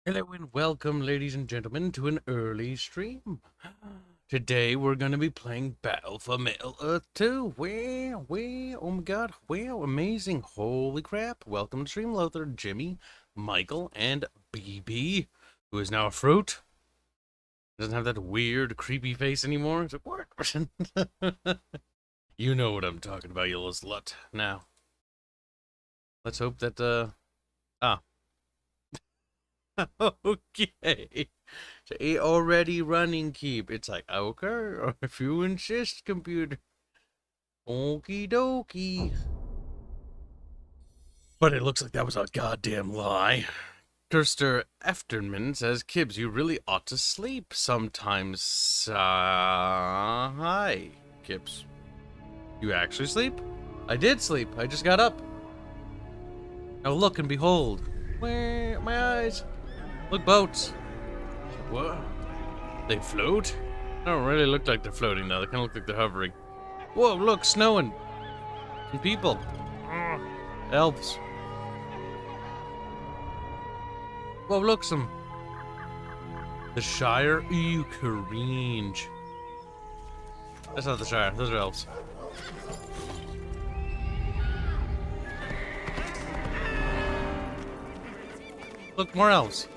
Hello and welcome, ladies and gentlemen, to an early stream. Today we're going to be playing Battle for Middle Earth 2. Oh my god, wow, amazing. Holy crap. Welcome to stream, Lothar, Jimmy, Michael, and BB, who is now a fruit. Doesn't have that weird, creepy face anymore. It's like, what? You know what I'm talking about, you little slut. Now, let's hope that, okay. So it already running Keep. It's like, okay, or if you insist, computer. Okie dokie. But it looks like that was a goddamn lie. Kirster Efterman says, Kibs, you really ought to sleep sometimes. Hi, Kibs. You actually sleep? I did sleep. I just got up. Now look and behold. Where my eyes? Look, boats. What? They float? They don't really look like they're floating though. They kind of look like they're hovering. Whoa, look, snowing. Some people. Elves. Whoa, look, some. The Shire? Ew, cringe. That's not the Shire. Those are elves. Look, more elves.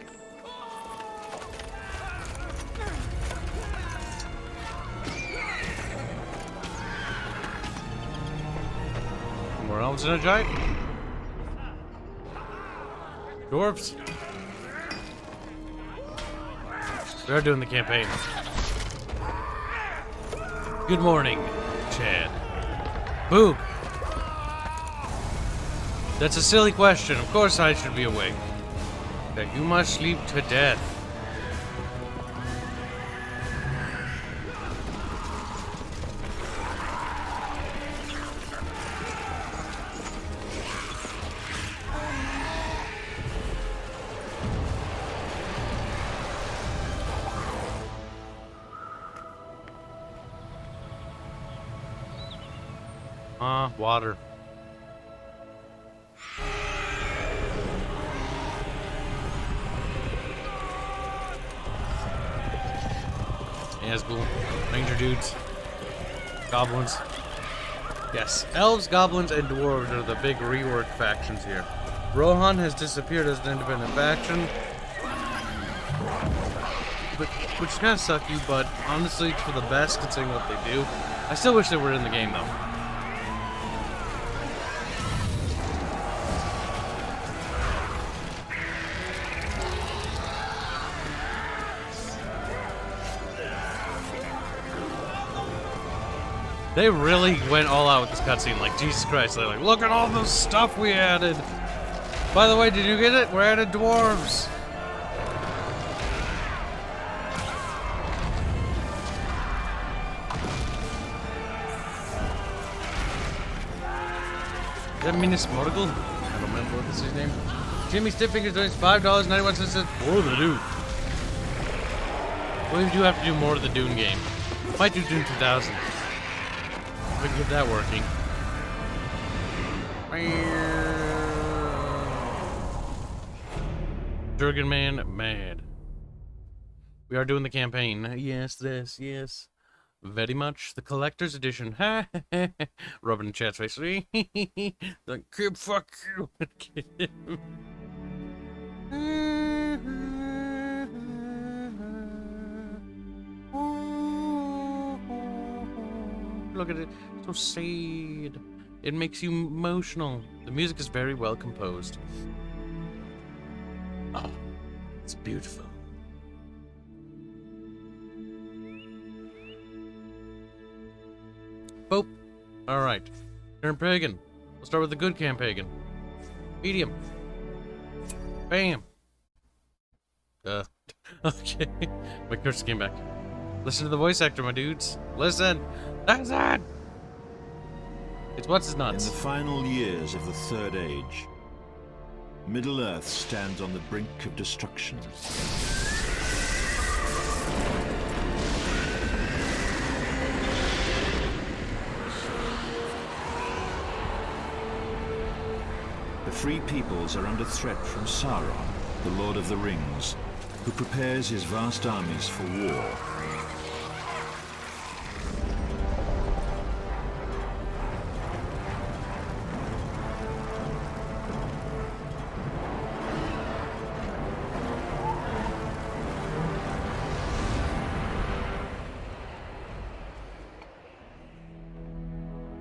More elves in a giant. Dwarves. They're doing the campaign. Good morning, Chad. Boog. That's a silly question. Of course I should be awake. That you must sleep to death. Water. Nazgul, Ranger dudes, goblins. Yes, elves, goblins, and dwarves are the big rework factions here. Rohan has disappeared as an independent faction, which is kind of sucky, but honestly, it's for the best considering what they do. I still wish they were in the game though. They really went all out with this cutscene, like, Jesus Christ, they're like, look at all the stuff we added! By the way, did you get it? We added dwarves! Is that Minas Morgul? I don't remember what this is his name. Jimmy Stiffingers donates $5.91 for the Dune. Well, we do have to do more of the Dune game. Might do Dune 2000. We can get that working. Dragon Man mad. We are doing the campaign. Yes, yes. Very much. The collector's edition. Rubbing chat's face. The kid, fuck you. Look at it. So sad. It makes you emotional. The music is very well composed. Oh, it's beautiful. Boop. Alright. Turn pagan. We'll start with the good campaign. Medium. Bam. Okay. My curse came back. Listen to the voice actor, my dudes. Listen. Listen! It's what's his nuts. In the final years of the Third Age, Middle-earth stands on the brink of destruction. The Free Peoples are under threat from Sauron, the Lord of the Rings, who prepares his vast armies for war.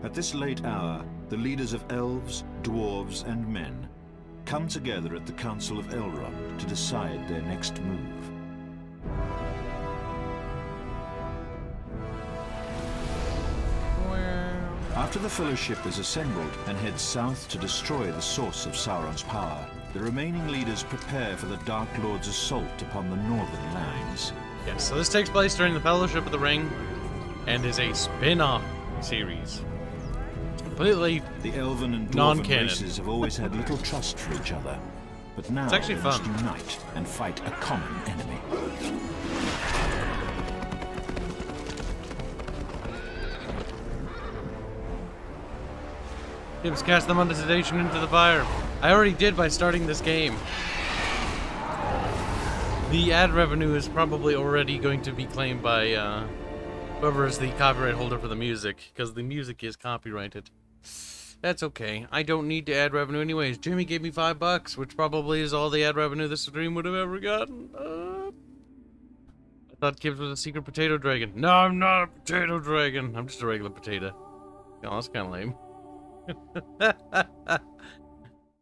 At this late hour, the leaders of elves, dwarves, and men come together at the Council of Elrond to decide their next move. After the Fellowship is assembled and heads south to destroy the source of Sauron's power, the remaining leaders prepare for the Dark Lord's assault upon the northern lands. Yes, so this takes place during the Fellowship of the Ring and is a spin-off series. Completely The elven and dwarven non-canon. races have always had little trust for each other, but now It's actually they fun. must unite and fight a common enemy. Kibs cast the monetization into the fire. I already did by starting this game. The ad revenue is probably already going to be claimed by whoever is the copyright holder for the music, because the music is copyrighted. That's okay. I don't need the ad revenue anyways. Jimmy gave me $5, which probably is all the ad revenue this stream would have ever gotten. I thought Kibs was a secret potato dragon. No, I'm not a potato dragon. I'm just a regular potato. Oh, that's kind of lame.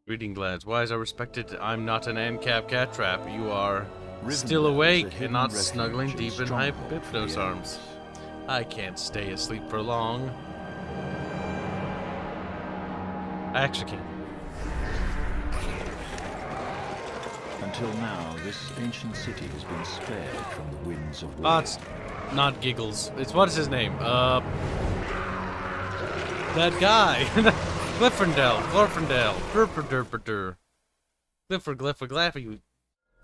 Reading glads. Why is I respected? I'm not an ANCAP cat trap. You are still awake and not snuggling deep in Hypnos arms. I can't stay asleep for long. I actually can't. Until now, this ancient city has been spared from the winds of war. Oh, it's not Giggles. It's what's his name? That guy. Glorfindel. Clifford, Glaffy.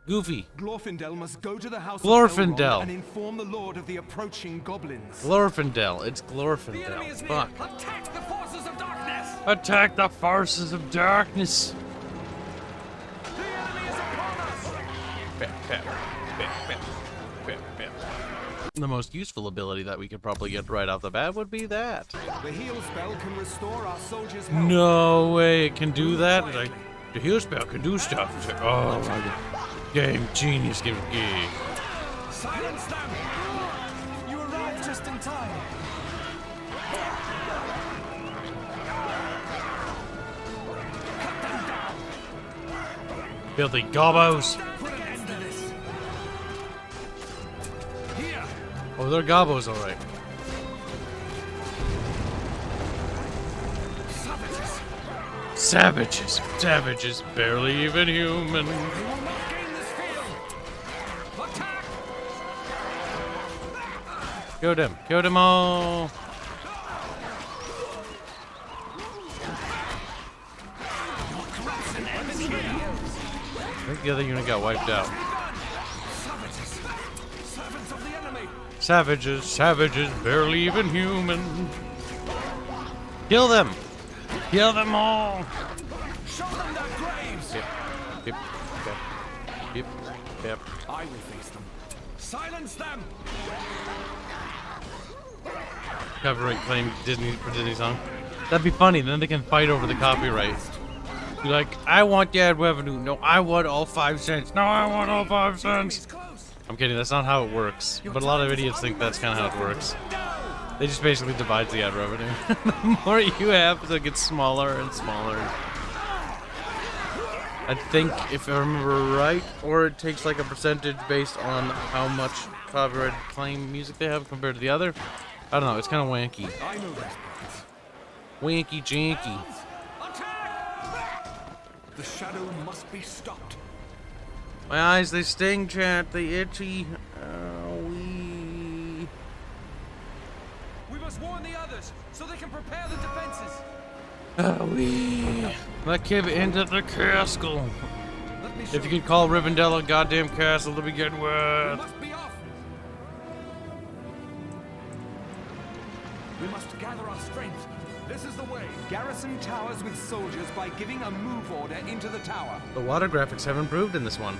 Goofy. Glorfindel must go to the house Glorfindel. of Elrond and inform the Lord of the approaching goblins. Glorfindel. It's The enemy Glorfindel. is near. Fuck. Attack the forces of darkness! Attack the forces of darkness. The enemy is upon us! The most useful ability that we could probably get right off the bat would be that. The heal spell can restore our soldiers' health. No way it can do that. The heal spell can do stuff. It's like, oh my god. Game genius. Game. Silence them! You arrived just in time. Filthy gobos. Put an end to this. Here! Oh, they're gobos, alright. Savages! Savages, barely even human. We will not gain this field! Attack! Killed them all. I think the other unit got wiped out. Savages! Servants of the enemy! Savages, barely even human. Kill them all. Show them their graves! Yep. I will face them. Silence them! Copyright claim Disney for Disney song. That'd be funny. Then they can fight over the copyright. Be like, I want the ad revenue. No, I want all 5 cents. No, I want all 5 cents. I'm kidding. That's not how it works. But a lot of idiots think that's kind of how it works. They just basically divide the ad revenue. The more you have, it gets smaller and smaller. I think, if I remember right, or it takes like a percentage based on how much copyright claim music they have compared to the other. I don't know. It's kind of wanky. I know these points. Wanky janky. The shadow must be stopped. My eyes, they sting, chat. They itchy. We must warn the others so they can prepare the defenses. Let Kib into the castle. Let me show If you can call Rivendell a goddamn castle to begin We with. must be off. We must gather our strength, This is the way. Garrison towers with soldiers by giving a move order into the tower. The water graphics have improved in this one.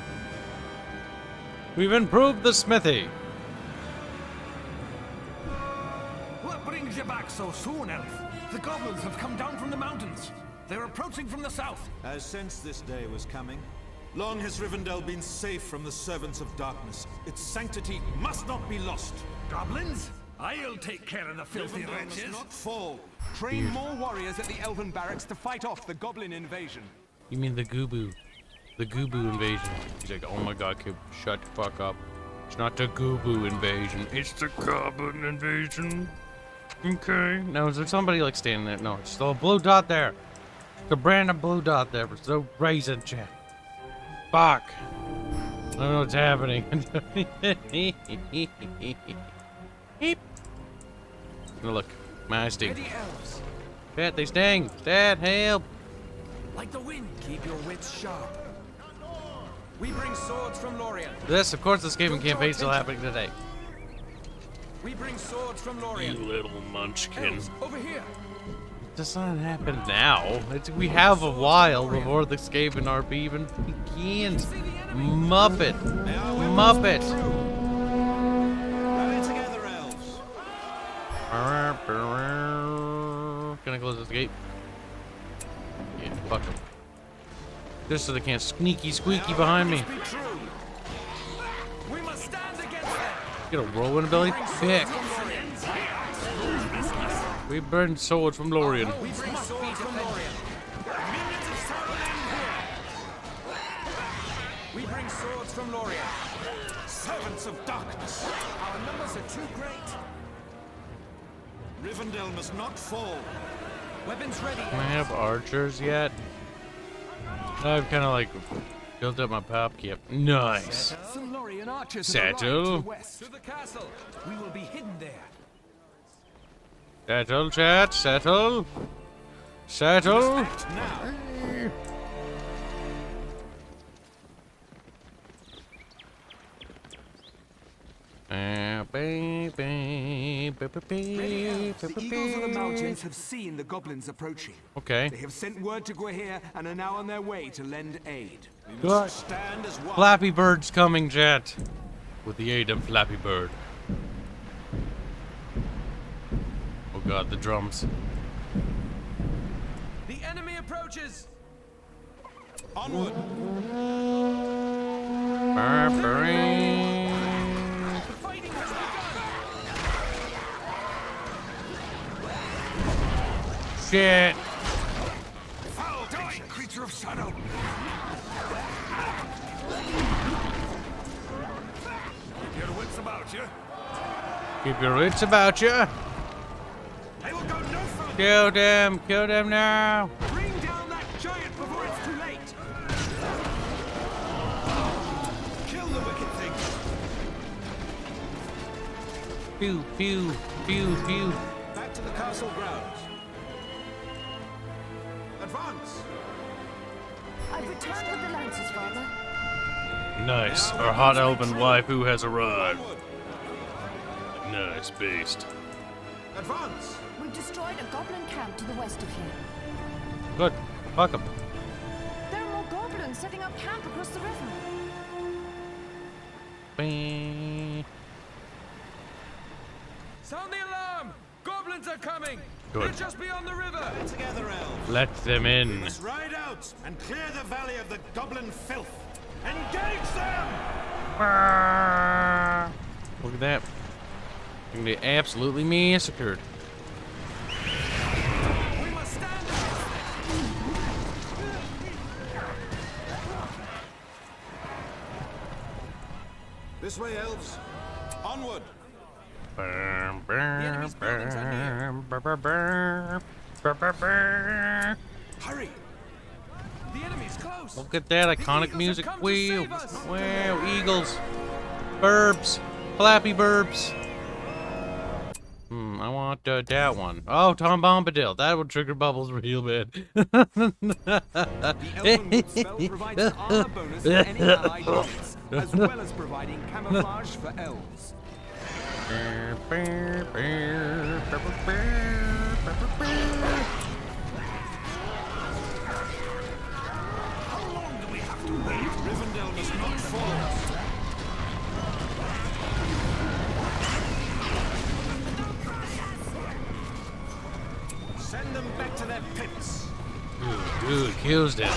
We've improved the smithy. What brings you back so soon, Elf? The goblins have come down from the mountains. They're approaching from the south. I sensed this day was coming. Long has Rivendell been safe from the servants of darkness. Its sanctity must not be lost. Goblins? I'll take care of the filthy Rivendell must wretches. not fall. Train more warriors at the Elven barracks to fight off the goblin invasion. You mean the Gooboo? The Gooboo invasion. He's like, oh my god, kid, shut the fuck up. It's not the Gooboo invasion. It's the Goblin invasion. Okay. Now, is there somebody like standing there? No, it's still a blue dot there. The brand of blue dot there. It's the raisin chat. Fuck. I don't know what's happening. Beep. Now look, my eyes sting. Ready, elves. Dad, they sting. Dad, help. Like the wind, keep your wits sharp. We bring swords from Lorien. This, of course, this gaming campaign is still happening today. We bring swords from You Lorien. little munchkin. Elves, over here. It does not happen now. We have a while before this game and RP even begins. Muppet. Muppet. Rally together, elves. Can I close this gate? Yeah, fuck them. Just so they can't squeaky behind me. Be true. We must stand against them. Get a whirlwind ability? Pick. We burn swords from Lorien. We bring swords from Lorien. Minions of Sauron here. We bring swords from Lorien. Servants of darkness. Our numbers are too great. Rivendell must not fall. Weapons ready. Can I have archers yet? I've kind of like built up my pop kit. Nice. Some Lorien archers have Settle. arrived to the west. To the castle. We will be hidden there. Settle, chat. Settle. Settle. Act now. Ready, elves. The eagles of the mountains have seen the goblins approaching. Okay. They have sent word to Guahir and are now on their way to lend aid. We must stand as one. Flappy Bird's coming, chat. With the aid of Flappy Bird. Oh god, the drums. The enemy approaches. Onward. The fighting has begun. Shit. Foul die, creature of shadow. Keep your wits about you. Keep your wits about you. They will go no further. Kill them. Kill them now. Bring down that giant before it's too late. Kill the wicked thing. Pew, pew, pew, pew. Back to the castle grounds. Advance. I've returned with the lances, Father. Nice. Our hot elven waifu has arrived. Onward. Nice beast. Advance. We've destroyed a goblin camp to the west of here. Good. Fuck him. There are more goblins setting up camp across the river. Bing. Sound the alarm! Goblins are coming! Good. They're just beyond the river! Together, elves. Let them in. Let's ride out and clear the valley of the goblin filth. Engage them! Look at that. You're gonna be absolutely massacred. We must stand against This way, elves. Onward. enemy's buildings are Hurry! The enemy's close! Look at that iconic Eagles music. have come to Wheel. save us. Wow, eagles. Burbs. Flappy burbs. I want that one. Oh, Tom Bombadil. That would trigger bubbles real bad. The Elven Wolf spell provides an armor bonus for any allied units, as well as providing camouflage for elves. How long do we have to wait? Rivendell must not fall. Send them back to their pits. Dude, kills them.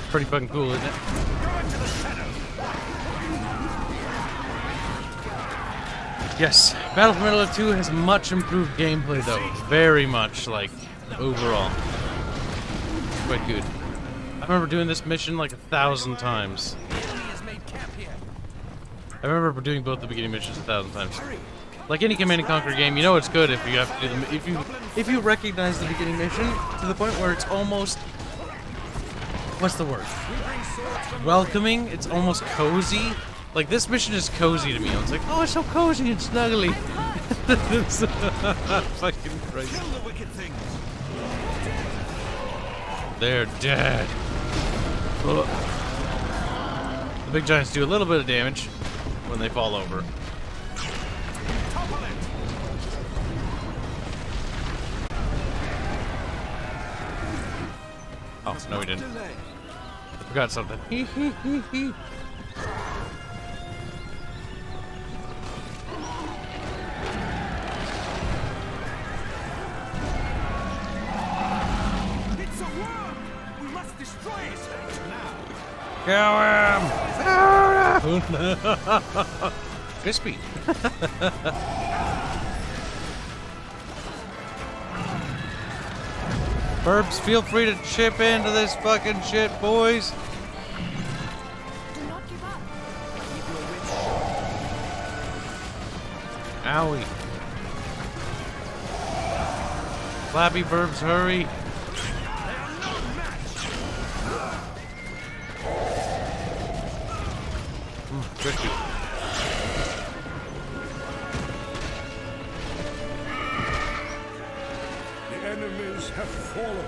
Pretty fucking cool, isn't it? Go into the shadow. Yes, Battlefield Medal 2 has much improved gameplay though. Very much, like, overall. Quite good. I remember doing this mission like 1,000 times. The enemy has made camp here. I remember doing both the beginning missions 1,000 times. Like any Command and Conquer game, you know it's good if you have to do them. If you recognize the beginning mission to the point where it's almost, what's the word? Welcoming. It's almost cozy. Like this mission is cozy to me. I was like, oh, it's so cozy and snuggly. It's fucking crazy. Kill the wicked things. They're dead. Ugh. The big giants do a little bit of damage when they fall over. Topple it. Oh, no, we didn't. Delay. I forgot something. It's a worm. We must destroy it now. Kill him! Crispy. Burbs, feel free to chip into this fucking shit, boys. Do not give up. Owie. Flappy Burbs, hurry. Crispy. The enemies have fallen.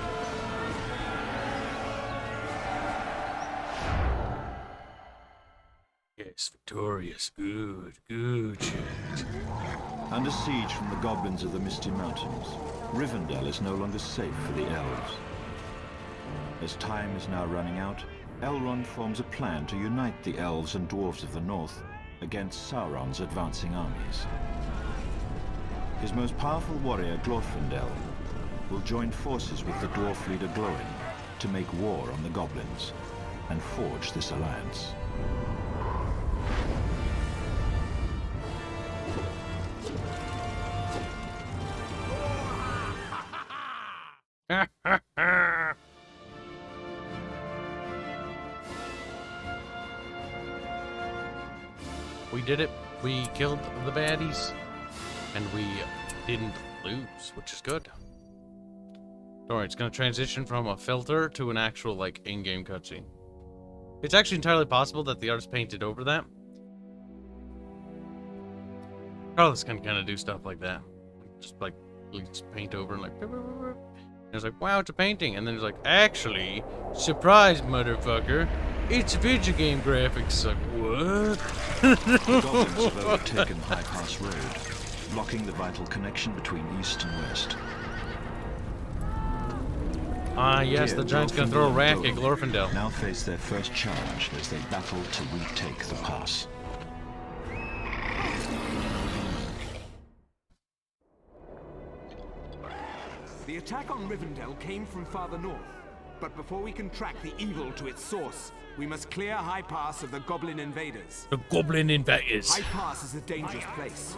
Yes, victorious. Good, good shit. Under siege from the goblins of the Misty Mountains, Rivendell is no longer safe for the elves. As time is now running out, Elrond forms a plan to unite the elves and dwarves of the north against Sauron's advancing armies. His most powerful warrior, Glorfindel, will join forces with the dwarf leader Glóin to make war on the goblins and forge this alliance. We did it. We killed the baddies. And we didn't lose, which is good. Don't worry, it's going to transition from a filter to an actual, like, in-game cutscene. It's actually entirely possible that the artist painted over that. Carlos can kind of do stuff like that. Just, like, just paint over and, like... And it's like, wow, it's a painting. And then it's like, actually, surprise, motherfucker. It's video game graphics. Like, what? The goblins have overtaken High Pass Road, blocking the vital connection between east and west. Ah, yes, Here, the giant's gonna throw a Glorfindel rack and at Glóin Glorfindel. now face their first challenge as they battle to retake the pass. The attack on Rivendell came from farther north. But before we can track the evil to its source, we must clear High Pass of the Goblin invaders. The goblin invaders. High Pass is a dangerous place.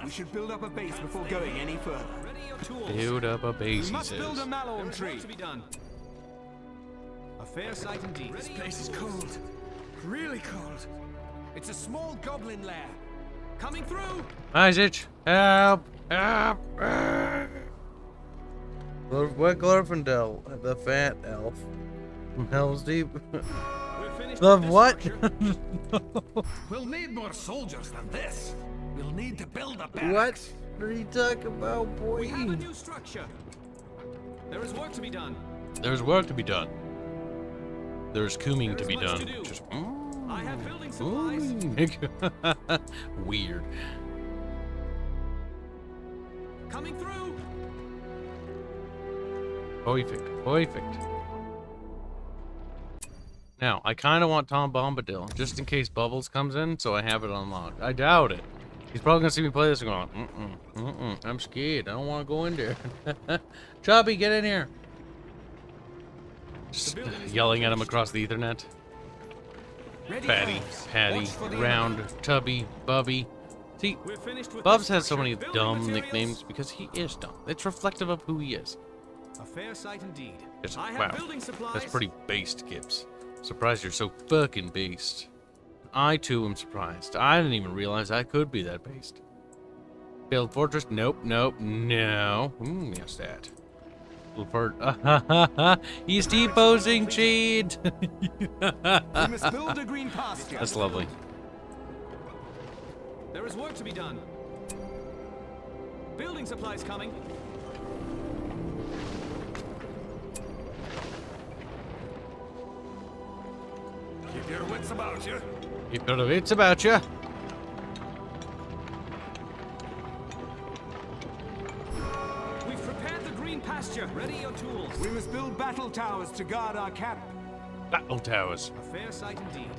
We should build up a base before going any further. Build up a base, We he must says. build a Malorn tree. To be done. A fair sight indeed. This place is cold. Really cold. It's a small goblin lair. Coming through. Isaac, help! Help! What Glorfindel? The fat elf. From Hell's Deep. We're finished The with this what? structure. We'll need more soldiers than this. We'll need to build a barracks. What are you talking about, boy? We have a new structure. There is work to be done. There's work to be done. There's cooming There to is be much done. to do. Just, I have building supplies. Weird. Coming through. Perfect. Perfect. Now, I kind of want Tom Bombadil, just in case Bubbles comes in, so I have it unlocked. I doubt it. He's probably gonna see me play this and go, I'm scared. I don't want to go in there. Chubby, get in here. Just yelling at him across the Ethernet. Patty, Patty, Round, Tubby, Bubby. See, Bubs has so many dumb nicknames because he is dumb. It's reflective of who he is. A fair sight indeed. Wow, that's pretty based, Kibs. Surprised you're so fucking based. I too am surprised. I didn't even realize I could be that based. Build fortress? Nope, nope, no. Yes, that. He's T-posing, cheat. We must build a green pasture. That's lovely. There is work to be done. Building supplies coming. Keep your wits about you. Keep your wits about you. We've prepared the green pasture. Ready your tools. We must build battle towers to guard our camp. Battle towers. A fair sight indeed.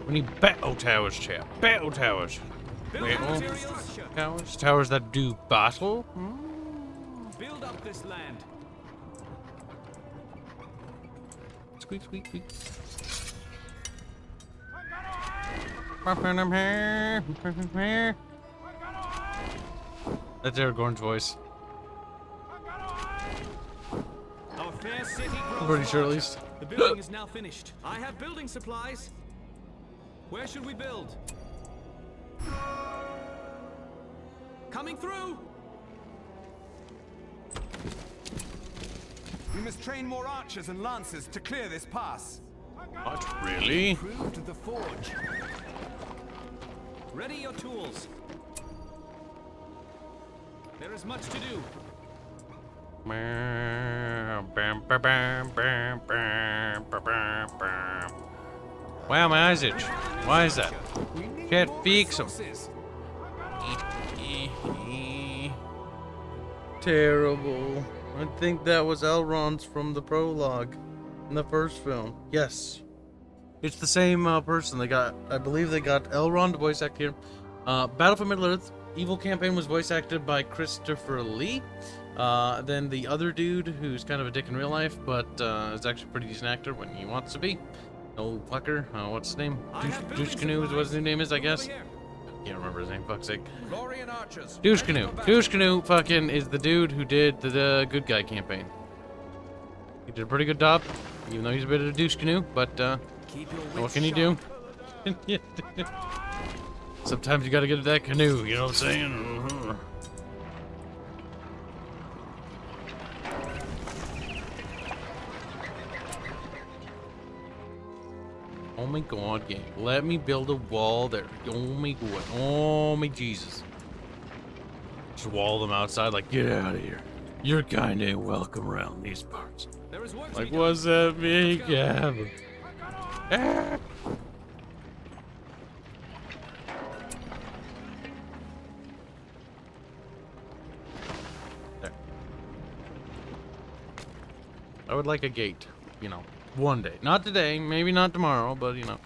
We need battle towers, chap. Battle towers. Building Battle materials. towers. Towers that do battle. Build up this land. Squeak, squeak, squeak. That's Aragorn's voice. Our fair city grows I'm pretty sure at larger. least. The building is now finished. I have building supplies. Where should we build? Coming through. We must train more archers and lancers to clear this pass. What? Really? Improved the forge. Ready your tools. There is much to do. Wow, my eyes itch. Why is that? Can't fix them. Terrible. I think that was Elrond's from the prologue in the first film. Yes. It's the same person. They got, I believe they got Elrond voice acted here. Battle for Middle-earth Evil Campaign was voice acted by Christopher Lee. Then the other dude, who's kind of a dick in real life, but is actually a pretty decent actor when he wants to be. Old fucker. What's his name? Douche Canoe is what his new name is, I guess. Can't remember his name, fuck's sake. Douche Canoe. Douche Canoe fucking is the dude who did the good guy campaign. He did a pretty good job, even though he's a bit of a douche canoe, but what can you do? Sometimes you gotta get to that canoe, you know what I'm saying? Oh my god, game. Let me build a wall there. Oh my god. Oh my Jesus. Just wall them outside like, get out of here. You're kinda ain't welcome around these parts. There is work to Like, be done. what's that big cabin? Ah. There. I would like a gate, you know, one day. Not today, maybe not tomorrow, but you know,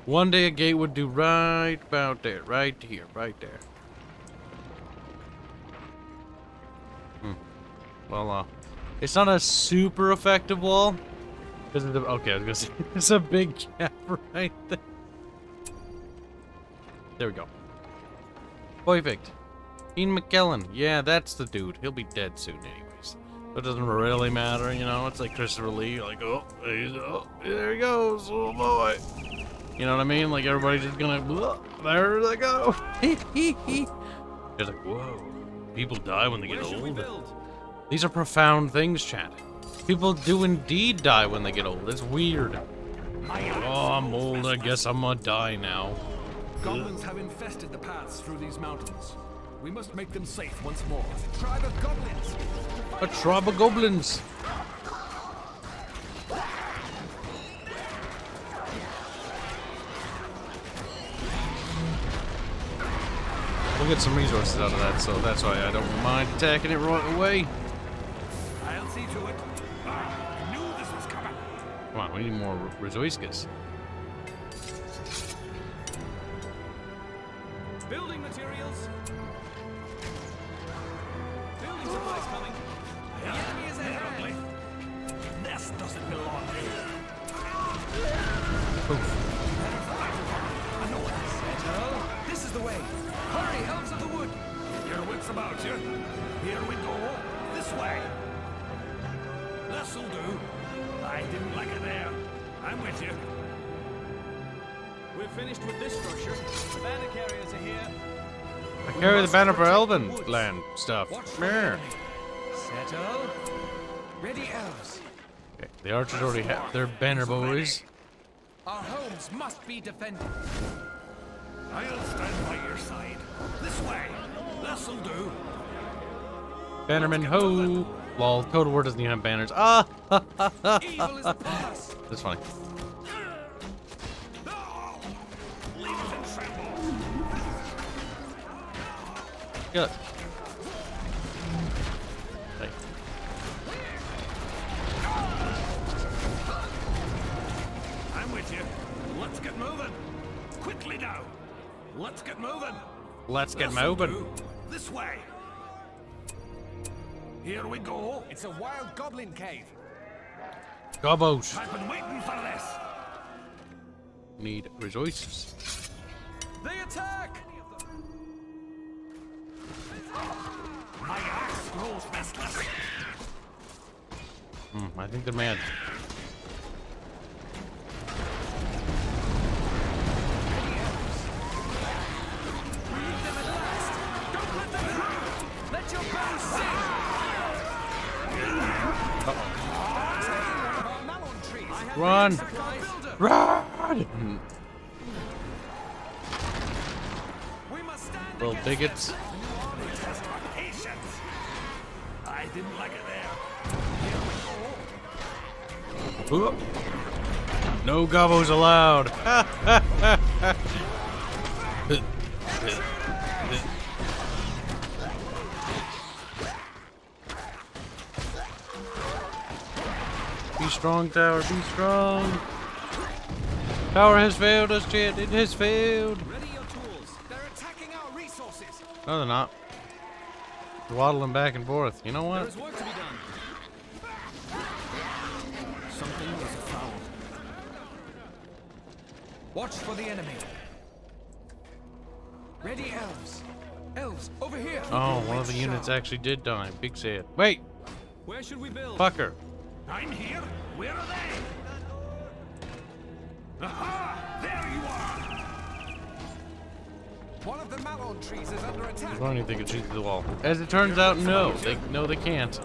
one day a gate would do right about there, right here, right there. Well, it's not a super effective wall. Because of the, okay, I was gonna say, it's a big gap right there. There we go. Perfect. Ian McKellen. Yeah, that's the dude. He'll be dead soon anyways. It doesn't really matter, you know? It's like Christopher Lee, like, oh, there he goes, oh boy. You know what I mean? Like, everybody's just gonna, there they go. It's like, whoa. People die when they get Where should we old. build? These are profound things, chat. People do indeed die when they get old. It's weird. Oh, I'm old. I guess I'm gonna die now. Goblins have infested the paths through these mountains. We must make them safe once more. Tribe of goblins. A tribe of goblins. get some resources out of that, so that's why I don't mind attacking it right away. I'll see to it. I knew this was coming. Come on, we need more resources. Building materials. Building supplies coming. The enemy is ahead. This doesn't belong here. This is the way. Hurry, elves of the wood. Your wits about you. Here we go. This way. This'll do. I didn't like it there. I'm with you. We're finished with this structure. The banner carriers are here. I carry the banner for Elven land stuff. Watch for Mirror. the enemy. Settle. Ready, elves. Okay, the archers already have their banner boys. Our homes must be defended. I'll stand by your side. This way. This'll do. Bannerman ho! Lol, Code War doesn't even have banners. Ah! Evil is upon us. That's funny. No! Leave it in tremble. Good. Hey. I'm with you. Let's get moving. Quickly now. Let's get moving. Let's get This'll moving. do. This way. Here we go. It's a wild goblin cave. Gobos. I've been waiting for this. Need resources. They attack. My axe grows restless. I think they're mad. Let your bones sing. Run! Run! We must stand Little against bigots. Test our patience. I didn't like it there. Here we go. Ooh. No gobos allowed. Be strong, tower. Be strong. Tower has failed us, Chad. It has failed. Ready your tools. They're attacking our resources. No, they're not. Waddling back and forth. You know There what? is work to be done. Something was afoul. Watch for the enemy. Ready, elves. Elves, over here. Oh, one of the units actually did die. Big sad. Wait, Where should we build? fucker. I'm here. Where are they? Aha! There you are. One of the malon trees is under attack. I don't even think it shoot through the wall. As it turns out, no. They can't.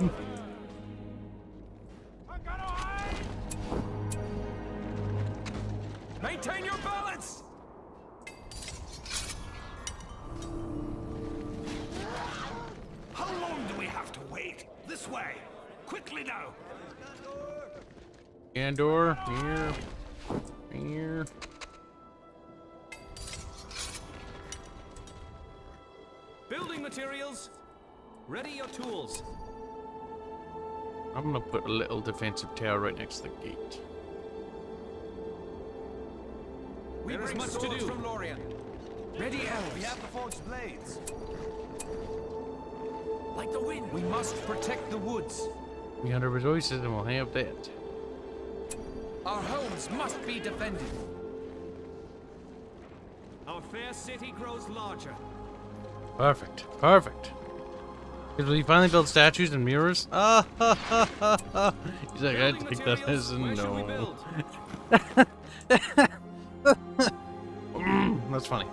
Maintain your balance. How long do we have to wait? This way. Quickly now. Andor, here. Here. Building materials. Ready your tools. I'm gonna put a little defensive tower right next to the gate. There is much to do. From Lorien. Ready, elves. We have the forged blades. Like the wind. We must protect the woods. 300 resources and we'll have that. Our homes must be defended. Our fair city grows larger. Perfect. Perfect. Because we finally build statues and mirrors. Ah, ha, ha, ha, ha. He's like, I Building think that materials. is a Where should we no. build? That's funny.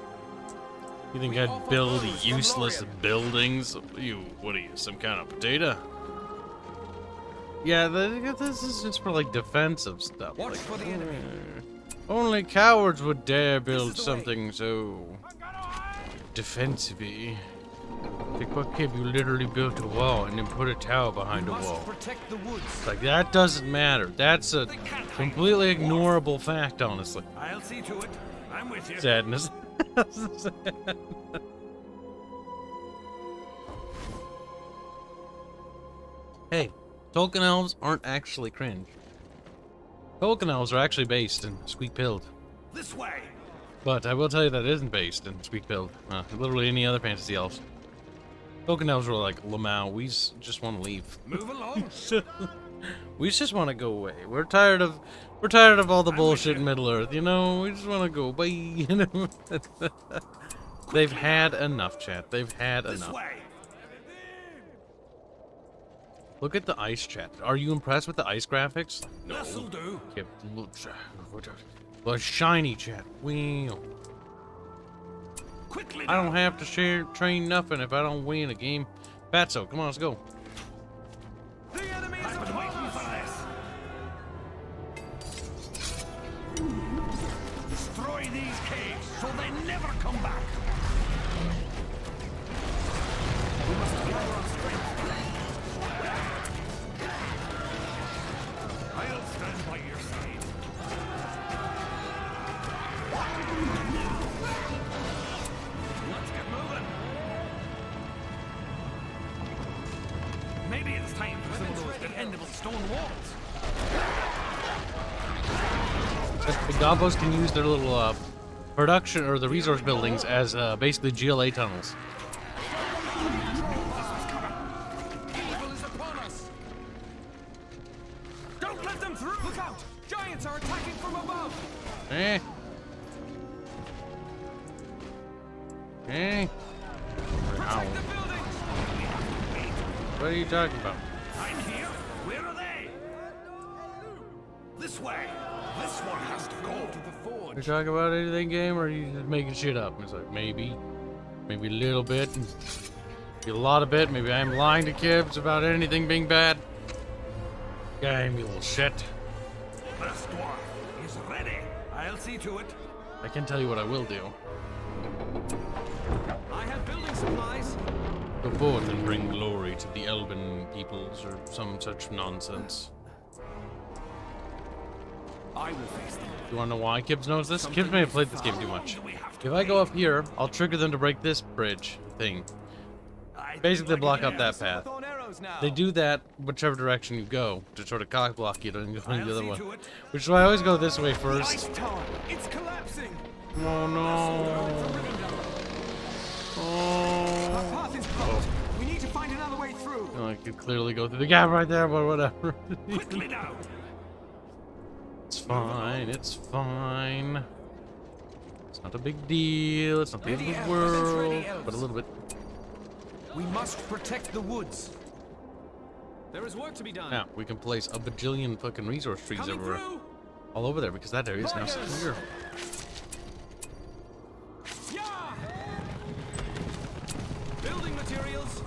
You think We I'd offer build foes from useless Lorien. buildings? What are you, some kind of potato? Yeah, this is just for like defensive stuff. Watch like, for the enemy. Only cowards would dare build is the way. something so defensive-y. Like, what kid, you literally built a wall and then put a tower behind a Must wall. protect the woods. It's like, that doesn't matter. That's a completely ignorable fact, honestly. I'll see to it. I'm with you. Sadness. Hey, Tolkien elves aren't actually cringe. Tolkien elves are actually based in SQEK. This way. But I will tell you that it isn't based in SQEK. Literally any other fantasy elves. Tolkien elves were like, Lamau, we just want to leave. Move along. We just want to go away. We're tired of all the bullshit in Middle Earth, you know? We just want to go away, you know? They've had enough, chat. They've had This enough. way. Look at the ice, chat. Are you impressed with the ice graphics? This'll do. Yeah, well, shiny, chat. Well, Quickly. I don't have to train nothing if I don't win a game. Fatso, come on, let's go. The enemy is upon us. Destroy these caves so they never come back. We must gather our strength. I'll stand by your side. Let's get moving. Maybe it's time for some of those dependable stone walls. The Gobos can use their little production or the resource buildings as basically GLA tunnels. Evil is upon us. Don't let them through. Look out! Giants are attacking from above. Eh. Protect the buildings. What are you talking about? I'm here. Where are they? This way. This one has to go to the You forge. talking about anything, game, or are you just making shit up? It's like, maybe a little bit, maybe a lot of it. Maybe I'm lying to Kibs about anything being bad. Game, you little shit. This dwarf is ready. I'll see to it. I can tell you what I will do. I have building supplies. Go forth and bring glory to the Elven peoples, or some such nonsense. I will face them. You wanna know why Kibs knows this? Kibs may have played this game too much. If I go up here, I'll trigger them to break this bridge thing. Basically block up that path. They do that whichever direction you go, to sort of cock block you to go the other one. Which is why I always go this way first. Ice tower. It's collapsing. Oh no. Oh. Our path is blocked. We need to find another way through. Oh, I could clearly go through the gap right there, but whatever. Quickly now. It's fine, it's fine. It's not a big deal, it's not the end of the world, but a little bit. We must protect the woods. There is work to be done. Now, we can place a bajillion fucking resource trees Coming everywhere. through. All over there, because that area is now Riders. secure. Yeah. Building materials.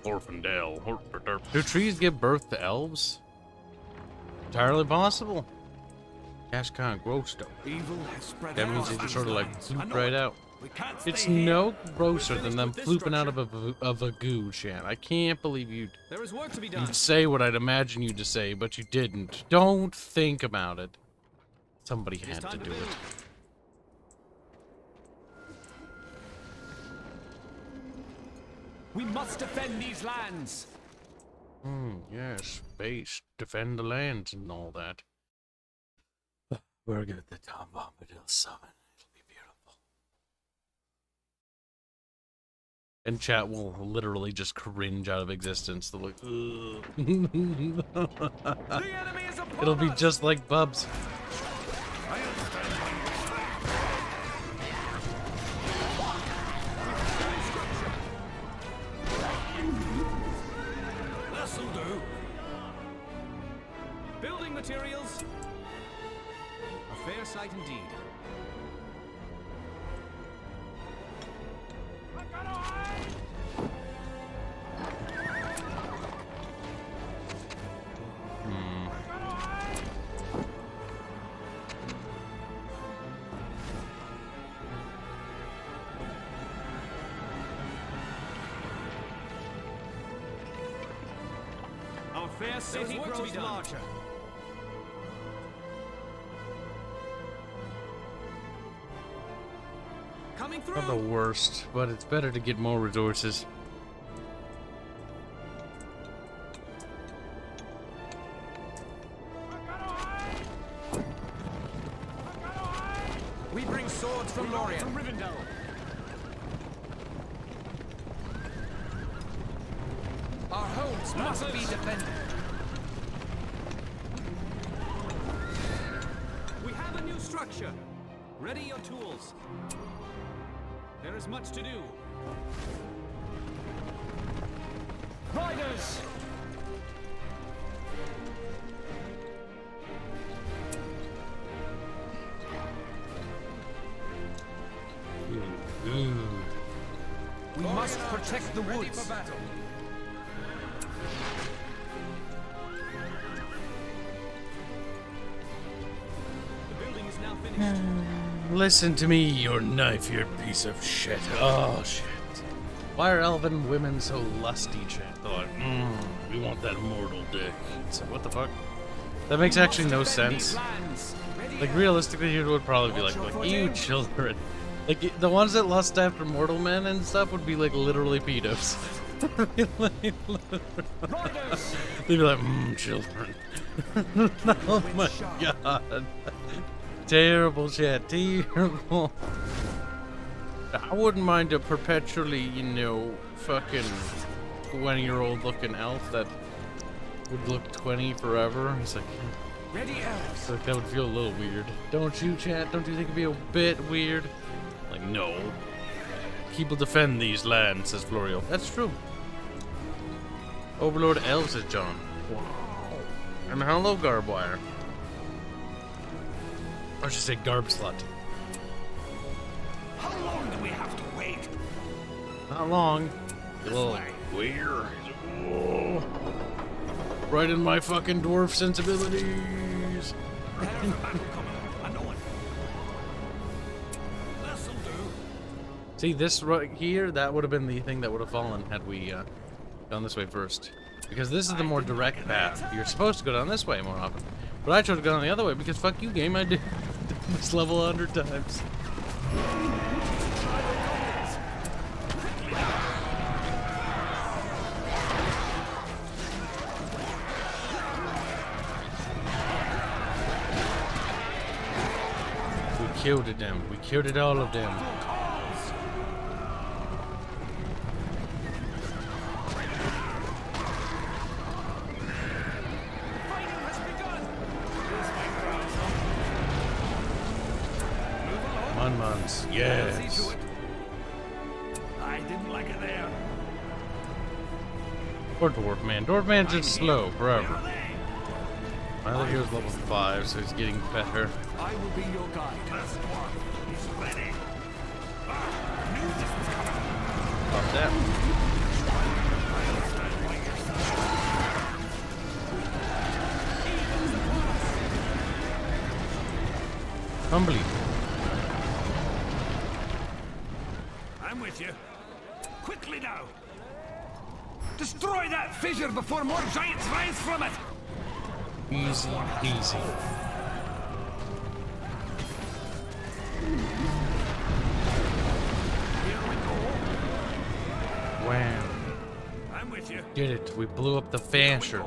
Orphandale. Do trees give birth to elves? Entirely possible. Cash kind of gross though. Evil has spread. That means they just sort of like floop right out. We can't It's stay here. no grosser than them This flooping out structure. of a goo, Shan. I can't believe There is work to be done. you'd say what I'd imagine you to say, but you didn't. Don't think about it. Somebody It's had to time do build. it. We must defend these lands. Yes, base, defend the lands and all that. We're good at the Tom Bombadil summon. It'll be beautiful. And chat will literally just cringe out of existence. They'll look, The enemy is upon it'll be us. just like Bubs. This'll do. Building materials. A fair sight indeed. Our fair city grows larger. Coming through. Not the worst, but it's better to get more resources. swords from Lorien. From Rivendell. Our homes must be defended. We have a new structure. Ready your tools. There is much to do. Riders! We must protect the woods. Ready for battle. The building is now finished. Listen to me, your knife, you piece of shit. Oh, shit. Why are elven women so lusty, chat? They're like, we want that immortal dick. It's like, what the fuck? That makes actually no sense. Like, realistically, it would probably be like, you children. Like, the ones that lust after mortal men and stuff would be, like, literally pedos. They'd be like, children. Oh my god. Terrible shit, terrible. I wouldn't mind a perpetually, you know, fucking 20-year-old looking elf that would look 20 forever. It's like, ready, elves. It's like that would feel a little weird. Don't you, chat? Don't you think it'd be a bit weird? Like, no. People defend these lands, says Florio. That's true. Overlord Elves, says John. Wow. And hello, Garbwire. I should say Garb Slut. How long do we have to wait? Not long. A little weird. Whoa. Right in my fucking dwarf sensibilities. See, this right here, that would have been the thing that would have fallen had we gone this way first. Because this is the more direct path. You're supposed to go down this way more often. But I chose to go down the other way because fuck you, game. I did this level 100 times. We killed them. We killed all of them. Yes. I didn't like it there. Poor Dwarf Man. Dwarf Man's just slow forever. My other hero's level 5, so he's getting better. I will be your guide. This dwarf is ready. Knew this was coming. Pop that. Humbly. I'm with you. Quickly now. Destroy that fissure before more giants rise from it. Easy, easy. Here we go. Wow. I'm with you. Did it. We blew up the Fasher.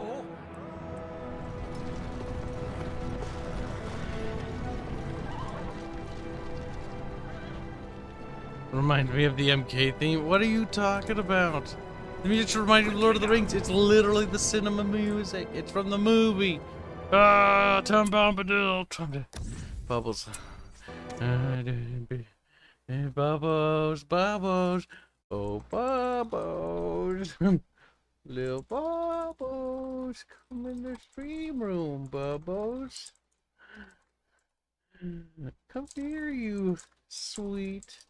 Remind me of the MK theme. What are you talking about? Let me just remind you of Lord of the Rings. It's literally the cinema music. It's from the movie. Ah, Tom Bombadil. Bubbles. Bubbles, bubbles. Oh, bubbles. Little bubbles. Come in the stream room, bubbles. Come here, you sweet.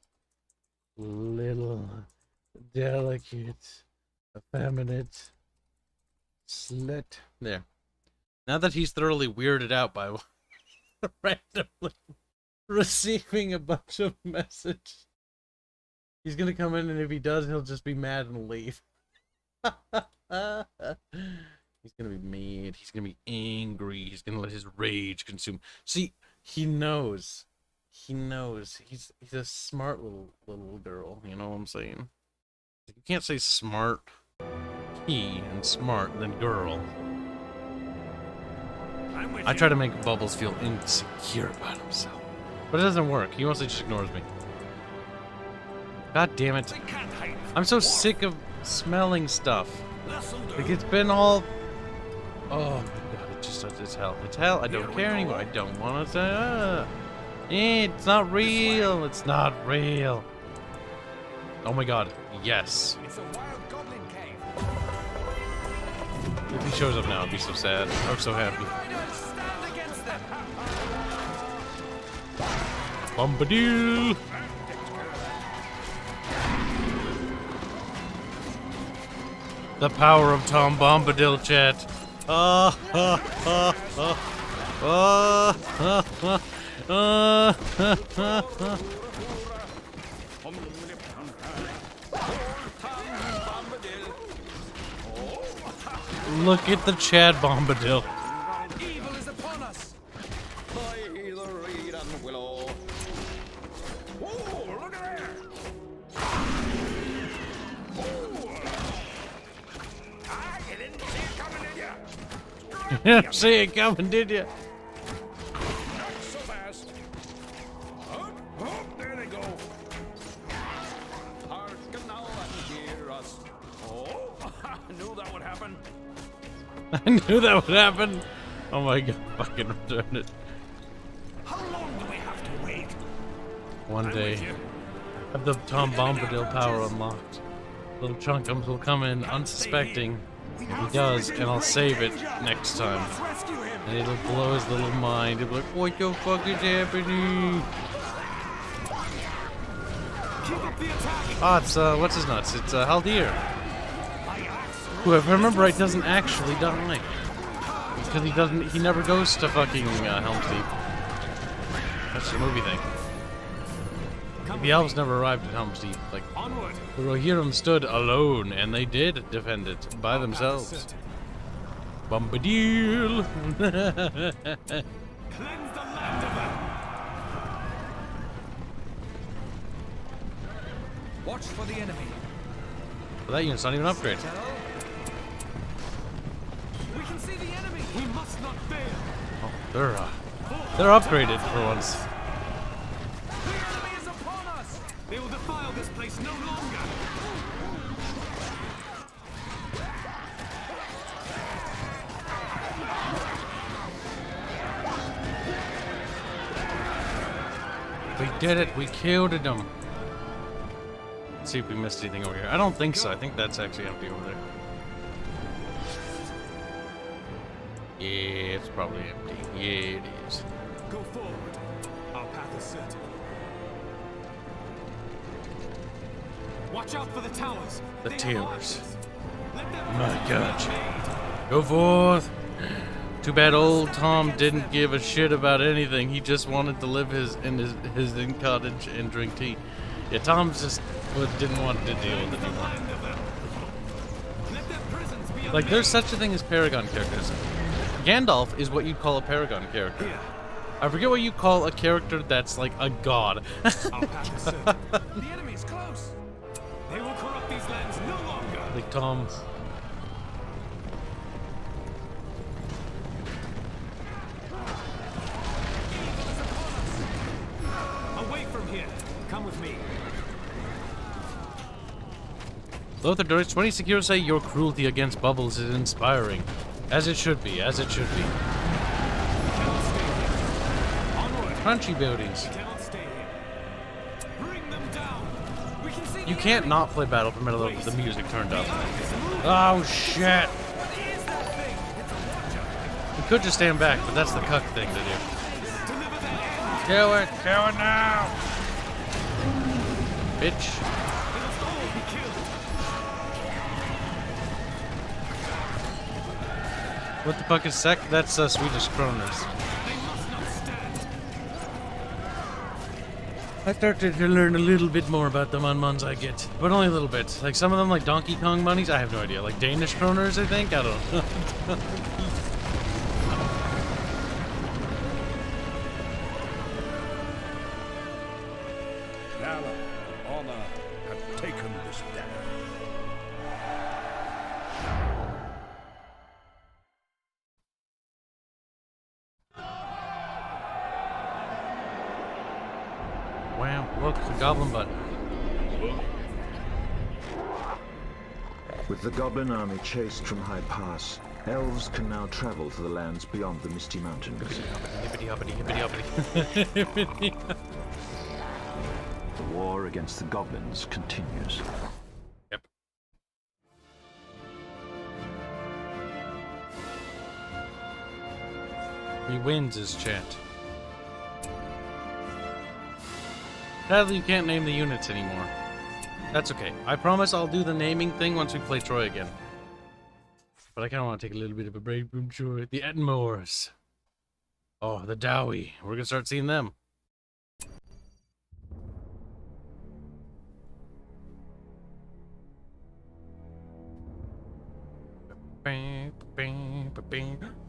Little, delicate, effeminate slut. There. Now that he's thoroughly weirded out by randomly receiving a bunch of messages, he's gonna come in, and if he does, he'll just be mad and leave. He's gonna be mad. He's gonna be angry. He's gonna let his rage consume. See, he knows. He knows. He's a smart little girl. You know what I'm saying? You can't say smart he and smart then girl. I try to make Bubbles feel insecure about himself. But it doesn't work. He mostly just ignores me. God damn it. They can't hide. I'm so sick of smelling stuff. Like, it's been all... Oh, my God. It's hell. It's hell. I don't care anymore. I don't want to say... It's not real. It's not real. Oh, my God. Yes. It's a wild goblin cave. If he shows up now, I'd be so sad. I'm so happy. Riders, stand against them. Bombadil! The power of Tom Bombadil, chat. Look at the Chad Bombadil. Evil is upon us. You didn't see it coming, did you? Not so fast. There they go. Hearken now and hear us. Oh, I knew that would happen. I knew that would happen. Oh my God, fucking return it. How long do we have to wait? One day, with you. have the Tom Bombadil power unlocked. Little Chunkums will come in unsuspecting. If he does, and I'll save it next time. Rescue him. And it'll blow his little mind. He'll be like, what the fuck is happening? Keep up the attack. Ah, it's, what's his nuts? It's, Haldir. Who, if I remember right, doesn't actually die. Because he never goes to fucking, Helm's Deep. That's the movie thing. The elves never arrived at Helm's Deep. Like, Onward. the Rohirrim stood alone, and they did defend it by themselves. Bombadil! Cleanse the land of them. Watch for the enemy. But that unit's not even upgraded. We can see the enemy. We must not fail. Oh, they're upgraded for once. The enemy is upon us. They will defile this place no longer. We did it. We killed them. Let's see if we missed anything over here. I don't think so. I think that's actually empty over there. Yeah, it's probably empty. Yeah, it is. Go forward. Our path is certain. Watch out for the towers. The They are towers. archers. Let them My be God. made. Go forth. Too bad old Tom didn't give a shit about anything. He just wanted to live his in cottage and drink tea. Yeah, Tom just didn't want to deal with it anymore. Land of them. Let their prisons be Like, there's such a thing as Paragon characters. Gandalf is what you'd call a Paragon character. here. I forget what you call a character that's like a god. Our path is certain. The enemy is close. They will corrupt these lands no longer. Like Tom. Away from here. Come with me. Lothar Deutsch 20 Secure say your cruelty against Bubbles is inspiring. As it should be, as it should be. Cannot stay here. Onward. Crunchy buildings. Cannot stay here. Bring them down. We can see You the can't enemy. not play Battle for Middle with the music turned up. Move. Oh shit! What is that thing? It's a watcher. We could just stand back, but that's the cuck thing to do. Deliver their end. Kill it! Kill it now! Bitch. They must all be killed. What the fuck is sec? That's Swedish kroners. They must not stand. I started to learn a little bit more about the Munmuns I get, but only a little bit. Like some of them, like Donkey Kong monies, I have no idea. Like Danish kroners, I think? I don't know. Valor and honor have taken this dagger. Look, a goblin butt. With the goblin army chased from High Pass, elves can now travel to the lands beyond the Misty Mountains. Hippity hoppity, hippity hoppity. Hippity. The war against the goblins continues. Yep. He wins his chant. Sadly, you can't name the units anymore. That's okay. I promise I'll do the naming thing once we play Troy again. But I kind of want to take a little bit of a break from Troy. The Ettenmoors. Oh, the Dowie. We're going to start seeing them.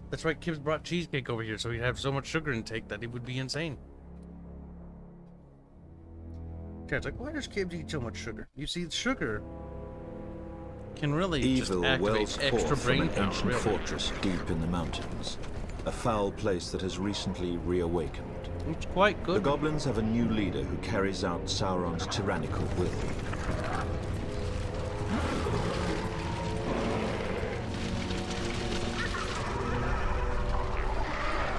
That's right, Kibs brought cheesecake over here, so he'd have so much sugar intake that it would be insane. It's like, why does Kibs eat so much sugar? You see, sugar can really Evil just activate wells extra forth brain from an power, ancient really. fortress deep in the mountains, a foul place that has recently reawakened. It's quite The good. goblins have a new leader who carries out Sauron's tyrannical will.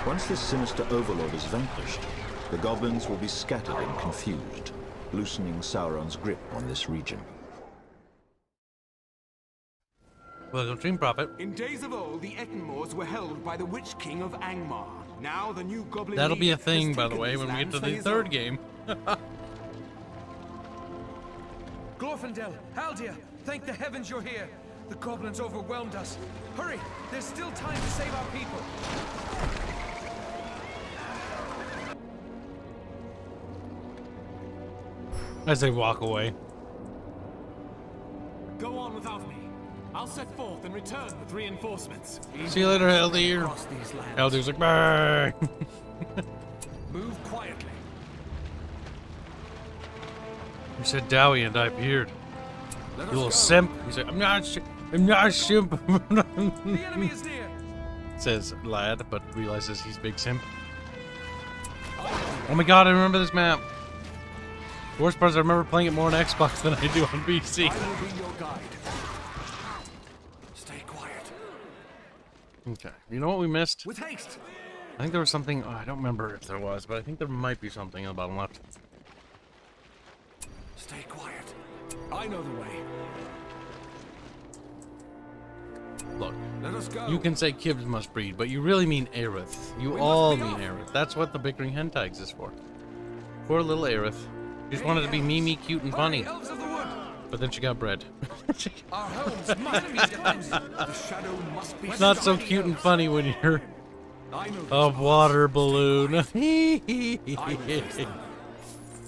Once this sinister overlord is vanquished, the goblins will be scattered and confused, loosening Sauron's grip on this region. Welcome, Stream Prophet. In days of old, the Ettenmoors were held by the Witch King of Angmar. Now the new goblin That'll be a leader thing, has by the taken way, these when we get lands to for the his third own. game. Glorfindel, Haldir, thank the heavens you're here. The goblins overwhelmed us. Hurry, there's still time to save our people. As they walk away. Go on without me. I'll set forth and return with reinforcements. See you later, Haldir. Across these lands. Haldir's like, bang! Move quietly. You said Dowie and I appeared. Let You us little go. simp. He's like, I'm not a simp. The enemy is near. Says lad, but realizes he's big simp. Oh my god, I remember this map. The worst part is I remember playing it more on Xbox than I do on PC. I will be your guide. Stay quiet. Okay, you know what we missed? With haste. I think there was something, oh, I don't remember if there was, but I think there might be something on the bottom left. Stay quiet. I know the way. Look, Let us go. you can say Kibs must breed, but you really mean Aerith. You all mean Aerith. That's what the bickering hentags is for. Poor little Aerith. She just wanted to be Mimi, cute, and funny, Elves of the wood. but then she got bred. Our homes must be defended. The shadow must be It's not so cute and funny when you're I know a these water balloon. them.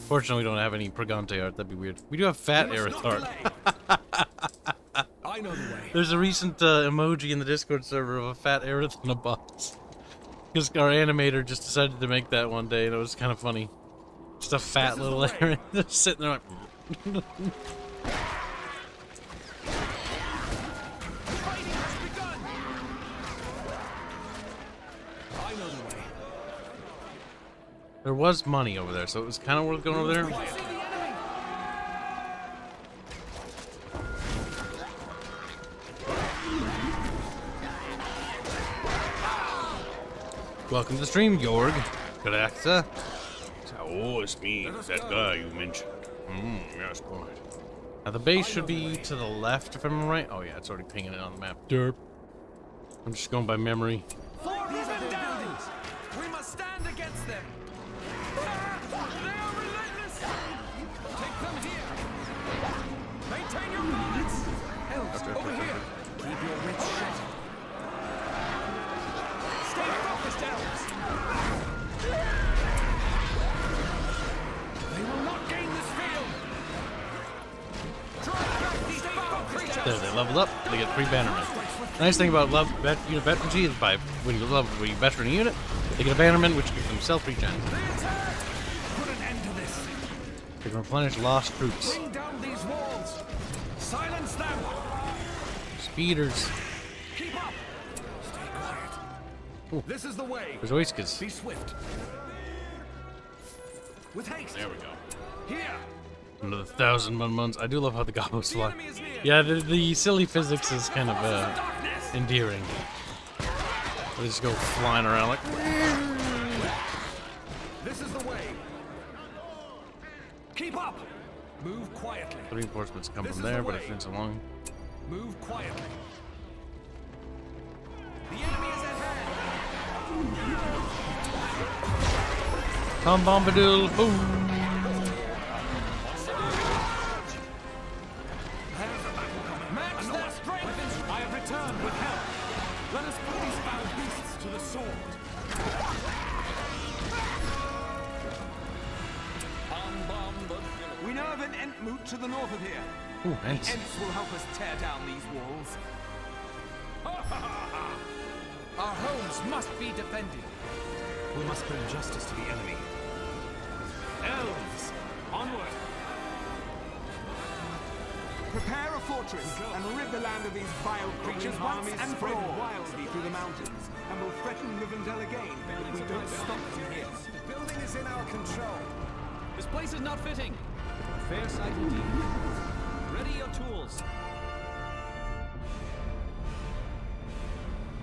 Fortunately, we don't have any Pregante art. That'd be weird. We do have fat We must Aerith not art. delay. I know the way. There's a recent emoji in the Discord server of a fat Aerith in a box. Because our animator just decided to make that one day, and it was kind of funny. Just a fat little Aerith just sitting there like... Fighting has begun. I know the way. There was money over there, so it was kind of worth going over there. See the enemy. Welcome to the stream, Jorg. Good actor. Oh, it's me, that guy you mentioned. Yes, quite. Now the base should be to the left, if I'm right. Oh yeah, it's already pinging it on the map. Derp. I'm just going by memory. These are their buildings. We must stand against them. They are relentless. Take them here. Maintain your guards. Elves, over here. Keep your wits shut. Stay focused, elves. They will not gain this field. Drive back these foul creatures. There, they leveled up. They get free bannerman. Nice thing about unit veterancy is by when you veteran a unit, they get a bannerman which gives them self-regen. They attack. Put an end to this. They can replenish lost troops. Bring down these walls. Silence them. Speeders. Keep up. Stay quiet. Ooh. This is the way. There's Oiskas. Be swift. With haste. There we go. Here! Another 1,001 months. I do love how the goblins The fly. enemy is near! Yeah, the silly physics is kind of Darkness! endearing. They just go flying around like. This is the way! Keep up! Move quietly. The reinforcements come This from is there, the but way. it takes so long. Move quietly. The enemy is at hand! Tom Bombadil, boom! Match their strength! I have returned with help. Let us put these foul beasts to the sword. We know of an Entmoot to the north of here. Ooh, nice. Ents will help us tear down these walls. Our homes must be defended. We must bring justice to the enemy. Elves, onward! Prepare a fortress and rid the land of these vile creatures once and spread wildly through the mountains, and will threaten Rivendell again if we don't stop them here. The building is in our control. This place is not fitting. A fair sight indeed. Ready your tools.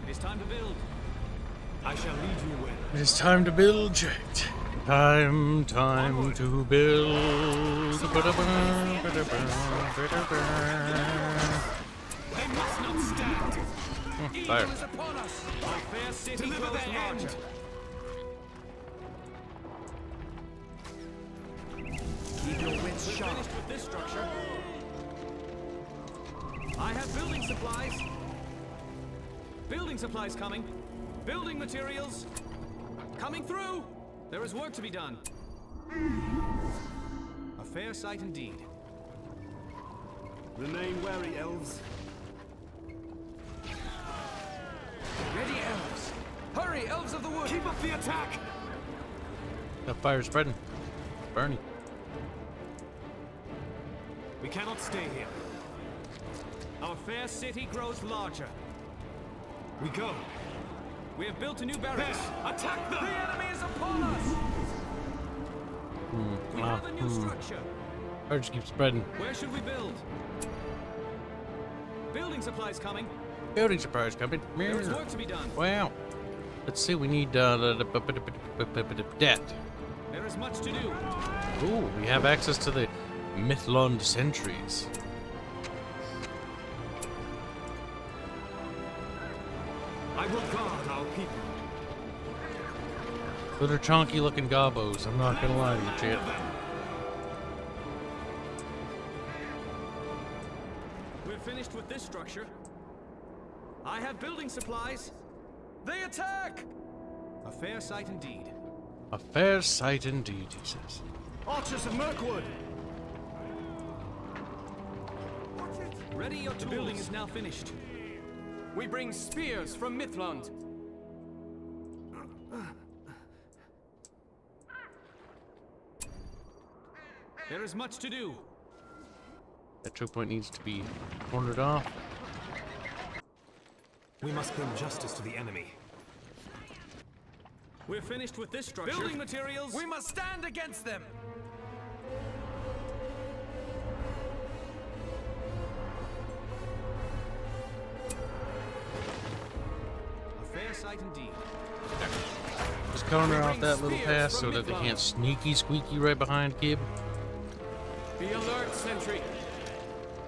It is time to build. I shall lead you where. It is time to build, Jack. Time to build. They must not stand. Fire. Evil is upon us. Our fair city Deliver grows the larger. end. Keep your wits We're sharp. finished with this structure. I have building supplies. Building supplies coming. Building materials. Coming through. There is work to be done. A fair sight indeed. Remain wary, elves. Ready, elves. Hurry, elves of the wood. Keep up the attack! That fire spreading. Burning. We cannot stay here. Our fair city grows larger. We go. We have built a new barracks. Attack them! The enemy is upon us. We have a new structure. Fire just keeps spreading. Where should we build? Building supplies coming. Building surprise coming. There is work to be done. Wow. Let's see, we need debt. There is much to do. Ooh, we have access to the Mithlond sentries. I will guard our people. Those are chonky looking gobos, I'm not gonna lie to you, Chad. We're finished with this structure. I have building supplies. They attack. A fair sight indeed. A fair sight indeed, he says. Archers of Mirkwood! Ready your tools. The building is now finished. We bring spears from Mithlond. There is much to do. That choke point needs to be cornered off. We must bring justice to the enemy. We're finished with this structure. Building materials. We must stand against them. A fair sight indeed. Just corner off that little pass so that they can't sneaky squeaky right behind Kib. Be alert, sentry.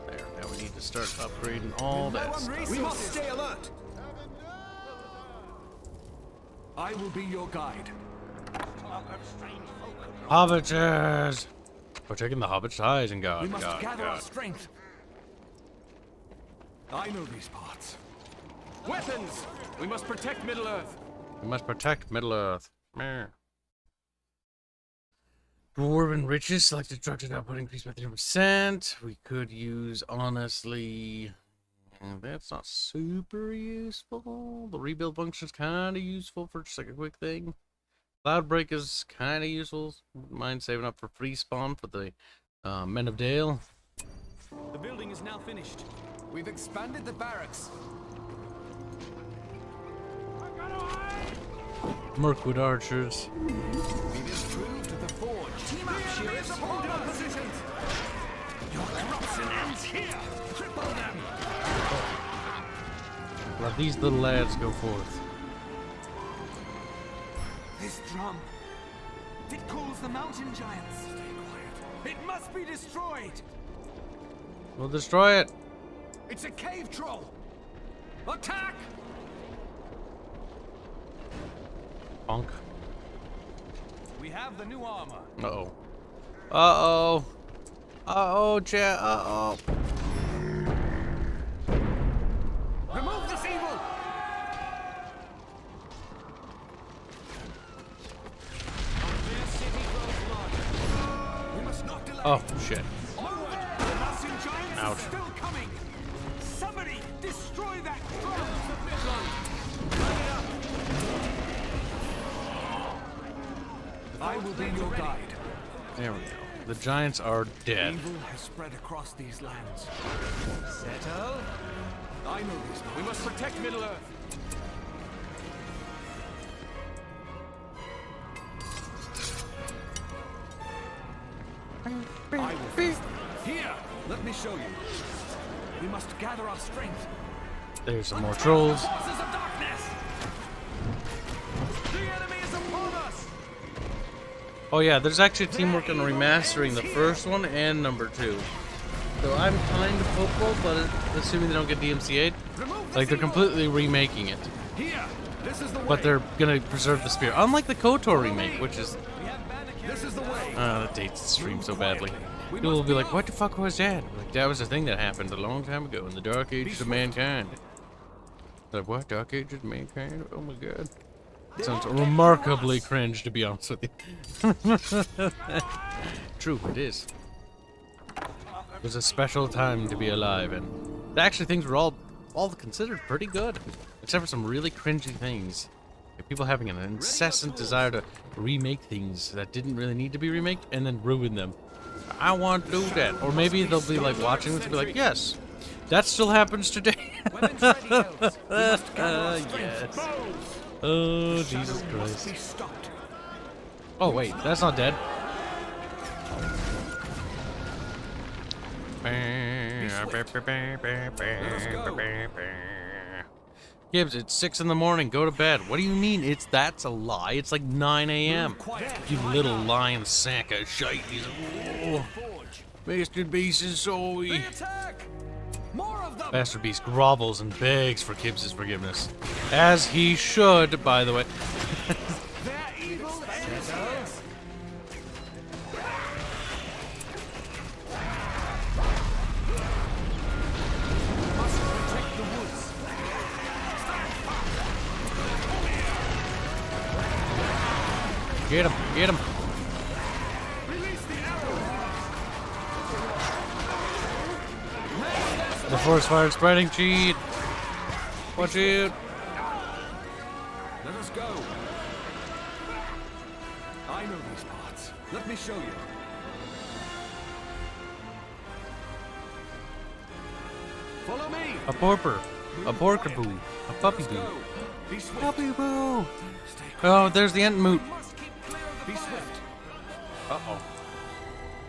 There, now we need to start upgrading all that stuff. We must stay alert! I will be your guide. Hobbiters! We're taking the Hobbit's eyes and God, We must God, gather our God. strength. I know these parts. Weapons. We must protect Middle-earth. We must protect Middle-earth. Meh. Dwarven riches, selected structures output increased by 3%. We could use, honestly, that's not super useful. The rebuild function's kind of useful for just like a quick thing. Cloudbreak is kind of useful. Wouldn't mind saving up for free spawn for the Men of Dale. The building is now finished. We've expanded the barracks. Mirkwood archers. We've improved the forge. Team up, Shearers! Here! Cripple them! Let these little lads go forth. This drum. It calls the mountain giants. Stay quiet. It must be destroyed. We'll destroy it. It's a cave troll! Attack! Bonk. We have the new armor. Uh-oh. Uh-oh. Uh-oh, chat. Uh-oh. Remove this evil! Our fair city grows larger. We must not delay. Oh, shit. Onward! The mountain giants Ouch. are still coming! Somebody destroy that drum! I will be your guide. There we go. The giants are dead. Evil has spread across these lands. Settle. I know this. We must protect Middle-earth. I will face them. Here, let me show you. We must gather our strength. There's some more trolls. Forces of darkness! The enemy is upon us! Oh yeah, there's actually a team working on remastering the first one and number 2. So I'm kind of hopeful, but assuming they don't get DMCA'd, like they're completely remaking it. Here, this is the way. But they're gonna preserve the spear. Unlike the KOTOR remake, which is... This is the way. that dates the stream so badly. People will be like, what the fuck was that? Like, that was a thing that happened a long time ago in the Dark Ages of mankind. Like, what? Dark Ages of mankind? Oh my god. Sounds remarkably cringe, to be honest with you. True, it is. It was a special time to be alive, and actually things were all considered pretty good, except for some really cringy things. Like people having an incessant desire to remake things that didn't really need to be remade, and then ruin them. I want to do that. Or maybe they'll be like watching this and be like, yes, that still happens today. Yes. Oh, Jesus Christ. Oh, wait, that's not dead. Kibs, it's 6 in the morning. Go to bed. What do you mean? That's a lie. It's like 9 a.m. You little lying sack of shite. Oh, Mr. Beast is so Master Beast grovels and begs for Kibs' forgiveness. As he should, by the way. Get him, get him. The forest fire spreading, cheat. Watch it. Let us go. I know these parts. Let me show you. Follow me. A porper, a porker-boo, a puppy-boo. Be swift. Puppy-boo. Oh, there's the Entmoot. Be swift. Uh-oh.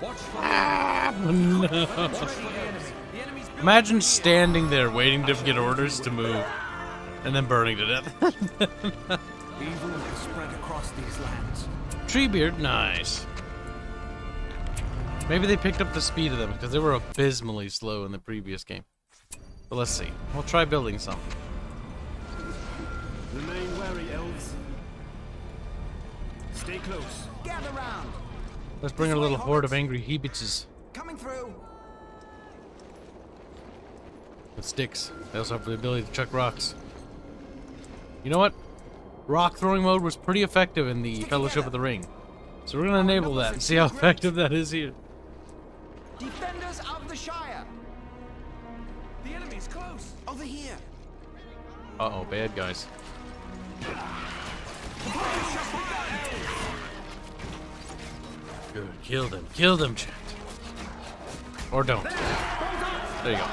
Watch for No. Imagine standing there waiting to get orders to move, and then burning to death. Evil has spread across these lands. Treebeard, nice. Maybe they picked up the speed of them because they were abysmally slow in the previous game. But let's see. We'll try building some. Remain wary, elves. Stay close. Gather round. Let's bring a little horde of angry Hebitses Coming through. with sticks. They also have the ability to chuck rocks. You know what? Rock throwing mode was pretty effective in the Fellowship of the Ring. So we're going to enable that and see how effective that is here. Defenders of the Shire. The enemy's close. Over here. Uh-oh, bad guys. Good, kill them, chat. Or don't. There you go.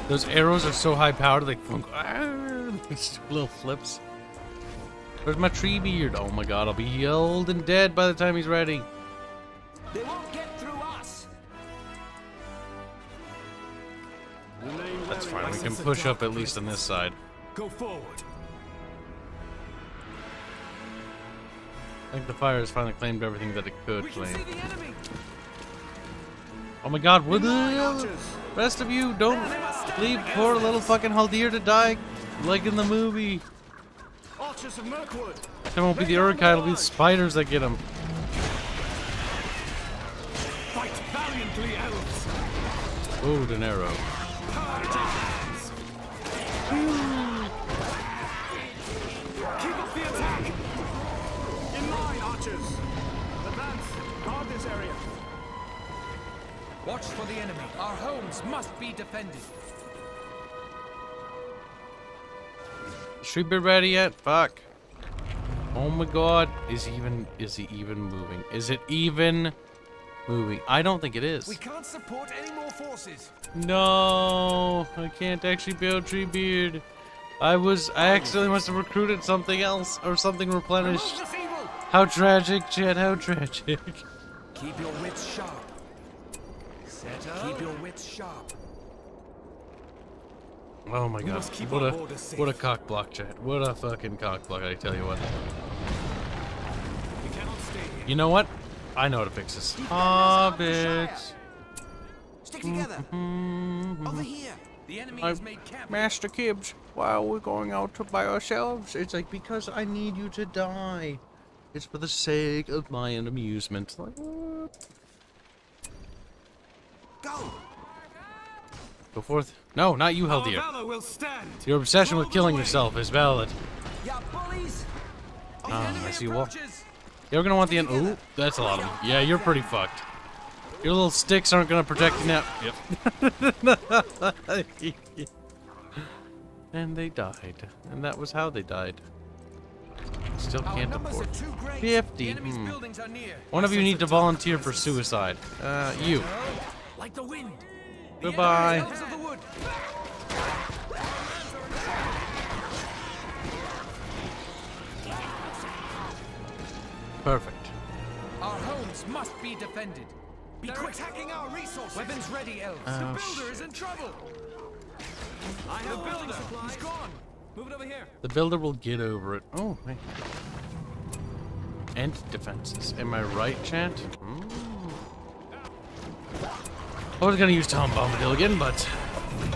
Those arrows are so high powered, they just little flips. Where's my tree beard? Oh my god, I'll be old and dead by the time he's ready. They won't get through us. we can push up at least on this side. Go forward. I think the fire has finally claimed everything that it could We can claim. see the enemy. Oh my god, where the hell? Rest of you, don't leave poor little fucking Haldir to die like in the movie. Archers of Mirkwood. It won't be the Uruk-hai, it'll be the spiders that get him. Fight valiantly, elves. Oh, an arrow. Power to hands. Keep up the attack. In line, archers. Advance. Guard this area. Watch for the enemy. Our homes must be defended. Should we be ready yet? Fuck. Oh my god. Is he even moving? Is it even moving? I don't think it is. We can't support any more forces. No, I can't actually build Treebeard. I accidentally must have recruited something else or something replenished. Remove this evil. How tragic, Chad, how tragic. Keep your wits sharp. Keep your wits sharp. Oh my We god. must keep What our a borders safe. what a cock block, Chad. What a fucking cock block, I tell you what. We cannot stay here. You know what? I know how to fix this. Aw, bitch. Stick together. Over here. The enemy has made camp. Master Kibs, why are we going out by ourselves? It's like, because I need you to die. It's for the sake of my amusement. Like, what? Go. Go forth. No, not you, Our Haldir. valor will stand. Your obsession with killing yourself is valid. Yeah, bullies. I see you wall. You're gonna want the end. Ooh, that's a lot of them. Yeah, you're pretty fucked. Your little sticks aren't gonna protect you now. Yep. And they died. And that was how they died. Still Our can't numbers afford. are too great. 50. The enemy's buildings are near. One of you need to volunteer for suicide. You. Like the wind. Goodbye. Elves of the wood. Perfect. Our homes must be defended. Be quick. Attacking our resources. Weapons ready, elves. Oh, the builder is in trouble. I have building supplies. He's gone. Move it over here. The builder will get over it. Oh, hey. And defenses. Am I right, Chant? I was gonna use Tom Bombadil again, but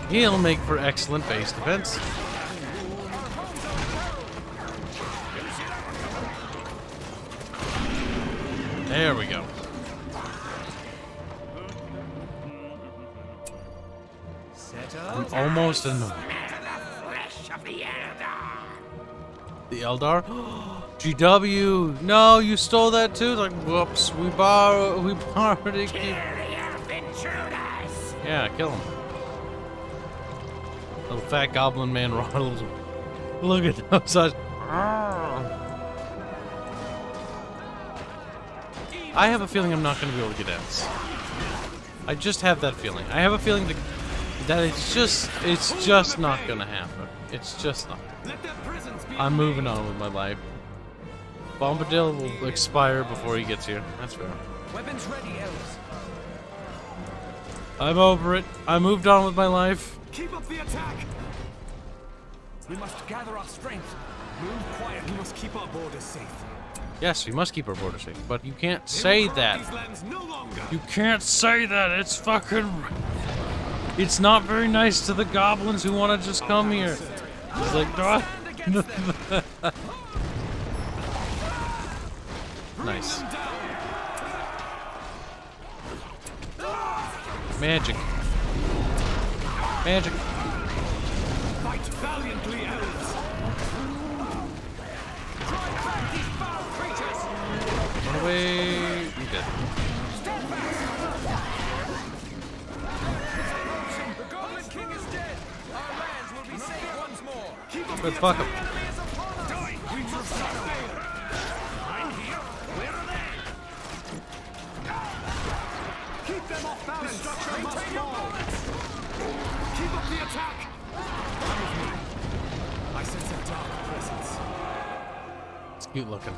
he'll make for excellent base defense. There we go. Set I'm up. almost annoyed. The Eldar? GW! No, you stole that too? Like, whoops, we borrowed it. Yeah, kill him. Little fat goblin man Ronald. Look at those eyes. I have a feeling I'm not going to be able to get ends. I just have that feeling. I have a feeling that it's just not going to happen. It's just not. Let their presence be. I'm moving on with my life. Bombadil will expire before he gets here. That's fair. Weapons ready, elves. I'm over it. I moved on with my life. Keep up the attack. We must gather our strength. Move quiet. We must keep our borders safe. Yes, we must keep our border safe, but you can't say that. These lands no longer. You can't say that. It's fucking. It's not very nice to the goblins who want to just come here. It's like, Stand against them. nice. Magic. Magic. Fight valiantly, elves. Drive back these foul creatures. Run away. You did. The Goblin King is dead. Our lands will be safe once more. But fuck him. Enemy is upon us. We must stay. I'm here. Where are they? Keep them off balance. Destruction must Maintain your fall. balance. Keep up the attack. Come with me. I sense a dark presence. It's cute looking.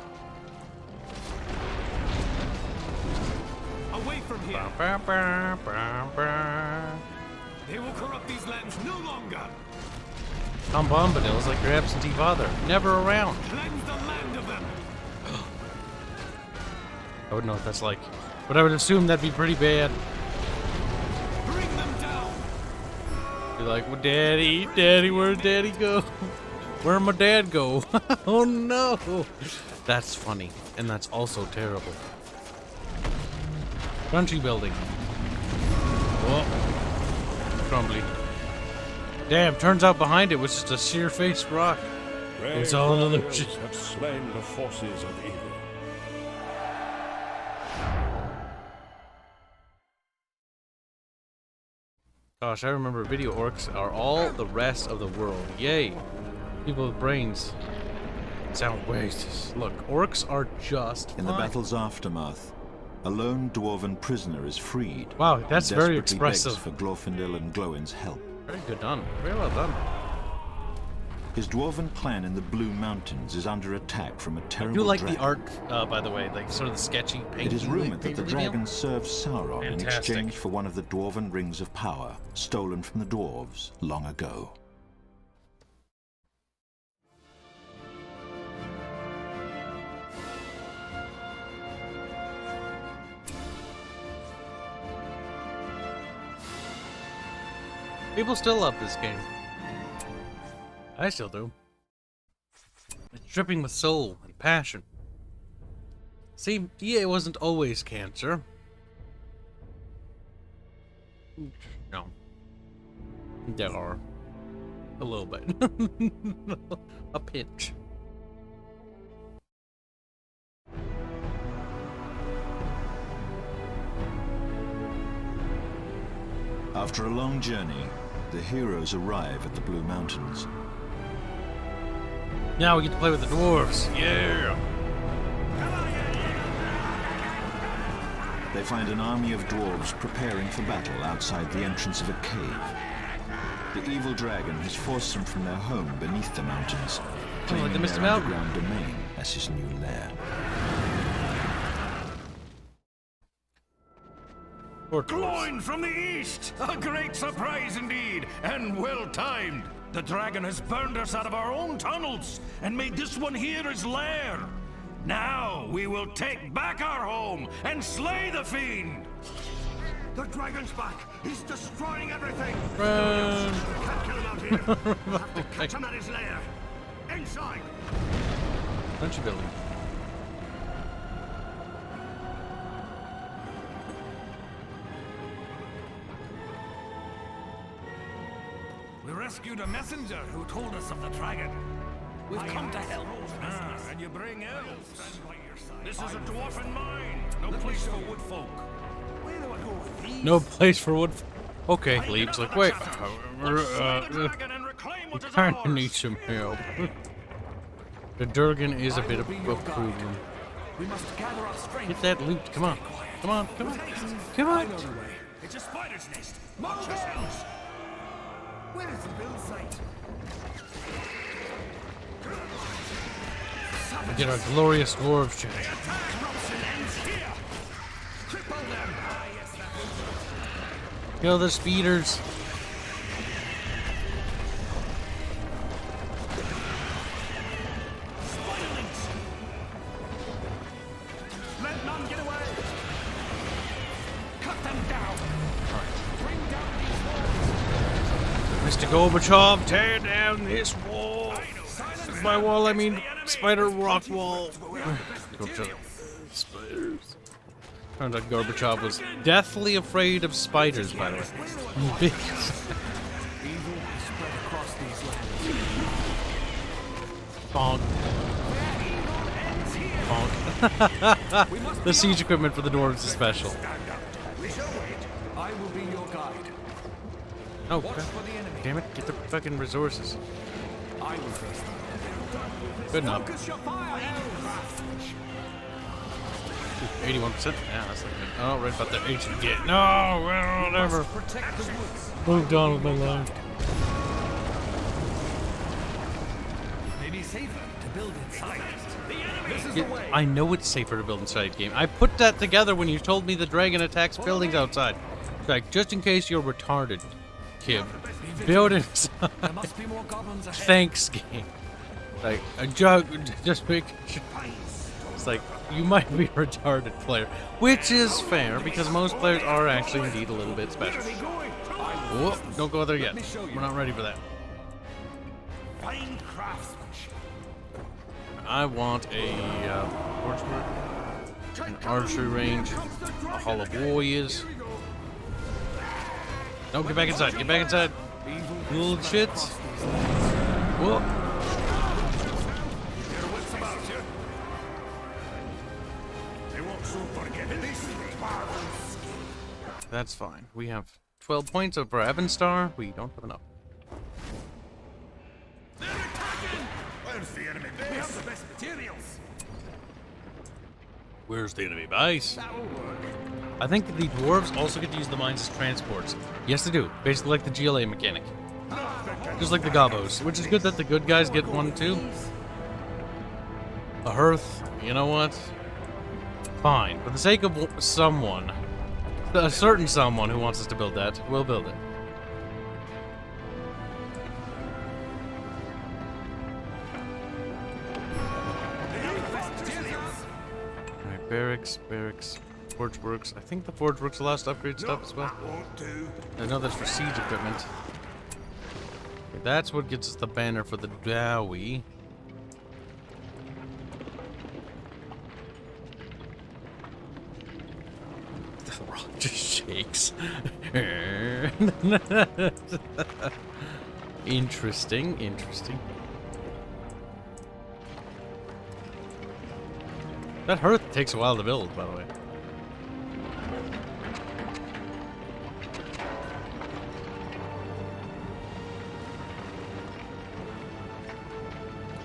Away from here. Ba, ba, ba, ba. They will corrupt these lands no longer. Tom Bombadil's like your absentee father. Never around. Cleanse the land of them. I wouldn't know what that's like. But I would assume that'd be pretty bad. Bring them down. Be like, well, Daddy, where'd Daddy go? Where'd my dad go? Oh no! That's funny. And that's also terrible. Crunchy building. Oh. Crumbly. Damn, turns out behind it was just a sheer-faced rock. It's all an illusion. Have slain the forces of evil. Gosh, I remember video orcs are all the rest of the world. Yay. People with brains. Sound wastes. Look, orcs are just In the fine. battle's aftermath, a lone dwarven prisoner is freed. Wow, that's and very desperately begs expressive. for Glorfindel and Glowin's help. Very good done. Very well done. His dwarven clan in the Blue Mountains is under attack from a I terrible do like dragon. the art, by the way, like sort of the sketchy painting. It is rumored that the painted reveal. dragon serves Sauron in Fantastic. exchange for one of the dwarven rings of power, stolen from the dwarves long ago. People still love this game. I still do. It's dripping with soul and passion. See, EA wasn't always cancer. No. There are. A little bit. A pinch. After a long journey, the heroes arrive at the Blue Mountains. Now we get to play with the dwarves. Yeah! They find an army of dwarves preparing for battle outside the entrance of a cave. The evil dragon has forced them from their home beneath the mountains, claiming the Mr. their Mountain. underground domain as his new lair. Poor dwarves. Gloin from the east! A great surprise indeed, and well timed. The dragon has burned us out of our own tunnels and made this one here his lair. Now we will take back our home and slay the fiend. The dragon's back! He's destroying everything! Run. Can't kill him out here! We'll have to catch him at his lair! Inside! Country building. We rescued a messenger who told us of the dragon. We've come to help. And you bring elves. This is a dwarfen mine. No place for wood folk. Where do I go with these? No place for wood. Okay, leaves like, wait. We kind of need some help. The Durgan is a bit of a problem. We must gather our strength. Get that loot. Come on. Come on. Come on. Come on. It's a spider's nest. Watch yourselves! Where is the build site? Get our glorious dwarves check. Kill the speeders. Let none get away! Cut them down. Bring down these walls. Mr. Gorbachev, tear down this wall. By wall, I mean spider rock wall. Spiders. Turns out Gorbachev was deathly afraid of spiders, by the way. Big. Evil is spread across these lands. Bonk. Bonk. The siege equipment for the dwarves is special. I will be your guide. Oh, Watch okay. for the enemy. Damn it, get the fucking resources. I will face them. Good enough. Focus your fire, elves. 81%. Yeah, that's not good. Oh, right about that HG. No, well, whatever. Protect the woods. Moved on with my life. Maybe safer to build inside. This is the Yeah, way. I know it's safer to build inside game. I put that together when you told me the dragon attacks buildings outside. It's like, just in case you're retarded. Kib. Building There must be more goblins ahead. thanks game. Like a jug, just make sure. It's like you might be a retarded player, which is fair because most players are actually indeed a little bit special. Whoop! Don't go there yet. We're not ready for that. Fine craftsmanship. I want a an archery range, a hall of warriors. No, get back inside. Get back inside. Little shits. Whoop. That's fine. We have 12 points of Brabant Star. We don't have enough. Where's the enemy? We have the best materials. Where's the enemy base? I think the dwarves also get to use the mines as transports. Yes, they do. Basically like the GLA mechanic. Just like the gobos, which is good that the good guys get one too. A hearth, you know what? Fine. For the sake of someone, a certain someone who wants us to build that, we'll build it. Alright, barracks, forge works. I think the forge works allows us to upgrade stuff as well. I know that's for siege equipment. Okay, that's what gets us the banner for the Dowie. The rock just shakes. Interesting, interesting. That hearth takes a while to build, by the way.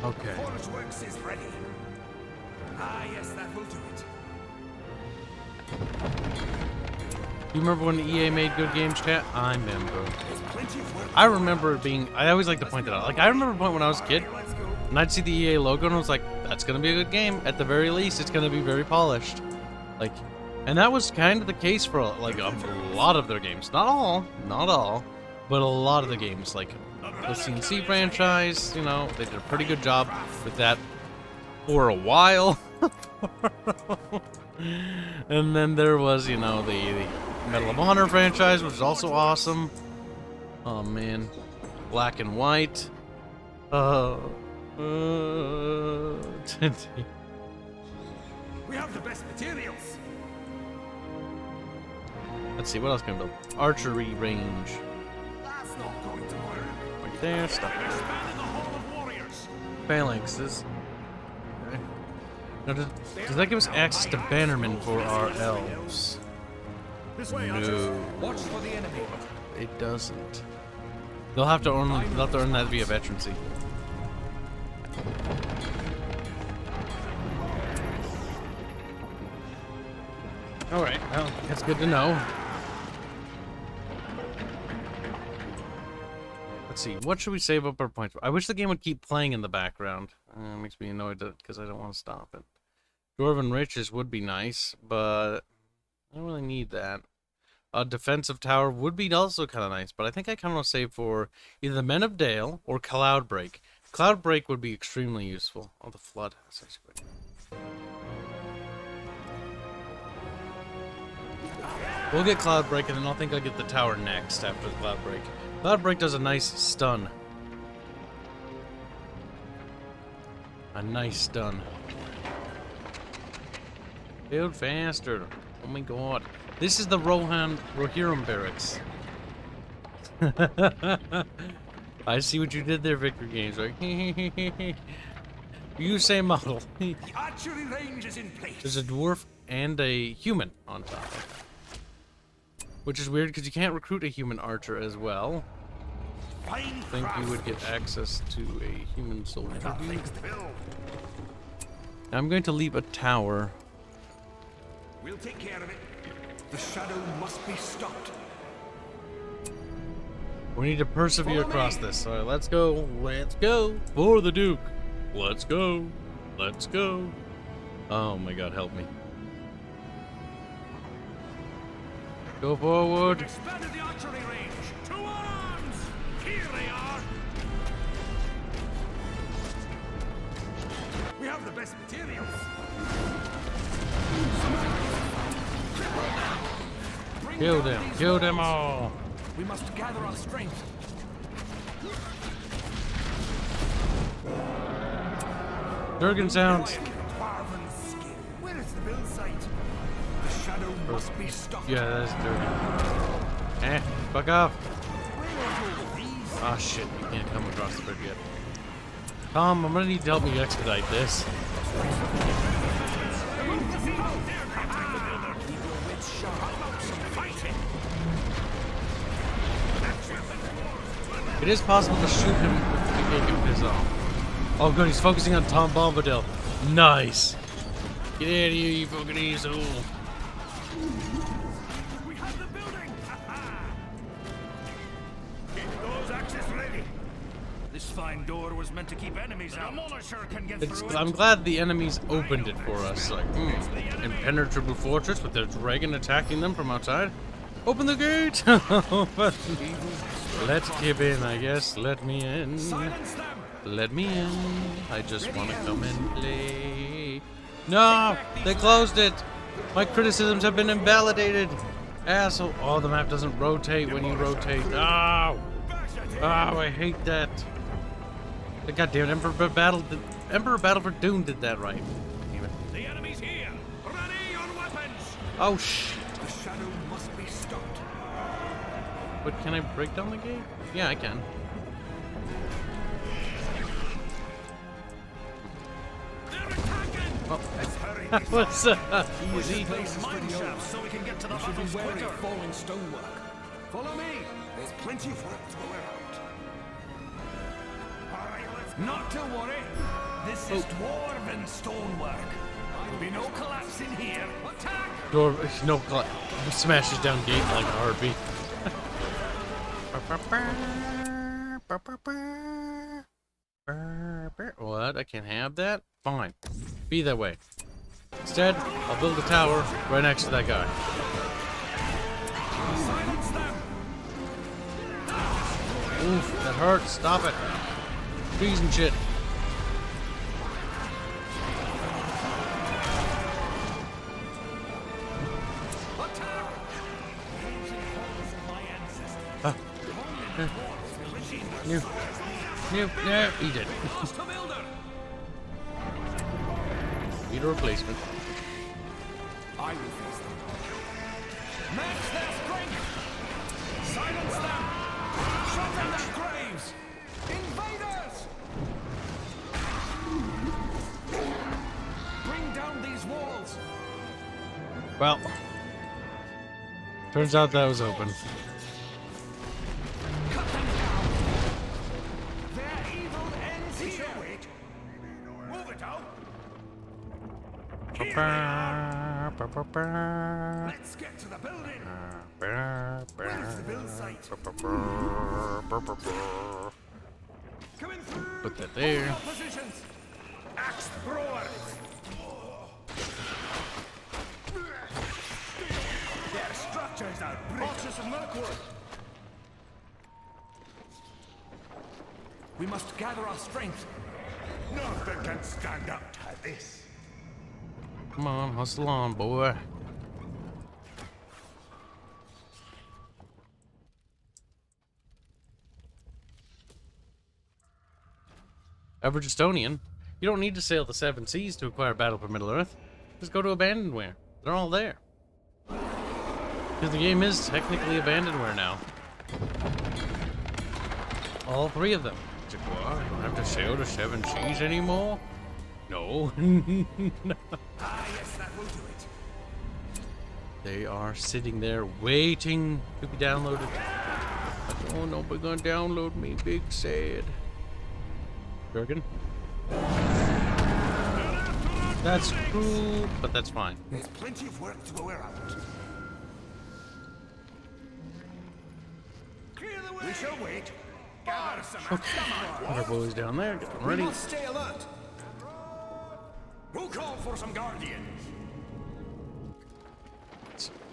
Okay. Forge works is ready. Ah, yes, that will do it. You remember when EA made good games, chat? I remember. There's plenty of work. I remember it being. I always like to point that out. Like I remember a point when I was a kid, Let's go. and I'd see the EA logo, and I was like, "That's gonna be a good game. At the very least, it's gonna be very polished." Like, and that was kind of the case for like a lot of their games. Not all, but a lot of the games. Like the CNC franchise, you know, they did a pretty good job with that for a while. And then there was, you know, the Medal of Honor franchise, which is also awesome. Oh man, Black and White. We have the best materials. Let's see, what else can I build? Archery range. That's not going to work. Right there, stuff. Expanding the Hall of Warriors. Phalanxes. Okay. Now, does that give us access to bannermen for our elves? This way, No, Watch for the enemy. it doesn't. They'll have to earn that via veterancy. Alright, well, that's good to know. Let's see, what should we save up our points for? I wish the game would keep playing in the background. Makes me annoyed because I don't want to stop it. Dwarven Riches would be nice, but I don't really need that. A defensive tower would be also kind of nice, but I think I kind of want to save for either the Men of Dale or Cloudbreak. Cloudbreak would be extremely useful. Oh, the Flood. That's actually great. We'll get Cloudbreak, and then I'll think I'll get the tower next after the Cloudbreak. Cloudbreak does a nice stun. A nice stun. Build faster. Oh my god. This is the Rohirrim barracks. I see what you did there, Victor Games. Right? You say model. The archery range is in place. There's a dwarf and a human on top. Which is weird because you can't recruit a human archer as well. Fine I think you would get access to a human soldier. things to build. I'm going to leave a tower. We'll take care of it. The shadow must be stopped. We need to persevere across this. Alright, let's go. Let's go. For the Duke. Let's go. Let's go. Oh my god, help me. Go forward. Expanded the archery range. To arms! have the best materials. Kill them. Kill them all. We must gather our strength. Durgan sounds. Where is the build site? The shadow must be stopped. Yeah, that's Durgan. Fuck off. Ah, shit. You can't come across the bridge yet. Tom, I'm gonna need to help me expedite this. It is possible to shoot him if you make him piss off. Oh good, he's focusing on Tom Bombadil. Nice. Get out of here, you fucking asshole. We have the building! Keep those axes ready. This fine door was meant to keep enemies out. The Demolisher can get through I'm glad the enemies opened it for us. Like, impenetrable fortress with their dragon attacking them from outside. Open the gate! Let's give in, I guess. Let me in. Let me in. I just want to come and play. No! They closed it! My criticisms have been invalidated! Asshole. Oh, the map doesn't rotate when you rotate. Oh! Oh, I hate that. The goddamn Emperor Battle for Doom did that right. Even. The enemy's here! Ready your weapons! Oh, shit. The shadow must be stopped. But can I break down the gate? Yeah, I can. They're attacking! Well, Let's hurry. that was easy. Mine shafts so we can get to the battles quicker. Falling stonework. Follow me. There's plenty of work to go around. Not to worry. This is dwarven stonework. There'll be no collapse in here. Attack! Door, no, smashes down gate like a heartbeat. What? I can't have that? Fine. Be that way. Instead, I'll build a tower right next to that guy. Silence them! Oof, that hurts. Stop it. Trees and shit. No, he did. Need a replacement. I will face them. Match their strength! Silence them! Shut down their graves! Invaders! Bring down these walls! Well, turns out that was open. Cut them down! Their evil ends here! Move it out! Let's get to the building! Where's the build site? Coming through! Put that there. Hold your positions! Axe thrower! Their structures are branches of Mirkwood! We must gather our strength. Nothing can stand up to this. Come on, hustle on, boy. Average Estonian. You don't need to sail the 7 seas to acquire Battle for Middle-earth. Just go to Abandonware. They're all there. Because the game is technically Abandonware now. All 3 of them. What? You don't have to sail to 7 seas anymore? No. Ah, yes, that will do it. They are sitting there waiting to be downloaded. Like, oh, nobody gonna download me. Big sad. Bergen? That's cruel, but that's fine. There's plenty of work to go around. Clear the way. We shall wait. Gather some Water boys down there, get them ready. Stay alert. Who called for some guardians?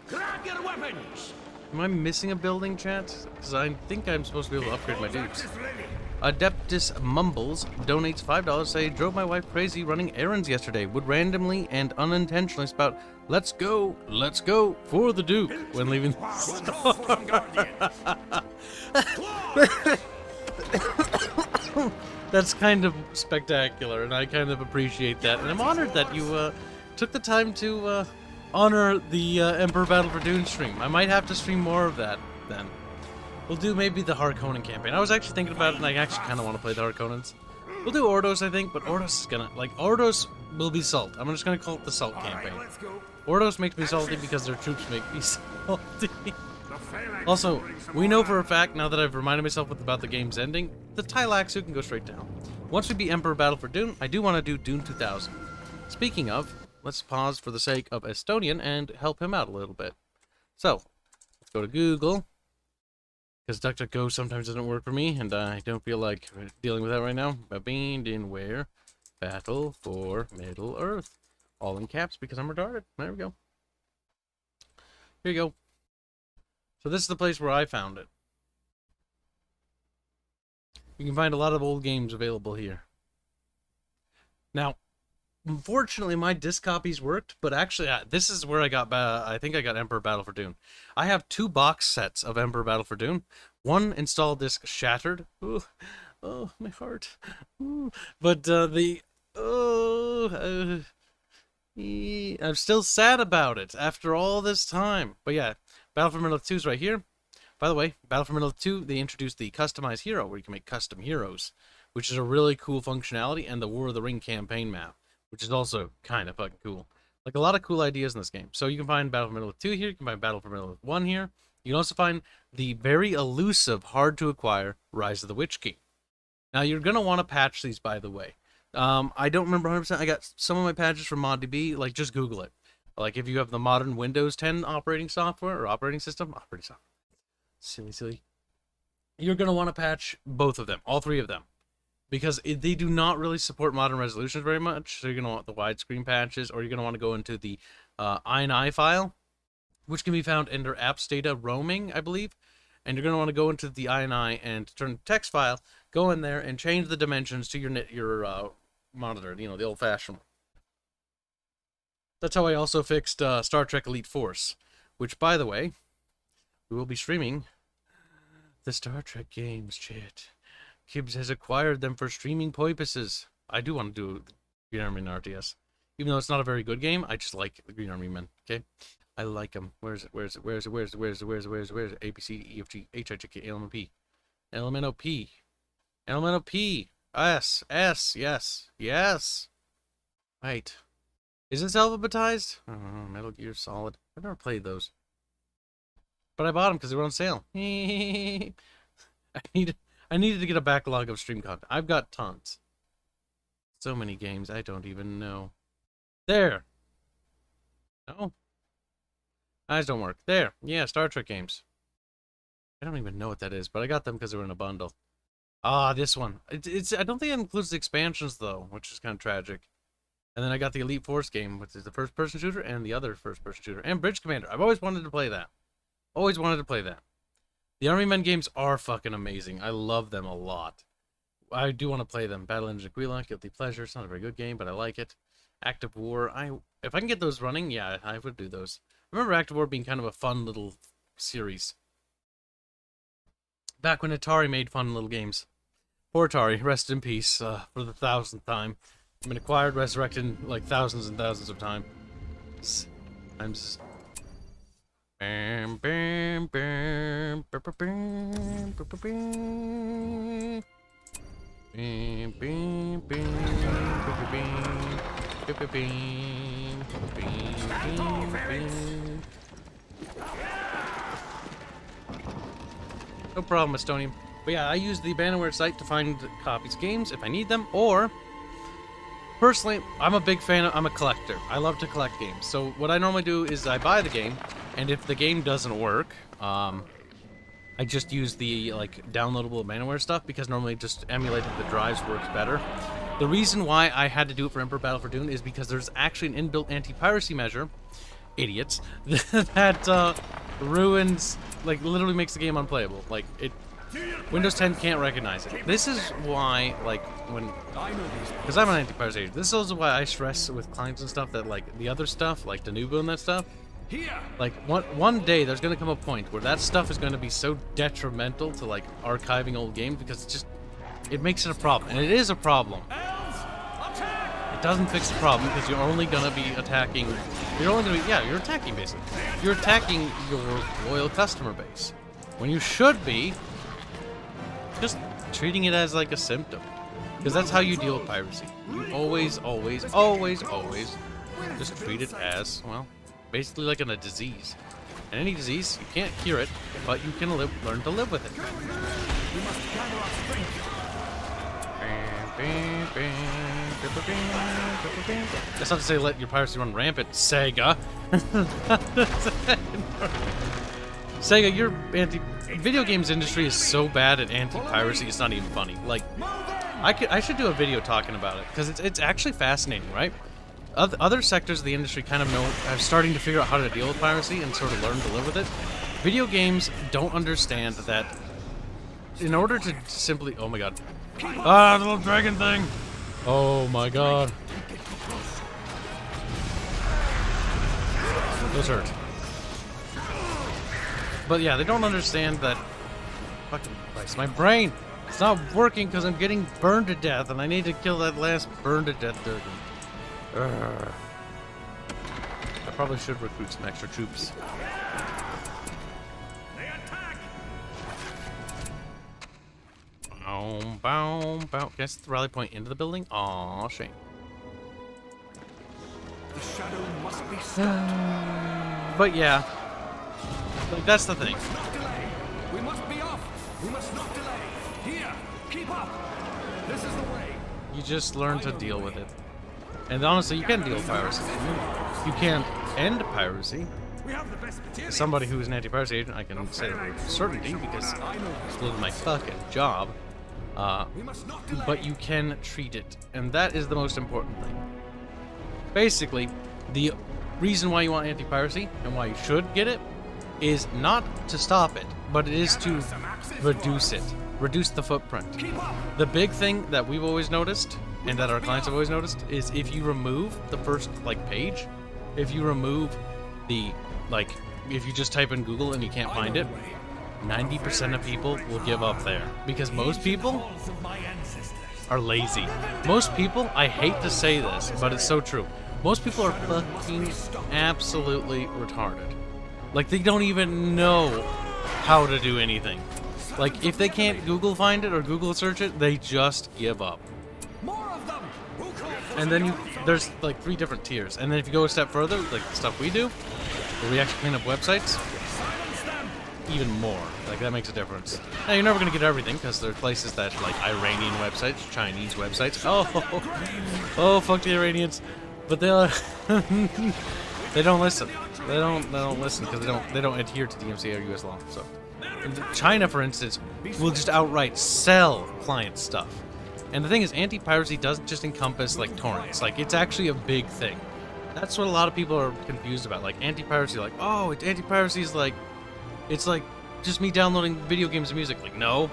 Grab your weapons. Am I missing a building, chat? Because I think I'm supposed to be able to upgrade my dudes. Axes ready. Adeptus Mumbles donates $5. Say, drove my wife crazy running errands yesterday. Would randomly and unintentionally spout, let's go for the Duke when leaving the store. That's kind of spectacular, and I kind of appreciate that. And I'm honored that you took the time to honor the Emperor Battle for Dune stream. I might have to stream more of that then. We'll do maybe the Harkonnen campaign. I was actually thinking about it, and I actually kind of want to play the Harkonnens. We'll do Ordos, I think, but Ordos is gonna... Like, Ordos will be Salt. I'm just gonna call it the Salt campaign. Ordos makes me salty because their troops make me salty. Also, we know for a fact, now that I've reminded myself about the game's ending, the Tylaxu can go straight down. Once we beat Emperor Battle for Dune, I do want to do Dune 2000. Speaking of, let's pause for the sake of Estonian and help him out a little bit. So, let's go to Google. Because DuckDuckGo sometimes doesn't work for me, and I don't feel like dealing with that right now. Abandonware, Battle for Middle Earth. All in caps because I'm retarded. There we go. Here you go. So this is the place where I found it. You can find a lot of old games available here. Now, unfortunately, my disc copies worked, but actually, this is where I got, I think I got Emperor Battle for Dune. I have 2 box sets of Emperor Battle for Dune. One install disc shattered. Ooh, oh, my heart. Ooh. But I'm still sad about it after all this time. But yeah, Battle for Middle-earth 2 is right here. By the way, Battle for Middle-earth 2, they introduced the Customized Hero, where you can make custom heroes, which is a really cool functionality, and the War of the Ring campaign map, which is also kind of fucking cool. Like, a lot of cool ideas in this game. So you can find Battle for Middle-earth 2 here, you can find Battle for Middle-earth 1 here. You can also find the very elusive, hard-to-acquire Rise of the Witch King. Now, you're going to want to patch these, by the way. I don't remember 100%. I got some of my patches from ModDB. Like, just Google it. Like, if you have the modern Windows 10 operating software, or operating system, silly. You're going to want to patch both of them, all 3 of them. Because they do not really support modern resolutions very much, so you're going to want the widescreen patches, or you're going to want to go into the INI file, which can be found under apps data roaming, I believe. And you're going to want to go into the INI and turn the text file, go in there, and change the dimensions to your monitor, you know, the old-fashioned one. That's how I also fixed Star Trek Elite Force, which, by the way, we will be streaming the Star Trek games, chat. Kibs has acquired them for streaming purposes. I do want to do Green Army and RTS. Even though it's not a very good game, I just like the Green Army men, okay? I like them. Where is it? A, B, C, D, E, F, G, H, I, J, K, L, M, N, P. L, M, N, O, P. L, M, N, O, P. S, yes. Right. Is this alphabetized? Oh, Metal Gear Solid. I've never played those. But I bought them because they were on sale. I needed to get a backlog of stream content. I've got tons. So many games, I don't even know. There. No? Eyes don't work. There. Yeah, Star Trek games. I don't even know what that is, but I got them because they were in a bundle. Ah, this one. It's I don't think it includes the expansions, though, which is kind of tragic. And then I got the Elite Force game, which is the first-person shooter, and the other first-person shooter. And Bridge Commander. I've always wanted to play that. Always wanted to play that. The Army Men games are fucking amazing. I love them a lot. I do want to play them. Battle Engine Aquila, Guilty Pleasure. It's not a very good game, but I like it. Active War. If I can get those running, yeah, I would do those. I remember Active War being kind of a fun little series. Back when Atari made fun little games. Poor Atari, rest in peace for the 1000th time. I've been acquired, resurrected like thousands and thousands of times. I'm just... Bam, bam, bam, bam, bam, bam, bam, bam, bam, bam, bam. No problem, Estonian. But yeah, I use the Abandonware site to find copies of games if I need them, or... Personally, I'm a big fan I'm a collector. I love to collect games. So what I normally do is I buy the game, and if the game doesn't work, I just use the downloadable Abandonware stuff, because normally just emulating the drives works better. The reason why I had to do it for Emperor Battle for Dune is because there's actually an inbuilt anti-piracy measure, idiots, that ruins, literally makes the game unplayable. Windows 10 can't recognize it. This is why, like, because I'm an anti-piracy agent, this is why I stress with clients and stuff that, like, the other stuff, like Danubo and that stuff, like, one day there's going to come a point where that stuff is going to be so detrimental to, like, archiving old games because it makes it a problem. And it is a problem. It doesn't fix the problem because you're only going to be attacking, you're attacking basically. You're attacking your loyal customer base. When you should be just treating it as like a symptom. Because that's how you deal with piracy. You always just treat it as, well, basically like a disease. And any disease, you can't cure it, but you can learn to live with it. That's not to say let your piracy run rampant, Sega. Sega, your video games industry is so bad at anti-piracy, it's not even funny. Like, I should do a video talking about it, because it's actually fascinating, right? Other sectors of the industry kind of are starting to figure out how to deal with piracy and sort of learn to live with it. Video games don't understand that in order to simply... Oh my god. Ah, the little dragon thing! Oh my god. Those hurt. But yeah, they don't understand that... Fucking Christ, my brain! It's not working because I'm getting burned to death, and I need to kill that last burned to death dragon. I probably should recruit some extra troops. Bow. Guess the rally point into the building? Aw, shame. The shadow must be stopped. But yeah. Like, that's the thing. We must be off. We must not delay. Here, keep up. This is the way. You just learn to deal with it. And honestly, you can deal with piracy. You can't end piracy. As somebody who is an anti-piracy agent, I can say that with certainty because it's literally my fucking job. But you can treat it, and that is the most important thing. Basically, the reason why you want anti-piracy and why you should get it is not to stop it, but it is to reduce it. Reduce the footprint. The big thing that we've always noticed, and that our clients have always noticed, is if you remove the first, like, page, if you remove the, like, if you just type in Google and you can't find it, 90% of people will give up there. Because most people are lazy. Most people, I hate to say this, but it's so true. Most people are fucking absolutely retarded. Like, they don't even know how to do anything. Like, if they can't Google find it or Google search it, they just give up. And then there's like 3 different tiers. And then if you go a step further, like the stuff we do, where we actually clean up websites, even more. Like, that makes a difference. Now, you're never going to get everything, because there are places that, like, Iranian websites, Chinese websites. Oh, fuck the Iranians. But they'll... they don't listen. They don't listen, because they don't adhere to DMCA or US law, so... China, for instance, will just outright sell client stuff. And the thing is, anti-piracy doesn't just encompass, like, torrents. Like, it's actually a big thing. That's what a lot of people are confused about. Like, anti-piracy, like, oh, anti-piracy is like... It's like just me downloading video games and music. Like, no.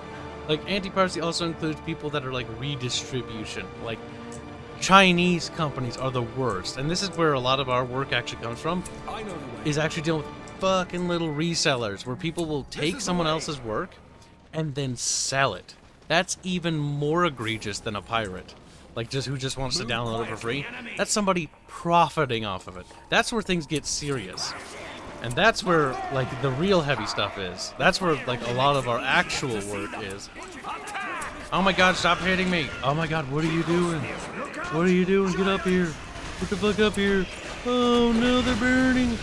Like, anti-piracy also includes people that are like redistribution. Like, Chinese companies are the worst. And this is where a lot of our work actually comes from. Is actually dealing with fucking little resellers where people will take someone else's work and then sell it. That's even more egregious than a pirate. Like, who just wants to download it for free. That's somebody profiting off of it. That's where things get serious. And that's where, like, the real heavy stuff is. That's where, like, a lot of our actual work is. Oh my god, stop hitting me! Oh my god, what are you doing? What are you doing? Get up here! Get the fuck up here! Oh no, they're burning!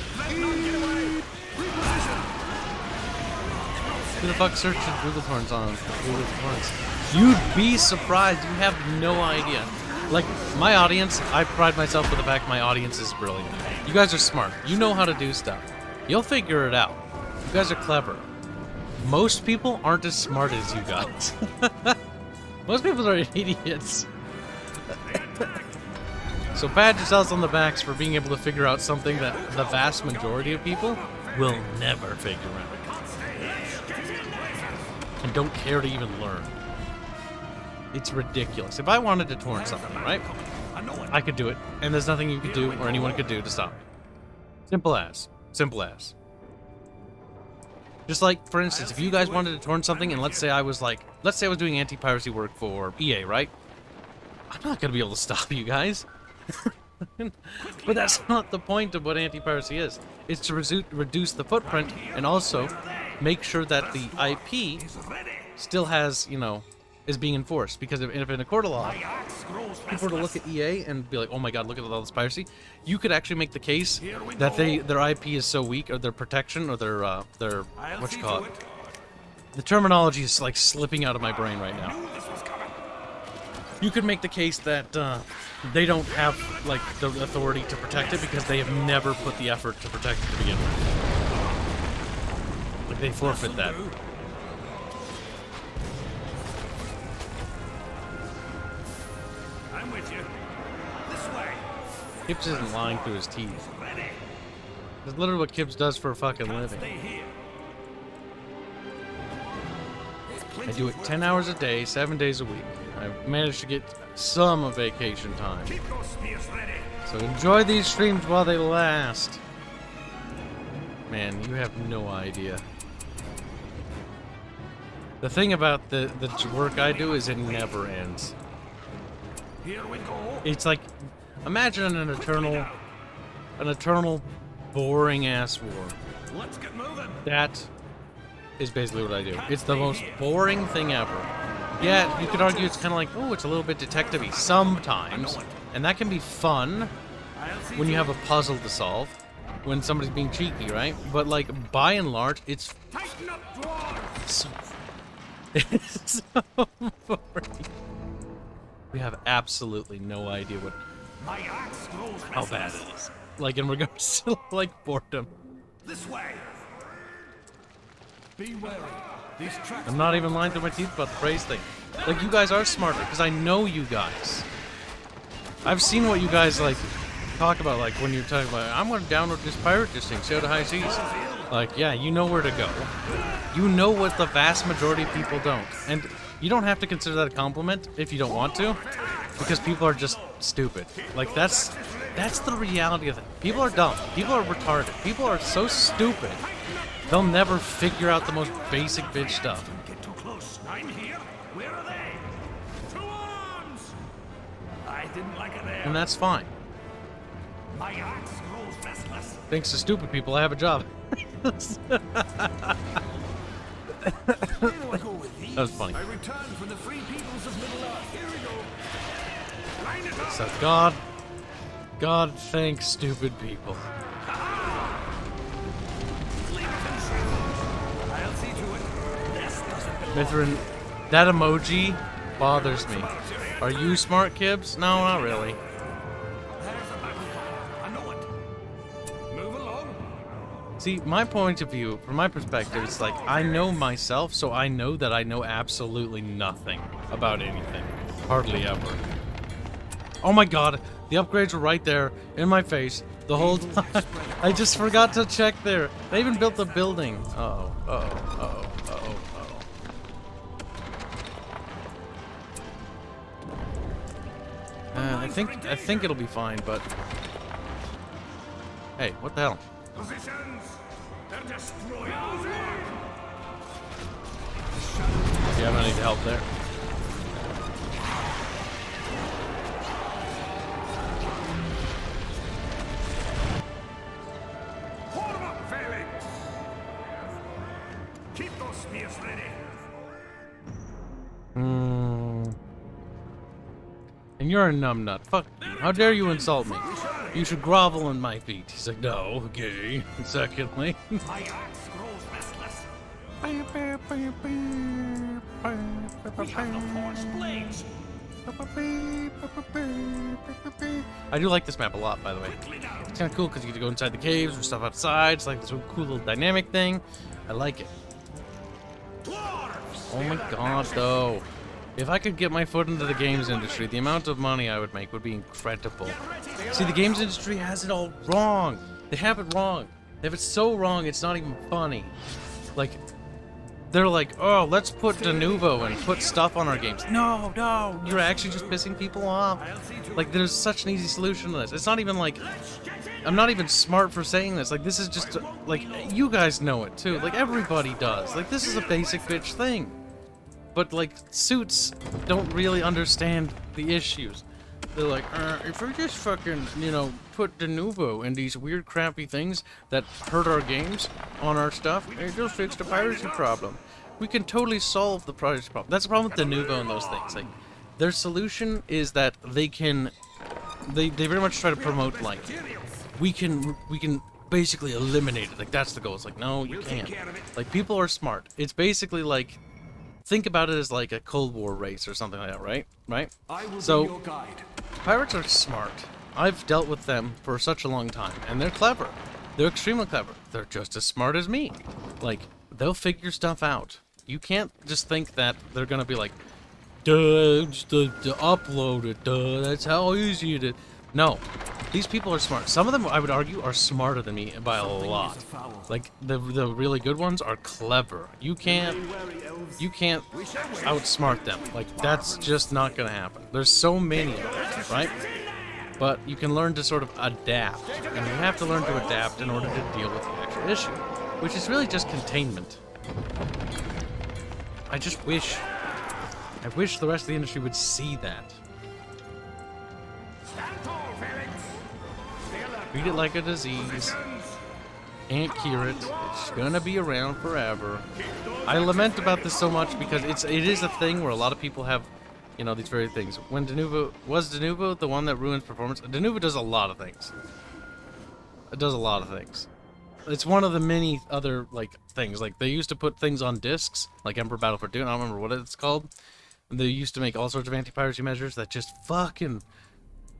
Who the fuck searched Google Torrents on Google Torrents? You'd be surprised, you have no idea. Like, my audience, I pride myself with the fact my audience is brilliant. You guys are smart. You know how to do stuff. You'll figure it out. You guys are clever. Most people aren't as smart as you guys. Most people are idiots. So pat yourselves on the backs for being able to figure out something that the vast majority of people will never figure out. and don't care to even learn. It's ridiculous. If I wanted to torrent something, right? I could do it, and there's nothing you could do or anyone could do to stop me. Simple as. Simple as. Just like, for instance, if you guys wanted to torrent something, and let's say I was doing anti-piracy work for EA, right? I'm not gonna be able to stop you guys. But that's not the point of what anti-piracy is. It's to reduce the footprint and also make sure that the IP still has, you know, is being enforced. Because if in a court of law, people were to look at EA and be like, oh my god, look at all this piracy, you could actually make the case that their IP is so weak, or their protection, or their what you call it. The terminology is like slipping out of my brain right now. You could make the case that they don't have like the authority to protect it because they have never put the effort to protect it to begin with. Like they forfeit that. I'm with you. This way. Kibs isn't lying through his teeth. That's literally what Kibs does for a fucking living. Stay here. I do it 10 hours a day, 7 days a week. I've managed to get some vacation time. Keep those spears ready. So enjoy these streams while they last. Man, you have no idea. The thing about the work I do is it never ends. Here we go. It's like, imagine an eternal boring ass war. Let's get moving. That is basically what I do. It's the most boring thing ever. Yeah, you could argue it's kind of like, oh, it's a little bit detective-y sometimes, and that can be fun when you have a puzzle to solve, when somebody's being cheeky, right? But like, by and large, it's so it's so boring. We have absolutely no idea how bad it is. Like in regards to like boredom. This way. Be wary. These tracks. I'm not even lying through my teeth about the praise thing. Like, you guys are smarter, because I know you guys. I've seen what you guys, like, talk about, like, when you're talking about, I'm going to download this pirate thing, sail to high seas. Like, yeah, you know where to go. You know what the vast majority of people don't. And you don't have to consider that a compliment if you don't want to, because people are just stupid. Like, that's the reality of it. People are dumb. People are retarded. People are so stupid. They'll never figure out the most basic bitch stuff. Get too close. I'm here. Where are they? To arms! I didn't like it there. And that's fine. My axe grows restless. Thanks to stupid people, I have a job. That was funny. I return from the free peoples of Middle Earth. Here we go. Line it up. So God thanks stupid people. I'll see to it. This doesn't belong. Retvrn, that emoji bothers me. Are you smart, Kibs? No, not really. There's a battle cry. I know it. Move along. See, my point of view, from my perspective, it's like, I know myself, so I know that I know absolutely nothing about anything. Hardly ever. Oh my god, the upgrades were right there, in my face, the whole time. I just forgot to check there. They even built the building. Uh-oh, uh-oh, uh-oh, uh-oh, uh-oh. I think it'll be fine, but... Hey, what the hell? Positions. They're destroyed. Do you have any help there? Hold them up, Felix. Keep those spears ready. And you're a numbnut. Fuck you. How dare you insult me? You should grovel in my feet. He's like, no, okay. And secondly... My axe grows restless. We have no forged blades. I do like this map a lot, by the way. It's kind of cool because you get to go inside the caves or stuff outside. It's like this cool little dynamic thing. I like it. Oh my god, though. If I could get my foot into the games industry, the amount of money I would make would be incredible. See, the games industry has it all wrong. They have it wrong. They have it so wrong, it's not even funny. Like, they're like, oh, let's put de novo and put stuff on our games. No, no, you're actually just pissing people off. Like, there's such an easy solution to this. It's not even like, I'm not even smart for saying this. Like, this is just, like, you guys know it too. Like, everybody does. Like, this is a basic bitch thing. But, like, suits don't really understand the issues. They're like, if we just fucking, you know, put de novo in these weird, crappy things that hurt our games on our stuff, it'll fix the piracy problem. We can totally solve the piracy problem. That's the problem with de novo and those things. Like, their solution is that they can, they very much try to promote, like, we can basically eliminate it. Like, that's the goal. It's like, no, you can't. Like, people are smart. It's basically like, think about it as like a Cold War race or something like that, right? Right? So, pirates are smart. I've dealt with them for such a long time, and they're clever. They're extremely clever. They're just as smart as me. Like, they'll figure stuff out. You can't just think that they're gonna be like, duh, just upload it, duh, that's how easy it is. No. These people are smart. Some of them, I would argue, are smarter than me by a lot. Like, the really good ones are clever. You can't outsmart them. Like, that's just not gonna happen. There's so many of them, right? But you can learn to sort of adapt. And you have to learn to adapt in order to deal with the actual issue. Which is really just containment. I wish the rest of the industry would see that. Treat it like a disease. Can't cure it. It's gonna be around forever. I lament about this so much because it is a thing where a lot of people have, you know, these very things. When de novo the one that ruins performance? De novo does a lot of things. It does a lot of things. It's one of the many other like things. Like, they used to put things on discs, like Emperor Battle for Dune. I don't remember what it's called. They used to make all sorts of anti-piracy measures that just fucking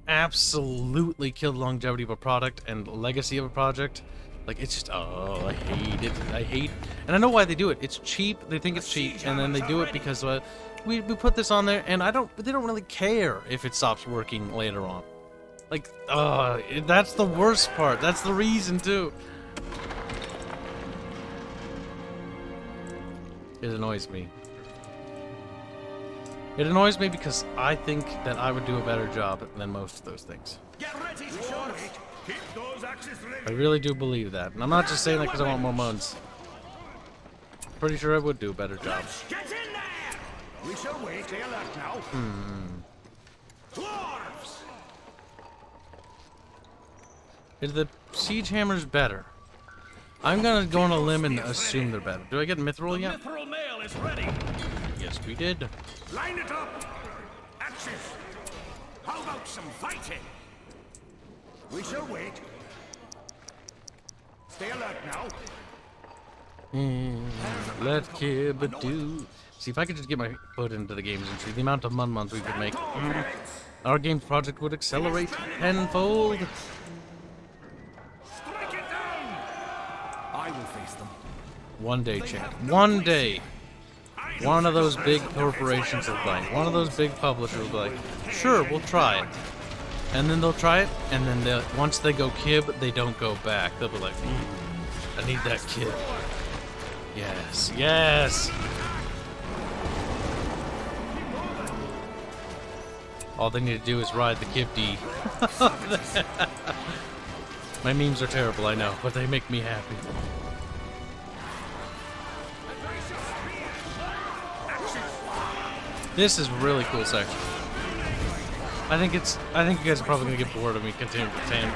absolutely killed longevity of a product and legacy of a project. Like, it's just, oh, I hate it. I hate, and I know why they do it. It's cheap. They think it's cheap, and then they do it because we put this on there, and they don't really care if it stops working later on. Like, that's the worst part. That's the reason too. It annoys me. It annoys me because I think that I would do a better job than most of those things. I really do believe that. And I'm not just saying that because I want more mods. Pretty sure I would do a better job. Get in there! We shall wait till that now. Dwarves! Is the siege hammers better? I'm gonna go on a limb and assume they're better. Do I get Mithril yet? Mithril mail is ready. Yes, we did. Line it up. Axes. How about some fighting? We shall wait. Stay alert now. Let Kib do. See, if I could just get my foot into the games industry, the amount of months we could make, our games project would accelerate tenfold. Strike it down. I will face them. One day, champ. One day. One of those big corporations will be like, one of those big publishers will be like, sure, we'll try it. And then they'll try it, and then once they go Kib, they don't go back. They'll be like, I need that Kib. Yes, yes! All they need to do is ride the Kib D. My memes are terrible, I know, but they make me happy. This is a really cool section. I think you guys are probably gonna get bored of me continuing to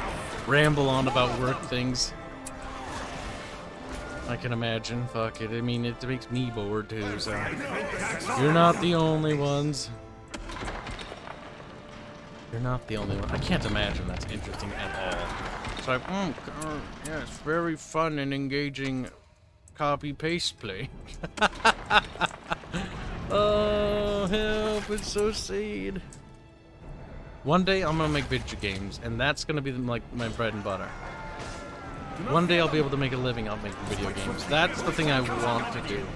ramble on about work things. I can imagine. Fuck it. I mean, it makes me bored too, so. You're not the only ones. You're not the only one. I can't imagine that's interesting at all. It's like, yeah, it's very fun and engaging copy-paste play. Oh, help, it's so sad. One day I'm gonna make video games, and that's gonna be like my bread and butter. One day I'll be able to make a living out making video games. That's the thing I want to do.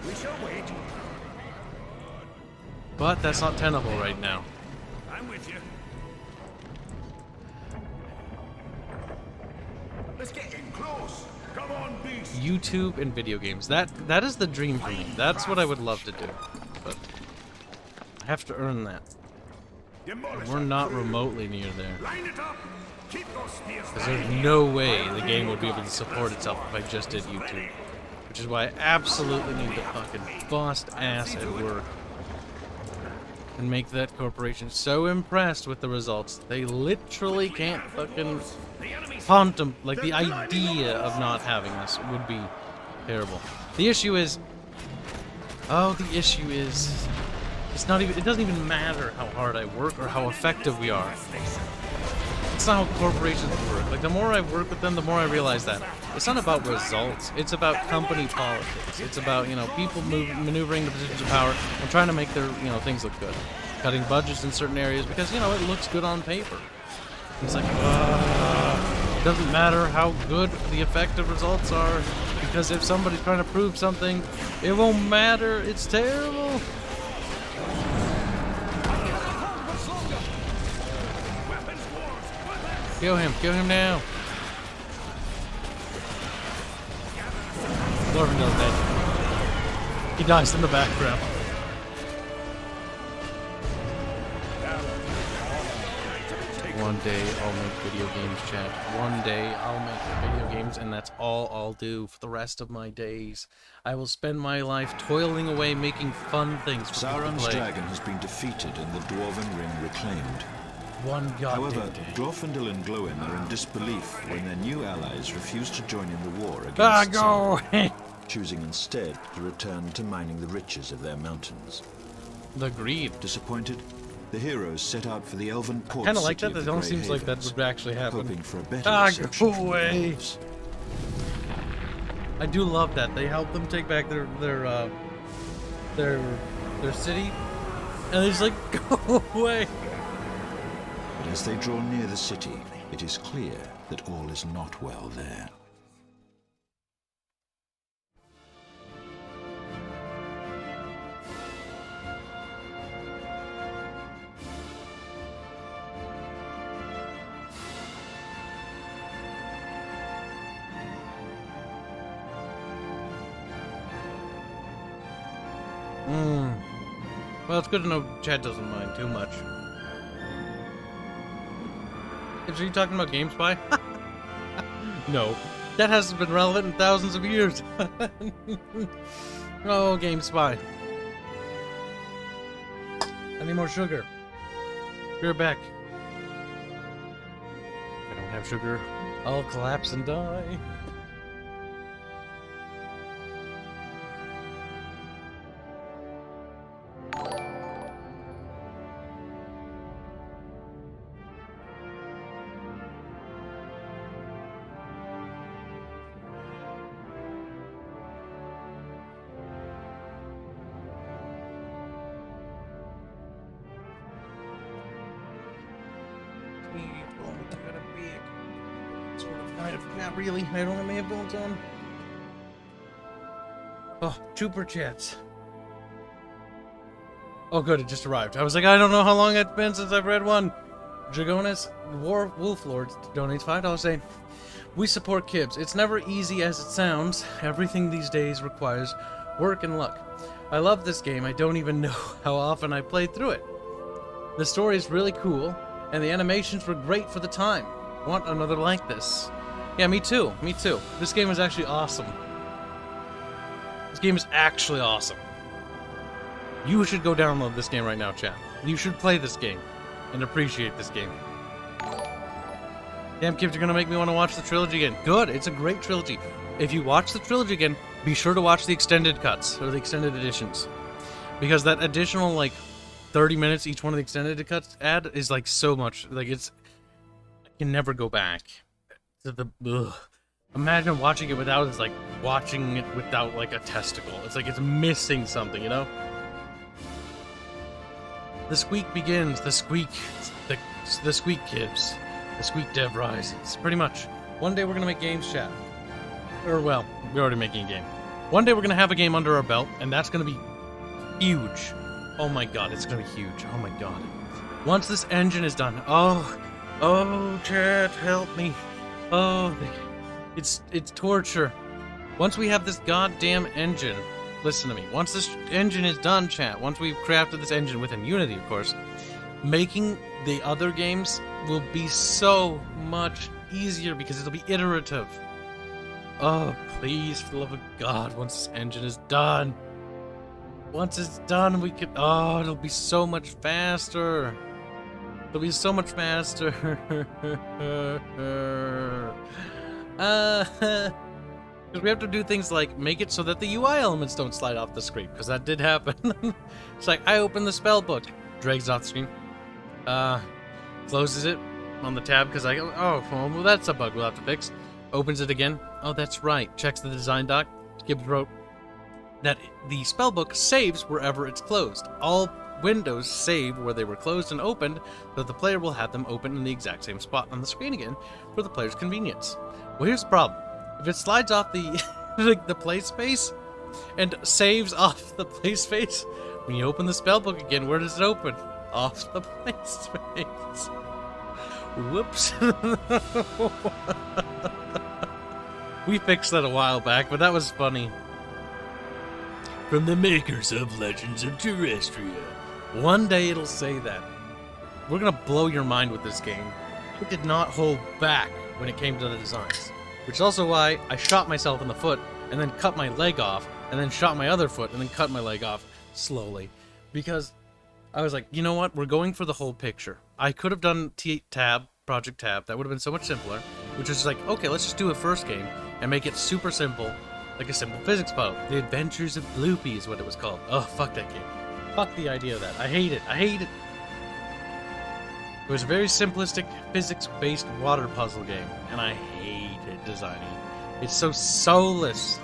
But that's not tenable right now. I'm with you. Let's get in close. Come on, be YouTube and video games. That is the dream for me. That's what I would love to do. But I have to earn that. And we're not remotely near there. Because there's no way the game would be able to support itself if I just did YouTube. Which is why I absolutely need to fucking bust ass at work. And make that corporation so impressed with the results, they literally can't fucking contemplate, like, the idea of not having this would be terrible. The issue is, it's not even, it doesn't even matter how hard I work or how effective we are. It's not how corporations work. Like, the more I work with them, the more I realize that it's not about results. It's about company politics. It's about, you know, people maneuvering the positions of power and trying to make their, you know, things look good. Cutting budgets in certain areas because, you know, it looks good on paper. It's like, it doesn't matter how good the effective results are, because if somebody's trying to prove something, it won't matter. It's terrible. Kill him now. Glorfindel's dead. He dies in the background. One day I'll make video games, chat. One day I'll make video games, and that's all I'll do for the rest of my days. I will spend my life toiling away making fun things for people to Sauron's play. dragon has been defeated and the Dwarven Ring reclaimed. One goddamn However, day. Glorfindel and Glowin are in disbelief when their new allies refuse to join in the war against Go! Sauron, choosing instead to return to mining the riches of their mountains. The greed. Disappointed, the heroes set out for the elven port Kind of like city that. of That the don't Grey seems like that Havens, would actually happen. hoping for a better Go reception from the away! elves. I do love that they help them take back their city, and they just like go away. But as they draw near the city, it is clear that all is not well there. Well, it's good to know Chad doesn't mind too much. Are you talking about GameSpy? No. That hasn't been relevant in thousands of years. Oh, GameSpy. I need more sugar. Be right back. If I don't have sugar, I'll collapse and die. Not really. I don't have my headphones on. Oh, Trooper chats. Oh, good. It just arrived. I was like, I don't know how long it's been since I've read one. Dragonis Wolf Lord donates $5 saying, "We support Kibs. It's never easy as it sounds. Everything these days requires work and luck. I love this game. I don't even know how often I played through it. The story is really cool, and the animations were great for the time. Want another like this." Yeah, me too. Me too. This game is actually awesome. This game is actually awesome. You should go download this game right now, chat. You should play this game and appreciate this game. Damn, Kibs, you're gonna make me want to watch the trilogy again. Good, it's a great trilogy. If you watch the trilogy again, be sure to watch the extended cuts, or the extended editions. Because that additional, like, 30 minutes each one of the extended cuts add is, like, so much. Like, it's... I can never go back. Imagine watching it without, it's like watching it without like a testicle. It's like it's missing something, you know? The squeak begins, the squeak Kibs. The squeak dev rises. Pretty much. One day we're gonna make games, chat. Or well, we're already making a game. One day we're gonna have a game under our belt, and that's gonna be huge. Oh my god, it's gonna be huge. Oh my god. Once this engine is done, oh chat, help me. Oh, it's torture. Once we have this goddamn engine, listen to me. Once this engine is done, chat, once we've crafted this engine within Unity, of course, making the other games will be so much easier because it'll be iterative. Oh, please, for the love of God, once this engine is done. Once it's done, we can... Oh, it'll be so much faster. It'll be so much faster. Because we have to do things like make it so that the UI elements don't slide off the screen, because that did happen. It's like, I open the spell book, drags off the screen, closes it on the tab, because I go, oh, well, that's a bug we'll have to fix. Opens it again. Oh, that's right. Checks the design doc. Kibs wrote that the spellbook saves wherever it's closed. All windows save where they were closed and opened, but the player will have them open in the exact same spot on the screen again for the player's convenience. Well, here's the problem. If it slides off the the play space and saves off the play space, when you open the spellbook again, where does it open? Off the play space. Whoops. We fixed that a while back, but that was funny. From the makers of Legends of Terrestria. One day it'll say that. We're gonna blow your mind with this game. It did not hold back when it came to the designs. Which is also why I shot myself in the foot, and then cut my leg off, and then shot my other foot, and then cut my leg off slowly. Because I was like, you know what? We're going for the whole picture. I could have done Project Tab. That would have been so much simpler. Which is like, okay, let's just do a first game and make it super simple, like a simple physics puzzle. The Adventures of Bloopy is what it was called. Oh, fuck that game. Fuck the idea of that. I hate it. I hate it. It was a very simplistic, physics-based water puzzle game, and I hated designing it. It's so soulless.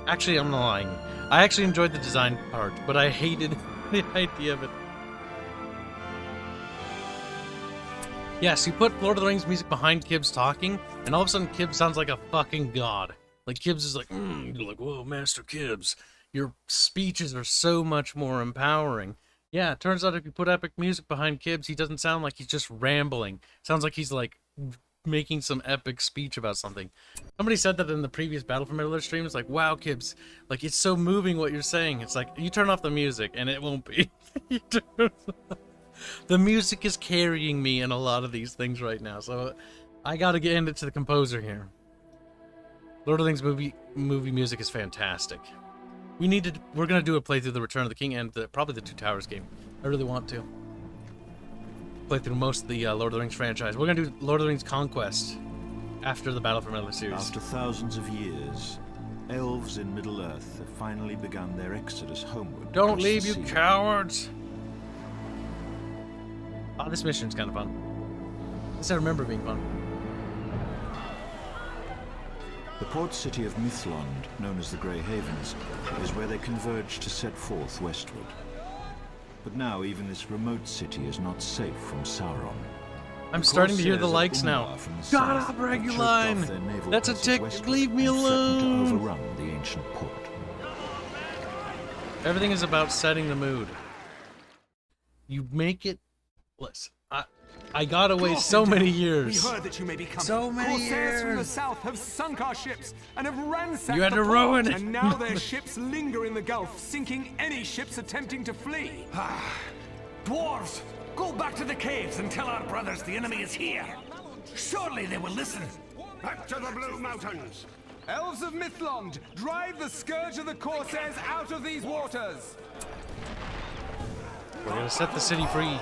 Actually, I'm not lying. I actually enjoyed the design part, but I hated the idea of it. Yes, you put Lord of the Rings music behind Kibs talking, and all of a sudden Kibs sounds like a fucking god. Like, Kibs is like, you're like, whoa, Master Kibs. Your speeches are so much more empowering. Yeah, it turns out if you put epic music behind Kibs, he doesn't sound like he's just rambling. Sounds like he's, like, making some epic speech about something. Somebody said that in the previous Battle for Middle-earth stream. It's like, wow, Kibs, like, it's so moving what you're saying. It's like, you turn off the music, and it won't be. The music is carrying me in a lot of these things right now, so I gotta get into the composer here. Lord of the Rings movie music is fantastic. We're gonna do a playthrough of the Return of the King and probably the Two Towers game. I really want to play through most of the Lord of the Rings franchise. We're gonna do Lord of the Rings Conquest after the Battle for Middle-earth series. After thousands of years, elves in Middle-earth have finally begun their exodus homeward. Don't leave, you cowards! Oh, this mission's kind of fun. This I remember being fun. The port city of Mithlond, known as the Grey Havens, is where they converge to set forth westward. But now even this remote city is not safe from Sauron. I'm starting to hear the likes now. Shut up, Reguline! That's a tick. Leave me alone! To overrun the ancient port. Everything is about setting the mood. You make it. Listen, I got away so many years. We heard that you may be coming. So many Corsairs from the years. south have sunk our ships and have ransacked You had the to port, ruin it. and now their ships linger in the Gulf, sinking any ships attempting to flee. Dwarves, go back to the caves and tell our brothers the enemy is here. Surely they will listen. Back to the Blue Mountains. Elves of Mithlond, drive the scourge of the Corsairs out of these waters. We're gonna set the city free.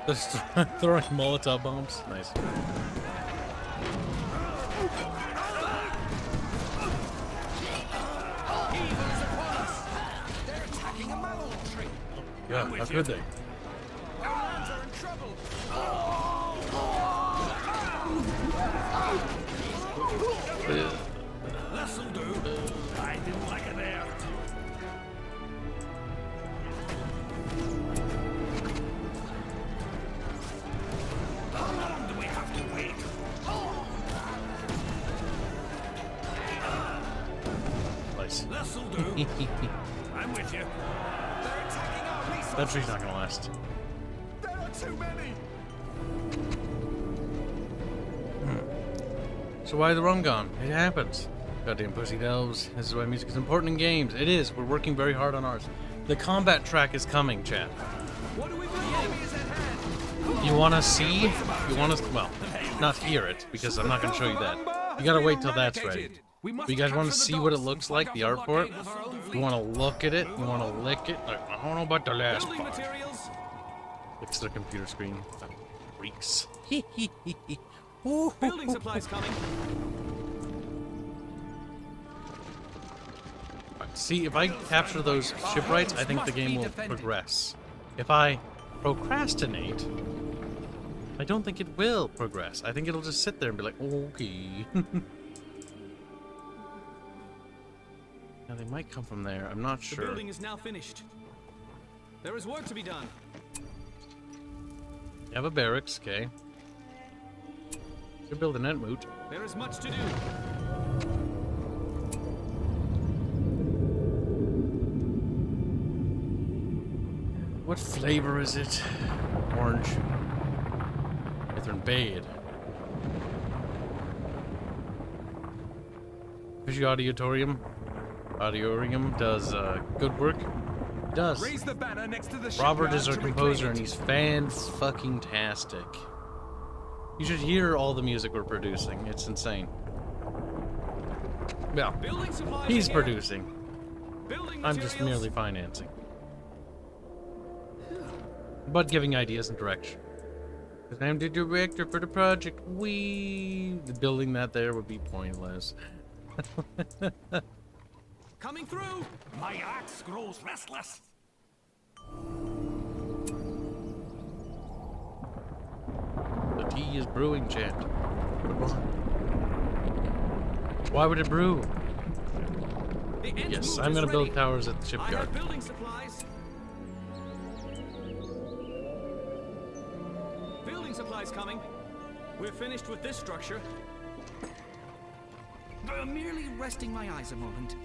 Just throwing Molotov bombs. Nice. Yeah, how could they? This'll do. I didn't like it there. How long do we have to wait? Nice. This'll do. I'm with you. They're attacking our resources. That tree's not gonna last. There are too many. So why the rum gone? It happens. Goddamn pussy elves. This is why music is important in games. It is. We're working very hard on ours. The combat track is coming, chat. What do we bring? The enemy is at hand. You want to see? You want to? Well, not hear it because I'm not going to show you that. You gotta wait till that's ready. But you guys want to see what it looks like, the art for it? You want to look at it? You want to lick it? Like, I don't know about the last Building part. materials. It's the computer screen. Freaks. Building supplies coming. See, if I capture those shipwrights, I think the game will progress. If I procrastinate, I don't think it will progress. I think it'll just sit there and be like, okay. Now, they might come from there. I'm not The sure. building is now finished. There is work to be done. You have a barracks, okay. You're building that moot. There is much to do. What flavor is it? Orange. Retvrn bad. Fishy Auditorium does good work. It does. Raise the banner next to the Robert is our shipyard to composer, reclaim and it. he's fan-fucking-tastic. You should hear all the music we're producing. It's insane. Well, Building supplies. he's are here. producing. Building I'm just materials. merely financing. But giving ideas and direction. Because I'm the director for the project. Building that there would be pointless. Coming through. My axe grows restless. The tea is brewing, chat. Why would it brew? The end Yes, moot I'm is gonna build ready. towers at the I shipyard. have building supplies. Building supplies coming. We're finished with this structure. Merely resting my eyes a moment.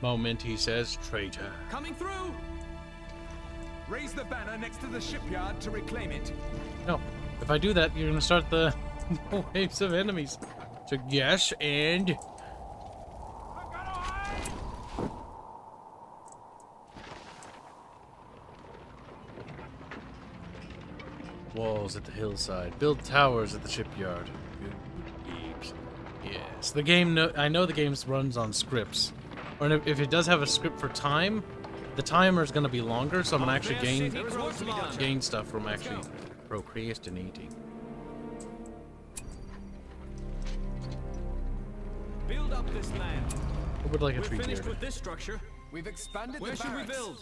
Moment, he says, traitor. Coming through. Raise the banner next to the shipyard to reclaim it. No, if I do that, you're gonna start the waves of enemies. So yes, and walls at the hillside. Build towers at the shipyard. Good Keebs. Yes, the game. I know the game runs on scripts, or if it does have a script for time, the timer is gonna be longer. So I'm gonna actually gain There is work to be done. stuff from actually procrastinating. Build up this land. I would like a We're tree finished beard. with this structure. We've expanded Where the should we barracks. build?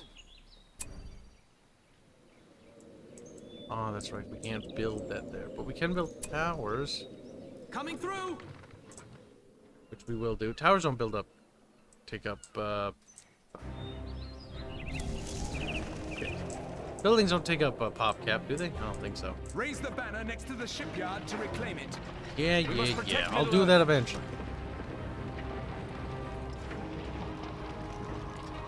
Oh, that's right. We can't build that there, but we can build towers, Coming through. which we will do. Towers don't build up. Take up. Okay. Buildings don't take up a pop cap, do they? I don't think so. Raise the banner next to the shipyard to reclaim it. Yeah, We must yeah, protect yeah. I'll Middle do Earth. that eventually.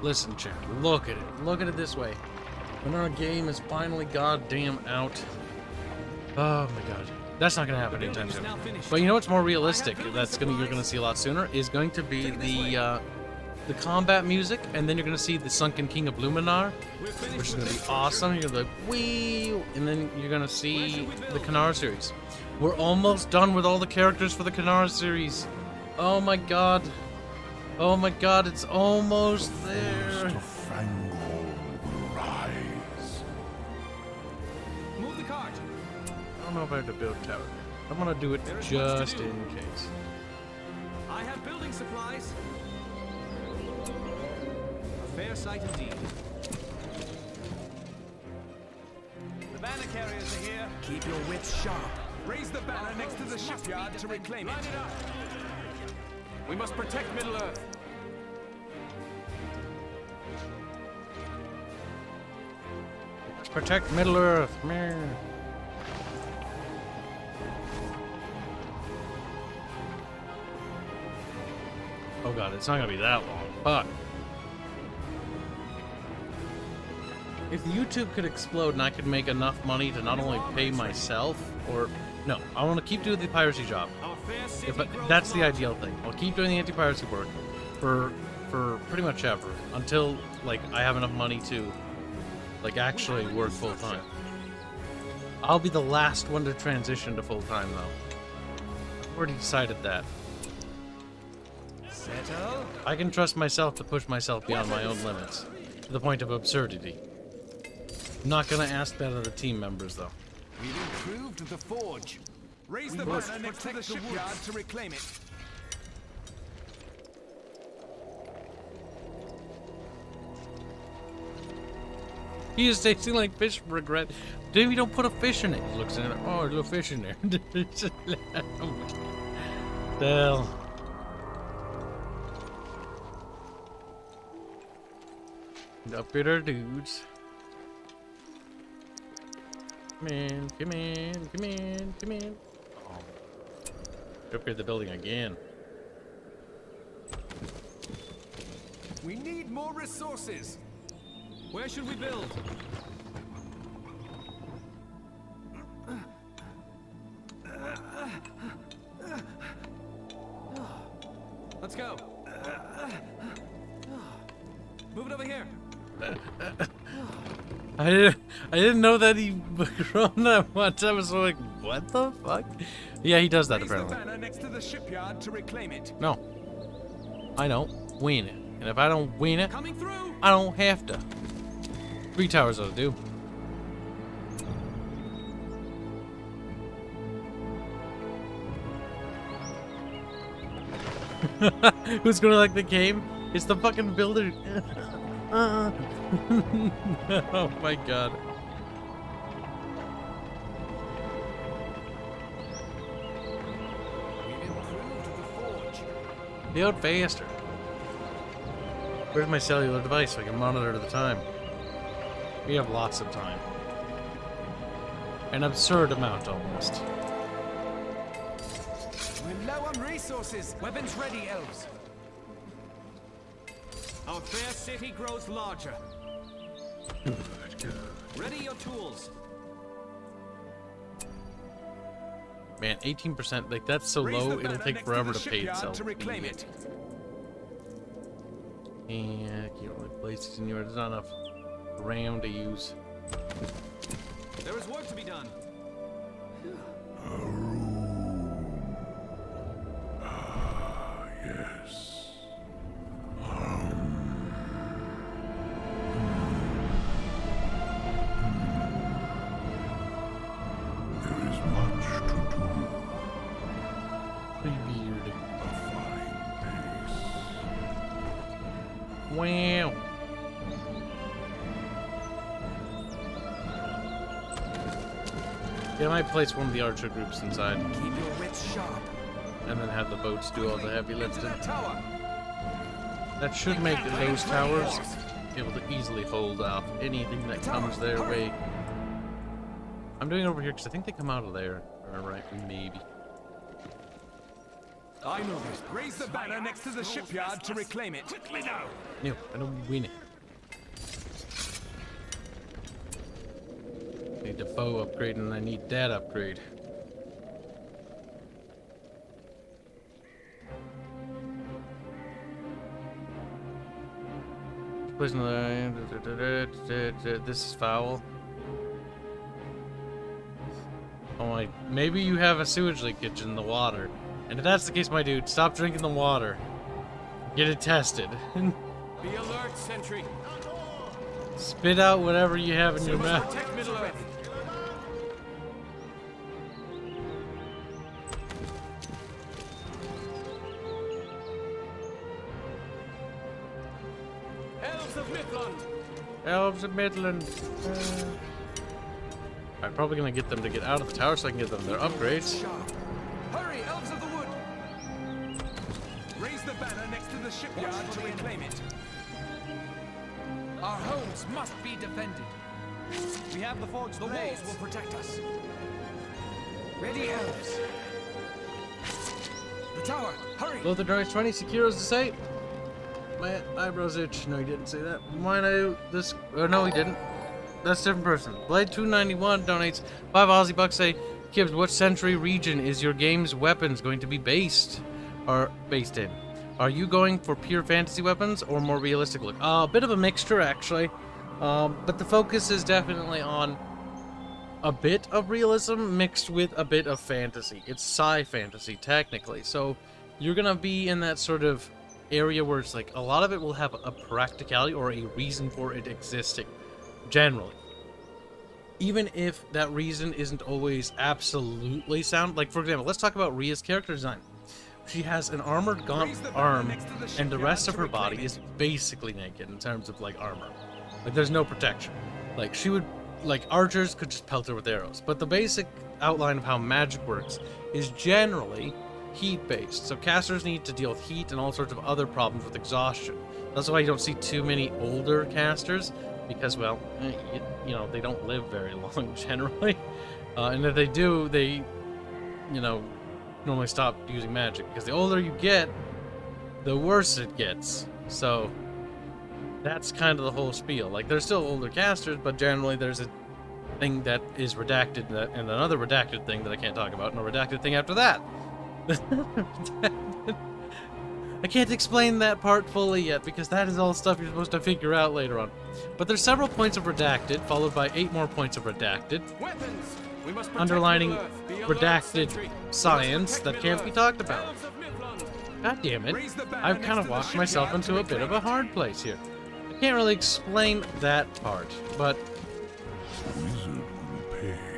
Listen, chat. Look at it. Look at it this way. When our game is finally goddamn out. Oh my god. That's not gonna happen anytime soon. now finished. But you know what's more realistic? That's you're gonna see a lot sooner. Is going to be the combat music, and then you're gonna see the Sunken King of Luminar, We're finished which is with gonna be this awesome. You're gonna be like, wee, and then you're gonna see the Kanar series. We're almost done with all the characters for the Kanar series. Oh my god. Oh my god, it's almost there. Move the cart. I don't know if I have to build a tower. I'm gonna do it There is much to just do. in case. I have building supplies. A fair sight indeed. The banner carriers are here. Keep your wits sharp. Raise the banner next to the shipyard to reclaim it. Line it up. We must protect Middle Earth. Let's protect Middle Earth. Meh. Oh god, it's not gonna be that long. Fuck. If YouTube could explode and I could make enough money to not only pay myself, or no, I want to keep doing the piracy job. Our fair city That's the ideal thing. I'll keep doing the anti-piracy work for pretty much ever until like I have enough money to like actually work full time. I'll be the last one to transition to full time though. I've already decided that. Settle. I can trust myself to push myself beyond my own limits to the point of absurdity. I'm not gonna ask that of the team members though. We've improved the forge. Raise the banner next to the shipyard to reclaim it. He is tasting like fish for regret. Dude, we don't put a fish in it. He looks in it. Oh, there's a little fish in there. Oh my God. The hell. Up here are dudes. Come in, come in, come in, come in. Oh. Upgrade the building again. We need more resources. Where should we build? Let's go. Move it over here. I didn't know that he grown that much. I was like, what the fuck? Yeah, he does that Raise the apparently. banner next to the shipyard to reclaim it. No. I don't win it. And if I don't win it, Coming through. I don't have to. 3 towers ought to do. Who's gonna like the game? It's the fucking builder. Oh my god. We've improved the forge. Build faster. Where's my cellular device so I can monitor the time? We have lots of time. An absurd amount almost. We're low on resources. Weapons ready, elves. Our fair city grows larger. Ready your tools. Man, 18%, like that's so Raise low, the it'll banner take next forever the to pay shipyard itself. to reclaim it. Yeah, I can't really place it anywhere. There's not enough RAM to use. There is work to be done. Yes. There is much to do. Pretty weird. A fine pace. Wow. Yeah, I might place one of the archer groups inside, Keep your wits sharp. and then have the boats do all the heavy Into lifting. that tower. That should make those towers able to easily hold off anything that comes their way. I'm doing it over here because I think they come out of there. Alright, maybe. I know this. Raise the banner next to the shipyard to reclaim it. Quickly now. No, I don't win it. Need the bow upgrade and I need that upgrade. Place another. This is foul. Oh my! Maybe you have a sewage leakage in the water, and if that's the case, my dude, stop drinking the water. Get it tested. Be alert, sentry. Spit out whatever you have in your mouth. Protect Middle Earth. Elves of Midland. Elves of Midland. I'm probably gonna get them to get out of the tower so I can get them their upgrades. Sharp. Hurry, elves of the wood. Raise the banner next to the shipyard to reclaim it. Our homes must be defended. We have the forge The walls blades. will protect us. Ready, elves. The tower, hurry. Lothar Darius 20 secures the site. My eyebrows itch. No, he didn't say that. Mine, this. Oh, no, he didn't. that's a different person. Blade291 donates 5 Aussie bucks. Say, Kibs, what century region is your game's weapons going to be based in? Are you going for pure fantasy weapons or more realistic look? A bit of a mixture, actually. But the focus is definitely on a bit of realism mixed with a bit of fantasy. It's sci-fantasy, technically. So you're going to be in that sort of area where it's like a lot of it will have a practicality or a reason for it existing, generally. Even if that reason isn't always absolutely sound. Like, for example, let's talk about Rhea's character design. She has an armored gaunt arm, and the rest of her body is basically naked in terms of, like, armor. Like, there's no protection. Like, she would, like, archers could just pelt her with arrows. But the basic outline of how magic works is generally heat-based. So casters need to deal with heat and all sorts of other problems with exhaustion. That's why you don't see too many older casters, because, well, you know, they don't live very long, generally. And if they do, they, you know, normally stop using magic, because the older you get, the worse it gets. So that's kind of the whole spiel. Like, there's still older casters, but generally there's a thing that is redacted, and another redacted thing that I can't talk about, and a redacted thing after that. I can't explain that part fully yet, because that is all stuff you're supposed to figure out later on. But there's several points of redacted, followed by 8 more points of redacted, Weapons! We must protect underlining Middle Earth. Be alert, redacted sentry. science Protect that Middle can't be Earth. talked about. Elves of Midland. God damn it. Raise the banner I've next kind of to the walked myself shipyard into to a bit of a reclaim it. hard place here. I can't really explain that part, but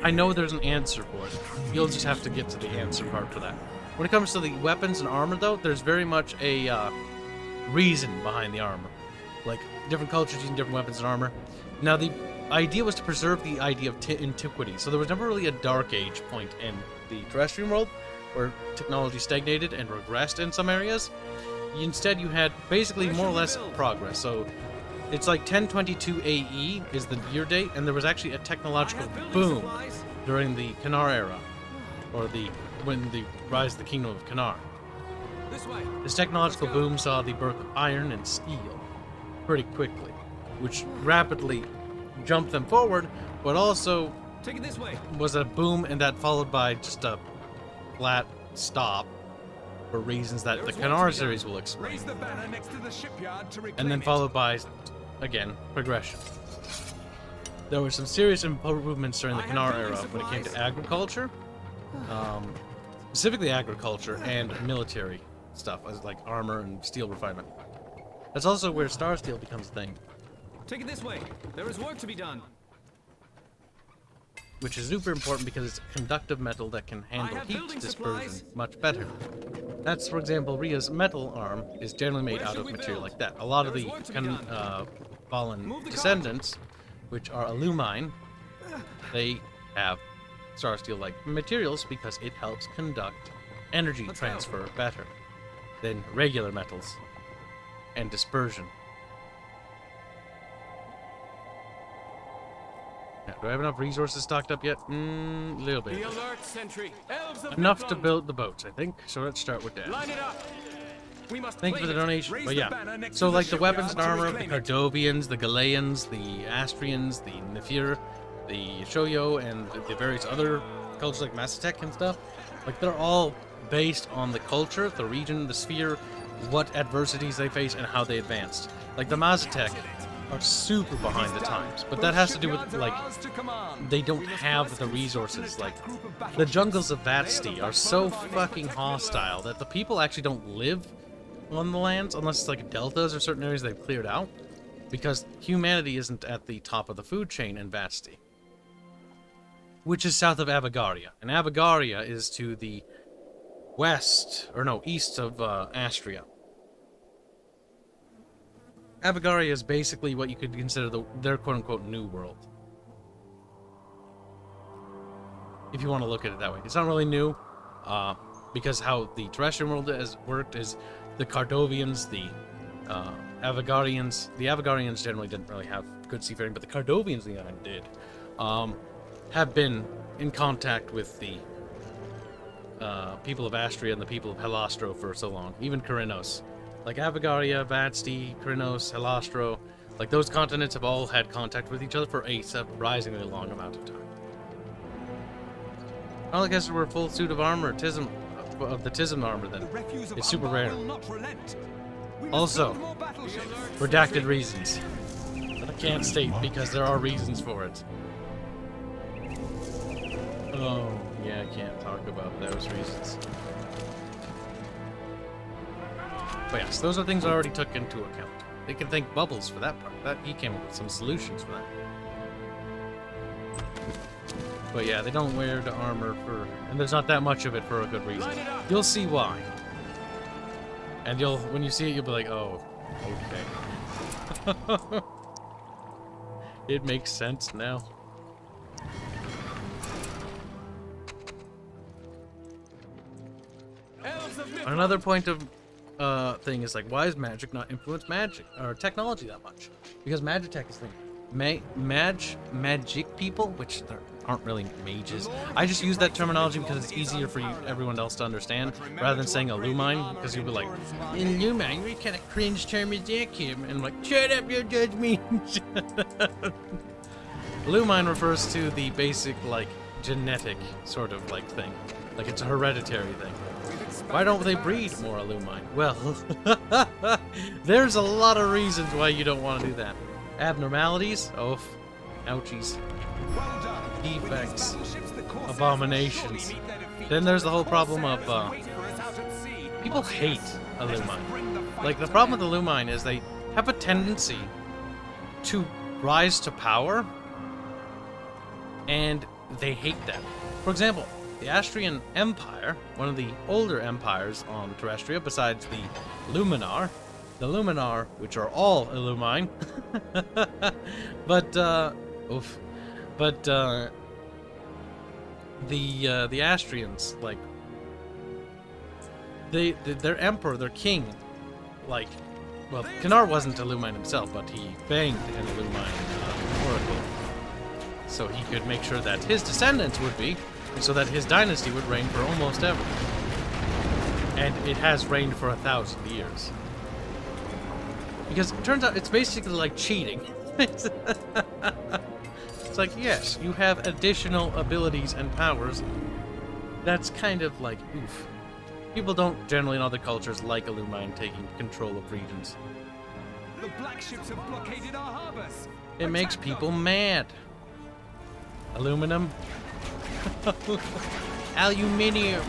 I know there's an answer for it. You'll just have to get to the answer part for that. When it comes to the weapons and armor, though, there's very much a reason behind the armor. Like, different cultures using different weapons and armor. Now, the idea was to preserve the idea of antiquity, so there was never really a dark age point in the terrestrial world, where technology stagnated and regressed in some areas. Instead, you had basically more or less progress. So it's like 1022 AE is the year date, and there was actually a technological boom during the Kanar era, or when the rise of the Kingdom of Kanar. This way. This technological boom saw the birth of iron and steel pretty quickly, which rapidly jumped them forward, but also Take it this way. was a boom, and that followed by just a flat stop for reasons that the Kanar series will explain. Raise the banner next to the shipyard to reclaim And then it. followed by, again, progression. There were some serious improvements during the Kanar era when it came to agriculture, specifically agriculture and military stuff, as like armor and steel refinement. That's also where Star Steel becomes a thing, Take it this way. There is work to be done. which is super important because it's a conductive metal that can handle have heat building dispersion supplies. much better. That's, for example, Rhea's metal arm is generally made Where out should of we material build? like that. A lot of There is the work to be done. fallen Move the descendants, which are Illumine, they have Star Steel-like materials because it helps conduct energy Let's go. transfer better than regular metals and dispersion. Now, do I have enough resources stocked up yet? A little bit. Be alert, sentry. Elves of Enough to Midland. build the boats, I think. So let's start with that. Line it up. We must Thank you for the claim it. donation. Raise But the yeah, banner next so to like the shipyard weapons and to armor of the reclaim it. Cardovians, the Galileans, the Astrians, the Nefir, the Shoyo, and the various other cultures like Massatek and stuff, like they're all based on the culture, the region, the sphere, what adversities they face, and how they advanced. Like the Mazatec are super behind the times, but that has to do with like they don't have the resources. Like the jungles of Vatsti are so fucking hostile that the people actually don't live on the lands unless it's like deltas or certain areas they've cleared out, because humanity isn't at the top of the food chain in Vatsti, which is south of Avagaria, and Avagaria is to the west, or no, east of Astria. Avagaria is basically what you could consider their quote-unquote new world, if you want to look at it that way. It's not really new, because how the terrestrial world has worked is the Cardovians, the Avagarians. The Avagarians generally didn't really have good seafaring, but the Cardovians, on the other hand, did. Have been in contact with the people of Astria and the people of Helastro for so long, even Korinos. Like Avagaria, Vatsti, Korinos, Helastro, Like, those continents have all had contact with each other for a surprisingly long amount of time. All I guess we're a full suit of armor, of the Tism armor, then. It's super rare. Also, redacted reasons. That I can't state because there are reasons for it. Oh, yeah, I can't talk about those reasons. But yes, those are things I already took into account. They can thank Bubbles for that part. That he came up with some solutions for that. But yeah, they don't wear the armor for, and there's not that much of it for a good reason. You'll see why. And when you see it, you'll be like, oh, okay. It makes sense now. Another point of thing is like, why is magic not influence magic or technology that much? Because Magitech is thing. Magic people, which there aren't really mages. I just use that terminology because it's easier for everyone else to understand, rather than saying Illumine, because you'll be like, Illumine, what kind of cringe term is that, Kim? And I'm like, shut up, you judge me. Illumine refers to the basic, like, genetic sort of, like, thing. Like, it's a hereditary thing. Why don't they breed more Illumine? Well, there's a lot of reasons why you don't want to do that. Abnormalities? Oh, ouchies. Defects. Abominations. Then there's the whole problem of, people hate Illumine. Like, the problem with Illumine is they have a tendency to rise to power, and they hate that. For example, the Astrian Empire, one of the older empires on Terrestria, besides the Luminar, which are all Illumine, but the Astrians, like, their emperor, their king, like, well, Kanar wasn't Illumine himself, but he banged an Illumine oracle, so he could make sure that his descendants would be, so that his dynasty would reign for almost ever. And it has reigned for 1,000 years. Because it turns out it's basically like cheating. It's like, yes, you have additional abilities and powers. That's kind of like, oof. People don't generally in other cultures like Illumine taking control of regions. The black ships have blockaded our harbors. It makes people mad. Aluminum. Aluminium.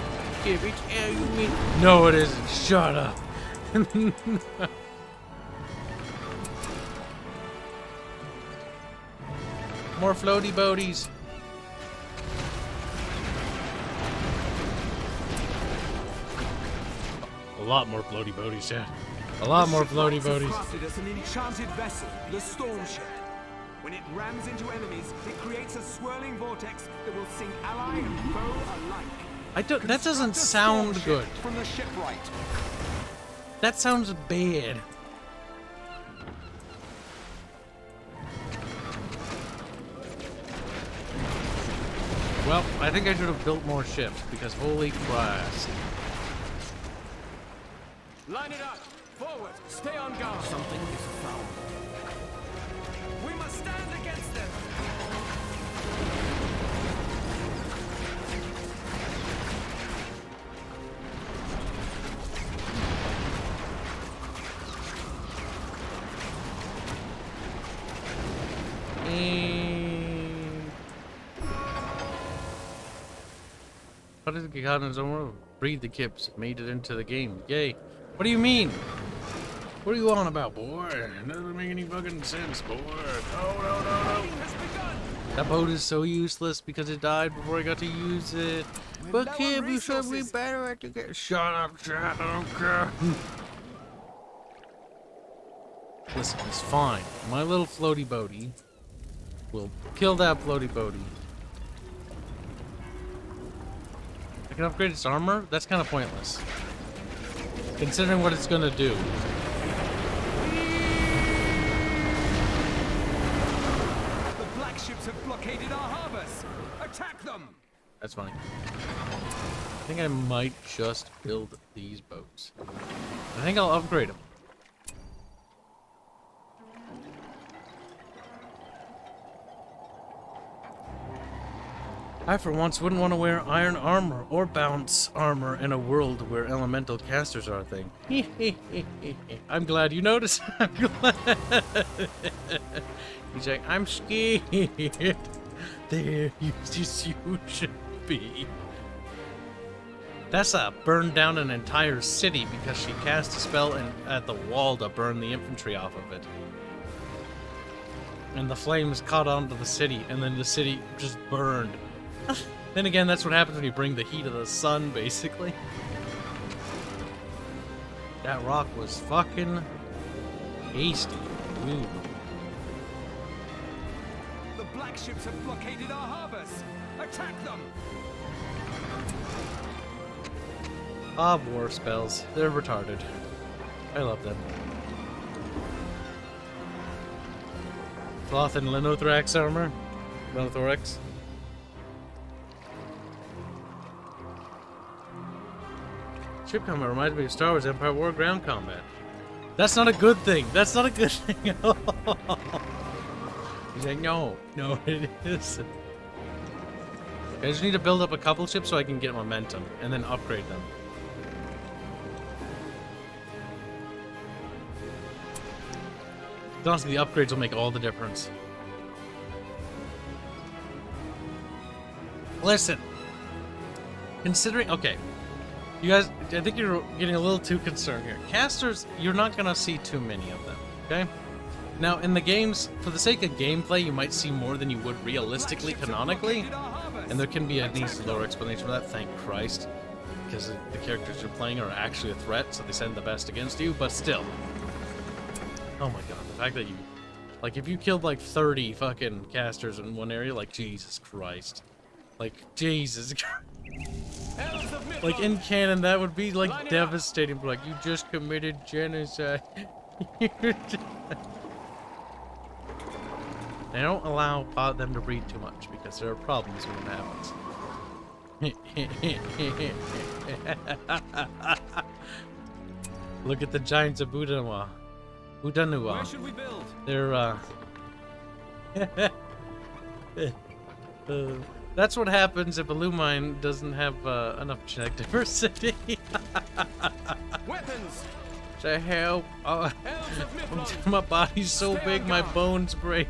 It's aluminium. No, it isn't. Shut up. More floaty boaties. A lot more floaty boaties, yeah. A lot more floaty boaties. Crafted as an enchanted vessel, the Storm Ship. When it rams into enemies, it creates a swirling vortex that will sink ally and foe alike. That doesn't sound good. From the shipwright. That sounds bad. Well, I think I should have built more ships, because holy Christ. Line it up! Forward! Stay on guard! Something is foul. We must stand against them! How did the Gigantans over breed the Kibs? Made it into the game. Yay. What do you mean? What are you on about, boy? That doesn't make any fucking sense, boy. No. That boat is so useless because it died before I got to use it. But Kib, you said we better have to get... Shut up, chat. I don't care. Listen, it's fine. My little floaty boaty will kill that floaty boaty. I can upgrade its armor? That's kind of pointless, considering what it's gonna do. The black ships have blockaded our harbors. Attack them! That's fine. I think I might just build these boats. I think I'll upgrade them. I for once wouldn't want to wear iron armor or bounce armor in a world where elemental casters are a thing. I'm glad you noticed. I'm glad. He's like, I'm scared. There you should be. Tessa burned down an entire city because she cast a spell at the wall to burn the infantry off of it. And the flames caught onto the city, and then the city just burned. Then again, that's what happens when you bring the heat of the sun, basically. That rock was fucking tasty. Ooh. The black ships have blockaded our harbors. Attack them! War spells. They're retarded. I love them. Cloth and Linothorax armor. Linothorax. Ship combat reminds me of Star Wars Empire War ground combat. That's not a good thing. That's not a good thing at all. He's like, no, it isn't. I just need to build up a couple ships so I can get momentum and then upgrade them. Honestly, the upgrades will make all the difference. Listen. Considering... Okay. You guys, I think you're getting a little too concerned here. Casters, you're not going to see too many of them, okay? Now, in the games, for the sake of gameplay, you might see more than you would realistically, canonically. And there can be a decent lore explanation for that, thank Christ. Because the characters you're playing are actually a threat, so they send the best against you, but still. Oh my god, the fact that you... Like, if you killed, like, 30 fucking casters in one area, like, Jesus Christ. Like, Jesus Christ. Like, in canon, that would be, like, devastating, but, like, you just committed genocide. They don't allow them to breed too much, because there are problems when it happens. Look at the giants of Budanua. Where should we build? They're, that's what happens if a Lumine doesn't have enough genetic diversity. Weapons! To help. My body's so big, my bones break.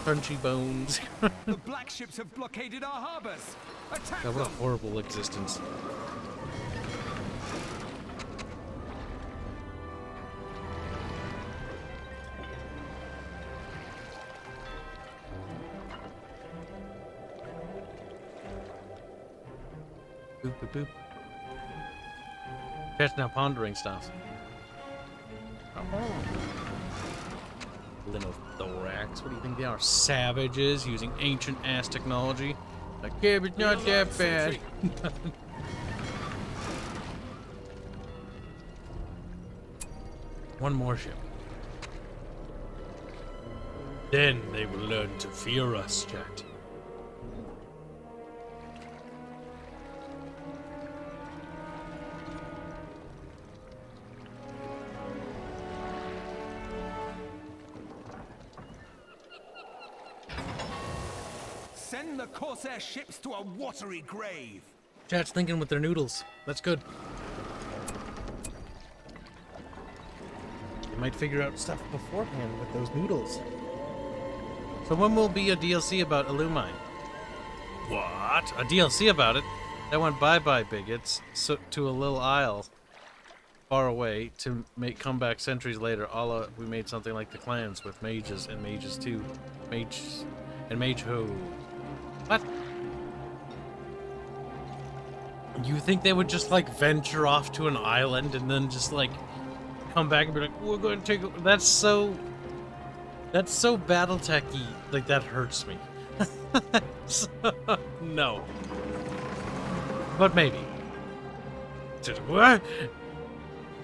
Crunchy bones. The black ships have blockaded our harbors. Attack God, what a them! horrible existence. Boop, boop, boop. Chat's now pondering stuff. Linothorax, what do you think they are? Savages using ancient-ass technology? Like, yeah, but not that bad. One more ship. Then they will learn to fear us, chat. Send the Corsair ships to a watery grave. Chat's thinking with their noodles. That's good. They might figure out stuff beforehand with those noodles. So when will be a DLC about Illumine? What? A DLC about it? That went bye-bye, bigots, to a little isle far away to come back centuries later. We made something like the clans with mages and mages too. Mages and mage ho. What? You think they would just, like, venture off to an island and then just, like, come back and be like, we're going to take it? That's so Battletech-y. Like, that hurts me. So, no. But maybe. What?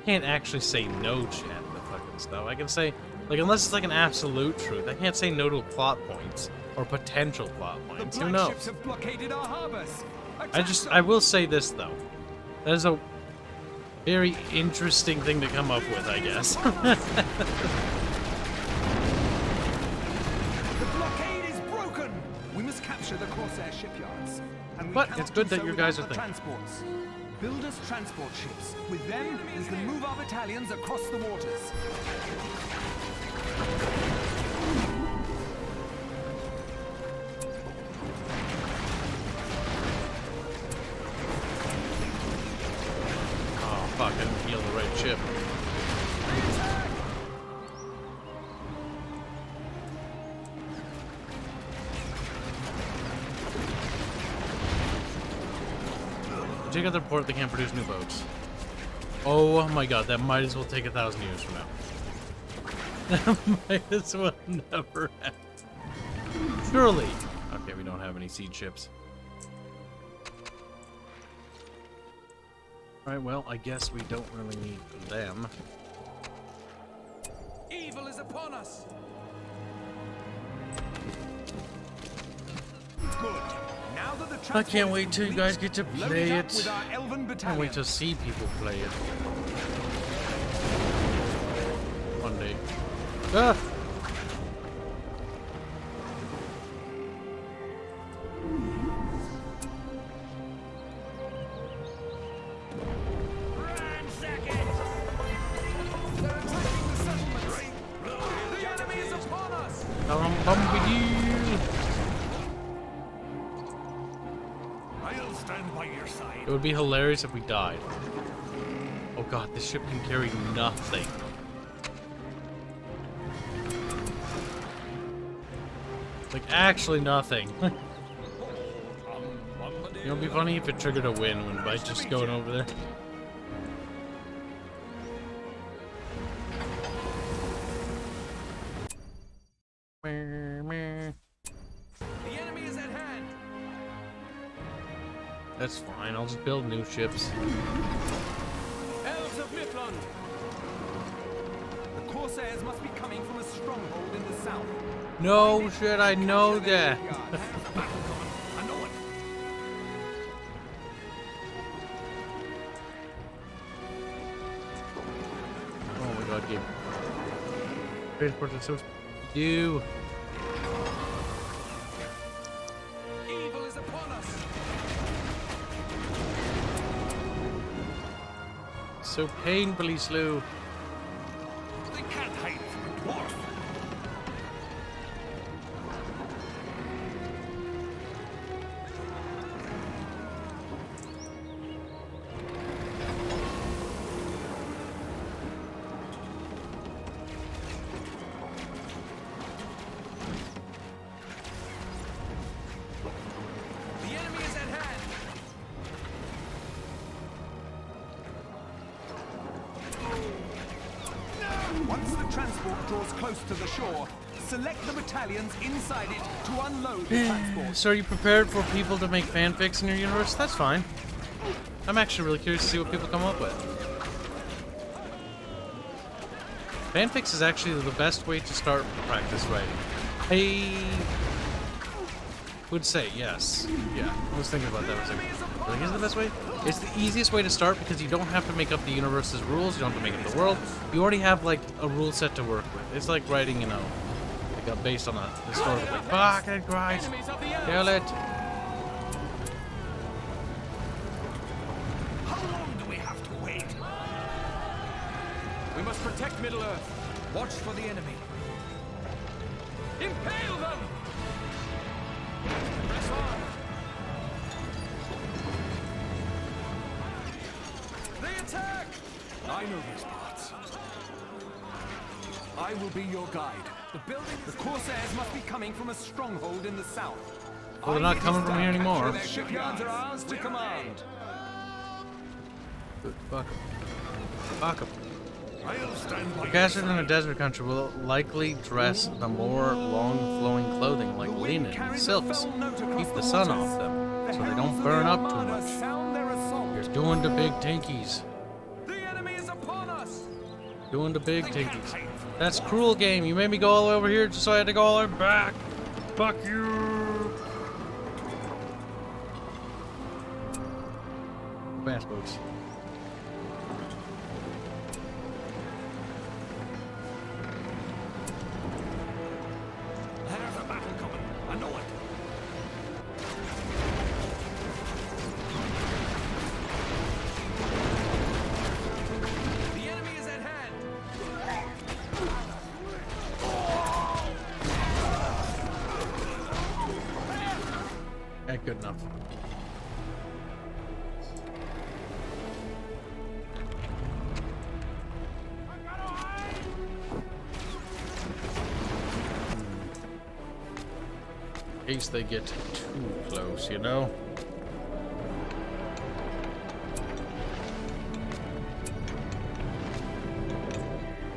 Can't actually say no, chat, to fucking stuff. I can say, like, unless it's, like, an absolute truth, I can't say no to plot points. Or potential plot points. Who knows? Ships have blockaded our harbors. I will say this though. That is a very interesting thing to come up with, I guess. The blockade is broken. We must capture the Corsair shipyards. And we But cannot it's good do that so you guys without are the thinking. transports. Build us transport ships. With them, we can move our battalions across the waters. Oh fuck, I didn't heal the right ship. Take out the port, they can't produce new boats. Oh my god, that might as well take 1,000 years from now. That might as well never happen. Surely. Okay, we don't have any siege ships. Alright, well, I guess we don't really need them. Evil is upon us. Good. Now that the I can't transport wait is till you complete, guys get to load play up it. with our elven Can't battalion. wait to see people play it. One day. Ah! They're attacking the settlements. The enemy is upon us. I'll stand by your side. It would be hilarious if we died. Oh god, this ship can carry nothing. Like, actually nothing. You know, it'd be funny if it triggered a win when by just going over there. The enemy is at hand. That's fine, I'll just build new ships. Elves of Mifflin. The Corsairs must be coming from a stronghold in the south. No shit, I know that. I know it. Oh my god, game. Transport is so do. Evil is upon us. So painfully slow. They can't hide from a dwarf. The enemy is at hand. Once the transport draws close to the shore, select the battalions inside it to unload the transport. So are you prepared for people to make fanfics in your universe? That's fine. I'm actually really curious to see what people come up with. Fanfics is actually the best way to start practice writing. I would say yes. Yeah, I was thinking about that. I was like, is it the best way? It's the easiest way to start because you don't have to make up the universe's rules. You don't have to make up the world. You already have like a rule set to work with. It's like writing, you know, like based on a historical. Like, fucking Christ, Enemies of the elves. kill it. How long do we have to wait? We must protect Middle-earth. Watch for the enemy. Impale them! Press on! They attack! I know these parts. I will be your guide. The Corsairs must be coming from a stronghold in the south. Well, they're not coming from here anymore. Their shipyards are ours to command. Fuck 'em. Fuck 'em. I'll stand by The your casters in a side. desert country will likely dress the more long-flowing clothing like The wind linen and carries a silks. fell note across Keep the the sun waters. off them, The so they heralds don't of burn the up too Armada much. sound their assault. You're doing the big tinkies. The enemy is upon us! Doing the big tinkies. That's cruel game. You made me go all the way over here just so I had to go all the way back. Fuck you. Fast boats. There's a battle coming. I know it. Good enough. In case they get too close, you know?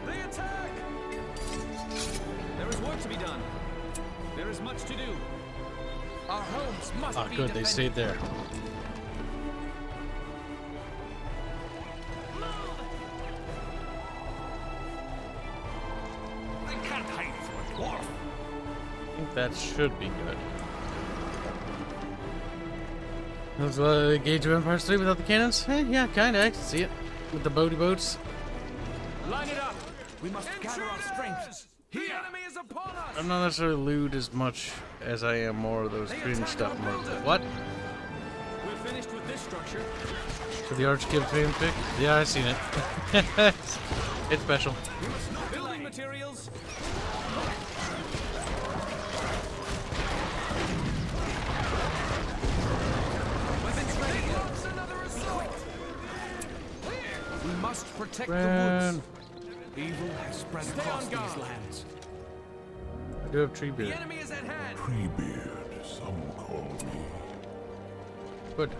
They attack! There is work to be done. There is much to do. Our homes must Ah, be good, they defended. stayed there. They can't hide from a dwarf. I think that should be good. Let's Gauge of Empire 3 without the cannons? Yeah, kinda. I can see it. With the boaty boats. Line it up. We must gather our strength. The enemy is upon us! I'm not necessarily lewd as much as I am more of those cringe stuff. More of the, what? We're finished with this structure. For the Archkib fanfic? Yeah, I've seen it. It's special. Building materials. Weapons ready. Launch another assault! We must protect Ran. the woods. Evil has spread Stay across on guard. these lands. I do have tree The beard. enemy is at hand! Treebeard, some call me. Good.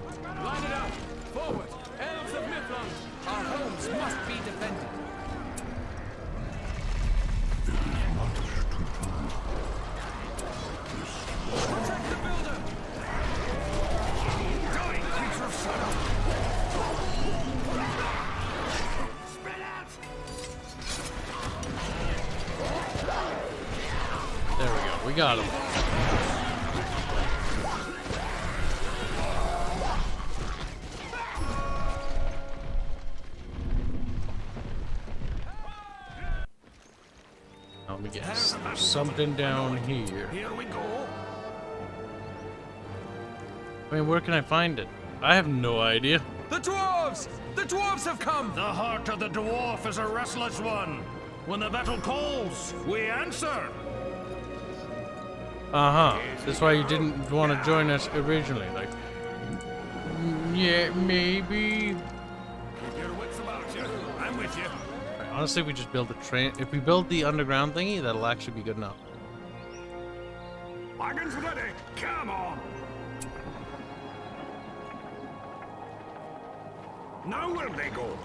Line it up. Forward. Elves of Mithlund. Our homes must be defended. Protect the builder. Going, creature of shadow. Spread out. There we go. We got him. Now let me guess. There's something down here. Here we go. I mean, where can I find it? I have no idea. The dwarves! The dwarves have come! The heart of the dwarf is a restless one. When the battle calls, we answer. Uh-huh. That's why you didn't want to join us originally. Like, yeah, maybe. Keep your wits about you. I'm with you. Honestly, if we just build the train. If we build the underground thingy, that'll actually be good enough. Wagons ready. Come on. Now where they go?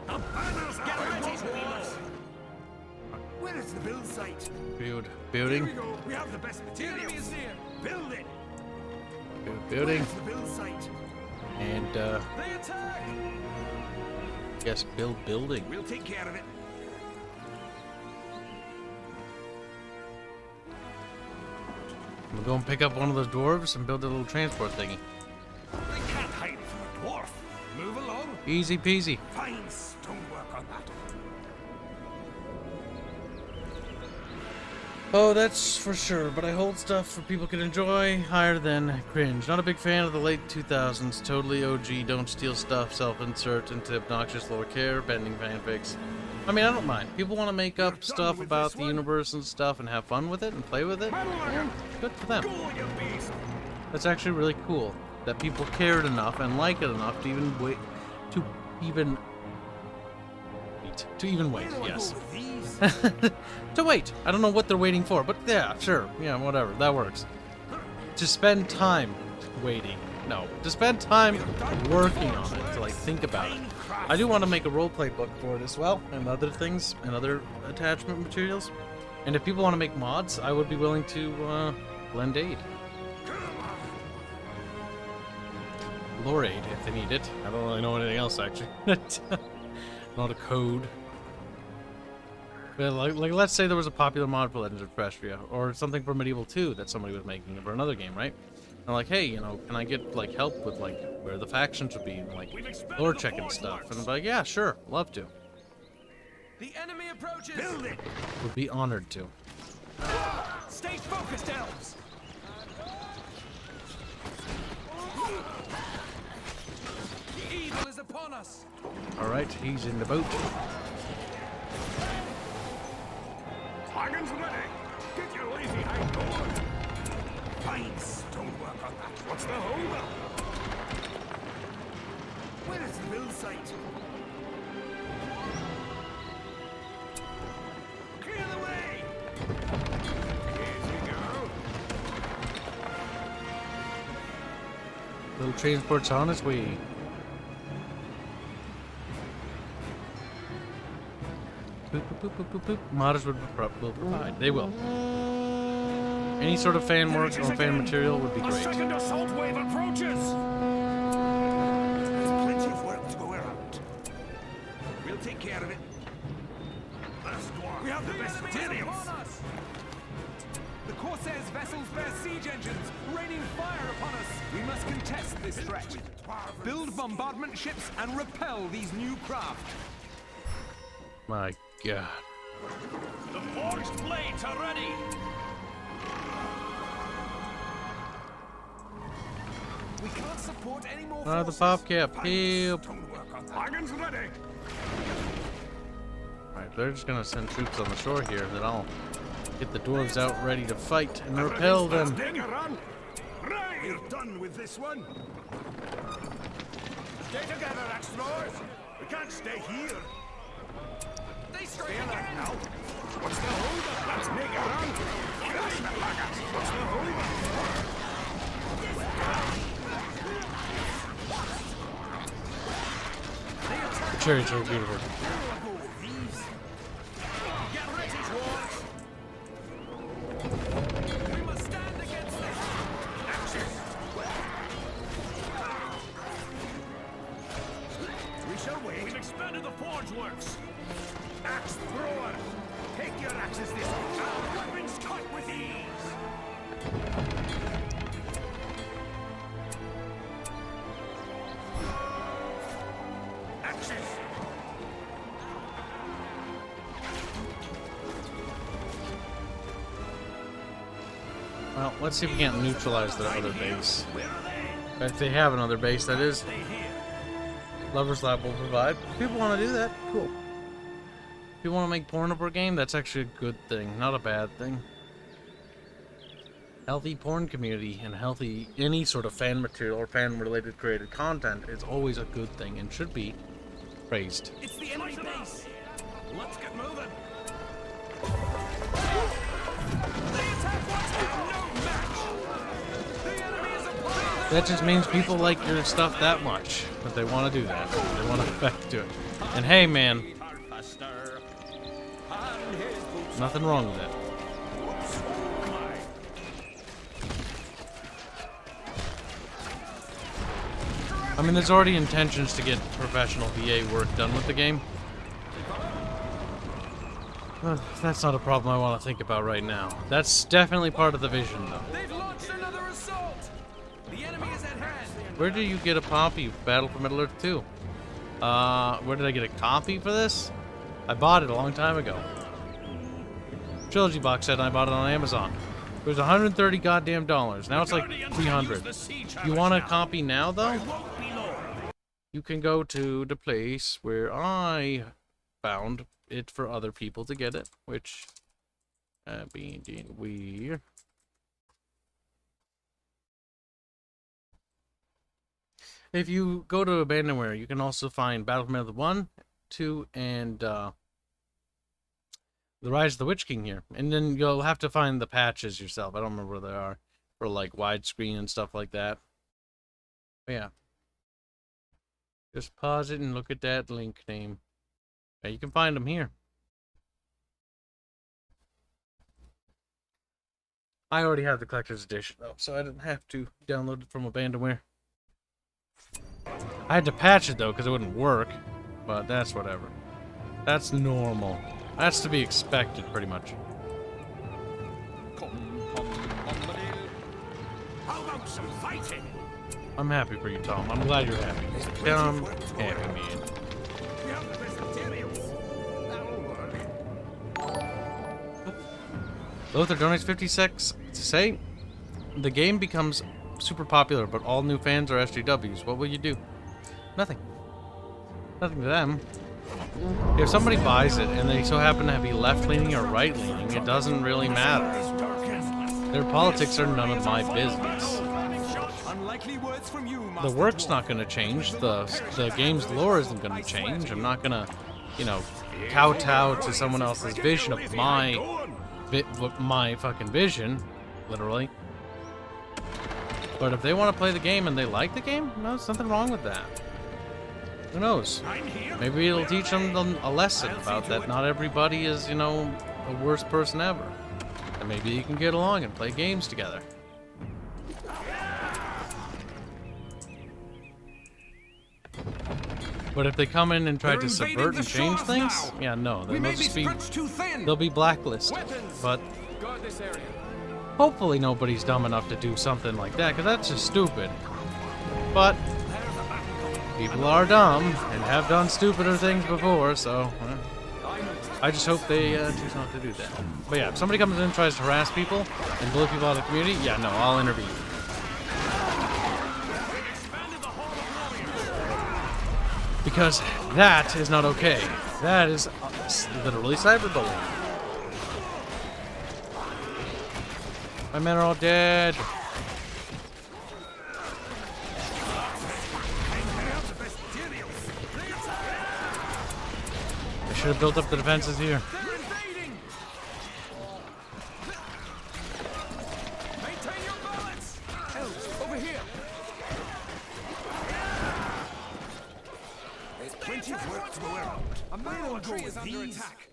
The banners Get are ready, ready. dwarves. Where is the build site? Build. Here Building. we go. We have the best The enemy materials. is near! Build it. Building. Where's the build site? And, They attack! yes, building. We'll take care of it. I'm gonna go and pick up one of those dwarves and build a little transport thingy. They can't hide from a dwarf. Move along. Easy peasy. Fine stonework on that. Oh, that's for sure, but I hold stuff for people can enjoy higher than cringe. Not a big fan of the late 2000s, totally OG, don't steal stuff, self-insert into obnoxious lower care, bending fanfics. I mean, I don't mind. People want to make up stuff about the universe and stuff and have fun with it and play with it. Yeah, good for them. Go, you beast. That's actually really cool that people cared enough and like it enough to even wait, to even wait, yes. To wait. I don't know what they're waiting for, but yeah, sure. Yeah, whatever. That works. To spend time waiting. No, to spend time working on it, to like think about it. I do want to make a roleplay book for it as well, and other things, and other attachment materials. And if people want to make mods, I would be willing to lend aid. Lore aid, if they need it. I don't really know anything else, actually. Not a code. But like, let's say there was a popular mod for Legends of Terrestria, or something for Medieval 2 that somebody was making for another game, right? And like, hey, you know, can I get like help with like where the factions would be, and like lore checking stuff? And I'm like, yeah, sure, love to. The enemy approaches! Build it. Would be honored to. Stay focused, elves. The evil is upon us! All right, he's in the boat. Wagons ready. Get Fine stonework on that. What's the holdup? Where is the mill site? Clear the way! Here we go. Little transport's on its way. Boop, boop, boop, boop, boop. Modders will provide. They will. Any sort of fan work or fan material would be A great. second assault wave approaches! There's plenty of work to go around. We'll take care of it. We have the best materials. The Corsairs' vessels bear siege engines, raining fire upon us. We must contest this threat. Build bombardment ships and repel these new craft. My God. The forged blades are ready. We can't support any more The forces. pop cap. Help. Stonework on that. Wagons ready. Alright, they're just gonna send troops on the shore here, then I'll get the dwarves out ready to fight and repel them. Take a run. Right. We're done with this one. Stay together, explorers. We can't stay here. They strike again. Now. What's the holdup? Let's make a run. Crash the laggards. What's the holdup? The chariots are beautiful. Get ready, dwarves. We must stand against them. We shall wait. We've expanded the forge works. Axe thrower. Take your axes this way. Our weapons cut with ease. Axes. Well, let's see if we can't neutralize their other base. Where are they? If they have another base, that is. Stay here. Lover's Lab will provide. If people want to do that, cool. If you want to make porn of our game, that's actually a good thing, not a bad thing. Healthy porn community and healthy any sort of fan material or fan-related created content is always a good thing and should be praised. It's the enemy base. Let's get moving. The attack once again, no match. The enemy is upon That just means people like your stuff that much that they want to do that. They want to do it. And hey, man, nothing wrong with that. I mean, there's already intentions to get professional VA work done with the game. That's not a problem I want to think about right now. That's definitely part of the vision, though. They've launched another assault. The enemy is at hand. Where did you get a copy of Battle for Middle Earth 2? Where did I get a copy for this? I bought it a long time ago. Trilogy box set, and I bought it on Amazon. It was 130 goddamn dollars. Now it's like 300. You want a copy now, though? You can go to the place where I found it for other people to get it, which being we. If you go to Abandonware, you can also find Battle for Middle Earth 1, 2, and The Rise of the Witch King here. And then you'll have to find the patches yourself. I don't remember where they are. For like widescreen and stuff like that. But yeah. Just pause it and look at that link name. Yeah, you can find them here. I already have the collector's edition though, so I didn't have to download it from Abandonware. I had to patch it though because it wouldn't work, but that's whatever. That's normal. That's to be expected, pretty much. How about some fighting? I'm happy for you, Tom. I'm glad you're happy. I'm happy, man. We have the best materials. That'll work. Lothar donates 56 to say, the game becomes super popular, but all new fans are SJWs. What will you do? Nothing. Nothing to them. If somebody buys it and they so happen to be left-leaning or right-leaning, it doesn't really matter. Their politics are none of my business. Unlikely words from you, The Master work's Dwarf. not going to change. The game's lore isn't going to change. I'm not going to, you know, kowtow to someone else's vision of my fucking vision, literally. But if they want to play the game and they like the game, no, there's nothing wrong with that. Who knows? Maybe it'll teach them a lesson about that not everybody is, you know, the worst person ever. And maybe you can get along and play games together. But if they come in and try to subvert and change things, yeah, no, they'll just be, they'll be blacklisted. But Guard this area. hopefully nobody's dumb enough to do something like that, because that's just stupid. But people are dumb and have done stupider things before, so I just hope they choose not to do that. But yeah, if somebody comes in and tries to harass people and bully people out of the community, yeah, no, I'll intervene. Because that is not okay. That is literally cyberbullying. My men are all dead. I should have built up the defenses here. They're invading! Maintain your balance! Elves, over here! There's plenty of work to go around. A mineral tree is under attack.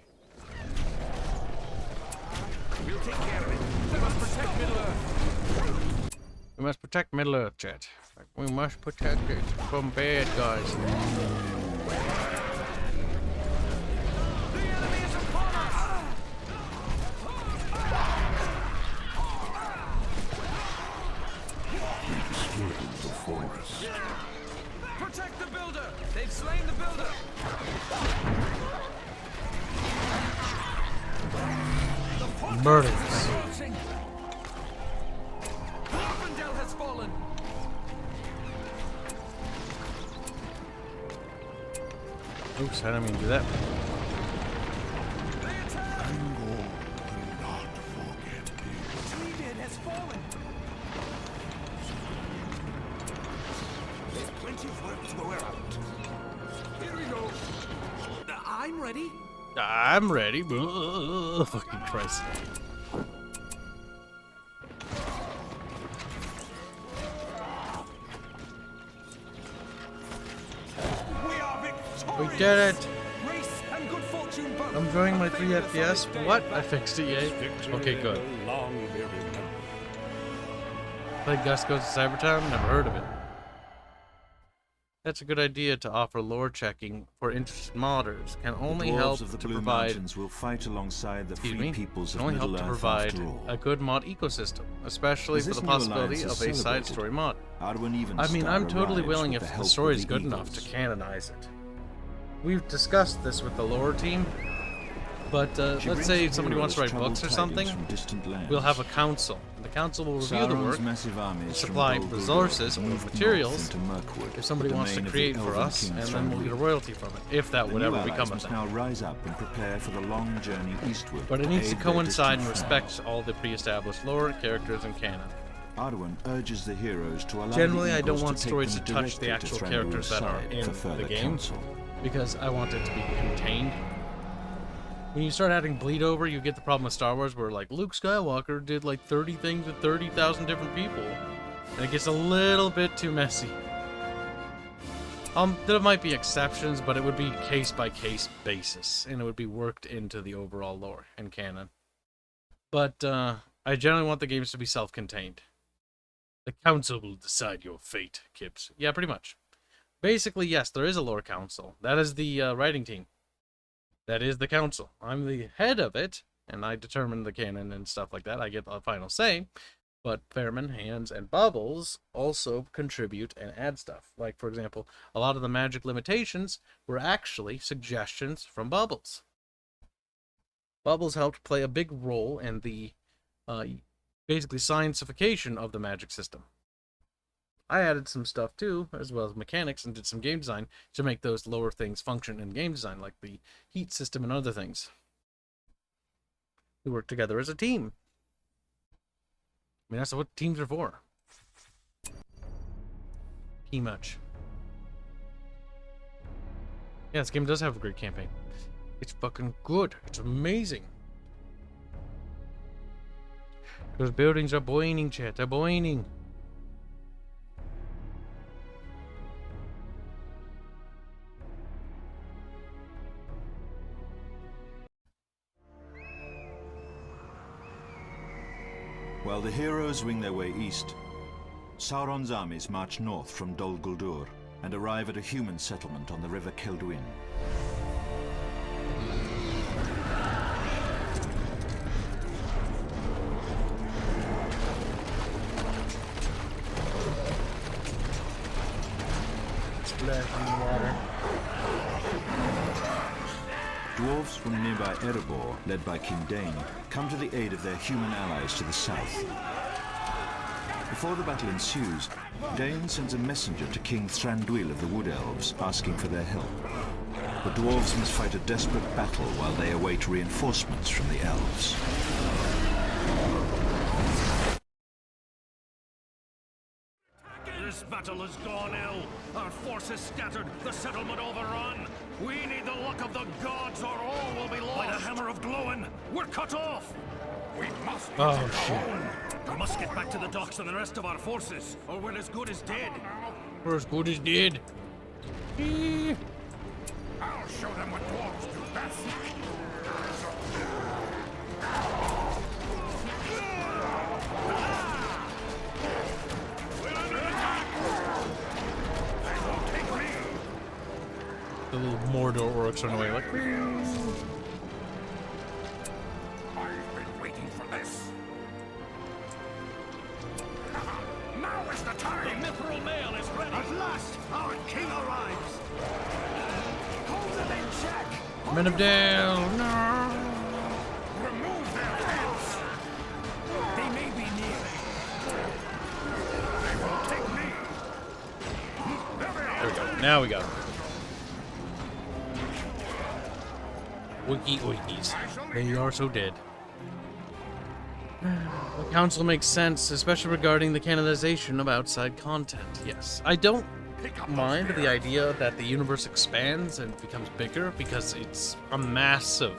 We'll take care of it. We must protect Middle-earth. We must protect Middle-earth, chat. We must protect it from bad guys. The forest. Protect the builder! They've slain the builder! Murders. Rivendell has fallen! Oops, I didn't mean to do that. They attack! Angle will not forget me. Treebeard has fallen! There's plenty of work to go around. Here we go. I'm ready. I'm ready. Ugh, fucking Christ. We are victorious! We did it. Grace and good fortune both. I'm enjoying my 3 FPS. What? I fixed it, yay. Okay, good. Played Gus Goes to Cybertown? Never heard of it. That's a good idea to offer lore checking for interested modders. Can only the help dwarves of the to Blue provide. Mountains will fight alongside the Excuse free me. peoples Can of only help to Middle-earth provide after all. a good mod ecosystem, especially As for this the new possibility alliance of is a side celebrated, story mod. Arwen even I mean, I'm totally arrives willing with if the the help story of is the good enough to Eagles. canonize it. We've discussed this with the lore team, but She let's brings say the somebody wants to heroes write books or troubled something. tidings from distant lands. We'll have a council. And the council will review the Sauron's work, massive armies supply from Dol Guldur resources or moved materials north into Mirkwood, if somebody the wants to domain of the create for elven us, king and then we'll get a Thranduil. royalty from it, if that The would new ever allies become a must thing. now rise up and prepare for the long journey eastward. But it needs to aid their coincide and distant respect friends. all the pre-established lore, characters, and canon. Arwen urges the heroes to allow Generally, the I don't Eagles want to take stories to them touch the directly actual to characters Thranduil's that are side in for the further game, counsel. because I want it to be contained. When you start adding bleed over, you get the problem with Star Wars where like Luke Skywalker did like 30 things with 30,000 different people, and it gets a little bit too messy. There might be exceptions, but it would be case-by-case basis, and it would be worked into the overall lore and canon. But I generally want the games to be self-contained. The council will decide your fate, Kibs. Yeah, pretty much. Basically, yes, there is a lore council. That is the writing team. That is the council. I'm the head of it, and I determine the canon and stuff like that. I get the final say. But Fairman, Hands, and Bubbles also contribute and add stuff. Like, for example, a lot of the magic limitations were actually suggestions from Bubbles. Bubbles helped play a big role in the basically scientification of the magic system. I added some stuff too, as well as mechanics, and did some game design to make those lower things function in game design, like the heat system and other things. We work together as a team. mean, that's what teams are for. Pretty much. Yeah, this game does have a great campaign. It's fucking good. It's amazing. Those buildings are boiling, chat. They're boiling. While the heroes wing their way east, Sauron's armies march north from Dol Guldur and arrive at a human settlement on the river Kelduin. Dwarves from nearby Erebor, led by King Dain, come to the aid of their human allies to the south. Before the battle ensues, Dain sends a messenger to King Thranduil of the Wood Elves, asking for their help. The dwarves must fight a desperate battle while they await reinforcements from the elves. This battle has gone ill. Our forces scattered, the settlement overrun. We need the luck of the gods or all will be lost. By the hammer of Glowin, we're cut off. We must We must get back to the docks and the rest of our forces, or we're as good as dead. We're as good as dead. I'll show them what dwarves do best. The little Mordor orcs run away like. I've been waiting for this. Now is the time. The mithril mail is ready. At last, our king arrives. Hold them in check. Men of Dale, no. Remove their heads. They may be near. They will take me. There we go. Now we got him. Wiki oikies. They are so dead. The council makes sense, especially regarding the canonization of outside content. Yes, I don't mind the idea that the universe expands and becomes bigger because it's a massive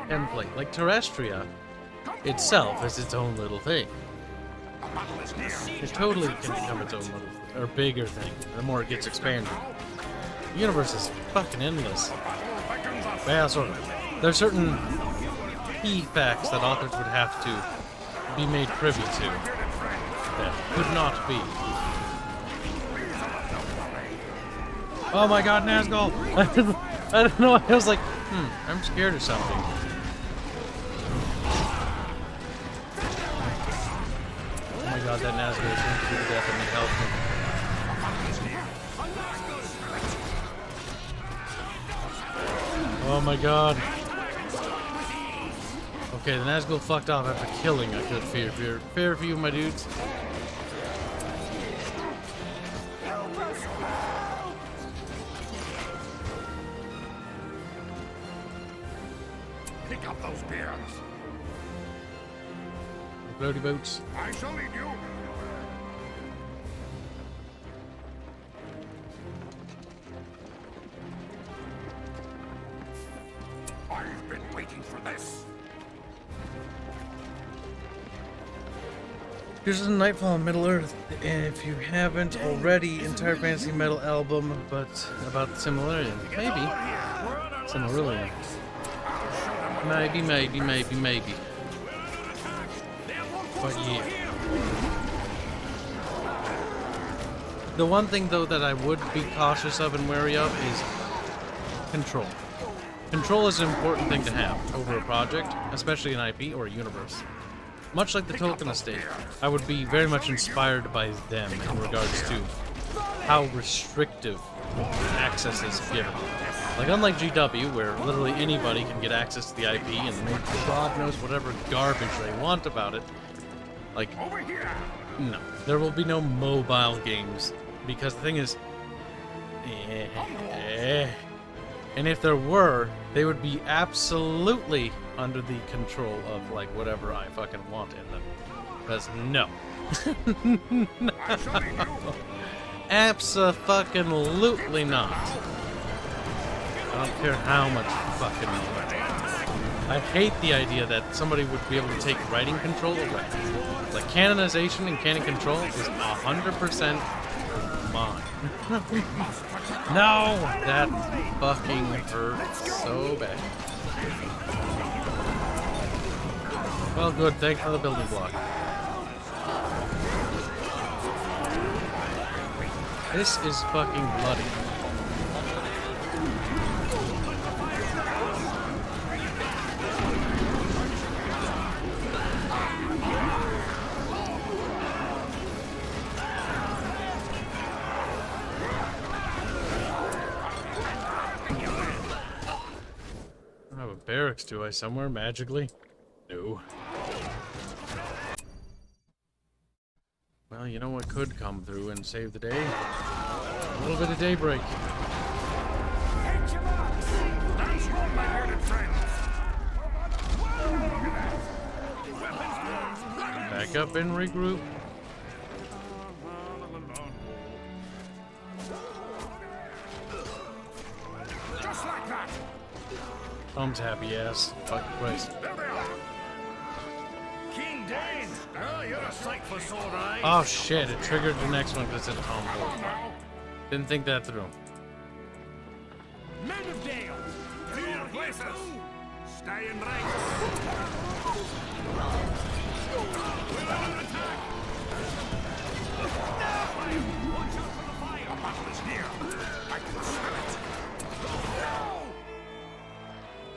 template. Like Terrestria itself is its own little thing. It totally can become its own little or bigger thing the more it gets expanded. The universe is fucking endless. Well, sort of. There's certain key facts that authors would have to be made privy to that could not be. Oh my god, Nazgul! I don't know, I was like, I'm scared of something. Oh my god, that Nazgul is going to do the death of me, help me. Oh my god. Okay, the Nazgul fucked off after killing. I could fear for you, my dudes. Pick up those beers. Floaty boats. I shall lead you. I've been waiting for this. Here's a Nightfall in Middle-earth. If you haven't already, entire fantasy metal album, but about the similarity. Maybe. Similarity. Maybe. But yeah. The one thing, though, that I would be cautious of and wary of is control. Control is an important thing to have over a project, especially an IP or a universe. Much like the Tolkien estate, I would be very much inspired by them in regards to how restrictive access is given. Like, unlike GW, where literally anybody can get access to the IP and make God knows whatever garbage they want about it, like, no. There will be no mobile games, because the thing is, and if there were, they would be absolutely under the control of, like, whatever I fucking want in them. Because, no. Abso-fucking-lutely not. I don't care how much fucking I hate the idea that somebody would be able to take writing control away. Like, canonization and canon control is 100% mine. No! That fucking hurts so bad. Well, good. Thanks for the building block. This is fucking bloody. I have a barracks, do I, somewhere magically? No. Well, you know what could come through and save the day? A little bit of daybreak. Back up and regroup. Just like that. Tom's happy ass. Fuck Christ. King Dane! Oh, you're a sight for sore eyes. Oh shit, it triggered the next one because it's a Tom board. Didn't think that through. Men of Dale, To your places! Stay in ranks! We're under attack! Watch out for the fire! The battle is near! I can smell it!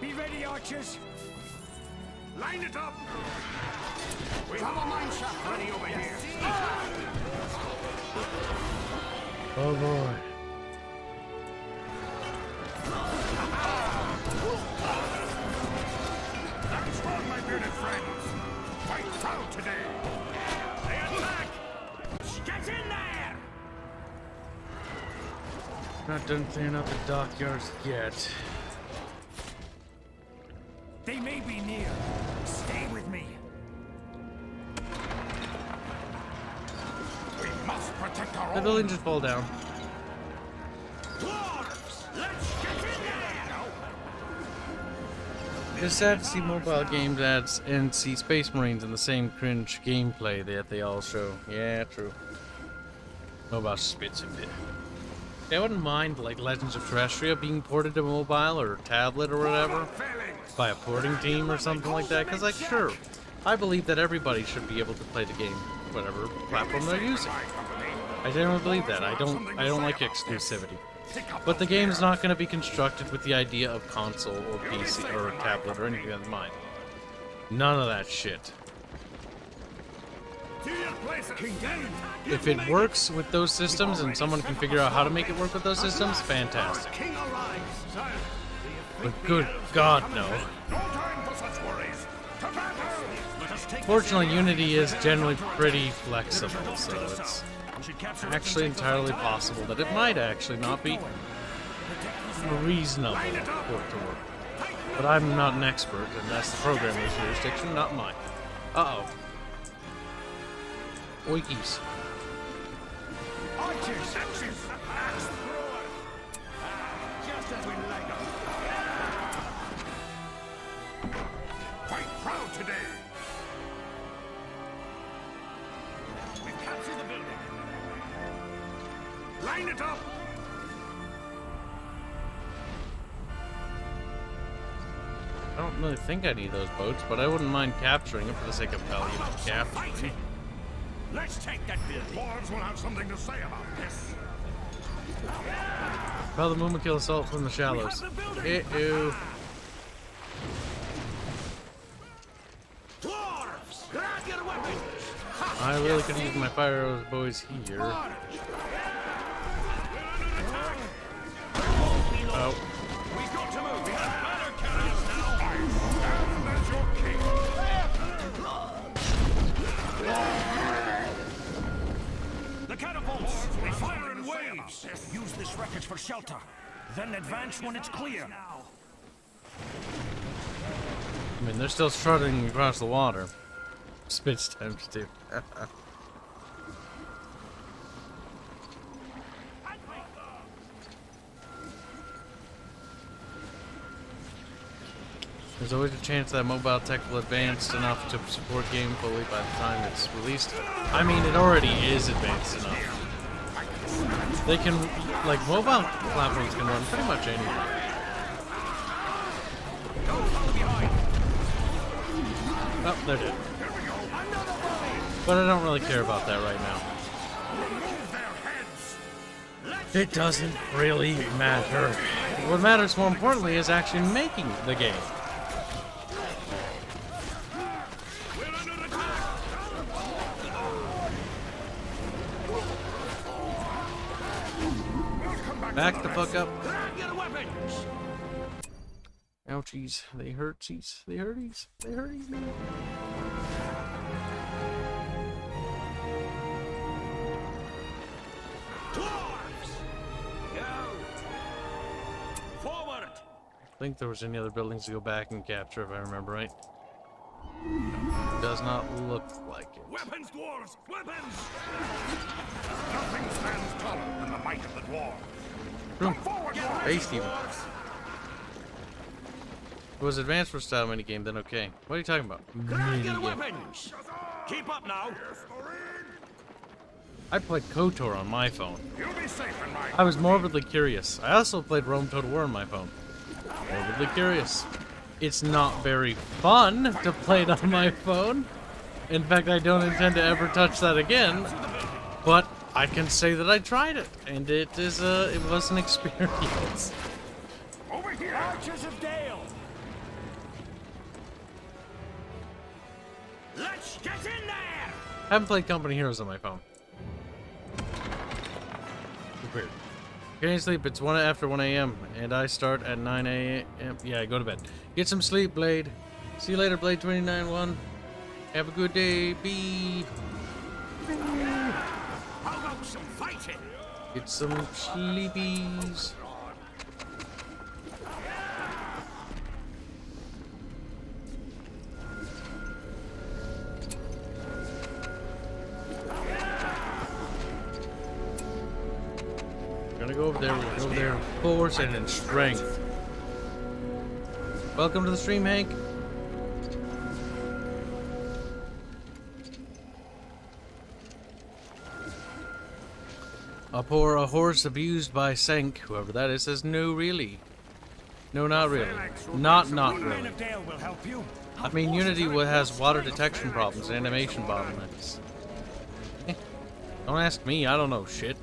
be ready, archers. Line it up! We Have a mine shaft ready over here! Oh boy. That's one, my bearded friends! Fight proud today! They attack! Get in there! Not done clearing up the dockyards yet. They may be near. Stay with me. We must protect our The own! building just fall down. Dwarves! Let's get in there! It's sad to see mobile games ads and see Space Marines in the same cringe gameplay that they all show. Yeah, true. Mobile spits a bit. I wouldn't mind like Legends of Terrestria being ported to mobile or tablet or whatever by a porting team or something like that. Because like, sure, I believe that everybody should be able to play the game, whatever platform they're using. I generally believe that. I don't like exclusivity. But the game's not going to be constructed with the idea of console or PC or tablet or anything in mind. None of that shit. If it works with those systems and someone can figure out how to make it work with those systems, fantastic. But good God, no. Fortunately, Unity is generally pretty flexible, so it's actually entirely possible that it might actually not be reasonable for it to work. But I'm not an expert, and that's the programmer's jurisdiction, not mine. Uh-oh. Oikies. Archers! Axe thrower! Just as we like them. Fight proud today! We've captured the building. Line it up! I don't really think I need those boats, but I wouldn't mind capturing them for the sake of value of capturing. Let's take that building. Dwarves will have something to say about this. Well, the movement kill assault from the shallows. Ew. Dwarves! Grab your weapons! I really could use my fire arrows boys here. Oh. We've got to move. We have banner carriers now. I stand as your king. The catapults! They fire in waves! Use this wreckage for shelter. Then advance when it's clear. I mean, they're still struggling across the water. Spit's times two. There's always a chance that mobile tech will advance enough to support game fully by the time it's released. I mean, it already is advanced enough. They can, like, mobile platforms can run pretty much anything. Oh, they're dead. But I don't really care about that right now. It doesn't really matter. What matters more importantly is actually making the game. Back the fuck up. Ouchies. They hurtsies. They hurties. They hurties, man. Forward! I think there was any other buildings to go back and capture, if I remember right. Does not look like it. Weapons, dwarves! Weapons! Nothing stands taller than the might of the dwarf. Come forward, hey, Steven. If it was advanced for style minigame, then okay. What are you talking about? Grab your weapons! Keep up now! I played KOTOR on my phone. You'll be safe in my... I was morbidly curious. I also played Rome Total War on my phone. Morbidly curious. It's not very fun to play it on my phone. In fact, I don't intend to ever touch that again. But I can say that I tried it, and it was an experience. Over here! Archers of Dale! Let's get in there! I haven't played Company Heroes on my phone. Weird. Can't sleep. It's after 1 a.m. and I start at 9 a.m. Yeah, go to bed. Get some sleep, Blade. See you later, Blade 29-1. Have a good day, B. How about some fighting? Get some sleepies. We're gonna go over there. We're gonna go over there. Force and in strength. Welcome to the stream, Hank. A horse abused by Senk, whoever that is, says no, really. No, not really. Not really. I mean, Unity has water detection problems, animation bottlenecks. Don't ask me, I don't know shit.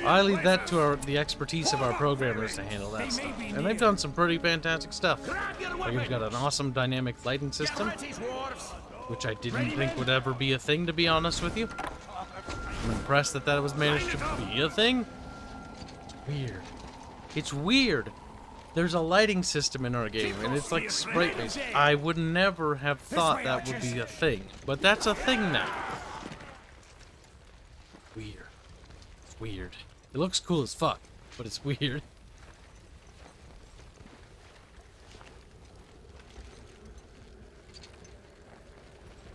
I leave that to the expertise of our programmers to handle that stuff. And they've done some pretty fantastic stuff. Like, we've got an awesome dynamic lighting system, which I didn't think would ever be a thing, to be honest with you. I'm impressed that was managed to be a thing. It's weird. It's weird. There's a lighting system in our game, and it's like sprite-based. I would never have thought that would be a thing, but that's a thing now. Weird. It's weird. It looks cool as fuck, but it's weird.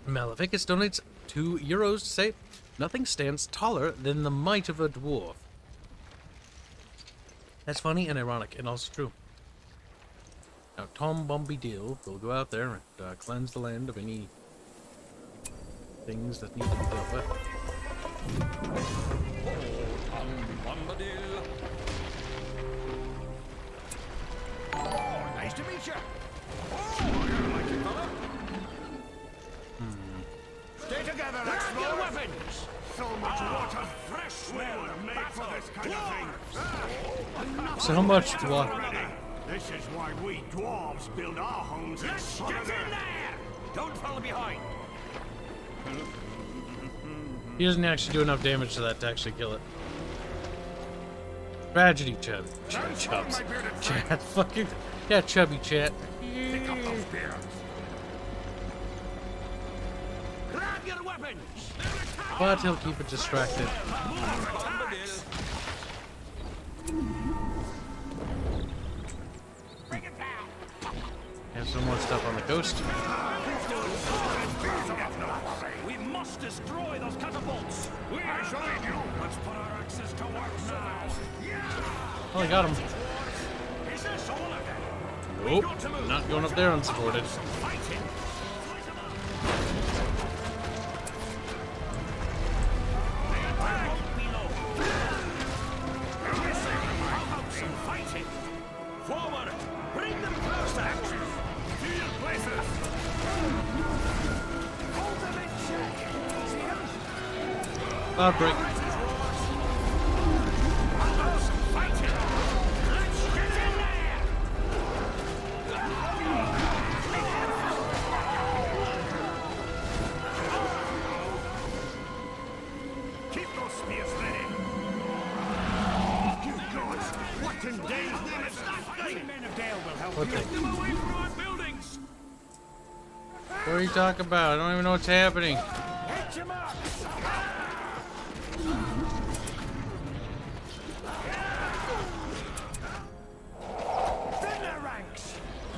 Maleficus donates €2 to say, nothing stands taller than the might of a dwarf. That's funny and ironic, and also true. Now, Tom Bombadil will go out there and cleanse the land of any things that need to be dealt with. Oh, nice to meet you. Oh, you're like it, fella. Stay together, let's your weapons. So much water, fresh water made for this kind of thing. So much water. This is why we dwarves build our homes in solid earth. Get in there! Don't fall behind. He doesn't actually do enough damage to that to actually kill it. Tragedy, Chub. Chubs. Chat. Fucking. Yeah, chubby chat. Pick up those spears. Grab your weapons! But he'll keep it distracted. Have some more stuff on the coast. We must destroy those catapults. I shall lead you. Let's put our axes to work now. Oh, I got him. Is this all of them? Nope, not going up there unsupported. Forward! Bring them closer! To your places! Hold them in check! Cloud break. Keep those spears ready! You gods! What in Dale's name is that thing? Men of Dale will help What you. thing? Get them away from our buildings! What are you talking about? I don't even know what's happening. Hit your marks! Thin their ranks!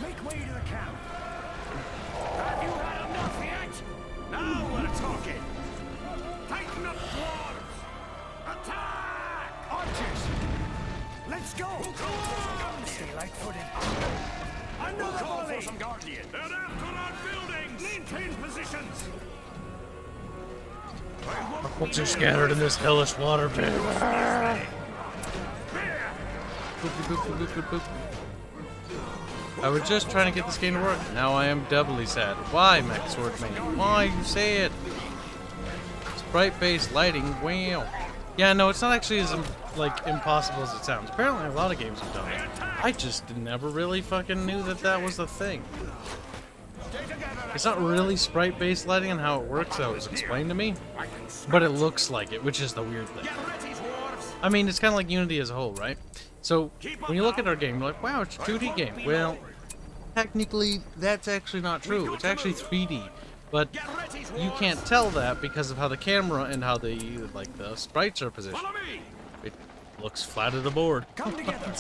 Make way to the camp! Have you had enough yet? Now we're talking! Tighten up dwarves! Attack! Archers! Let's go! Stay light-footed. Another volley! For some guardian! They're after our buildings! Maintain positions! Our folks are scattered in this hellish water pit. I was just trying to get this game to work. Now I am doubly sad. Why, Mech Swordman? Why you say it? Sprite-based lighting. Wow. Yeah, no, it's not actually as like impossible as it sounds. Apparently, a lot of games have done it. I just never really fucking knew that that was the thing. It's not really sprite-based lighting and how it works that was explained to me, but it looks like it, which is the weird thing. I mean, it's kind of like Unity as a whole, right? So, when you look at our game, you're like, wow, it's a 2D game. Well, technically, that's actually not true. It's actually 3D, but you can't tell that because of how the camera and how the, like, the sprites are positioned. It looks flat as a board. Come together!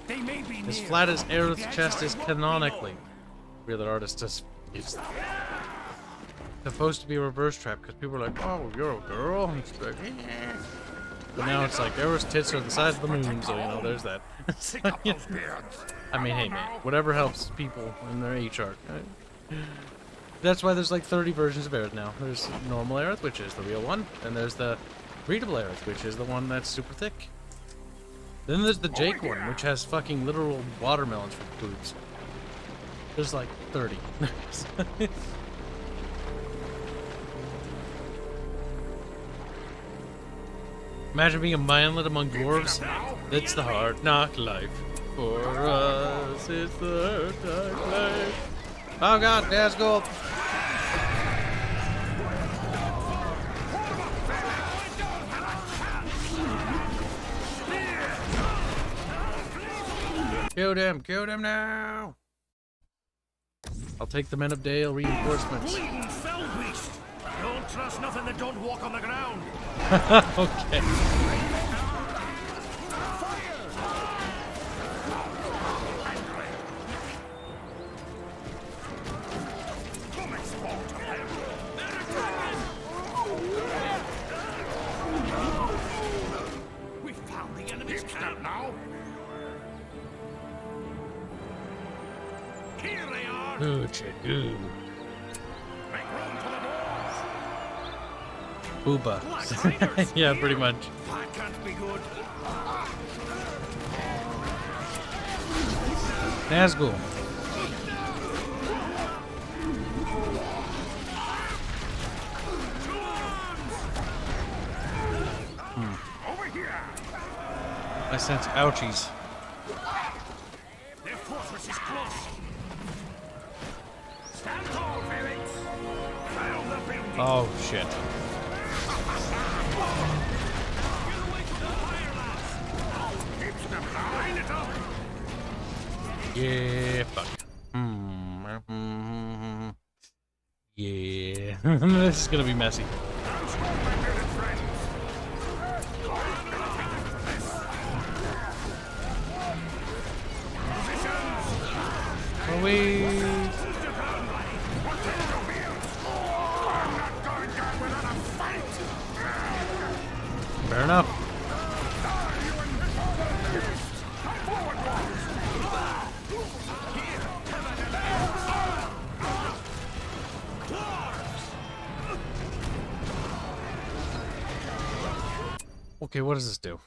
They may be As near. flat as Aerith's chest is canonically. The other artist just is supposed to be a reverse trap because people are like, oh, you're a girl. And she's like, yeah. But now it's like Aerith's tits are the size of the moon, so you know, there's that. I mean, hey man, whatever helps people in their H arc. That's why there's like 30 versions of Aerith now. There's normal Aerith, which is the real one, and there's the readable Aerith, which is the one that's super thick. Then there's the Jake one, which has fucking literal watermelons for boobs. There's like 30. Imagine being a manlet among dwarves. That's the hard knock life. For us, it's the hard knock life. Oh god, Nazgul! Kill them now! I'll take the Men of Dale reinforcements. Bleeding fell beast! Don't trust nothing that don't walk on the ground! Okay. We found the enemy's camp now! Here they are! Good shit, good. Make room for the Booba. Black Raiders! Yeah, pretty much. That can't be good! Nazgul. Over here! I sense ouchies. Their fortress is close! Stand tall, Felix! Found the building! Oh shit. Keeps them line it up! Yeah, fuck. Yeah. This is gonna be messy. Are we? Fair enough. Okay, what does this do?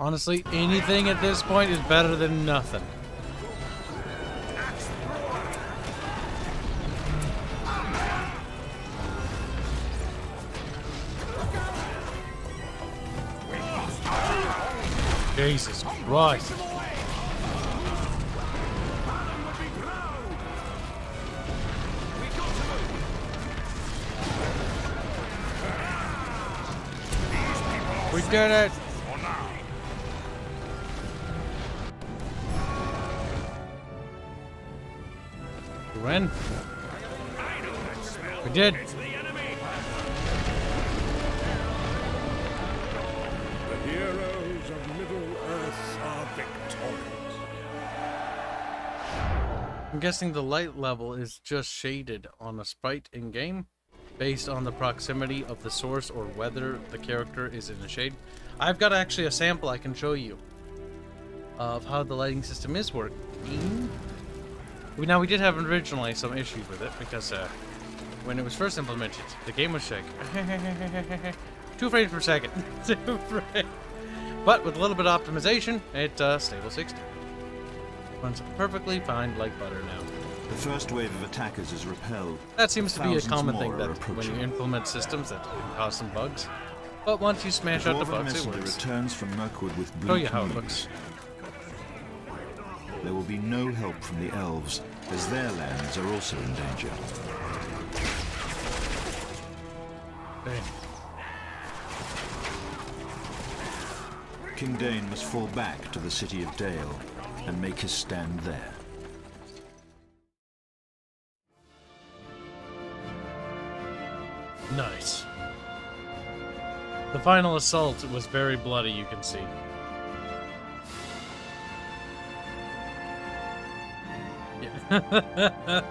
Honestly, anything at this point is better than nothing. Jesus Christ. We did it! We win. We did. The heroes of Middle-earth are victorious. I'm guessing the light level is just shaded on a sprite in-game based on the proximity of the source or whether the character is in a shade. I've got actually a sample I can show you of how the lighting system is working. Now, we did have originally some issues with it because when it was first implemented, the game was shaky. 2 frames per second. 2 frames. But with a little bit of optimization, it stable 60. Runs perfectly fine like butter now. The first wave of attackers is repelled. That seems to be a Thousands common more thing are that when approaching. you implement systems that can cause some bugs. But once you smash out the Dwarven bugs, it messenger works. returns from Mirkwood with Show bleak you how it news. looks. There will be no help from the elves, as their lands are also in danger. Bam. King Dane must fall back to the city of Dale and make his stand there. Nice. The final assault was very bloody, you can see. Yeah.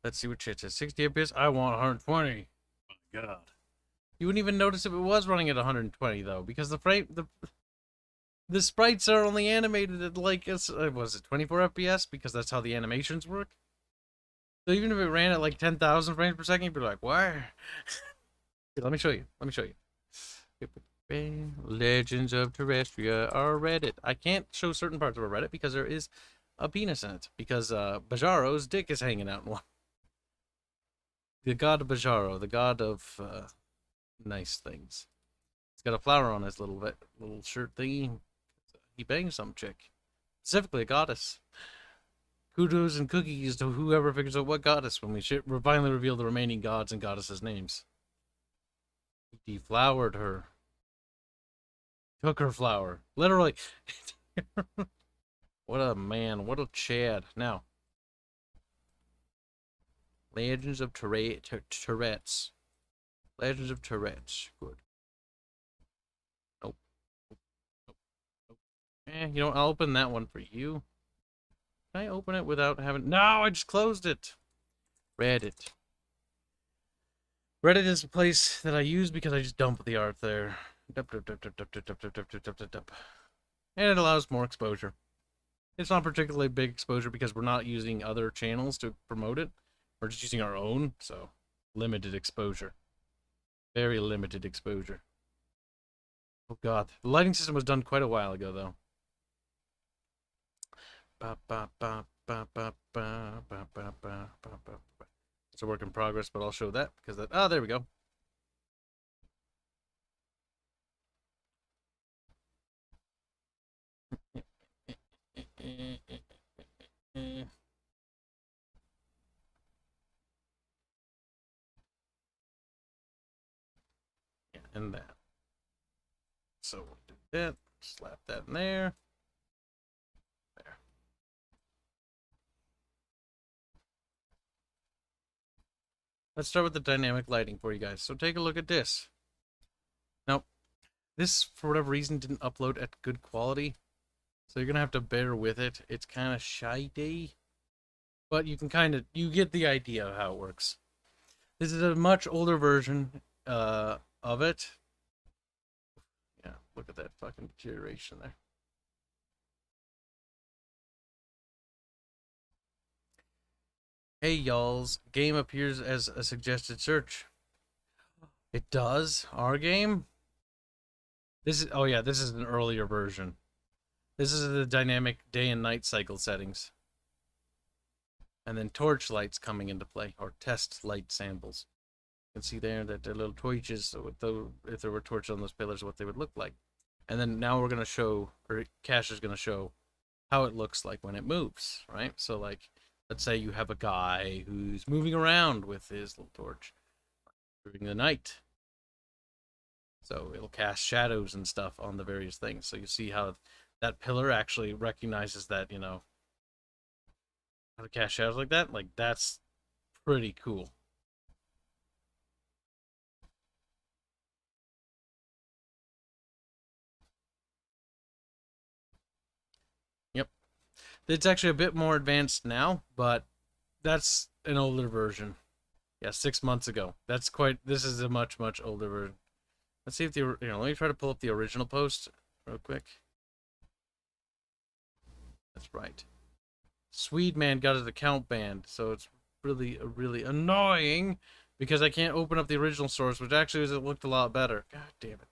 Let's see what chat says. 60 FPS? I want 120. Oh my god. You wouldn't even notice if it was running at 120 though, because the sprites are only animated at like was it 24 FPS because that's how the animations work. So even if it ran at like 10,000 frames per second, you'd be like, "Why?" Let me show you. Let me show you. Legends of Terrestria are Reddit. I can't show certain parts of a Reddit because there is a penis in it. Because Bajaro's dick is hanging out in one. The god of Bajaro, the god of nice things. He's got a flower on his little shirt thingy. He bangs some chick, specifically a goddess. Kudos and cookies to whoever figures out what goddess when we finally reveal the remaining gods and goddesses' names. He deflowered her. Took her flower. Literally. What a man. What a Chad. Now. Legends of Tourette's. Legends of Tourette's. Good. Nope. Nope. Nope. You know what? I'll open that one for you. Can I open it without having... No, I just closed it. Reddit. Reddit is a place that I use because I just dump the art there. And it allows more exposure. It's not particularly big exposure because we're not using other channels to promote it. We're just using our own, so limited exposure. Very limited exposure. Oh god. The lighting system was done quite a while ago, though. It's a work in progress, but I'll show that because that... Oh, there we go. Yeah, and that. So we'll do that. Slap that in there. There. Let's start with the dynamic lighting for you guys. So take a look at this. Now, this, for whatever reason, didn't upload at good quality. So you're going to have to bear with it. It's kind of shiny. But you can you get the idea of how it works. This is a much older version of it. Yeah, look at that fucking deterioration there. Hey y'alls, game appears as a suggested search. It does? Our game? This is, oh yeah, this is an earlier version. This is the dynamic day and night cycle settings. And then torch lights coming into play, or test light samples. You can see there that the little torches, so if there were torches on those pillars, what they would look like. And then now we're going to show, or Cash is going to show how it looks like when it moves, right? So like, let's say you have a guy who's moving around with his little torch during the night. So it'll cast shadows and stuff on the various things. So you see how that pillar actually recognizes that, you know, how to cast shadows like that. Like, that's pretty cool. Yep. It's actually a bit more advanced now, but that's an older version. Yeah, 6 months ago. This is a much, much older version. Let's see if let me try to pull up the original post real quick. That's right. Swede man got his account banned, so it's really, really annoying because I can't open up the original source, which actually looked a lot better. God damn it.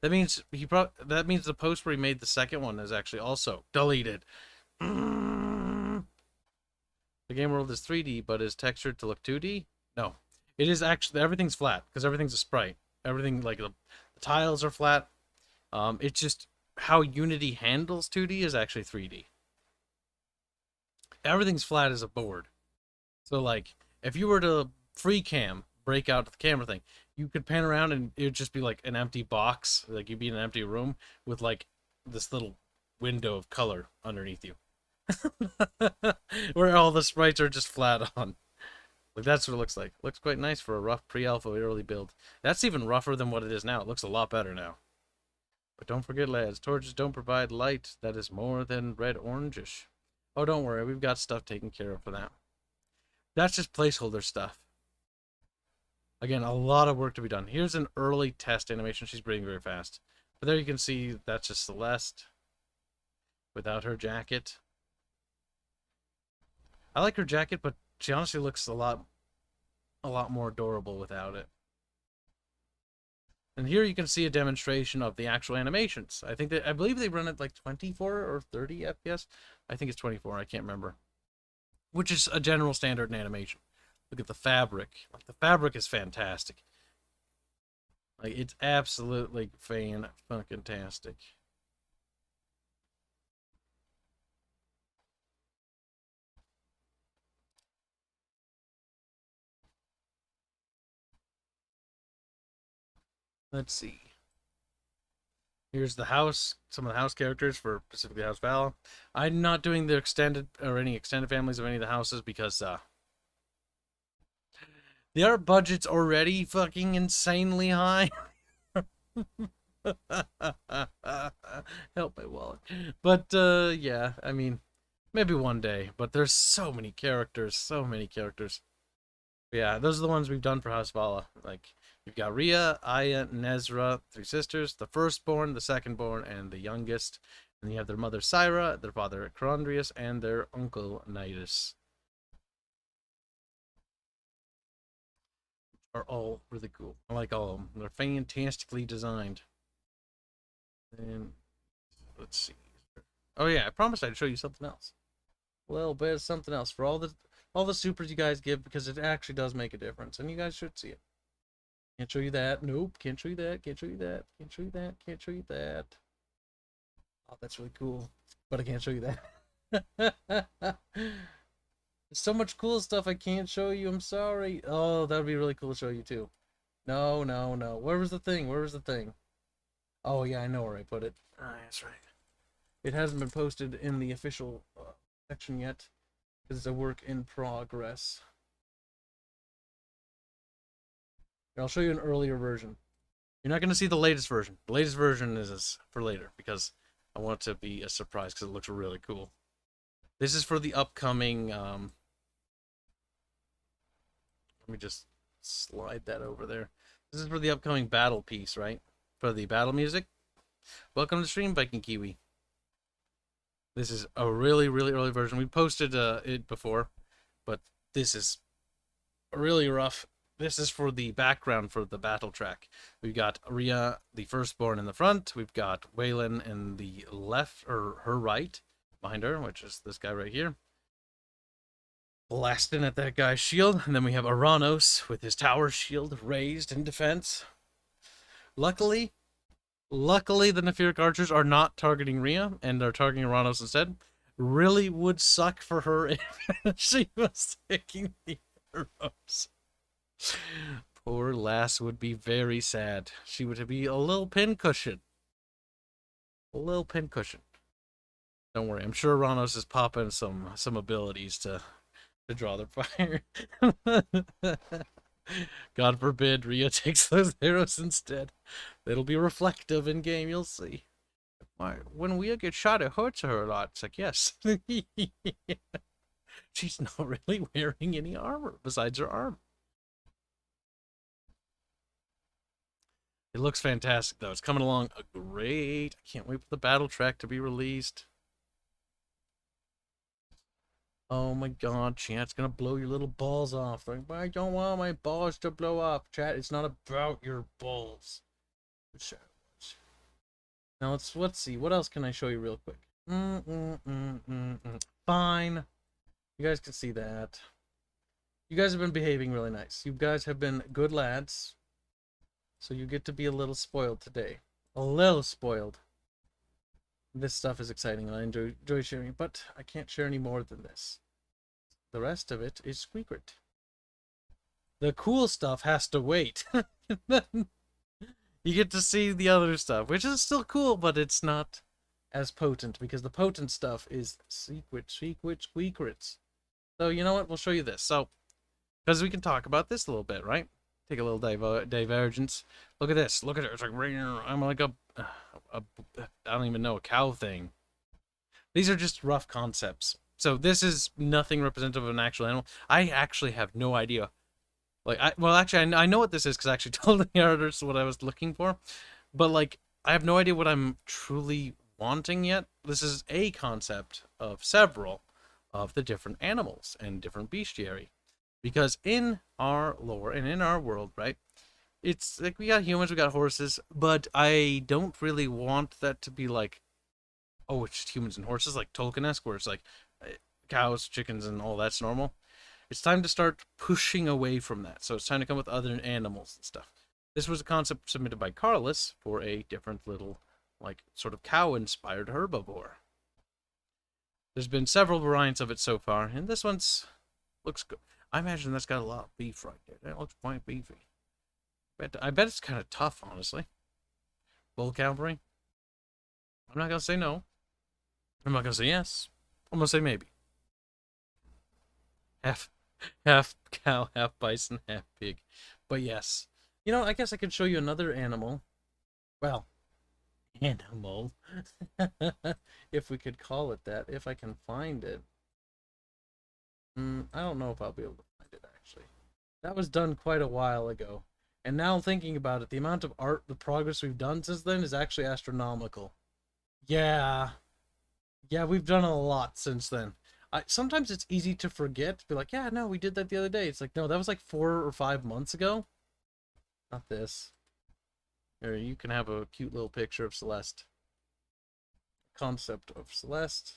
That means that means the post where he made the second one is actually also deleted. The game world is 3D, but is textured to look 2D? No. It is actually, everything's flat, because everything's a sprite. Everything, like, the tiles are flat. It's just how Unity handles 2D is actually 3D. Everything's flat as a board. So, like, if you were to free cam, break out the camera thing, you could pan around and it would just be like an empty box. Like, you'd be in an empty room with, like, this little window of color underneath you. Where all the sprites are just flat on. Like, that's what it looks like. Looks quite nice for a rough pre-alpha early build. That's even rougher than what it is now. It looks a lot better now. But don't forget, lads, torches don't provide light that is more than red-orangish. Oh, don't worry. We've got stuff taken care of for that. That's just placeholder stuff. Again, a lot of work to be done. Here's an early test animation. She's breathing very fast. But there you can see that's just Celeste without her jacket. I like her jacket, but she honestly looks a lot more adorable without it. And here you can see a demonstration of the actual animations. I believe they run at like 24 or 30 FPS. I think it's 24. I can't remember. Which is a general standard in animation. Look at the fabric. Like, the fabric is fantastic. Like, it's absolutely fan-fucking-tastic. Let's see. Here's the house, some of the house characters for specifically House Vala. I'm not doing the extended or any extended families of any of the houses because the art budget's already fucking insanely high. Help my wallet. But yeah, I mean, maybe one day. But there's so many characters, so many characters. But yeah, those are the ones we've done for House Vala. Like, you've got Rhea, Aya, Nezra, 3 sisters, the firstborn, the secondborn, and the youngest. And you have their mother Syra, their father Corondrius, and their uncle Nidus. Are all really cool. I like all of them. They're fantastically designed. And let's see. Oh yeah, I promised I'd show you something else. Well, but it's something else for all the supers you guys give, because it actually does make a difference, and you guys should see it. Can't show you that. Nope. Can't show you that. Can't show you that. Can't show you that. Can't show you that. Oh, that's really cool. But I can't show you that. There's so much cool stuff I can't show you. I'm sorry. Oh, that would be really cool to show you too. No, no, no. Where was the thing? Where was the thing? Oh, yeah, I know where I put it. Ah, that's right. It hasn't been posted in the official section yet, because it's a work in progress. Here, I'll show you an earlier version. You're not going to see the latest version. The latest version is for later, because I want it to be a surprise, because it looks really cool. This is for the upcoming, let me just slide that over there. This is for the upcoming battle piece, right? For the battle music. Welcome to stream, Viking Kiwi. This is a really, really early version. We posted it before, but this is really rough. This is for the background for the battle track. We've got Rhea, the firstborn, in the front. We've got Waylon in the left, or her right, behind her, which is this guy right here, blasting at that guy's shield. And then we have Aranos with his tower shield raised in defense. Luckily, the Neferic archers are not targeting Rhea and are targeting Aranos instead. Really would suck for her if she was taking the arrows. Poor lass would be very sad. She would be a little pincushion. A little pincushion. Don't worry, I'm sure Ranos is popping some abilities to draw their fire. God forbid Rhea takes those arrows instead. It'll be reflective in game, you'll see. When Rhea gets shot, it hurts her a lot. It's like, yes. She's not really wearing any armor besides her arm. It looks fantastic, though. It's coming along great. I can't wait for the battle track to be released. Oh my god, chat's gonna blow your little balls off. Like, I don't want my balls to blow up. Chat, it's not about your balls. Now let's see. What else can I show you real quick? Fine. You guys can see that. You guys have been behaving really nice. You guys have been good lads. So you get to be a little spoiled today. A little spoiled. This stuff is exciting and I enjoy sharing it, but I can't share any more than this. The rest of it is secret. The cool stuff has to wait. You get to see the other stuff, which is still cool, but it's not as potent because the potent stuff is secrets. So you know what? We'll show you this. So, because we can talk about this a little bit, right? Take a little divergence. Look at this. Look at it. It's like I'm like a I don't even know, a cow thing. These are just rough concepts. So this is nothing representative of an actual animal. I actually have no idea. Like, I know what this is because I actually told the editors what I was looking for. But, like, I have no idea what I'm truly wanting yet. This is a concept of several of the different animals and different bestiary. Because in our lore and in our world, right, it's like we got humans, we got horses, but I don't really want that to be like, oh, it's just humans and horses, like Tolkien-esque, where it's like cows, chickens, and all that's normal. It's time to start pushing away from that. So it's time to come with other animals and stuff. This was a concept submitted by Carlos for a different little, like, sort of cow-inspired herbivore. There's been several variants of it so far, and this one's looks good. I imagine that's got a lot of beef right there. That looks quite beefy. I bet it's kind of tough, honestly. Bull cavalry. I'm not going to say no. I'm not going to say yes. I'm going to say maybe. Half cow, half bison, half pig. But yes. You know, I guess I could show you another animal. Well, animal. If we could call it that. If I can find it. I don't know if I'll be able to find it, actually. That was done quite a while ago. And now thinking about it, the amount of art, the progress we've done since then is actually astronomical. Yeah. Yeah, we've done a lot since then. Sometimes it's easy to forget, to be like, yeah, no, we did that the other day. It's like, no, that was like 4 or 5 months ago. Not this. Here, you can have a cute little picture of Celeste. Concept of Celeste.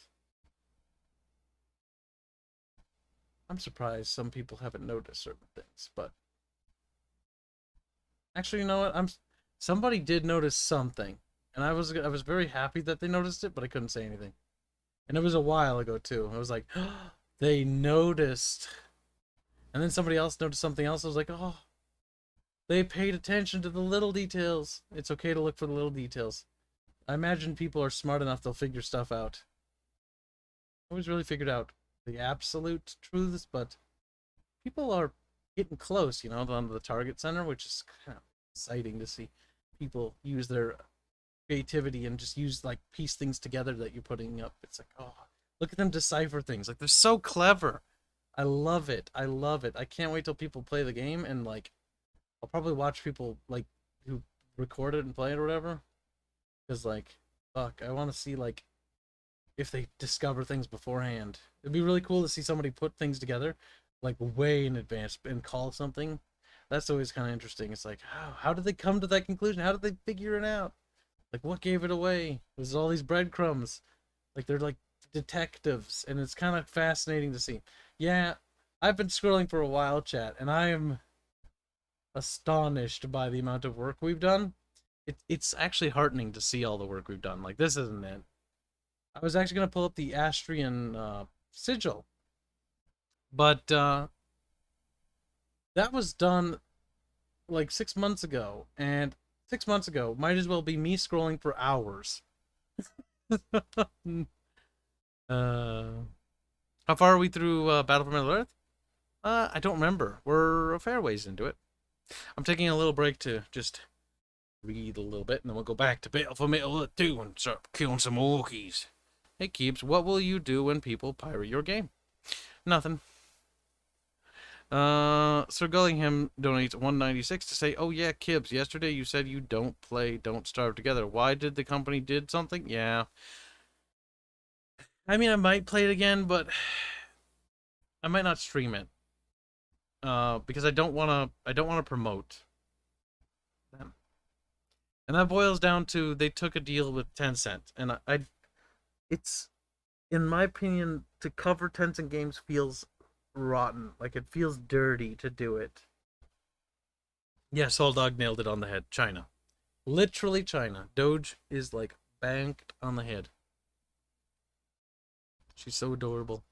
I'm surprised some people haven't noticed certain things, but actually, you know what? Somebody did notice something, and I was very happy that they noticed it, but I couldn't say anything. And it was a while ago too. I was like, oh, they noticed. And then somebody else noticed something else. I was like, oh, they paid attention to the little details. It's okay to look for the little details. I imagine people are smart enough they'll figure stuff out. I always really figured out the absolute truths, but people are getting close, you know, on the target center, which is kind of exciting to see people use their creativity and just use, like, piece things together that you're putting up. It's like, oh, look at them decipher things. Like, they're so clever. I love it. I love it. I can't wait till people play the game, and, like, I'll probably watch people, like, who record it and play it or whatever. Because, like, fuck, I want to see, like, if they discover things beforehand. It'd be really cool to see somebody put things together, like way in advance, and call something. That's always kind of interesting. It's like, how did they come to that conclusion? How did they figure it out? Like, what gave it away? There's all these breadcrumbs. Like, they're like detectives, and it's kind of fascinating to see. Yeah, I've been scrolling for a while, chat, and I am astonished by the amount of work we've done. It's actually heartening to see all the work we've done. Like, this isn't it. I was actually going to pull up the Astrian sigil, but that was done like 6 months ago, and 6 months ago might as well be me scrolling for hours. How far are we through Battle for Middle-earth? I don't remember. We're a fair ways into it. I'm taking a little break to just read a little bit, and then we'll go back to Battle for Middle-earth 2 and start killing some orkies. Hey, Keebs, what will you do when people pirate your game? Nothing. Sir Gullingham donates $1.96 to say, oh yeah, Kibs, yesterday you said you don't play Don't Starve Together. Why did the company did something? Yeah. I mean, I might play it again, but I might not stream it. Because I don't want to promote them. And that boils down to they took a deal with Tencent, and it's, in my opinion, to cover Tencent games feels rotten. Like, it feels dirty to do it. Yeah, Soldog nailed it on the head. China. Literally China. Doge is, like, banked on the head. She's so adorable.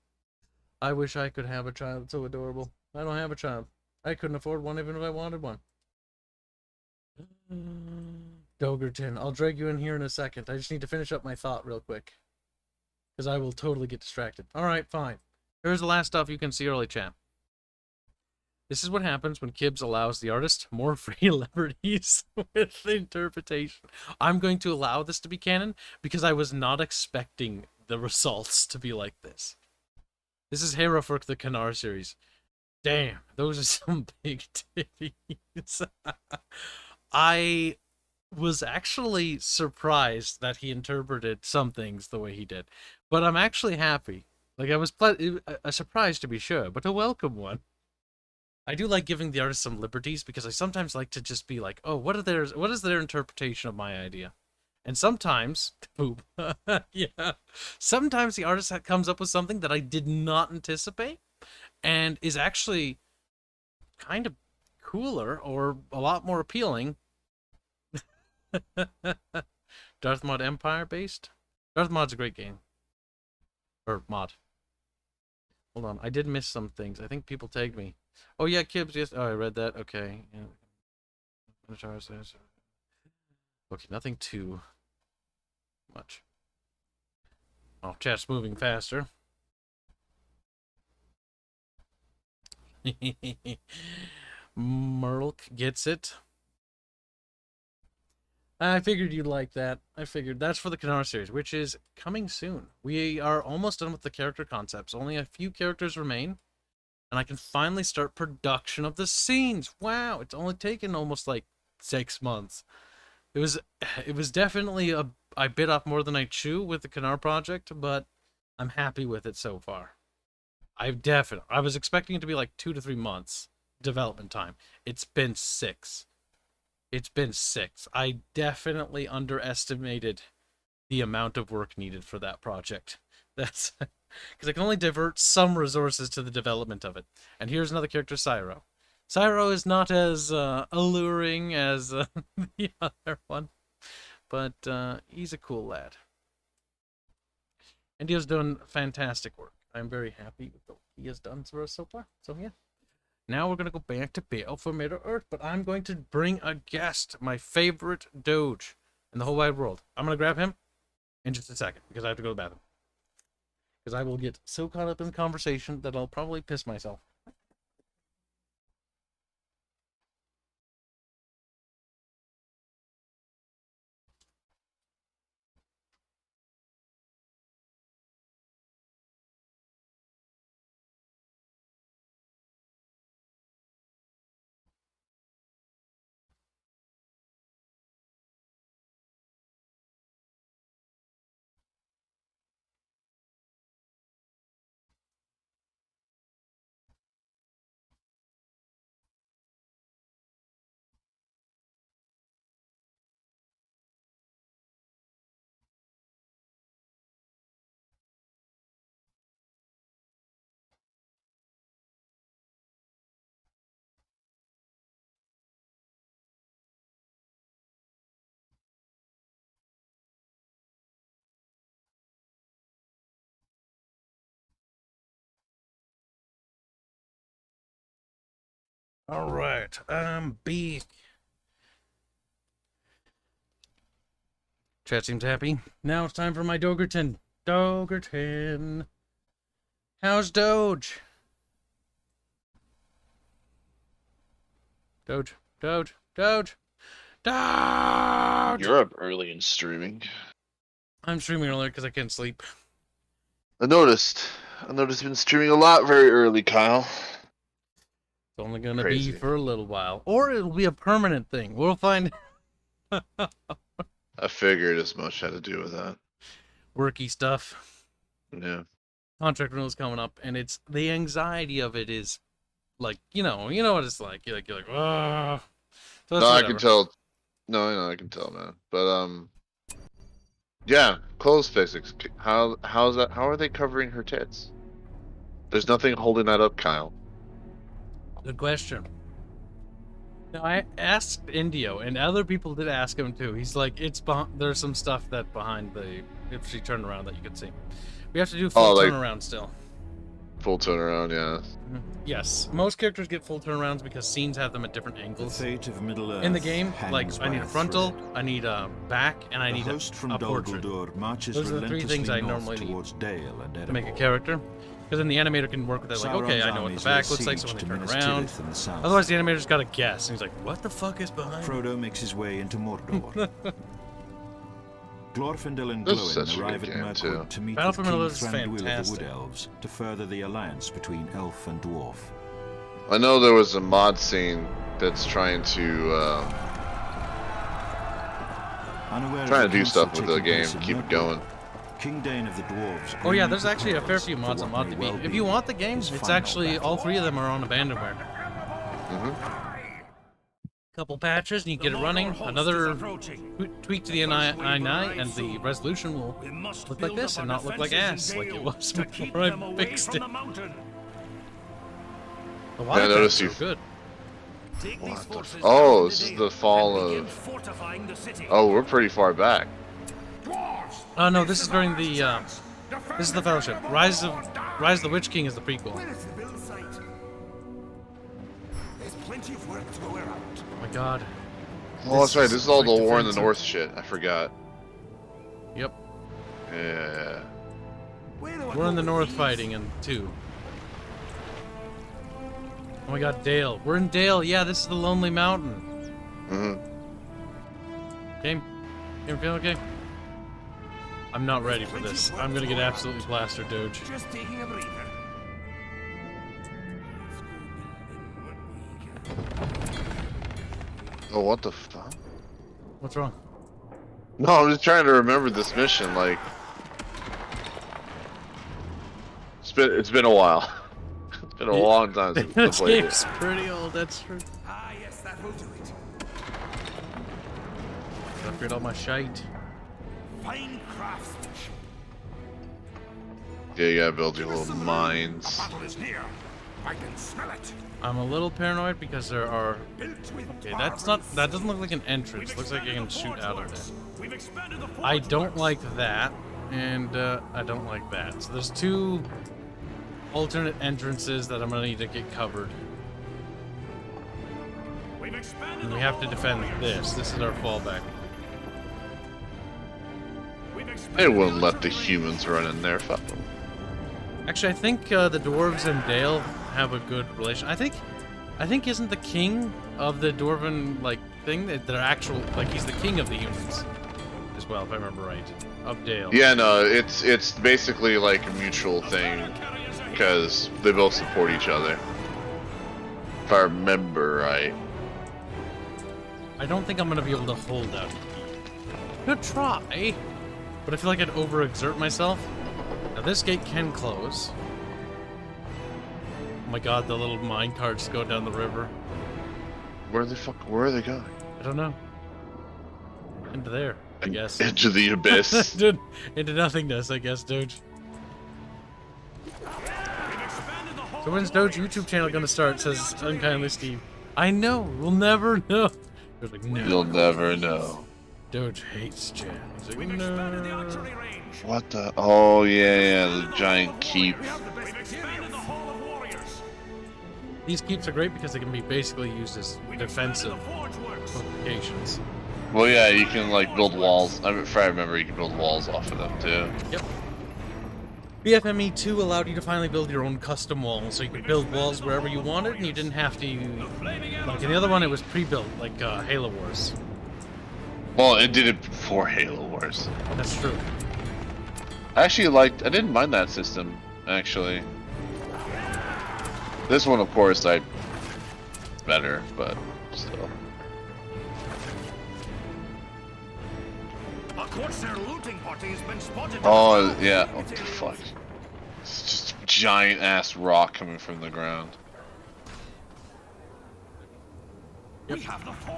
I wish I could have a child so adorable. I don't have a child. I couldn't afford one even if I wanted one. Dogerton, I'll drag you in here in a second. I just need to finish up my thought real quick, because I will totally get distracted. Alright, fine. Here's the last stuff you can see early, chat. This is what happens when Kibs allows the artist more free liberties with the interpretation. I'm going to allow this to be canon because I was not expecting the results to be like this. This is Hereford the Canar series. Damn, those are some big titties. I was actually surprised that he interpreted some things the way he did, but I'm actually happy. Like, I was a surprise to be sure, but a welcome one. I do like giving the artist some liberties because I sometimes like to just be like, oh, what is their interpretation of my idea? And sometimes, poop, yeah, sometimes the artist comes up with something that I did not anticipate and is actually kind of cooler or a lot more appealing. Darth Mod Empire based? Darth Mod's a great game. Or mod. Hold on, I did miss some things. I think people tagged me. Oh yeah, Kibs, yes. Oh, I read that. Okay. Yeah. Okay, nothing too much. Oh, chat's moving faster. Merlk gets it. I figured you'd like that. I figured that's for the Canar series, which is coming soon. We are almost done with the character concepts. Only a few characters remain, and I can finally start production of the scenes. Wow, it's only taken almost like 6 months. It was definitely I bit off more than I chew with the Canar project, but I'm happy with it so far. I was expecting it to be like 2 to 3 months development time. It's been 6. It's been 6. I definitely underestimated the amount of work needed for that project. That's because I can only divert some resources to the development of it. And here's another character, Cyro. Cyro is not as alluring as the other one, but he's a cool lad. And he has done fantastic work. I'm very happy with what he has done for us so far. So yeah. Now we're going to go back to Battle for Middle-earth, but I'm going to bring a guest, my favorite Doge in the whole wide world. I'm going to grab him in just a second, because I have to go to the bathroom. Because I will get so caught up in conversation that I'll probably piss myself. Alright, I'm B. Chat seems happy. Now it's time for my Dogerton. Dogerton. How's Doge? Doge. Doge. Doge. Doge! You're up early and streaming. I'm streaming earlier because I can't sleep. I noticed. You've been streaming a lot very early, Kyle. It's only gonna Crazy. be for a little while. Or it'll be a permanent thing. We'll find I figured as much had to do with that. worky stuff. Yeah. Contract renewal's coming up, and it's the anxiety of it is like, you know what it's like. You're like, ah. So No, I can tell. No, I can tell, man. But yeah, clothes physics. How's that? How are they covering her tits? There's nothing holding that up, Kyle. Good question. Now, I asked Indio, and other people did ask him too. He's like, there's some stuff that behind the, if she turned around, that you could see. We have to do full turnaround still. Full turnaround, yeah. Yes, most characters get full turnarounds because scenes have them at different angles. The fate of Middle-earth In the game, like, hangs I need by a frontal, thread. I need a back, and I The need host from a portrait Dol marches Those are the three things I relentlessly normally north need towards Dale and to make a Erebor. character. Because then the animator can work with it, like, okay, I know what the back looks like, so when they turn around. Otherwise, the animator's got to guess. And he's like, what the fuck is behind me? Frodo makes his way into Mordor. Glorfindel and This is Glóin such a arrive good at game, Mirkwood too. to meet Battle with for King Middle-earth is Thranduil of the fantastic. Wood Elves to further the alliance between elf and dwarf. I know there was a mod scene that's trying to do stuff with the game, keep it going. King Dane of the Dwarves. Oh yeah, there's actually a fair few mods on Mod to Beat. If you want the game, it's actually, all three of them are on Abandonware. Couple patches and you get it running. Another tweak to the I9 and the resolution will look like this and not look like ass like it was before I fixed it. The water I noticed patches you. are good. Oh, this is the fall of. Oh, we're pretty far back. No, this is during the, this is the Fellowship. Rise of the Witch King is the prequel. There's plenty of work to go around. Oh my god. Oh, that's right. This is all the quite War in the defensive. North shit. I forgot. Yep. Yeah. We're in the north fighting in 2. Oh my god, Dale. We're in Dale. Yeah, this is the Lonely Mountain. Game? Game feel okay? I'm not ready for this. I'm gonna get absolutely plastered, Doge. Just taking a breather. Oh, what the fuck? What's wrong? No, I'm just trying to remember this mission. Like, it's been a while. It's been a long time since I This played game's it. pretty old, that's true. Ah, yes, that will do it. I forget all my shite. Fine craftsmanship. Yeah, you gotta build your little mines. Battle is near. I can smell it. I'm a little paranoid because there are. Built with Okay, that's not. That doesn't look like an entrance. Looks like you can shoot out of it. I don't like that, and I don't like that. So there's 2 alternate entrances that I'm gonna need to get covered. And we have to defend this. This is our fallback. They wouldn't let the humans run in there. Fuck them. Actually, I think the dwarves and Dale have a good relation. I think isn't the king of the dwarven like thing that they're actual like he's the king of the humans as well, if I remember right, of Dale. Yeah, no, it's basically like a mutual thing because they both support each other. If I remember right. I don't think I'm gonna be able to hold out. Good try, but I feel like I'd overexert myself. Now this gate can close. Oh my god, the little mine carts go down the river. Where are they going? I don't know. Into there, I guess. Into the abyss. Into nothingness, I guess, Doge. So when's Doge YouTube channel gonna start? Says Unkindly Steve. I know, we'll never know. Doge's like, no. You'll never know. Doge hates Jan. He's like, no. What the? Oh yeah, the giant keep. These keeps are great because they can be basically used as defensive locations. Well, yeah, you can like build walls. I remember you can build walls off of them too. Yep. BFME 2 allowed you to finally build your own custom walls, so you could build walls wherever you wanted, and you didn't have to. Like in the other one, it was pre-built, like Halo Wars. Well, it did it before Halo Wars. That's true. I didn't mind that system, actually. This one, of course, better, but still. A Corsair looting party has been spotted. Oh, yeah. What the fuck? It's just a giant ass rock coming from the ground. Yep.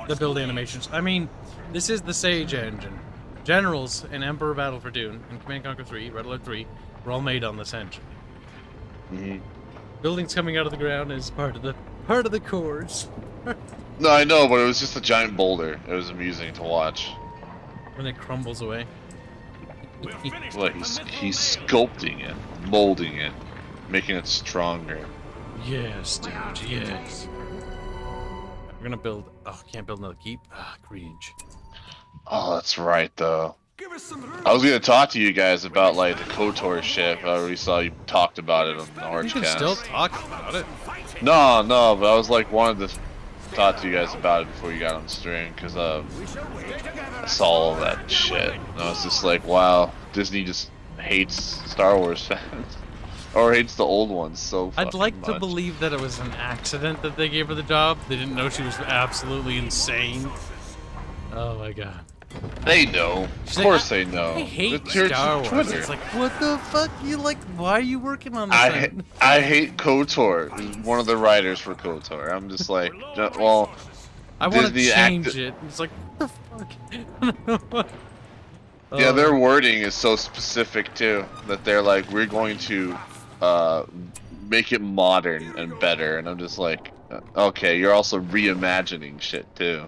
The build animations. I mean, this is the Sage engine. Generals in Emperor Battle for Dune and Command & Conquer 3, Red Alert 3, were all made on this engine. Mm-hmm. Buildings coming out of the ground is part of the course. No, I know, but it was just a giant boulder. It was amusing to watch. When it crumbles away. Look, he's sculpting it, molding it, making it stronger. Yes, dude, yes. We're gonna build. Oh, can't build another keep. Ah, cringe. Oh, that's right, though. Give us some room. I was gonna talk to you guys about like the KOTOR ship. I already saw you talked about it on the You can Archcast. still talk about it. No, but I was like wanted to talk to you guys about it before you got on stream because I saw all of that shit. And I was just like, wow, Disney just hates Star Wars fans. Or hates the old ones so fucking I'd like to much. believe that it was an accident that they gave her the job. They didn't know she was absolutely insane. Oh my god. They know. She's Of like, course they know. I hate It's your Star Wars. Twitter. It's like, what the fuck? You like? Why are you working on this? I hate KOTOR. He's one of the writers for KOTOR. I'm just like, well, I want to Disney change acted- it. It's like, what the fuck? Yeah, their wording is so specific too that they're like, we're going to make it modern and better, and I'm just like, okay, you're also reimagining shit too.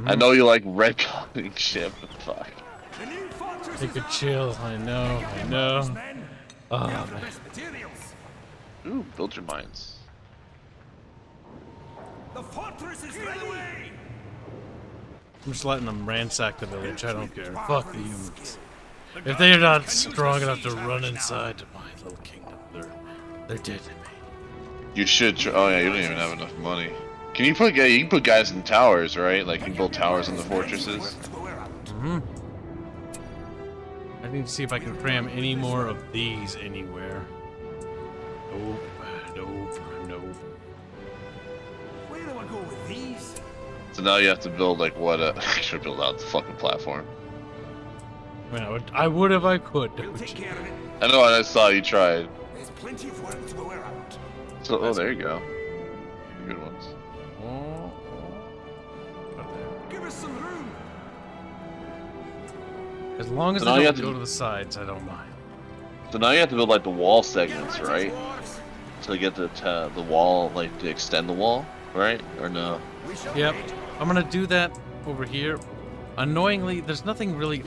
I know you like retconning shit, but fuck. Take a chill. I know. Oh, man. Ooh, build your mines. The fortress is ready. I'm just letting them ransack the village. I don't care. Fuck the humans. If they're not strong enough to run inside to my little kingdom, they're dead to me. You should. Oh yeah, you don't even have enough money. Can you put? Yeah, you can put guys in towers, right? Like you can build towers in the fortresses. I need to see if I can cram any more of these anywhere. Nope. Where do I go with these? So now you have to build like what? I should build out the fucking platform. I mean, I would if I could. We'll take care of it. I know. I saw you tried. There's plenty of work to go around. So oh, there you go. Good ones. Give us some room. As long as So they now you don't have to- go to the sides, I don't mind. So now you have to build like the wall segments, right? To get the wall, like to extend the wall, right? Or no? Yep. I'm gonna do that over here. Annoyingly, there's nothing really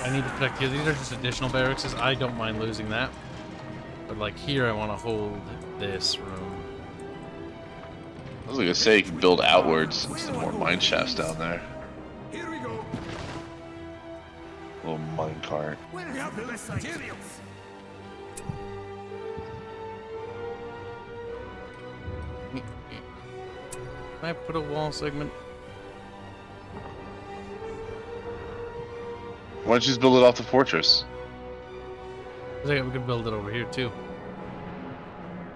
I need to protect here. These are just additional barracks. I don't mind losing that. But like here, I want to hold this room. I was gonna say you can build outwards and some more mine shafts down there. Here we go. Little mine cart. We have the best materials. Can I put a wall segment? Why don't you just build it off the fortress? I think we could build it over here too.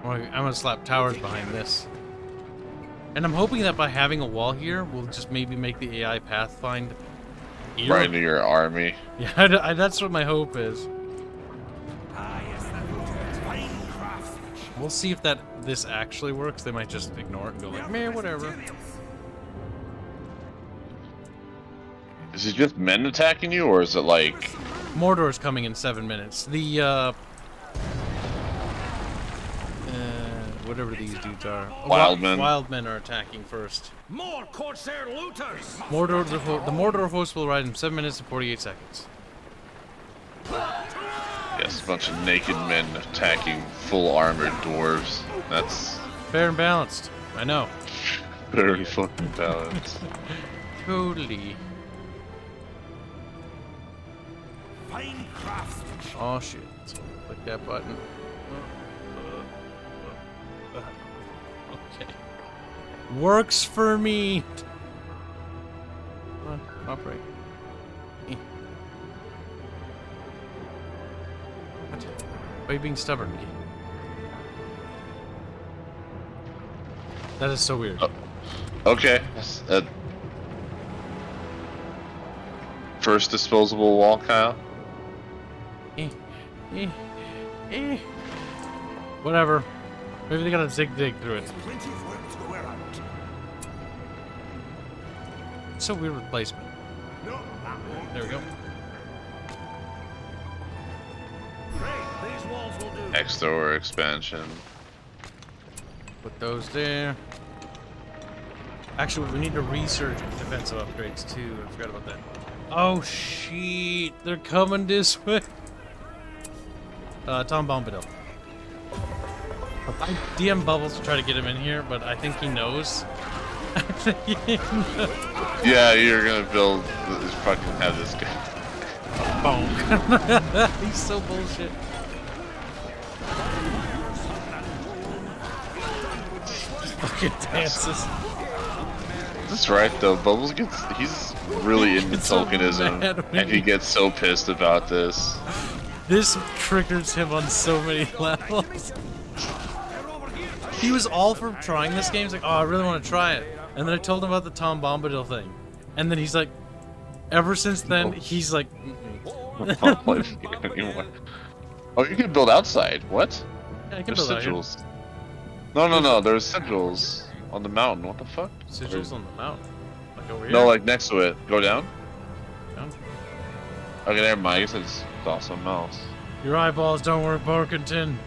I'm gonna slap towers behind this. And I'm hoping that by having a wall here, we'll just maybe make the AI path find here. Right into your army. Yeah, that's what my hope is. Ah, yes, that looks fine craftsmanship. We'll see if this actually works. They might just ignore it and go like, meh, whatever. Is it just men attacking you, or is it like... Mordor's coming in 7 minutes. The, whatever these dudes are. Wildmen. Wildmen are attacking first. More Corsair looters! The Mordor host will arrive in 7 minutes and 48 seconds. Yes, a bunch of naked men attacking full armored dwarves. That's... Fair and balanced. I know. Very fucking balanced. Totally. Fine craftsmanship. Oh shit. So click that button. Okay. Works for me. Come on, operate. Eh. What? Why are you being stubborn, game? That is so weird. Okay. First disposable wall, Kyle. Eh. Whatever. Maybe they gotta dig through it. Plenty of work to go around. It's so weird with placement. No, that won't. There we go. Great, these walls will do. Next door expansion. Put those there. Actually, we need to research defensive upgrades too. I forgot about that. Oh shit! They're coming this way. Tom Bombadil. I DM Bubbles to try to get him in here, but I think he knows. Yeah, you're gonna build. Fucking have this guy. Bonk. He's so bullshit. Fucking dances. That's right though. Bubbles he's really into It's so tokenism, mad when and he gets so pissed about this. This triggers him on so many levels. He was all for trying this game. He's like, oh, I really want to try it. And then I told him about the Tom Bombadil thing. And then he's like, ever since then, he's like, I don't play this game anymore. Oh, you can build outside. What? Yeah, I can There's build out here. sigils. No. There's sigils on the mountain. What the fuck? Sigils on the mountain. Like over here? No, like next to it. Go down. Down? Okay, never mind. I guess it's awesome mouse. Your eyeballs don't work, Barkington.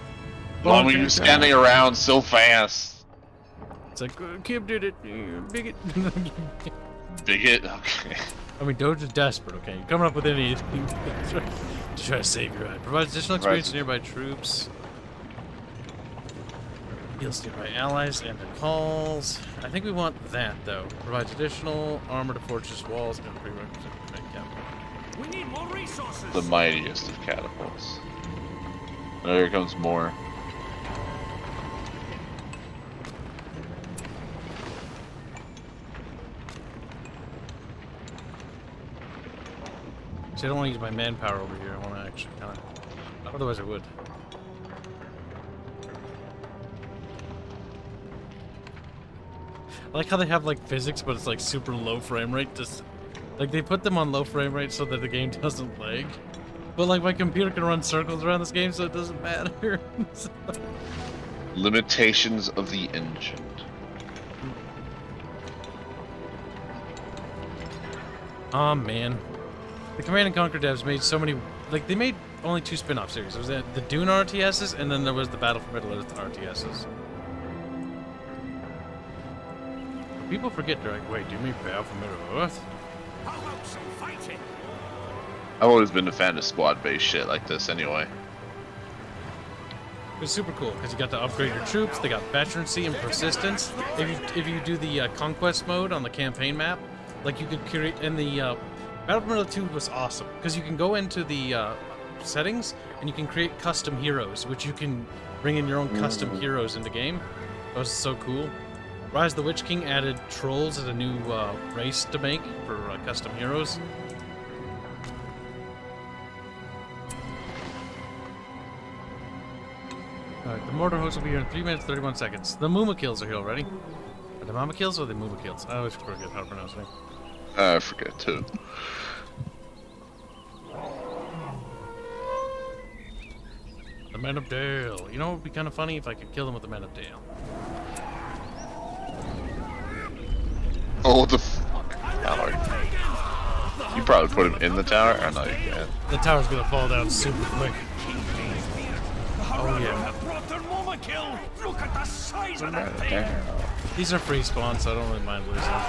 Why were you scanning around so fast? It's like, Kib did it. Bigot. Bigot? Okay. I mean, Doge is desperate, okay? You're coming up with any to try to save your eye. Provides additional experience to nearby troops. Heals nearby allies and their calls. I think we want that, though. Provides additional armor to fortress walls and prerequisite to make capital. We need more resources. The mightiest of catapults. Oh, here comes more. See, I don't want to use my manpower over here. I want to actually kind of... Otherwise I would. I like how they have, like, physics, but it's, like, super low frame rate. Just, like, they put them on low frame rate so that the game doesn't lag. But, like, my computer can run circles around this game, so it doesn't matter. Limitations of the engine. Oh, man. The Command & Conquer devs made so many... Like, they made only 2 spin-off series. There was the Dune RTSs, and then there was the Battle for Middle-earth RTSs. People forget, they're like, wait, do you mean Battle for Middle-earth? How about some fighting? I've always been a fan of squad-based shit like this anyway. It was super cool, because you got to upgrade your troops, they got veterancy and persistence. If you do the conquest mode on the campaign map, like you could create... in the... Battle for Middle-earth 2 was awesome, because you can go into the settings, and you can create custom heroes, which you can bring in your own custom heroes into game. That was so cool. Rise of the Witch King added trolls as a new race to make for custom heroes. Alright, the mortar host will be here in 3 minutes 31 seconds. The Muma kills are here already. Are the Mama kills or the Muma kills? I always forget how to pronounce it. I forget too. The Men of Dale. You know, it would be kind of funny if I could kill them with the Men of Dale. Oh, what the fuck? Tower. You probably put him in the tower? Or no, you can't. The tower's gonna fall down super quick. Oh yeah. Look at the size of that thing. These are free spawns, so I don't really mind losing them.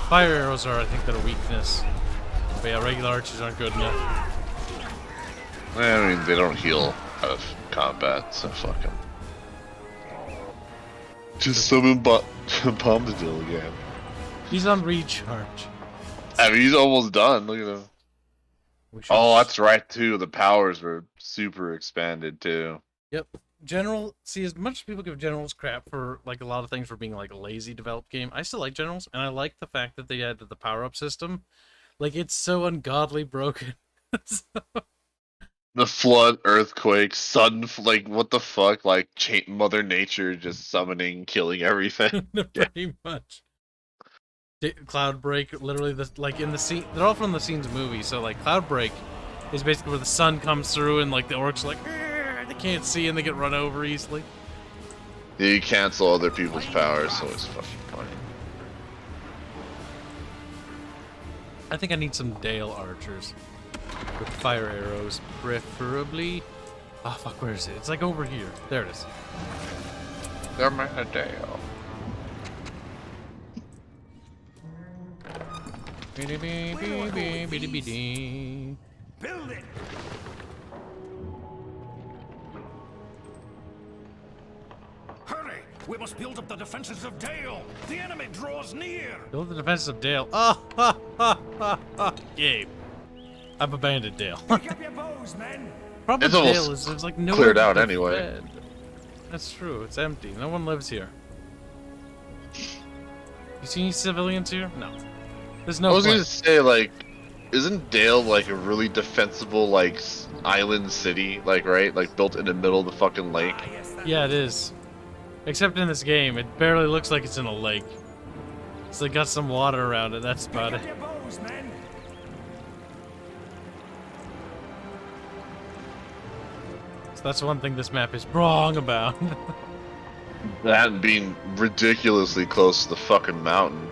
Fire arrows are, I think, their weakness. But yeah, regular archers aren't good enough. I mean, they don't heal out of combat, so fuck them. Just summon Bombadil again. He's on recharge. I mean, he's almost done. Look at him. Oh, that's right too. The powers were super expanded too. Yep. General, see, as much as people give Generals crap for like a lot of things for being like a lazy developed game, I still like Generals, and I like the fact that they added the power-up system. Like, it's so ungodly broken. The flood, earthquake, sudden, like, what the fuck? Like, Mother Nature just summoning, killing everything. Pretty much. Cloud Break, literally, like in the scene, they're all from the scenes of movies. So like Cloud Break is basically where the sun comes through and like the orcs are like they can't see and they get run over easily. Yeah, you cancel other people's powers, so it's fucking funny. I think I need some Dale archers with fire arrows, preferably. Oh fuck, where is it? It's like over here. There it is. They're a Dale. Build it. Hurry! We must build up the defenses of Dale. The enemy draws near. Build the defenses of Dale. Oh, ha, ha, ha, ha. Gabe. I've abandoned Dale. Pick up your bows, men. Problem It's with almost Dale is there's like no cleared out anyway. That's true. It's empty. No one lives here. You see any civilians here? No. There's no. I was place. gonna say, like, isn't Dale like a really defensible like island city, like, right? Like built in the middle of the fucking lake. Yeah, it is. Except in this game, it barely looks like it's in a lake. It's like got some water around it. That's about it. Pick up your bows, men. So that's one thing this map is wrong about. That being ridiculously close to the fucking mountain.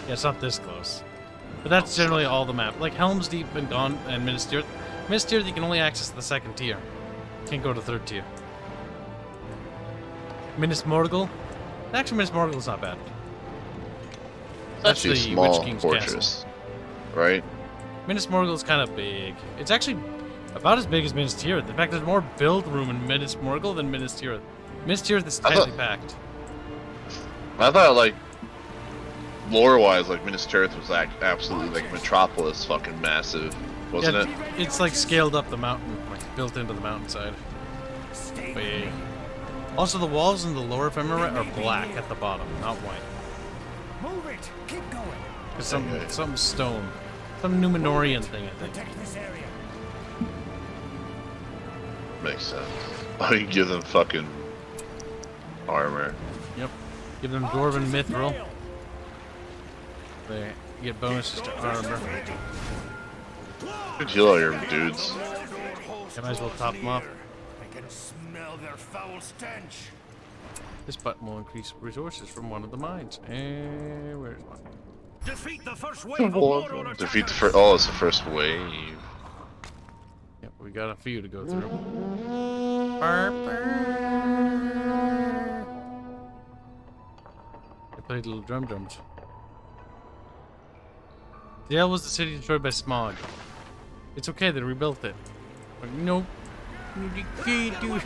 Yeah, it's not this close. But that's generally all the map. Like Helm's Deep and Gone and Minas Tirith. Minas Tirith, you can only access the second tier. Can't go to third tier. Minas Morgul. Actually, Minas Morgul's not bad. That's actually a small fortress, castle. Right? Minas Morgul's kind of big. It's actually about as big as Minas Tirith. In fact, there's more build room in Minas Morgul than Minas Tirith. Minas Tirith is tightly packed. I thought, like, lore-wise, like, Minas Tirith was like absolutely like Metropolis, fucking massive, wasn't it? It's like scaled up the mountain, like built into the mountainside. Big. Also, the walls in the lower, if I remember right, are black at the bottom, not white. Move it. Keep going. It's some stone, some Numenorian thing, I think. Protect this area. Makes sense. I mean, give them fucking armor. Yep. Give them Dwarven Mithril. They get bonuses to armor. Good heal all your dudes. I might as well top them off. I can smell their foul stench. This button will increase resources from one of the mines. And where's one? Defeat the first wave of Mordor Defeat the first. Oh, it's the first wave. Yep, we got a few to go through. They played little drums. Dale was the city destroyed by smog. It's okay, they rebuilt it. But nope. You can't do it.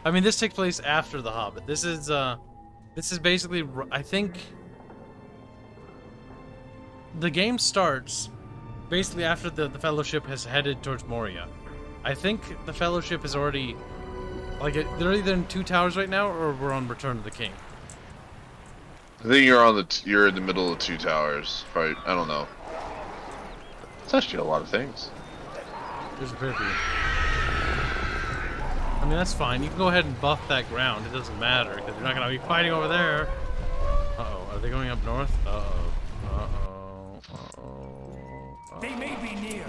I mean, this takes place after The Hobbit. This is basically, I think, the game starts basically after the Fellowship has headed towards Moria. I think the Fellowship is already, like, they're either in Two Towers right now, or we're on Return of the King. I think you're in the middle of Two Towers, right? I don't know. It's actually a lot of things. There's a fair few. I mean, that's fine. You can go ahead and buff that ground. It doesn't matter, because you're not going to be fighting over there. Uh-oh. Are they going up north? Uh-oh. Uh-oh. Uh-oh. They may be near.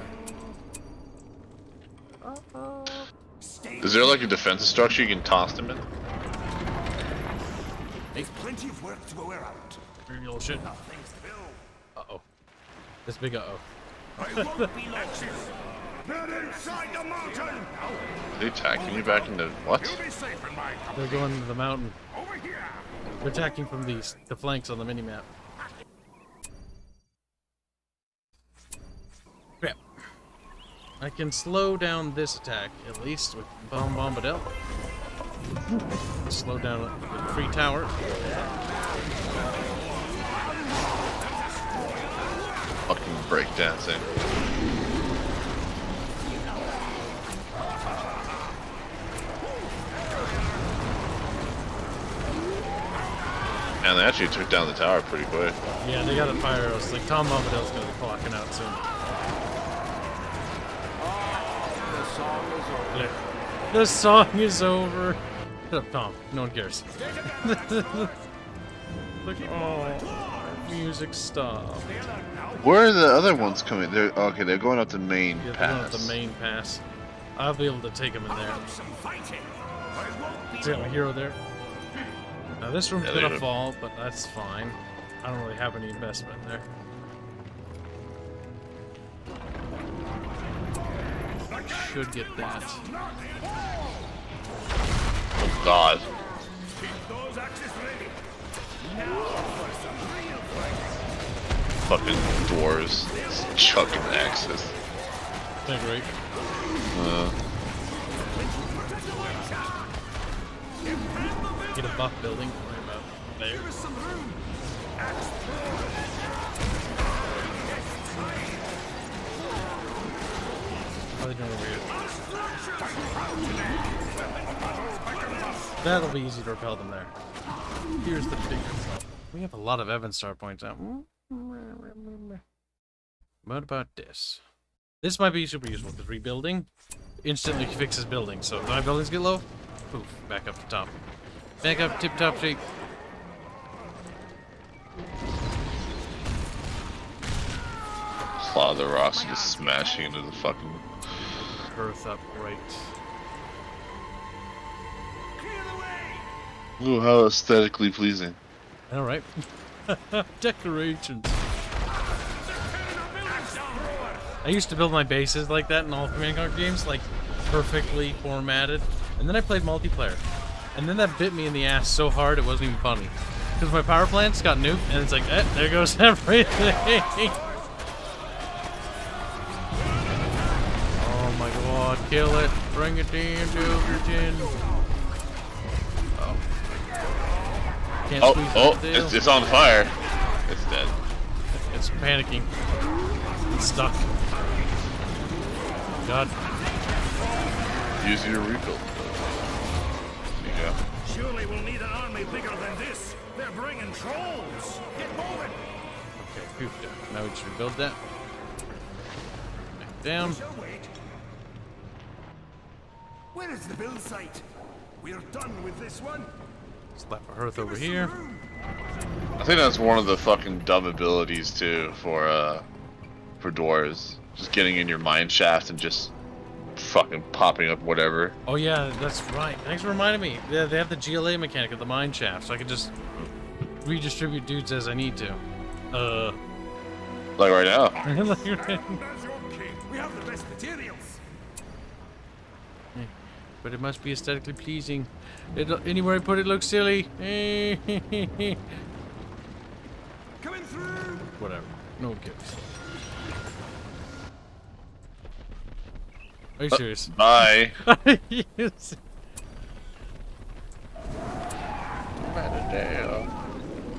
Uh-oh. Is there like a defensive structure you can toss them in? There's plenty of work to go around. Dirty old shit. Things to build. Uh-oh. This big uh-oh. I won't be laxes. Not inside the mountain. Are they attacking you back into what? You'll be safe in my company. They're going to the mountain. Over here. They're attacking from the flanks on the minimap. Crap. I can slow down this attack, at least with Bombadil. Slow down the free tower. Fucking breakdancing. Man, they actually took down the tower pretty quick. Yeah, they got a fire arrows. Like Tom Bombadil's gonna be clocking out soon. The song is over. Shut up, Tom. No one cares. Look, oh, music stop. Where are the other ones coming? They're okay. They're going up the main Yeah, pass. they're going up the main pass. I'll be able to take them in there. See my hero there. Now this room's gonna fall, but that's fine. I don't really have any investment there. Should get that. Oh God. Fucking dwarves chucking axes. Think right. Get a buff building. Right about there. How are they doing over here? That'll be easy to repel them there. Here's the big one. We have a lot of Evan star points out. What about this? This might be super useful because rebuilding instantly fixes buildings. So if my buildings get low, poof, back up to top. Back up tip top shape. A lot of the rocks are just smashing into the fucking Earth up right. Ooh, how aesthetically pleasing. Alright. Decorations. I used to build my bases like that in all Command & Conquer games, like perfectly formatted. And then I played multiplayer. And then that bit me in the ass so hard it wasn't even funny. Because my power plants got nuked and it's like, there goes everything. Oh my god, kill it. Bring it in, Doverton. Oh. Can't squeeze it's on fire. It's dead. It's panicking. It's stuck. God. Use your rebuild. There you go. Surely we'll need an army bigger than this. They're bringing trolls. Get moving. Okay, poof. Now we just rebuild that. Back down. Where is the build site? We're done with this one. Slap a hearth over here. I think that's one of the fucking dumb abilities too for dwarves. Just getting in your mine shaft and just fucking popping up whatever. Oh yeah, that's right. Thanks for reminding me. Yeah, they have the GLA mechanic of the mine shaft, so I can just redistribute dudes as I need to. Like right now. We have the best materials. But it must be aesthetically pleasing. Anywhere I put it looks silly. Coming through. Whatever. No one cares. Are you serious? Bye. Yes.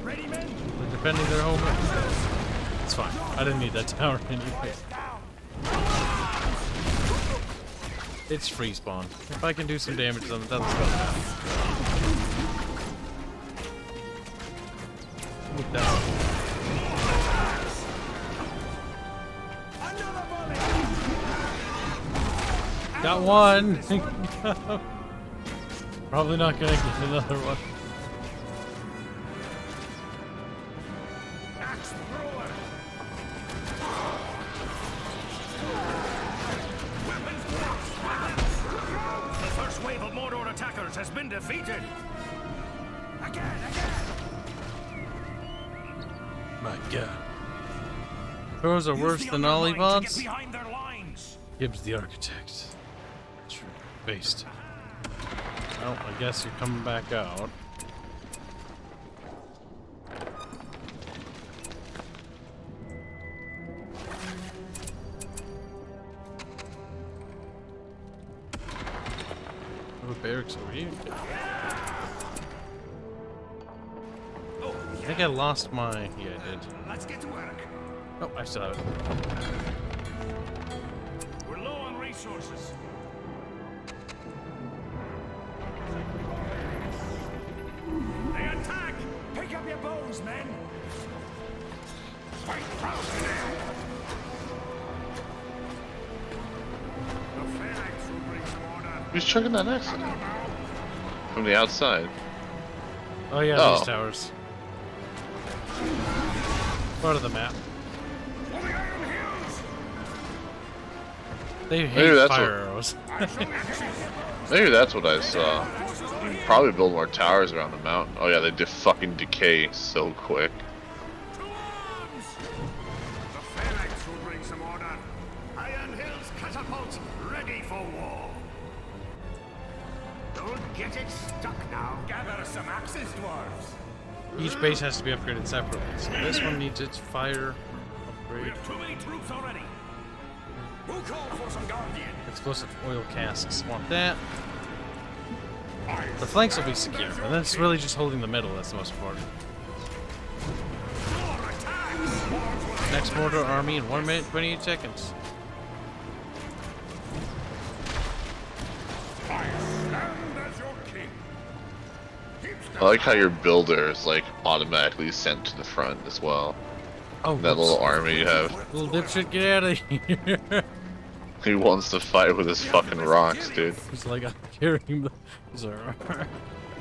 Ready, men? They're defending their home. It's fine. I didn't need that tower anyway. It's free spawn. If I can do some damage to them, that'll spell it out. With that. Got one! Probably not gonna get another one. The first wave of Mordor attackers has been defeated. Again. My god. Those are worse than Ollivods? Behind their lines. Kibs the architect. True. Based. Well, I guess you're coming back out. barracks over here. I think I lost my... Yeah, I did. Let's get to work. Oh, I still have it. We're low on resources. They attack! Pick up your bows, men! Fight proudly now! The phalanx will bring some order. Who's chugging that next to me? From the outside. Oh yeah, Oh. these towers. Part of the map. For the Iron Hills! They Maybe hate that's fire arrows. Maybe that's what I saw. Probably build more towers around the mountain. Oh yeah, they fucking decay so quick. To arms! The phalanx will bring some order. Iron Hills catapult ready for war. Don't get it stuck now. Gather some axes, dwarves. Each base has to be upgraded separately. So this one needs its fire We upgrade. have too many troops already. We'll call for some guardian. Explosive oil casks. Want that. The flanks will be secure, and then it's really just holding the middle that's the most important. More attacks! Next mortar army in 1 minute 28 seconds. I stand as your king. I like how your builder is like automatically sent to the front as well. Oh, That whoops. little army you have. Little dipshit, get out of here. He wants to fight with his fucking rocks, dude. He's like, I'm carrying the... He's like,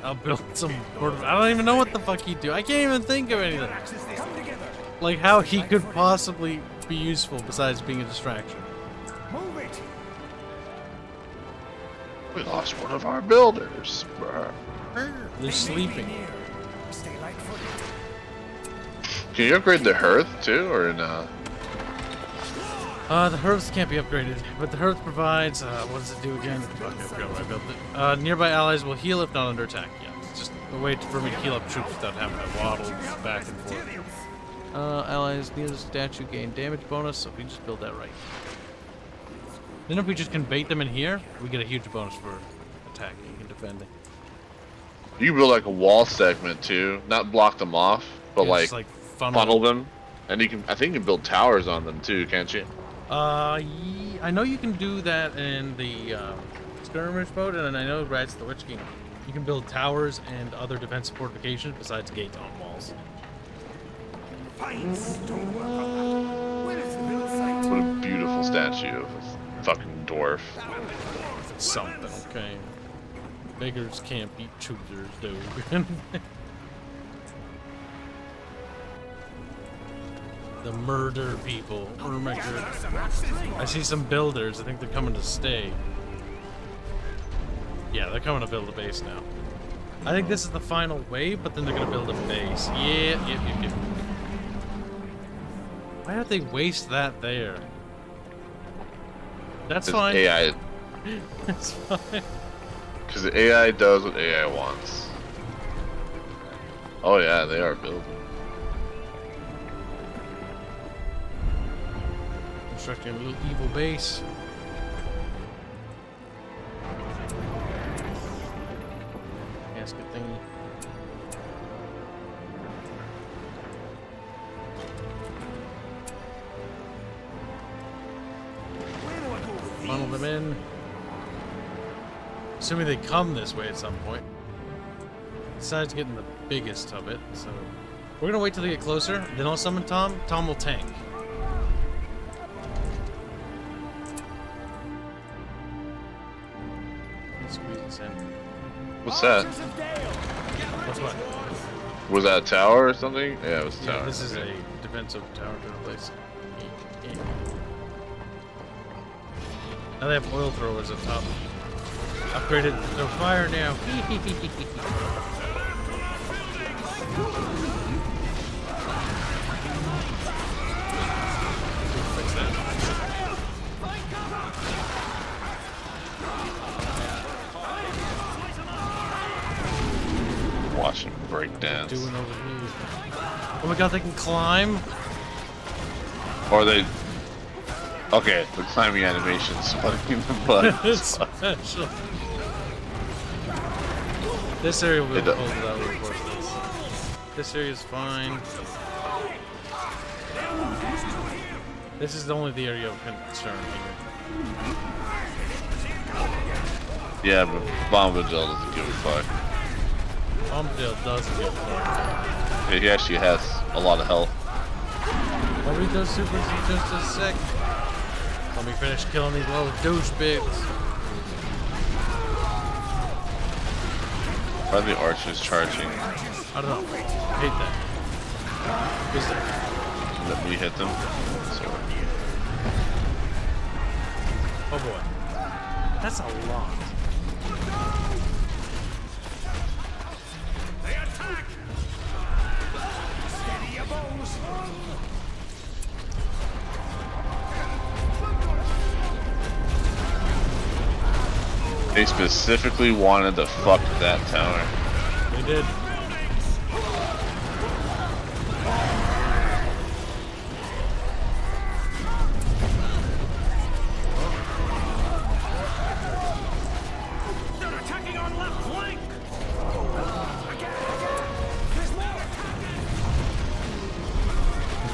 I'll build some... I don't even know what the fuck he'd do. I can't even think of anything. Come together. Like, how he could possibly be useful besides being a distraction. Move it. We lost one of our builders. Brr. They're sleeping. Stay light-footed. Can you upgrade the hearth too, or no? The hearths can't be upgraded, but the hearth provides, what does it do again? Fuck, I forgot what I built it. Nearby allies will heal if not under attack. Yeah, it's just a way for me to heal up troops without having to waddle back and forth. Allies near the statue gain damage bonus, so we just build that right. Then if we just can bait them in here, we get a huge bonus for attacking and defending. You can build like a wall segment too, not block them off, but Yeah, like, just, funnel them, and you can. I think you can build towers on them too, can't you? I know you can do that in the skirmish mode, and I know Rats the Witch King. You can build towers and other defensive fortifications besides gates on walls. Fine stonework. Where is the middle site? What a beautiful statue of a fucking dwarf. Something, okay. Beggars can't beat choosers, dude. The murder people. I see some builders. I think they're coming to stay. Yeah, they're coming to build a base now. I think this is the final wave, but then they're gonna build a base. Yeah. Why don't they waste that there? That's fine. AI. That's fine. Because the AI does what AI wants. Oh yeah, they are building. Constructing a little evil base. Casket thingy. Funnel them in. Assuming they come this way at some point. Besides getting the biggest of it, so we're gonna wait till they get closer. Then I'll summon Tom. Tom will tank. Squeeze this in. What's that? What's what? Was that a tower or something? Yeah, it was a Yeah, tower. this is a defensive tower to replace. Now they have oil throwers up top. Upgraded to fire now. Fix that. Watch him break dance. Doing over here. Oh my god, they can climb. Or they. Okay, the climbing animation's fucking the butt. It's special. This area will be able to hold without reinforcements. This area is fine. This is only the area of concern here. Yeah, but Bombadil doesn't give a fuck. Bombadil doesn't give a fuck. He actually has a lot of health. I'll read those supers in just a sec. Let me finish killing these little douchebags. Why are the archers charging? I don't know. I hate that. Is there? Let me hit them. Oh boy. That's a lot. They attack! Steady your bows! They specifically wanted to fuck that tower. They did. They're attacking on left flank! There's more!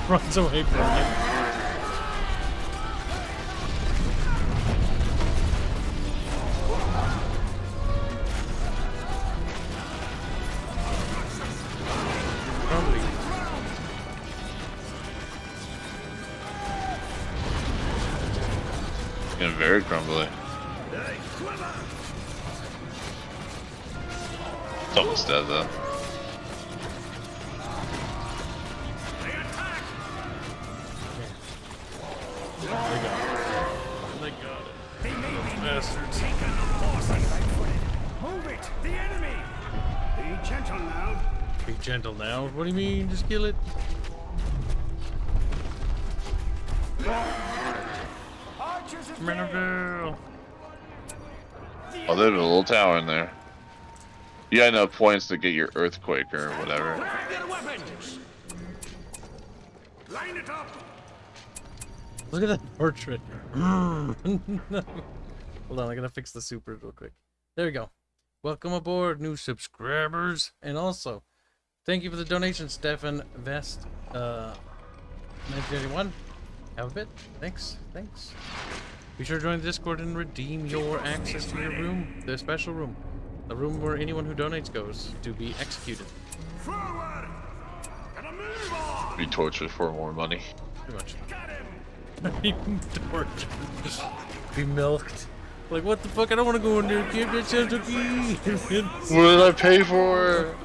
Runs away from it. Getting very crumbly. It's almost dead though. They got it. Bastards. Move it! The enemy! Be gentle now. Be gentle now. What do you mean? Just kill it. Archers is Renadale. Oh, there's a little tower in there. You got enough points to get your earthquake or whatever. their weapons! Line it up! Look at that portrait. No. Hold on, I gotta fix the super real quick. There we go. Welcome aboard, new subscribers. And also, thank you for the donation, Stefan Vest 1981. Have a bit. Thanks. Be sure to join the Discord and redeem your access to your room, the special room. The room where anyone who donates goes to be executed. Forward! And a move on! Be tortured for more money. Pretty much. Got him! Be tortured. Be milked. Like, what the fuck? I don't want to go in there, kid. That sounds okay. What did I pay for?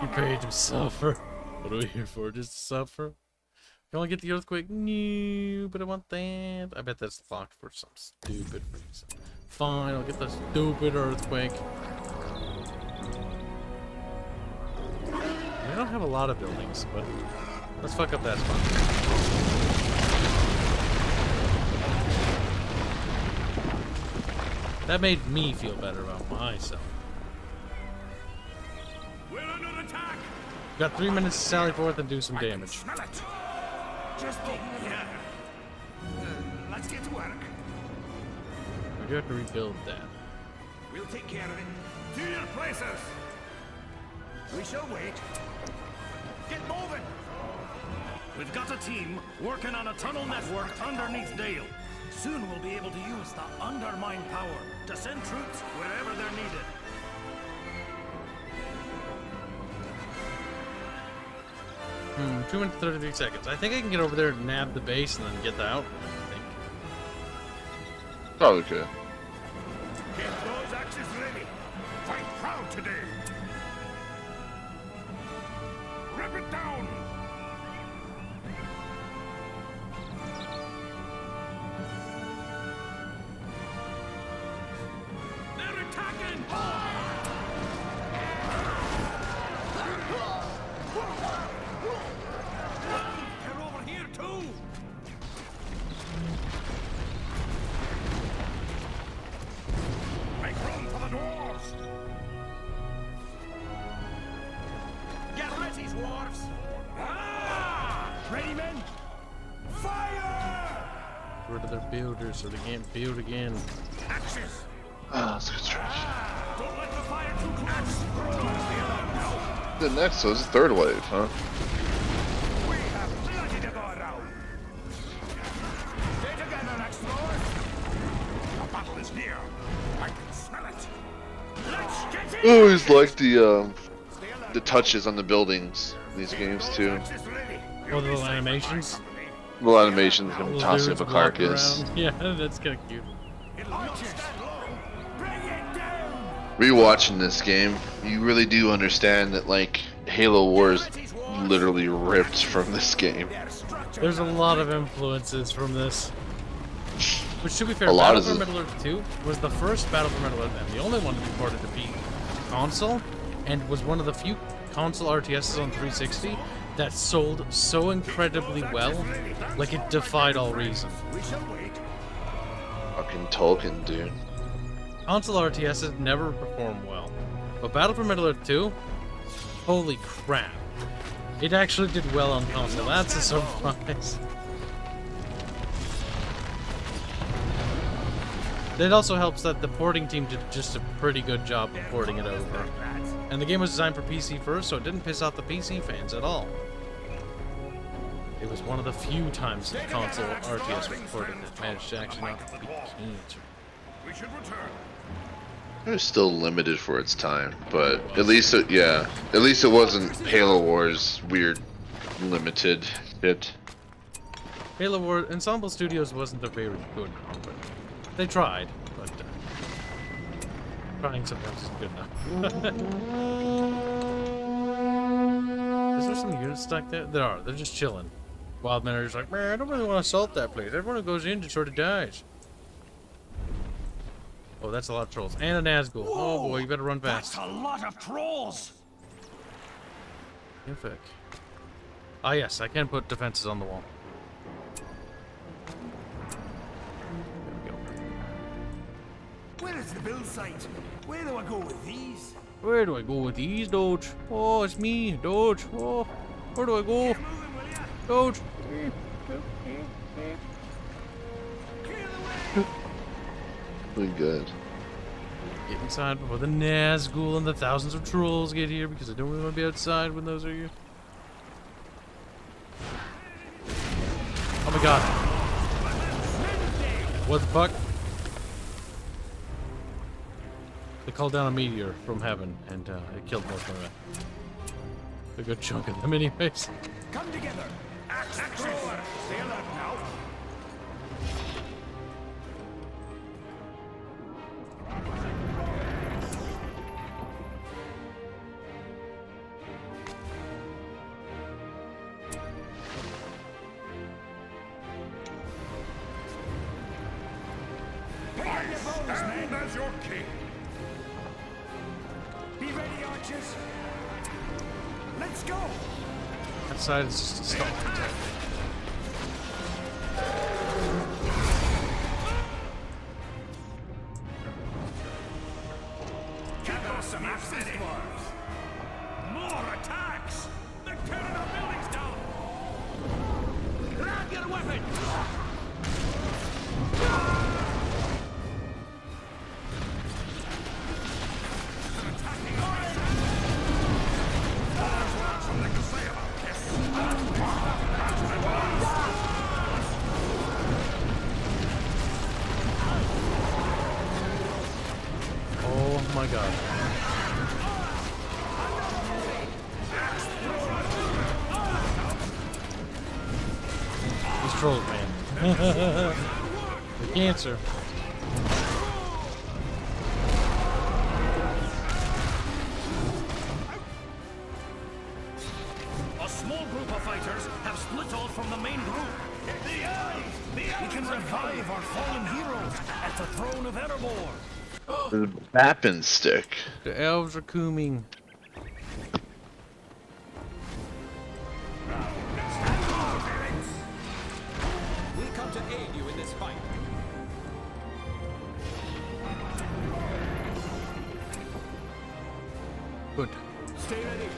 You paid to suffer. What are we here for? Just to suffer? You want to get the earthquake? No, but I want that. I bet that's locked for some stupid reason. Fine, I'll get the stupid earthquake. We don't have a lot of buildings, but let's fuck up that spot. That made me feel better about myself. We're under attack! Got 3 minutes to sally forth and do some damage. Smell it! Just here. Let's get to work. We do have to rebuild that. We'll take care of it. To your places! We shall wait. Get moving! We've got a team working on a tunnel network underneath Dale. Soon we'll be able to use the undermine power to send troops wherever they're needed. 2 minutes 33 seconds. I think I can get over there and nab the base and then get out. I think. Probably could. Get those axes ready. Fight proud today. Rip it down. They're attacking! They're over here too. Make room for the dwarves. Get ready, dwarves. Ready, men? Fire! Get rid of their builders so they can't build again. Axes. Ah, that's a good stretch. Don't let the fire The next was the third wave, huh? We have plenty to go around. Stay together, explorers. The battle is near. I can smell it. Let's get I always like the touches on the buildings in these games too. Or the little animations. Little animations of him Little tossing up dudes a walking carcass. around. Yeah, that's kind of cute. Rewatching this game, you really do understand that like Halo Wars literally ripped from this game. There's a lot of influences from this. Which, to be fair, A lot Battle is for it. Middle-earth 2 was the first Battle for Middle-earth and the only one to be ported to be console, and was one of the few console RTSs on 360 that sold so incredibly well, like it defied all reason. Fucking Tolkien, dude. Console RTSs never perform well, but Battle for Middle-earth 2, holy crap. It actually did well on console. That's a surprise. It also helps that the porting team did just a pretty good job of porting it over. And the game was designed for PC first, so it didn't piss off the PC fans at all. It was one of the few times that console RTS was ported that managed to actually not be cancer. We should return. It was still limited for its time, but at least it, yeah, at least it wasn't Halo Wars weird limited shit. Halo War Ensemble Studios wasn't a very good company. They tried, but trying sometimes isn't good enough. Is there some units stuck there? There are. They're just chilling. Wild Manager's like, man, I don't really want to assault that place. Everyone who goes in just sort of dies. Oh, that's a lot of trolls. And a Nazgul. Oh boy, you better run fast. That's a lot of trolls. Infec. Ah yes, I can put defenses on the wall. Where is the build site? Where do I go with these? Where do I go with these, Doge? Oh, it's me, Doge. Oh, where do I go? Doge. Really good. Get inside before the Nazgul and the thousands of trolls get here, because I don't really want to be outside when those are here. Oh my god. What the fuck? They called down a meteor from heaven, and it killed most of them. A good chunk of them anyways. Come together. Explore. Stay alert now. Stand as your king. Be ready, archers. Let's go. That side is just a stall. Gather some access dwarves. More attacks. They're tearing our buildings down. Grab your weapon. Oh my god. These trolls, man. The cancer. A small group of fighters have split off from the main group. We can revive our fallen heroes at the throne of Erebor. The Bappin stick. The elves are coming. We come to aid you in this fight. Good. Stay ready.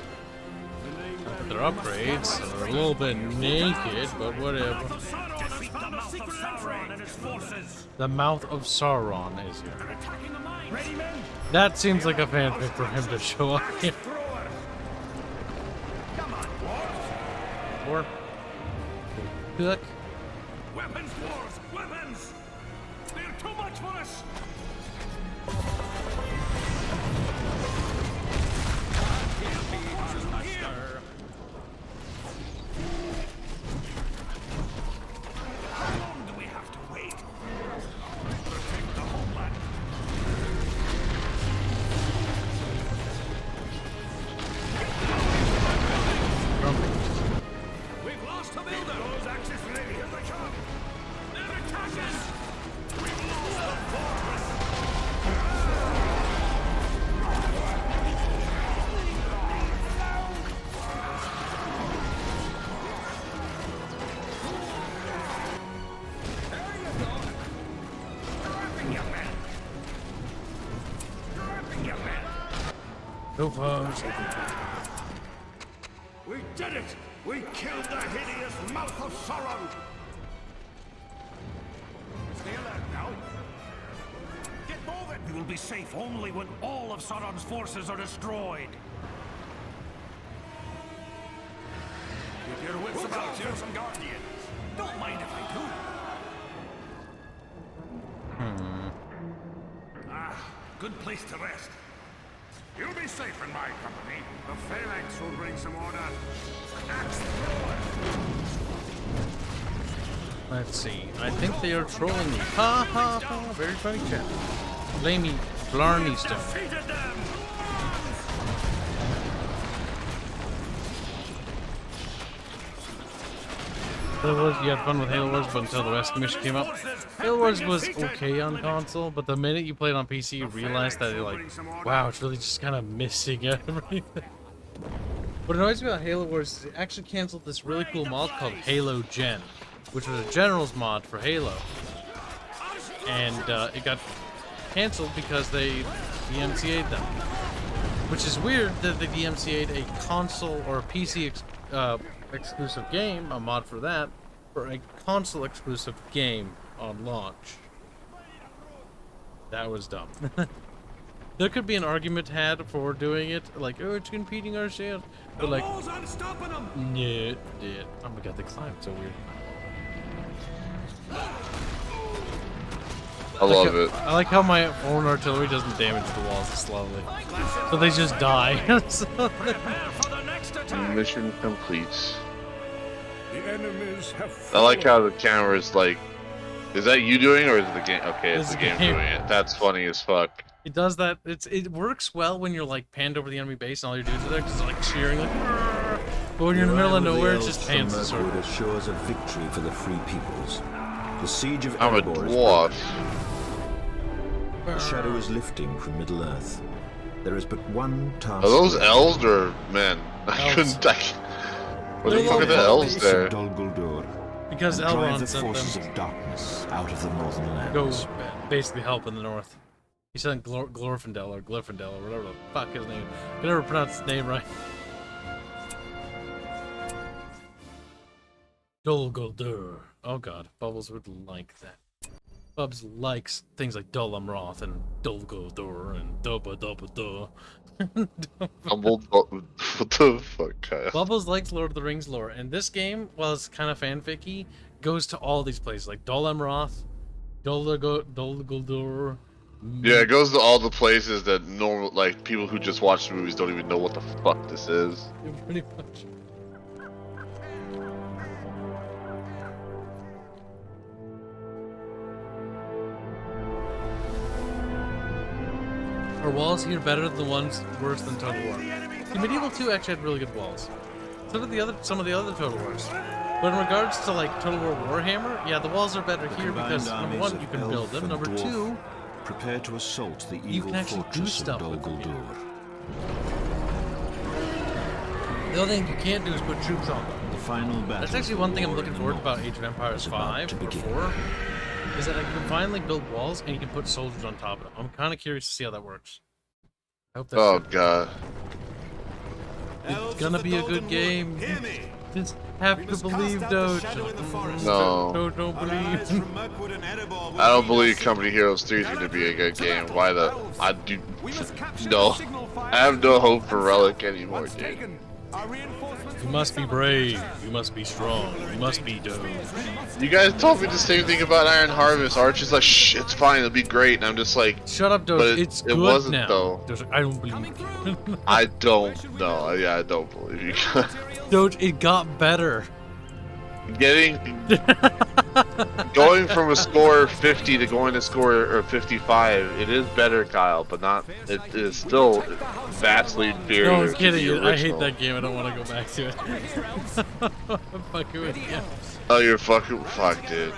Their upgrades, so they're a little bit naked, but whatever. Defeat the mouth of Sauron and his forces. The mouth of Sauron is here. They're attacking the mine. Ready, men? That seems like a fanfic for him to show up here. Thrower. Come on, dwarves. Or Cook. Weapons, dwarves! Weapons! They're too much for us! How long do we have to wait? Protect the homeland. We've lost a builder! Those axes ready, here they come! They're attacking! We've lost the fortress! Go Foes. We did it! We killed the hideous mouth of Sauron! Stay alert now. Get moving! We will be safe only when all of Sauron's forces are destroyed. Keep your wits about you, some guardians. Don't mind if I do. Ah, good place to rest. You'll be safe in my company. The phalanx will bring some order. Axe thrower! Let's see. I think they are trolling me. Ha ha ha. Very funny chat. Blame me. Blarney stuff. Defeated them! Halo Wars, you had fun with Halo Wars, but until the Rescue Mission came out. Halo Wars was okay on console, but the minute you played on PC, you realized that, wow, it's really just kind of missing everything. What annoys me about Halo Wars is they actually canceled this really cool mod called Halo Gen, which was a Generals mod for Halo. And it got canceled because they DMCA'd them. Which is weird that they DMCA'd a console or a PC exclusive game, a mod for that, for a console exclusive game on launch. That was dumb. There could be an argument had for doing it, like, oh, it's impeding our sales, but like, Unstopping them! yeah, oh my god, the climb's so weird. I love it. I like how my own artillery doesn't damage the walls slowly, so they just die. Mission complete. The enemies have I like how the camera is like, is that you doing or is it the game? Okay, it's It's the the game game. doing it. That's funny as fuck. It does that. It works well when you're like panned over the enemy base and all your dudes are there because it's like cheering like. "Arr!" But when you're in the middle of nowhere, it just pans the sword. Mirkwood assures a victory for the free peoples. The siege of I'm a Erebor is dwarf. broken. The shadow is lifting from Middle Earth. There is but one task. Are those left. elves or men? I Elves. couldn't. What the They're fuck are the elves Base of there? Dol Guldur, Because and drive Elrond the sent forces them of darkness out of the northern lands. go basically help in the north. He sent Glorfindel or Glyffindel or whatever the fuck his name. I can never pronounce his name right. Dol Guldur. Oh god, Bubbles would like that. Bubs likes things like Dol Amroth and Dol Guldur and Dubba Dubba Duh. What the fuck, Kyle? Bubbles likes Lord of the Rings lore, and this game, while it's kind of fanficky, goes to all these places like Dol Amroth, Dol Guldur. Yeah, it goes to all the places that normal, like, people who just watch the movies don't even know what the fuck this is. Pretty much. Are walls here better than the ones worse than Total War? The Medieval 2 actually had really good walls. So did some of the other Total Wars. But in regards to like Total War Warhammer, yeah, the walls are better here because number one, you can build them. Number two, prepare to assault the you evil can actually do fortress of stuff Dol with them. Guldur. The only thing you can't do is put troops on them. The final battle. That's actually one thing I'm looking forward to about Age of Empires is about 5 to or begin. 4, is that I can finally build walls and you can put soldiers on top of them. I'm kind of curious to see how that works. I hope that's Oh god. It's gonna be a good game. Hear me! Just have We to must believe, cast out the Doge. shadow in the forest. No. Don't Our allies believe. from Mirkwood and Erebor will I don't lead believe us. Company Heroes 3 is going to be a good game. Why the... I do... We must capture No. the signal fire. I have no hope for Relic anymore, Once dude. taken, our reinforcements You will must be summoned. brave. You must be strong. You must be Doge. You guys told me the same thing about Iron Harvest. Archer's like, shh, it's fine, it'll be great. And I'm just like, Shut up, Doge. But It's it good wasn't, now. though. Doge, I don't believe you. I don't know. Yeah, I don't believe you. Doge, it got better. Going from a score 50 to going to score 55, it is better, Kyle, but not. It is still vastly inferior. No, I'm to kidding. the I hate original. that game. I don't want to go back to it. I'm fucking with you. Oh, you're fucking fuck, dude.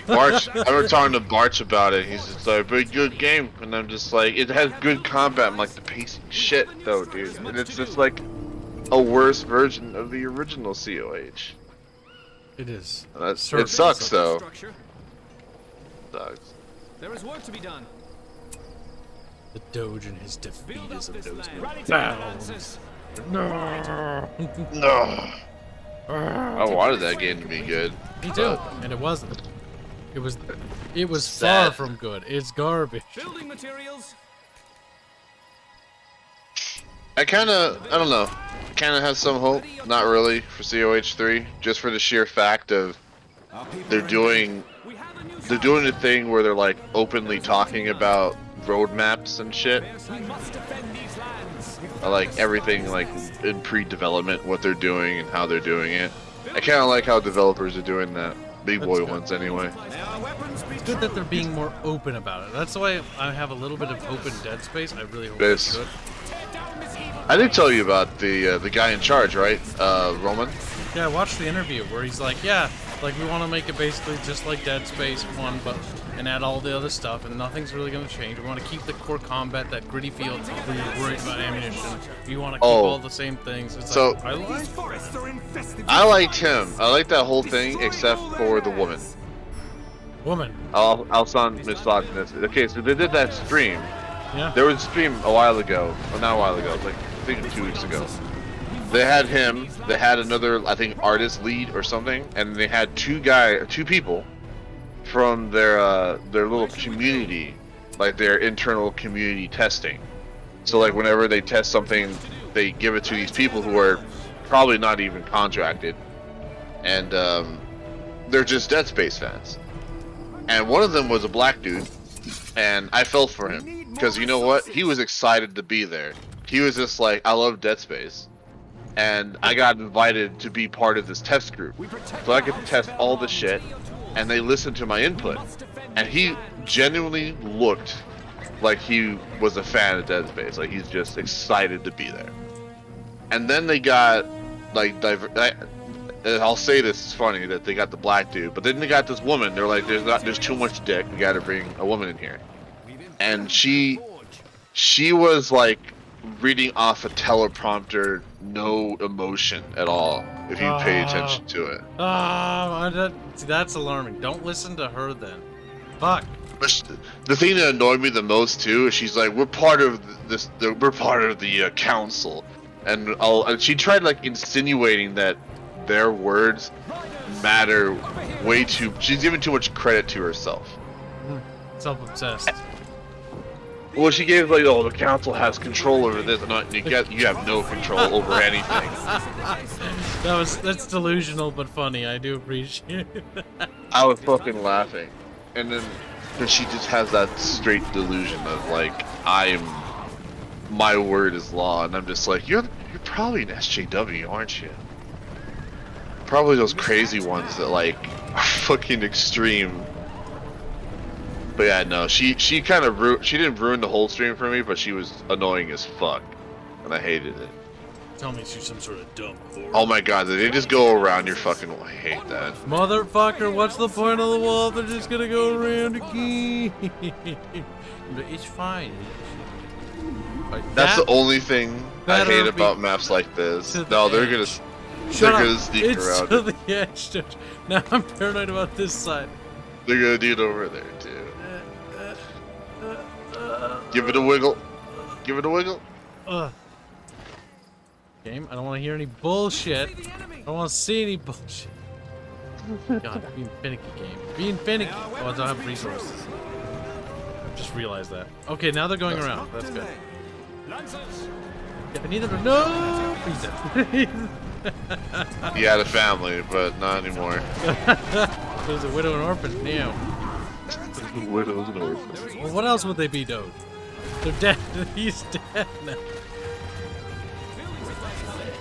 Barch, I remember talking to Barch about it. He's just like, "Very good game," and I'm just like, "It has good combat." I'm like, "The pacing shit, though, dude," and it's just like a worse version of the original COH. It is. It Certainly sucks, though. Structure. Sucks. There is work to be done. The Doge and his Build up defeatism this knows land. no Ready to bounds. No. I wanted that game to be good. Me too, and it wasn't. It was far Sad. from good. It's garbage. Building materials. I don't know. Kind of have some hope. Not really for COH 3, just for the sheer fact of Our people they're are doing We have a new they're doing a thing where they're like openly talking about roadmaps and shit. We must defend these lands. I like everything like in pre-development, what they're doing and how they're doing it. I kind of like how developers are doing that. Big boy good. ones, anyway. May our weapons be It's good that they're being more open about it. That's why I have a little bit of hope in Dead Space. I really hope it's This- good. I did tell you about the guy in charge, right? Roman. Yeah, I watched the interview where he's like, yeah, like we want to make it basically just like Dead Space 1, but and add all the other stuff, and nothing's really going to change. We want to keep the core combat, that gritty feel. We're worried about ammunition. We want to keep all the same things. It's So- like, I like. Forests are infested. I liked him. I liked that whole thing except for the woman. Woman. I'll sound misogynist. Okay, so they did that stream. Yeah. There was a stream a while ago. Well, not a while ago. Like I think 2 weeks ago. They had him. They had another, I think, artist lead or something, and they had two people from their little community, like their internal community testing. So like whenever they test something, they give it to these people who are probably not even contracted, and they're just Dead Space fans. And one of them was a black dude, and I felt for him because you know what? He was excited to be there. He was just like, I love Dead Space, and I got invited to be part of this test group, so I get to test all the shit, and they listened to my input, and he genuinely looked like he was a fan of Dead Space, like he's just excited to be there. And then they got like I'll say this is funny that they got the black dude, but then they got this woman. They're like, there's too much dick. We got to bring a woman in here, and she was like reading off a teleprompter, no emotion at all. If you pay attention to it. See, that's alarming. Don't listen to her then. Fuck. But the thing that annoyed me the most too is she's like, we're part of this. We're part of the council, and she tried like insinuating that their words matter way too. She's giving too much credit to herself. Self-obsessed. Well, she gave like, oh, the council has control over this, and you have no control over anything. That's delusional but funny. I do appreciate it. I was fucking laughing, and then she just has that straight delusion of like, my word is law, and I'm just like, you're probably an SJW, aren't you? Probably those crazy ones that like are fucking extreme. But yeah, no, she kind of she didn't ruin the whole stream for me, but she was annoying as fuck, and I hated it. Tell me she's some sort of dumb whore. Oh my god, did they just go around your fucking? I hate that. Motherfucker, what's the point of the wall? They're just gonna go around again. But it's fine. That's the only thing I better hate be about maps like this. to the No, they're edge. gonna Shut up. sneak It's around to it. the edge. Dude. Now I'm paranoid about this side. They're gonna do it over there too. Give it a wiggle. Give it a wiggle. game. I don't want to hear any bullshit. I don't want to see any bullshit. God, being finicky game. Being finicky. Oh, I don't have resources. Just realized that. Okay, now they're going around. That's good. Yeah, neither. No. He's dead. He had a family, but not anymore. There's a widow and orphan now. Widows and orphans. Well, what else would they be, dude? They're dead. He's dead now.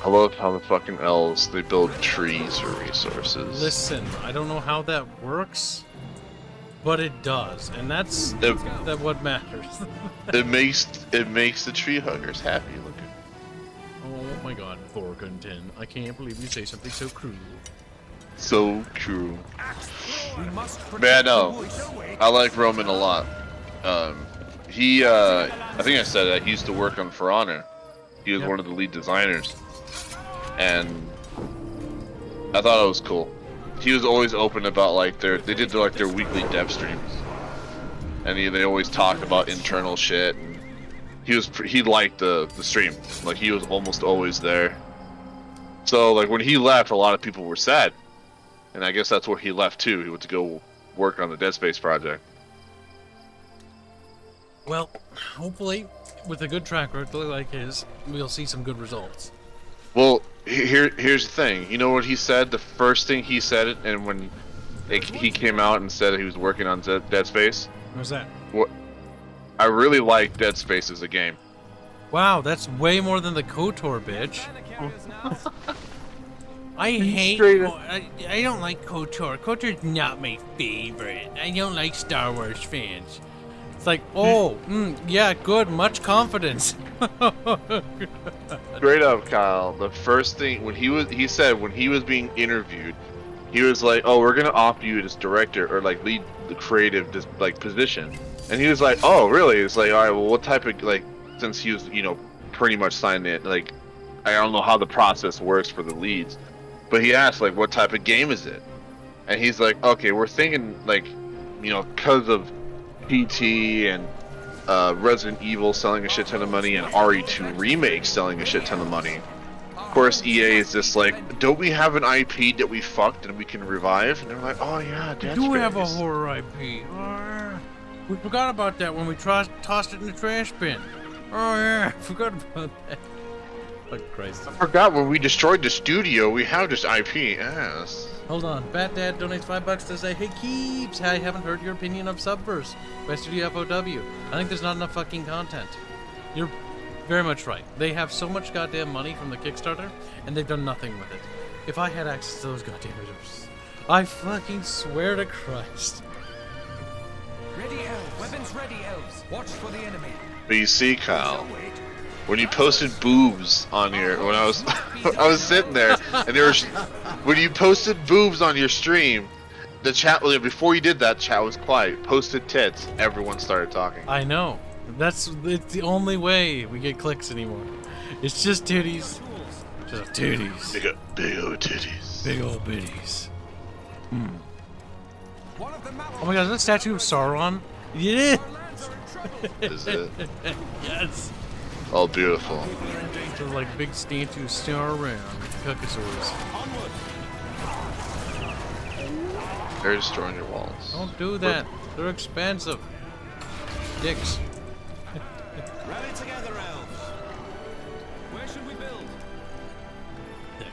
I love how the fucking elves, they build trees for resources. Listen, I don't know how that works, but it does, and that's what matters. it makes the tree huggers happy looking. Oh my god, Thorgunten. I can't believe you say something so cruel. So true. Man, no. I like Roman a lot. I think I said that he used to work on For Honor. He was one of the lead designers. And I thought it was cool. He was always open about like they did their weekly dev streams. And they always talked about internal shit, and he liked the stream. Like he was almost always there. So like when he left, a lot of people were sad. And I guess that's where he left too. He went to go work on the Dead Space project. Well, hopefully, with a good track record like his, we'll see some good results. Well, here's the thing. You know what he said? The first thing he said, and when he came out and said he was working on Dead Space. What was that? What? I really like Dead Space as a game. Wow, that's way more than the KOTOR, bitch. I don't like KOTOR. KOTOR's not my favorite. I don't like Star Wars fans. It's like, oh, yeah, good, much confidence. Straight up, Kyle. The first thing he said when he was being interviewed, he was like, "Oh, we're gonna offer you this director or like lead the creative position," and he was like, "Oh, really?" It's like, all right, well, what type of since he was pretty much signed it, I don't know how the process works for the leads, but he asked what type of game is it, and he's like, "Okay, we're thinking because of PT and Resident Evil selling a shit ton of money and RE2 Remake selling a shit ton of money. Of course, EA is just like, don't we have an IP that we fucked and we can revive?" And they're like, "Oh yeah, Dead Space. We do have a horror IP. We forgot about that when we tossed it in the trash bin. Oh yeah, forgot about that. Oh Christ. I forgot when we destroyed the studio, we have this IP. Yes. Hold on. Bat Dad donates $5 to say, "Hey Keebs, I haven't heard your opinion of Subverse by Studio FOW. I think there's not enough fucking content." You're very much right. They have so much goddamn money from the Kickstarter, and they've done nothing with it. If I had access to those goddamn resources, I fucking swear to Christ. Ready, elves. Weapons ready, elves. Watch for the enemy. But you see, Kyle, when you posted boobs on your, when I was, I was sitting there, and when you posted boobs on your stream, the chat, before you did that, chat was quiet. Posted tits, everyone started talking. I know. It's the only way we get clicks anymore. It's just titties. Just titties. Big old titties. Big old bitties. Oh my god, is that statue of Sauron? It is! Is it? Yes! Oh, beautiful. There's like big statue of Sauron. Cuckosaurs. They're destroying your walls. Don't do that. They're expensive. Dicks. Rally together, elves. Where should we build? There.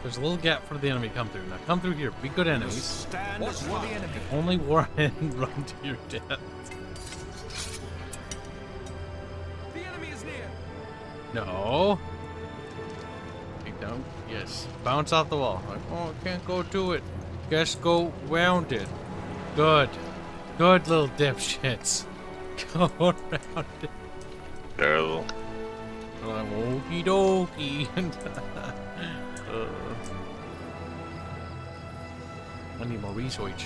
There's a little gap for the enemy to come through. Now come through here. Be good enemies. Stand Watch for the enemy. Only war and run to your death. The enemy is near. No. Take down. Yes. Bounce off the wall. Like, oh, I can't go to it. Guess go round it. Good. Good little dipshits. Go around it. Terrible. Like, okie dokie. I need more research.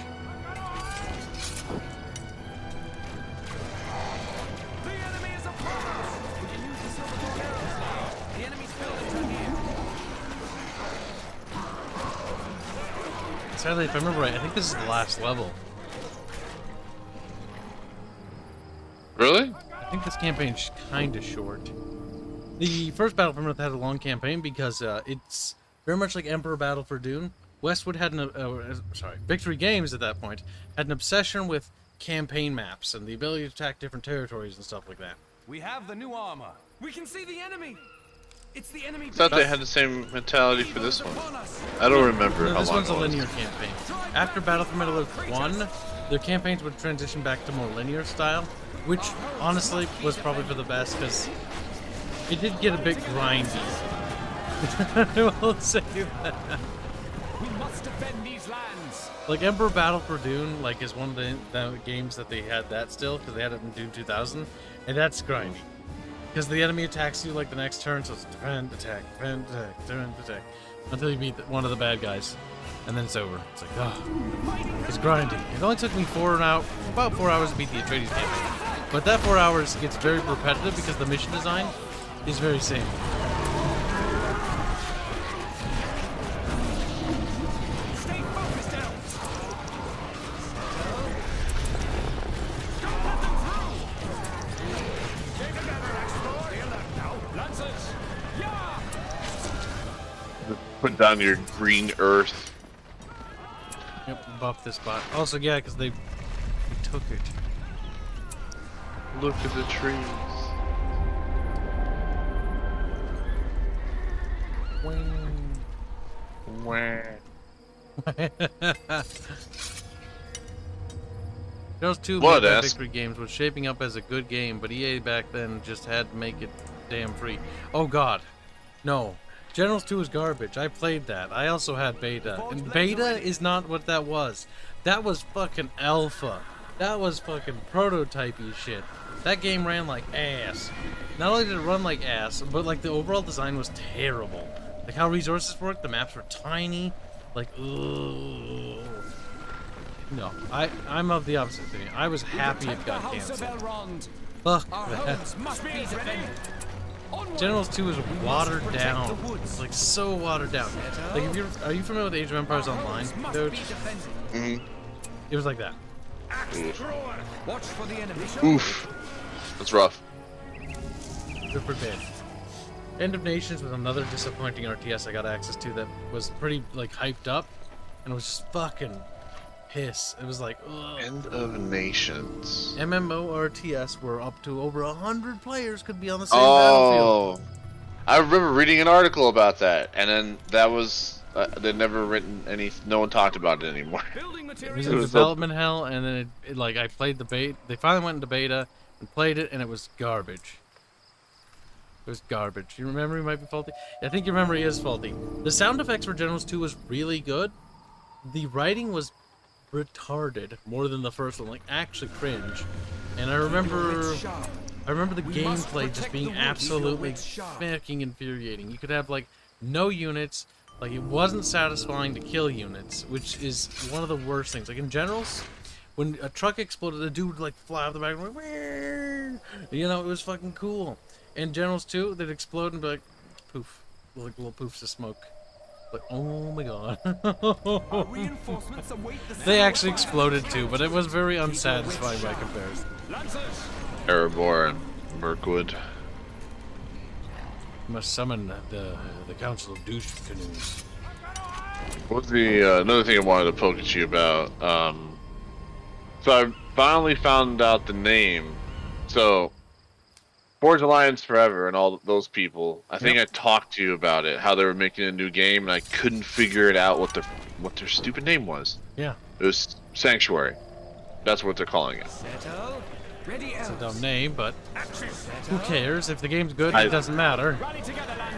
The enemy is upon us. We can use the silver door arrows now. The enemy's buildings are near. Sadly, if I remember right, I think this is the last level. Really? I think this campaign's kind of short. The first Battle for Earth had a long campaign because it's very much like Emperor Battle for Dune. Westwood had Victory Games at that point had an obsession with campaign maps and the ability to attack different territories and stuff like that. We have the new armor. We can see the enemy. It's the enemy. I thought they had the same mentality for this one. I don't remember No, how this long one's a it was. linear campaign. After Battle for Middle-earth 1, their campaigns would transition back to more linear style, which honestly was probably for the best because it did get a bit grindy. I will say that. We must defend these lands. Like Emperor Battle for Dune, like is one of the games that they had that still because they had it in Dune 2000, and that's grindy. Because the enemy attacks you like the next turn, so it's defend, attack, defend, attack, defend, attack, until you beat one of the bad guys, and then it's over. It's like, oh, it's grindy. It only took me about 4 hours to beat the Atreides campaign, but that 4 hours gets very repetitive because the mission design is very same. Stay focused out. Lancers. Yeah. Put down your green earth. Yep, buff this spot. Also, yeah, because they took it. Look at the trees. Wah. Those two What, Midnight ass? Victory games was shaping up as a good game, but EA back then just had to make it damn free. Oh god. No. Generals 2 is garbage. I played that. I also had beta. And beta is not what that was. That was fucking alpha. That was fucking prototypey shit. That game ran like ass. Not only did it run like ass, but like the overall design was terrible. Like how resources worked, the maps were tiny. Like, ugh. No, I'm of the opposite thing. I was happy it got canceled. Fuck that. Must be ready. Generals 2 is watered down. It's like so watered down. Like, are you familiar with Age of Empires Online, dude? Mm-hmm. It was like that. Watch for the enemy. Oof. That's rough. Super bad. End of Nations was another disappointing RTS I got access to that was pretty like hyped up, and it was just fucking piss. It was like, ugh. End of Nations. MMORTS were up to over 100 players could be on the same battlefield. I remember reading an article about that, and then that was they'd never written any. No one talked about it anymore. It was in development hell, and then it like I played the beta. They finally went into beta and played it, and it was garbage. It was garbage. Your memory might be faulty. I think your memory is faulty. The sound effects for Generals 2 was really good. The writing was retarded more than the first one, like actually cringe. And I remember the gameplay just being absolutely fucking infuriating. You could have like no units, like it wasn't satisfying to kill units, which is one of the worst things. Like in Generals, when a truck exploded, the dude would like fly off the back and like, you know, it was fucking cool. In Generals 2, they'd explode and be like, poof, like little poofs of smoke. Like, oh my god. They actually exploded too, but it was very unsatisfying by comparison. Erebor and Mirkwood. You must summon the Council of Douche Canoes. What was the another thing I wanted to poke at you about? So I finally found out the name. So Forge Alliance Forever and all those people. I think I talked to you about it, how they were making a new game, and I couldn't figure it out what their stupid name was. Yeah. It was Sanctuary. That's what they're calling it. It's a dumb name, but who cares? If the game's good, it doesn't matter.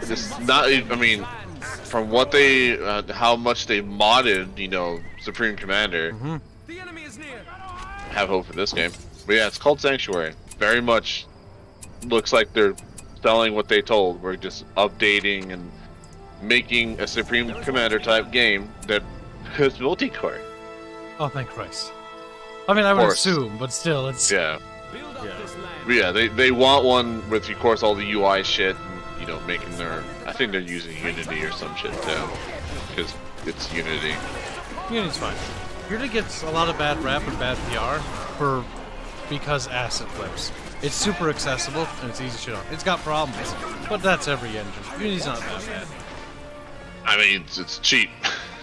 It's not. I mean, from what they, how much they modded, you know, Supreme Commander. Mm-hmm. The enemy is near. I have hope for this game. But yeah, it's called Sanctuary. Very much looks like they're selling what they told. We're just updating and making a Supreme Commander type game that is multi-core. Oh, thank Christ. I mean, I would assume, but still, it's... Yeah. But yeah, they want one with, of course, all the UI shit, and, you know, making their... I think they're using Unity or some shit, too. Because it's Unity. Unity's fine. Unity gets a lot of bad rap and bad PR because asset flips. It's super accessible, and it's easy to shit on. It's got problems, But that's every engine. Unity's not that bad. I mean, it's cheap.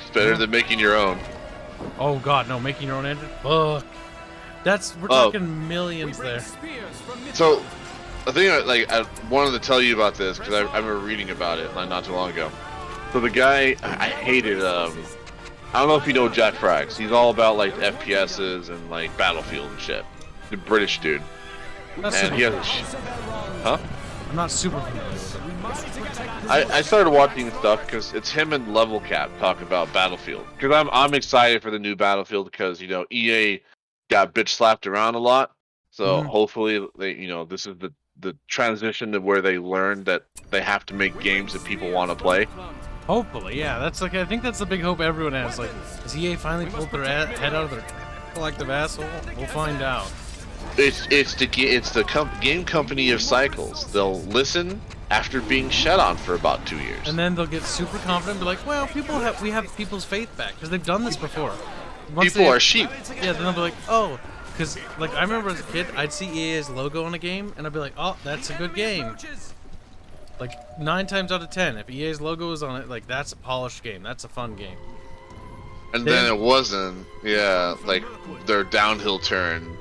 It's better than making your own. Oh god, no, making your own engine? Fuck. We're talking millions there. So, the thing I wanted to tell you about this, because I remember reading about it not too long ago. So the guy, I hated, I don't know if you know Jack Frags. He's all about, like, FPSs and, like, Battlefield and shit. The British dude. And he has Huh? I'm not super familiar with it. I started watching stuff because it's him and Level Cap talk about Battlefield. Because I'm excited for the new Battlefield because, you know, EA got bitch slapped around a lot. So hopefully, this is the transition to where they learn that they have to make games that people want to play. Hopefully, yeah. That's I think that's the big hope everyone has. Like, has EA finally pulled their head out of their collective asshole? We'll find out. It's the game company of cycles. They'll listen after being shut on for about 2 years, and then they'll get super confident and be like, well, we have people's faith back because they've done this before. People are sheep. Yeah, then they'll be like, oh, because like I remember as a kid, I'd see EA's logo on a game and I'd be like, oh, that's a good game. Like 9 times out of 10, if EA's logo is on it, like that's a polished game, that's a fun game. And then it wasn't, yeah, like their downhill turn.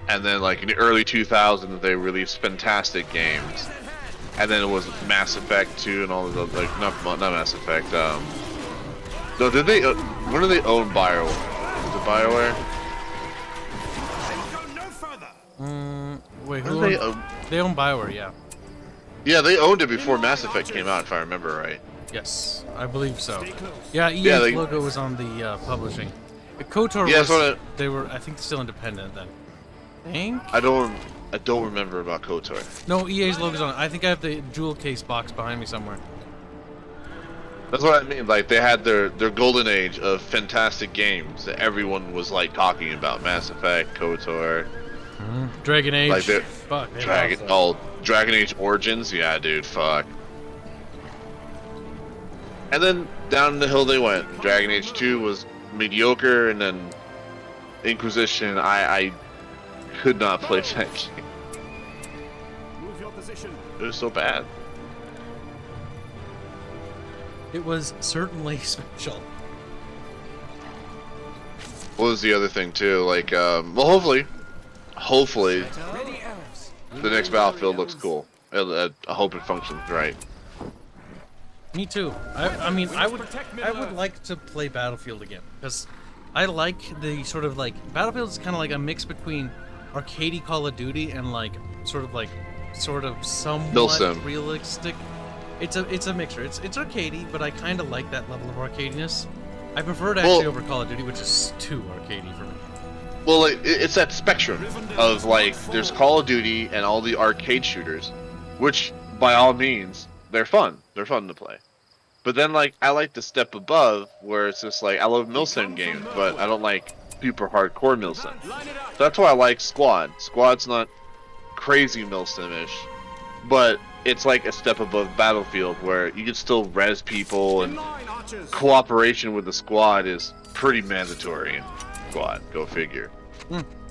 And then, like in the early 2000s, they released fantastic games. And then it was Mass Effect 2 and all of the, like, not Mass Effect. No, did they? When did they own BioWare? Was it BioWare? Wait, who owned? They own BioWare, yeah. Yeah, they owned it before Mass Effect came out, if I remember right. Yes, I believe so. Yeah, EA's logo was on the publishing. KOTOR was, they were, I think, still independent then. I don't remember about KOTOR. No, EA's logo's on it. I think I have the jewel case box behind me somewhere. That's what I mean. Like they had their golden age of fantastic games that everyone was like talking about. Mass Effect, KOTOR, Dragon Age. Like fuck. Dragon Age Origins. Yeah, dude. Fuck. And then down the hill they went. Dragon Age 2 was mediocre, and then Inquisition. I could not play that game. Move your position. It was so bad. It was certainly special. What was the other thing too? Like, well, hopefully, the next Battlefield looks cool. I hope it functions right. Me too. I mean, I would like to play Battlefield again because I like the sort of like Battlefield is kind of like a mix between arcadey Call of Duty and like sort of somewhat realistic. It's a mixture. It's arcadey, but I kind of like that level of arcadiness. I prefer it actually over Call of Duty, which is too arcadey for me. Well, like, it's that spectrum of like there's Call of Duty and all the arcade shooters, which by all means they're fun. They're fun to play. But then like I like the step above where it's just like I love milsim games, but I don't like super hardcore milsim. So that's why I like Squad. Squad's not crazy milsim-ish, but it's like a step above Battlefield where you can still res people and cooperation with the squad is pretty mandatory in Squad. Go figure.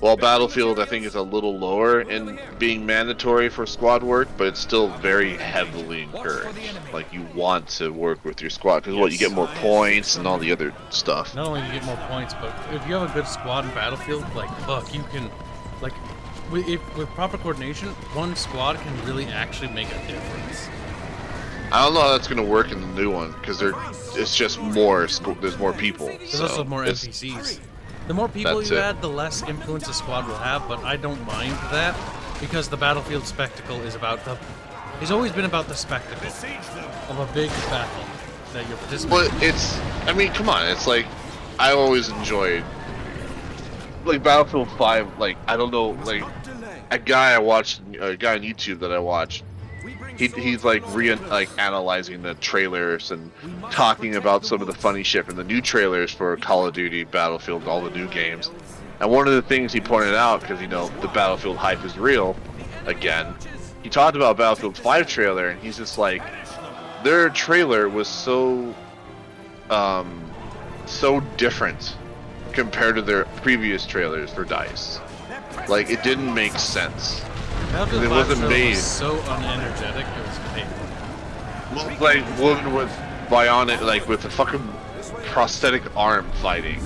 While Battlefield, I think, is a little lower in being mandatory for squad work, but it's still very heavily encouraged. Like, you want to work with your squad, because you get more points and all the other stuff. Not only do you get more points, but if you have a good squad in Battlefield, like, fuck, you can, like, with proper coordination, one squad can really actually make a difference. I don't know how that's going to work in the new one, because it's just more, there's more people. There's also more NPCs. The more people you add, the less influence a squad will have, but I don't mind that because the Battlefield spectacle is it's always been about the spectacle of a big battle that you're participating in. I mean, come on, it's like, I always enjoyed, like, Battlefield 5, like, I don't know, like, a guy on YouTube that I watched, he's like analyzing the trailers and talking about some of the funny shit from the new trailers for Call of Duty, Battlefield, all the new games. And one of the things he pointed out, because the Battlefield hype is real, again, he talked about Battlefield 5 trailer, and he's just like, their trailer was so different compared to their previous trailers for DICE. Like, it didn't make sense. Battlefield it wasn't made. Was so unenergetic, it was painful. like woman with bionic, like with a fucking prosthetic arm fighting,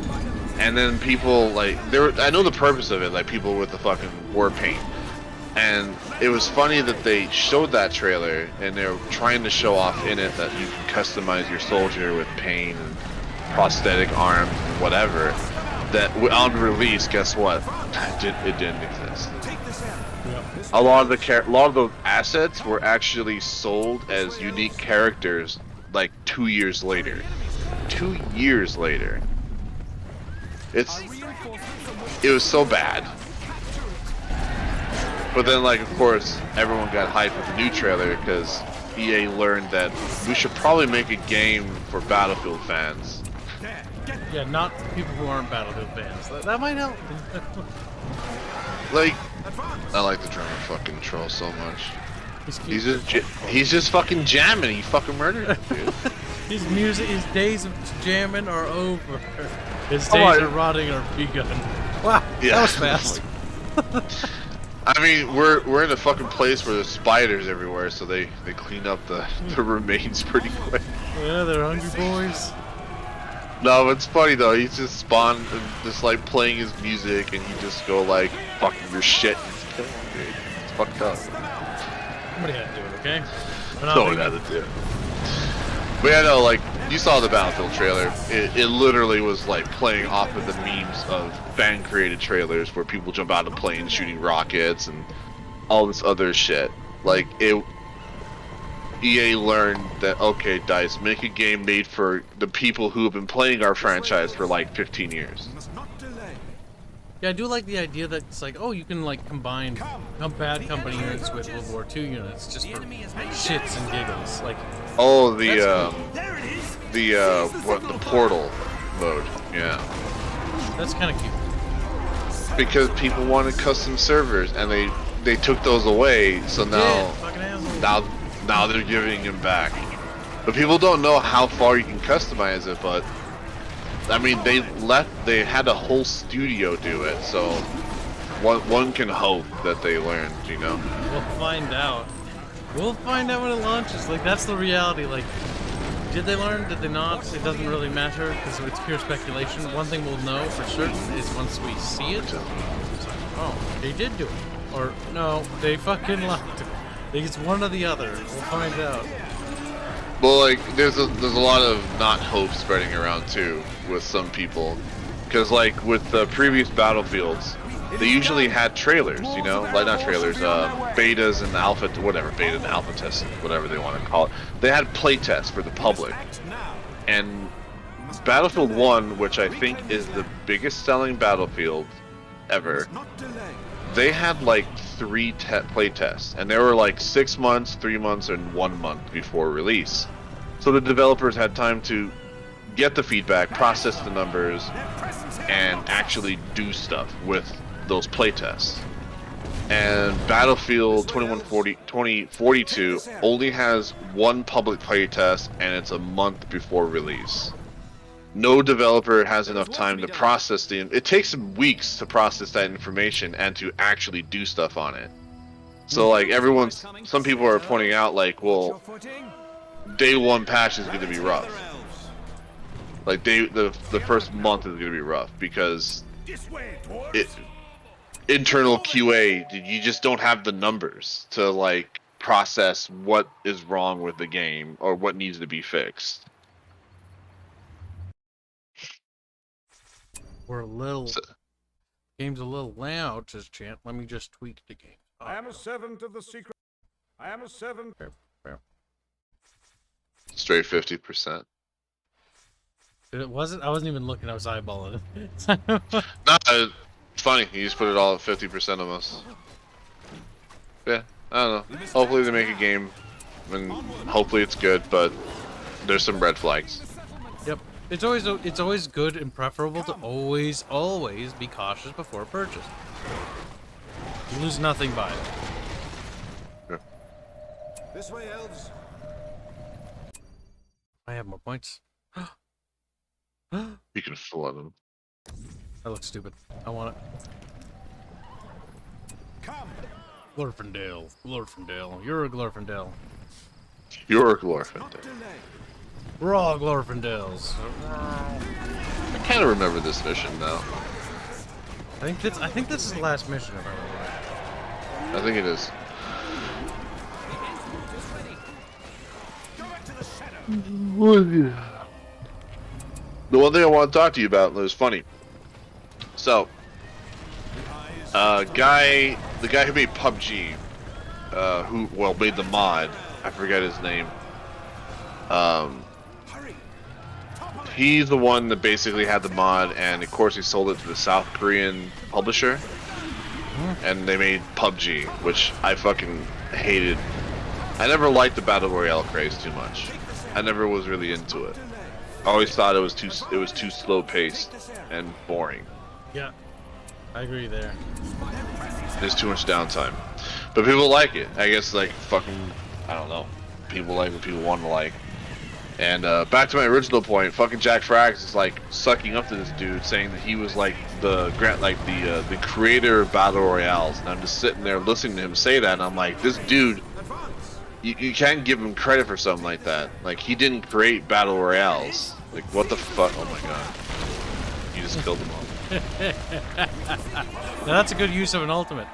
and then people like I know the purpose of it, like people with the fucking war paint, and it was funny that they showed that trailer and they were trying to show off in it that you can customize your soldier with paint and prosthetic arms and whatever. That on release, guess what? It didn't exist. A lot of the assets were actually sold as unique characters like 2 years later. 2 years later. It was so bad. But then, like, of course, everyone got hyped with the new trailer because EA learned that we should probably make a game for Battlefield fans. Yeah, not people who aren't Battlefield fans. That might help. Like, I like the drummer fucking troll so much. He's just fucking jamming. He fucking murdered it, dude. His days of jamming are over. His days of rotting are begun. Wow, yeah. That was fast. I mean, we're in a fucking place where there's spiders everywhere, so they clean up the remains pretty quick. Yeah, they're hungry boys. No, it's funny though. He's just spawned and just like playing his music, and you just go like, "Fucking your shit." And kill him, dude. It's fucked up. Somebody had to do it, okay? Somebody had to do it. But yeah, no, like you saw the Battlefield trailer. It literally was like playing off of the memes of fan-created trailers where people jump out of planes shooting rockets and all this other shit. Like EA learned that, okay, DICE, make a game made for the people who have been playing our franchise for like 15 years. Yeah, I do like the idea that it's like, oh, you can like combine bad company units with World War II units just for shits and giggles. Like, oh, the portal mode, yeah. That's kind of cute. Because people wanted custom servers, and they took those away, so now now they're giving them back. But people don't know how far you can customize it, but I mean, they had a whole studio do it, so one can hope that they learned, you know. We'll find out. We'll find out when it launches. Like, that's the reality. Like, did they learn? Did they not? It doesn't really matter because it's pure speculation. One thing we'll know for certain is once we see it, it's like, oh, they did do it. Or, no, they fucking lied. It's one or the other. We'll find out. Well, like, there's a lot of not hope spreading around too with some people, because like with the previous Battlefields, they usually had trailers, you know, like not trailers, betas and alpha, whatever, beta and alpha tests, whatever they want to call it. They had playtests for the public, and Battlefield 1, which I think is the biggest selling Battlefield ever, they had like 3 playtests, and they were like 6 months, 3 months, and 1 month before release. So the developers had time to get the feedback, process the numbers, and actually do stuff with those playtests. And Battlefield 2042 only has 1 public playtest, and it's a month before release. No developer has enough time to process it takes them weeks to process that information and to actually do stuff on it. So like some people are pointing out like, well, day 1 patch is going to be rough. Like the first month is going to be rough because internal QA, you just don't have the numbers to like process what is wrong with the game or what needs to be fixed. We're a little... Game's a little loud, says Chant. Let me just tweak the game. I am a servant of the secret. I am a servant. Fair. Straight 50%. It wasn't? I wasn't even looking. I was eyeballing it. No, it's funny. You just put it all at 50% almost. Yeah, I don't know. Hopefully they make a game, and hopefully it's good, but there's some red flags. Yep. It's always good and preferable to always be cautious before purchase. You lose nothing by it. Yeah. This way, elves. I have more points. You can flood them. That looks stupid. I want it. Come. Glorfindale. You're a Glorfindale. Pure Glorfindel. We're all Glorfindels. I kind of remember this mission now. I think this is the last mission, if I remember right. I think it is. The one thing I want to talk to you about was funny. So, the guy who made PUBG, who made the mod, I forget his name. He's the one that basically had the mod, and of course he sold it to the South Korean publisher, and they made PUBG, which I fucking hated. I never liked the Battle Royale craze too much. I never was really into it. I always thought it was too slow paced and boring. Yeah, I agree there. There's too much downtime, but people like it. I guess like fucking, I don't know. People like what people want to like. And back to my original point, fucking Jack Frags is like sucking up to this dude, saying that he was like the creator of Battle Royales, and I'm just sitting there listening to him say that, and I'm like, this dude, you can't give him credit for something like that. Like, he didn't create Battle Royales. Like, what the fuck? Oh my god, you just killed him all. Now that's a good use of an ultimate.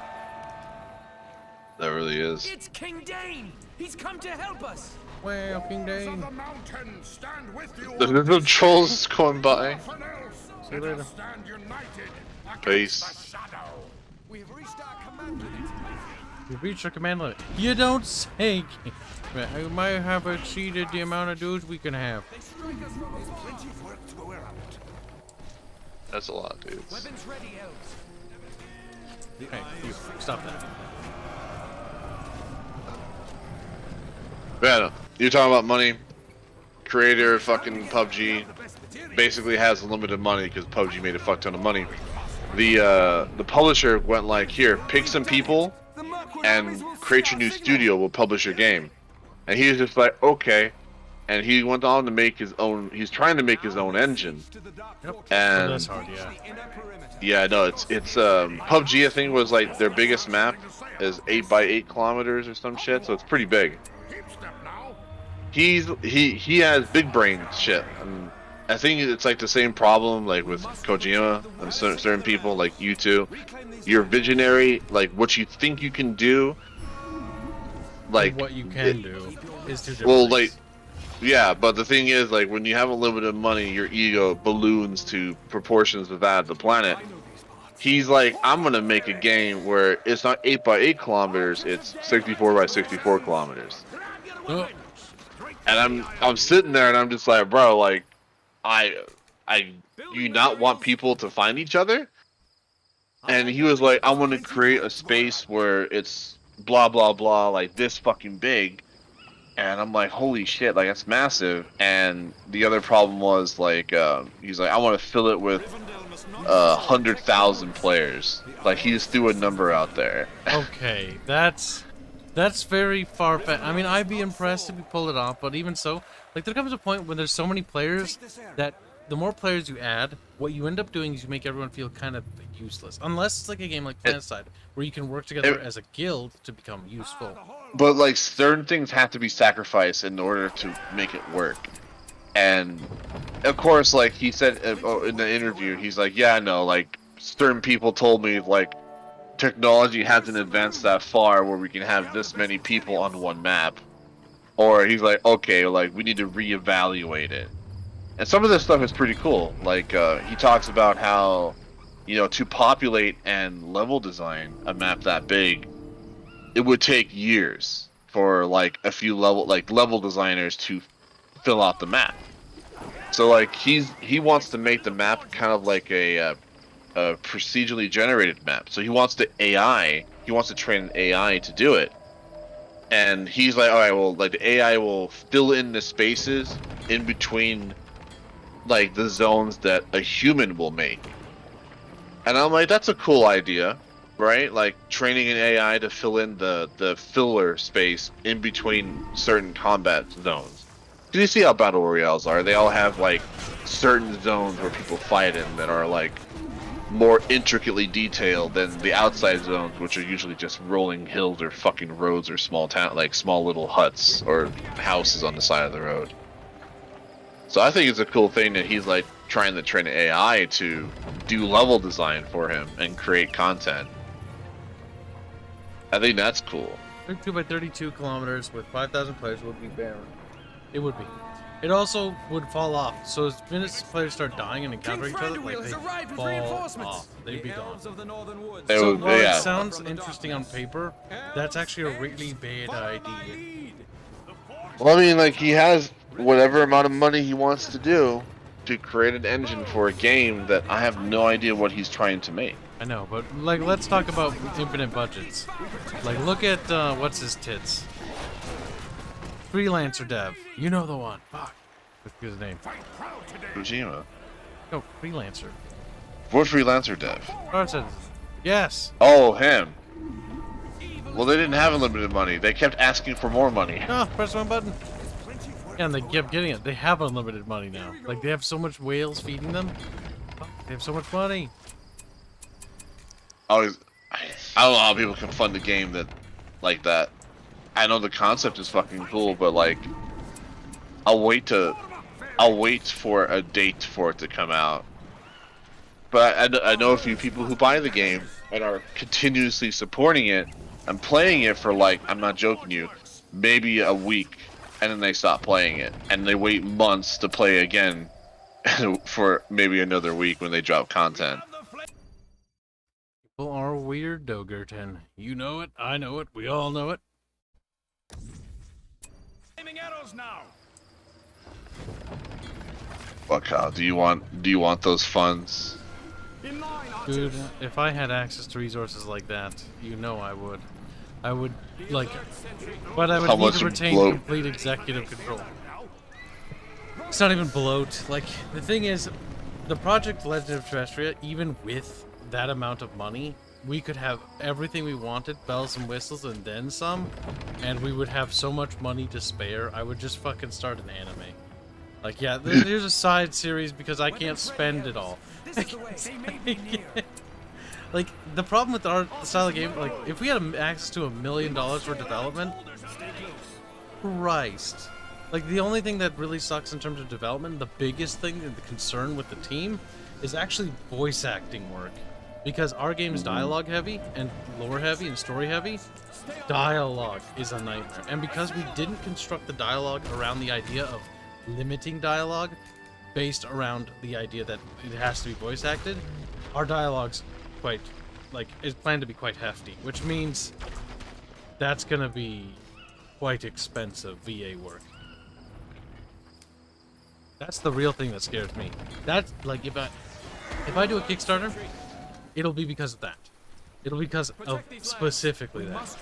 That really is. It's King Dane! He's come to help us! Well, King Dane. The trolls going by. See you later. Peace. We've reached our command limit. You've reached your command limit. You don't say. I might have exceeded the amount of dudes we can have. That's a lot, dudes. Weapons ready, elves. Hey, you stop that. Yeah, no. You're talking about money. Creator of fucking PUBG basically has unlimited money because PUBG made a fuck ton of money. The publisher went like, here, pick some people and create your new studio. We'll publish your game. And he was just like, okay. And he went on to make his own. He's trying to make his own engine. Yep. And that's hard, yeah. yeah, no, it's PUBG. I think was like their biggest map is 8 by 8 kilometers or some shit. So it's pretty big. He has big brain shit. And I think it's like the same problem like with Kojima and certain people like you two. You're visionary, like what you think you can do. Like what you can do is too different. Well, like, yeah, but the thing is, like, when you have a little bit of money, your ego balloons to proportions of that of the planet. He's like, I'm gonna make a game where it's not 8 by 8 kilometers, it's 64 by 64 kilometers. Oh. And I'm sitting there and I'm just like, bro, like, do you not want people to find each other? And he was like, I want to create a space where it's blah blah blah, like this fucking big. And I'm like, holy shit, like that's massive. And the other problem was like, he's like, I want to fill it with 100,000 players. Like he just threw a number out there. Okay, that's very far-fetched. I mean, I'd be impressed if you pulled it off, but even so, like there comes a point when there's so many players that the more players you add, what you end up doing is you make everyone feel kind of useless. Unless it's like a game like Planetside, where you can work together as a guild to become useful. But like certain things have to be sacrificed in order to make it work. And of course, like he said in the interview, he's like, yeah, no, like certain people told me like technology hasn't advanced that far where we can have this many people on one map. Or he's like, okay, like we need to reevaluate it. And some of this stuff is pretty cool. Like he talks about how, you know, to populate and level design a map that big, it would take years for like a few level designers to fill out the map. So like he wants to make the map kind of like a procedurally generated map. So he wants to train an AI to do it. And he's like, all right, well, like the AI will fill in the spaces in between like the zones that a human will make. And I'm like, that's a cool idea, right? Like training an AI to fill in the filler space in between certain combat zones. Do you see how battle royales are? They all have like certain zones where people fight in that are like more intricately detailed than the outside zones, which are usually just rolling hills or fucking roads or small town, like small little huts or houses on the side of the road. So I think it's a cool thing that he's like trying to train AI to do level design for him and create content. I think that's cool. 32 by 32 kilometers with 5,000 players would be barren. It would be. It also would fall off. So as soon as players start dying and encountering each other, like they fall off. They'd be gone. So while it sounds interesting on paper, that's actually a really bad idea. Well, I mean, like, he has whatever amount of money he wants to do to create an engine for a game that I have no idea what he's trying to make. I know, but like, let's talk about infinite budgets. Like, look at what's his tits? Freelancer dev. You know the one. Fuck. What's his name? Kojima. No, Freelancer. What Freelancer dev? Yes. Oh, him. Well, they didn't have unlimited money. They kept asking for more money. Oh, press one button. Yeah, and they kept getting it. They have unlimited money now. Like, they have so much whales feeding them. Fuck, they have so much money. I don't know how people can fund a game that, like that. I know the concept is fucking cool, but like, I'll wait for a date for it to come out. But I know a few people who buy the game and are continuously supporting it and playing it for, like, I'm not joking you, maybe a week, and then they stop playing it, and they wait months to play again for maybe another week when they drop content. People are weird, Dogerton. You know it, I know it, we all know it. Aiming arrows now. Fuck, how do you want those funds? Dude, if I had access to resources like that, you know I would. I would, like, but I would need to retain complete executive control. It's not even bloat. Like, the thing is, the Project Legend of Terrestria, even with that amount of money, we could have everything we wanted, bells and whistles, and then some, and we would have so much money to spare, I would just fucking start an anime. Like, yeah, there's a side series because I can't spend it all. Like, the problem with our style of game, like, if we had access to $1 million for development, Christ. Like, the only thing that really sucks in terms of development, the biggest thing, and the concern with the team, is actually voice acting work. Because our game is dialogue heavy, and lore heavy, and story heavy, dialogue is a nightmare. And because we didn't construct the dialogue around the idea of limiting dialogue, based around the idea that it has to be voice acted, our dialogue's quite, like, is planned to be quite hefty, which means that's gonna be quite expensive VA work. That's the real thing that scares me. That's, like, if I do a Kickstarter, it'll be because of that. It'll be because of specifically that.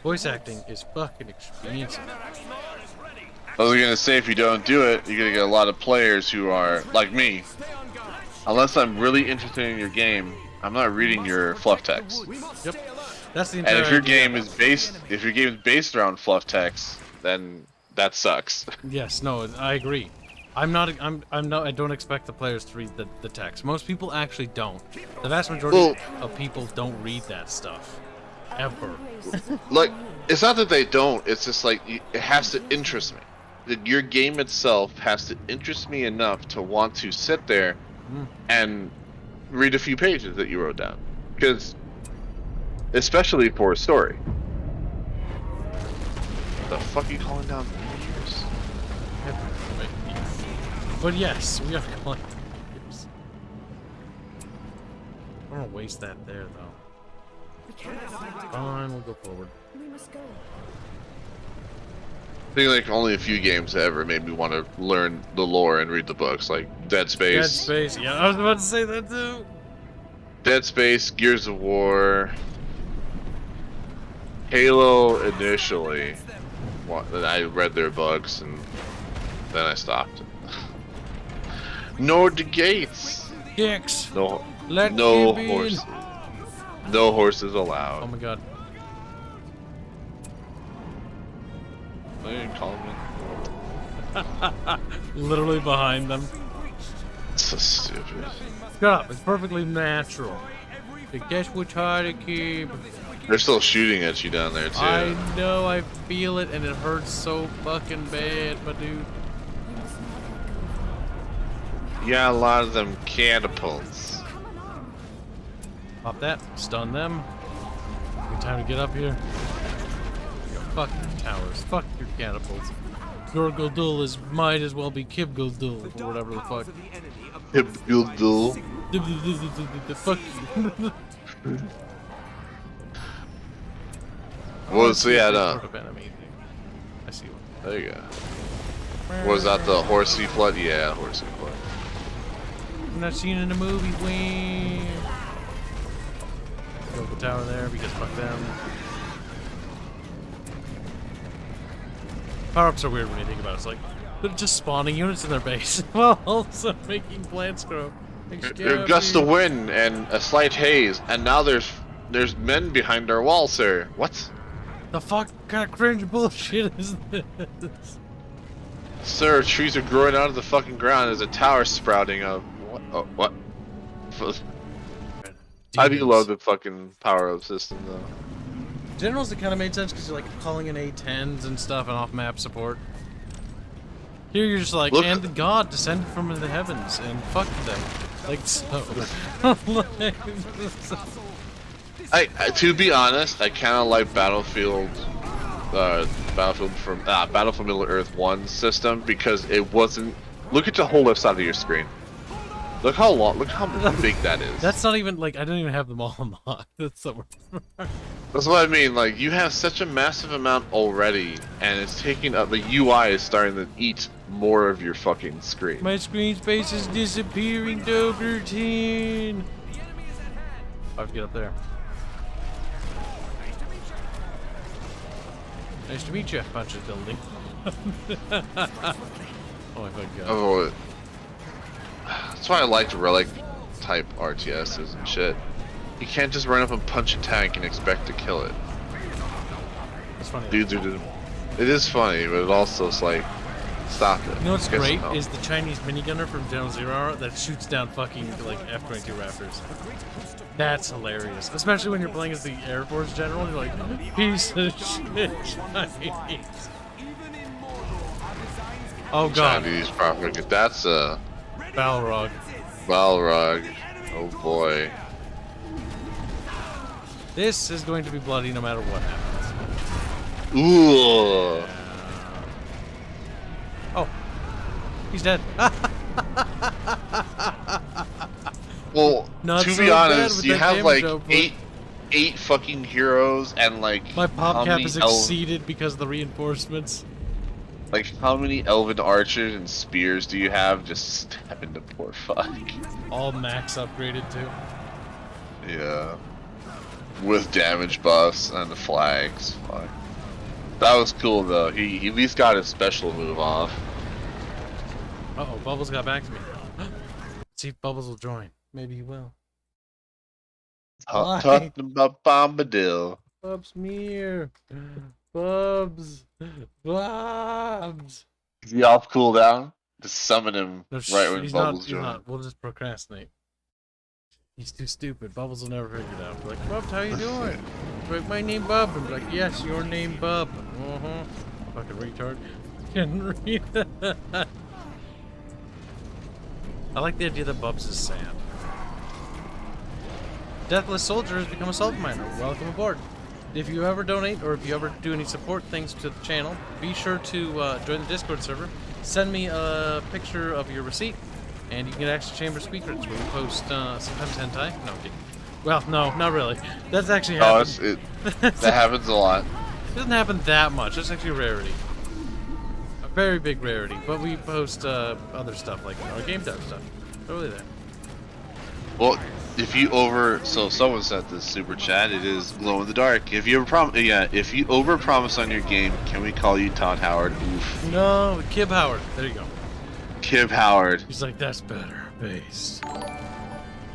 Voice acting is fucking expensive. I was gonna say, if you don't do it, you're gonna get a lot of players who are like me. Unless I'm really interested in your game, I'm not reading your fluff text. Yep. That's the entire And if your idea. game is based around fluff text, then that sucks. Yes, no, I agree. I don't expect the players to read the text. Most people actually don't. The vast majority of people don't read that stuff. Ever. Like, it's not that they don't, it's just like, it has to interest me. Your game itself has to interest me enough to want to sit there and read a few pages that you wrote down. Because, especially for a story. What the fuck are you calling down pages? But yes, we are calling Kibs. I don't want to waste that there, though. Fine, we'll go forward. We must go. I think like only a few games have ever made me want to learn the lore and read the books, like Dead Space. Dead Space, yeah, I was about to say that too. Dead Space, Gears of War, Halo initially. I read their books and then I stopped. Nord Gates. Kicks. No Kib in. horses. No horses allowed. Oh my god. What are you calling me? Literally behind them. so stupid. Shut up, it's perfectly natural. Guess which hard to keep. They're still shooting at you down there too. I know, I feel it, and it hurts so fucking bad, my dude. Yeah, a lot of them catapults. Pop that, stun them. Good time to get up here. Yo, fuck your towers, fuck your catapults. Your Goldul might as well be Kib Goldul, or whatever the fuck. Kib Goldul. Fuck you. Well, so yeah, Sort of enemy. I see one. there you go. Was that the horsey flood? Yeah, horsey flood. I'm not seen in a movie. Wing. Go the tower there because fuck them. Power-ups are weird when you think about it. It's like they're just spawning units in their base while also making plants grow. A gust of wind and a slight haze, and now there's men behind our wall, sir. What? The fuck kind of cringe bullshit is this? Sir, trees are growing out of the fucking ground. There's a tower sprouting up. What? Oh, what? I do love the fucking power-up system, though. Generals, it kind of made sense because you're like calling in A10s and stuff and off-map support. Here you're just like, and the god descended from the heavens and fuck them. Like so. To be honest, I kind of like Battlefield Middle Earth 1 system because it wasn't. Look at the whole left side of your screen. Look how long. Look how big that is. That's not even like I don't even have them all unlocked. That's somewhere. That's what I mean. Like you have such a massive amount already, and it's taking up. The UI is starting to eat more of your fucking screen. My screen space is disappearing, Dogerton. I have to get up there. Nice to meet you, bunch of building. Oh my fucking god. Oh, that's why I liked relic type RTSs and shit. You can't just run up and punch a tank and expect to kill it. It's funny. Dudes are doing. It is funny, but it also is like, stop it. You know what's great is the Chinese minigunner from General Zero that shoots down fucking like F-22 Raptors. That's hilarious, especially when you're playing as the Air Force general. You're like, piece of shit, Chinese. Oh god. Chinese propaganda. That's a Balrog. Balrog. Oh boy. This is going to be bloody no matter what happens. Ooh. Oh, he's dead. Well, Not to so be bad honest, with you that have like damage eight fucking heroes and like my pop how cap many is exceeded because of the reinforcements. Like how many elven archers and spears do you have? Just stabbing the poor fuck. All max upgraded too. Yeah. With damage buffs and the flags. Fuck. That was cool though. He at least got his special move off. Uh-oh, Bubbles got back to me. Let's see if Bubbles will join. Maybe he will. Talking about Bombadil. Bubs Mir. Bubs. Bubs. Is he off cooldown? Just summon him No, right when he's Bubbles not, joins. not. We'll just procrastinate. He's too stupid. Bubbles will never figure it out. We're like, Bubs, how you doing? We're like, my name Bub. I'm like, yes, your name Bub. Uh-huh. Fucking retard. Can read that. I like the idea that Bubs is sad. Deathless Soldier has become a salt miner. Welcome aboard. If you ever donate or if you ever do any support things to the channel, be sure to join the Discord server. Send me a picture of your receipt, and you can get Extra Chamber secrets where we post sometimes hentai. No, I'm kidding. Well, no, not really. That's actually happened. That happens a lot. It doesn't happen that much. That's actually a rarity. A very big rarity. But we post other stuff like our game dev stuff. Totally there. Well, if you so someone sent this super chat. It is glow in the dark. If you if you overpromise on your game, can we call you Todd Howard? Oof. No, Kib Howard. There you go. Kib Howard. He's like, that's better. Based.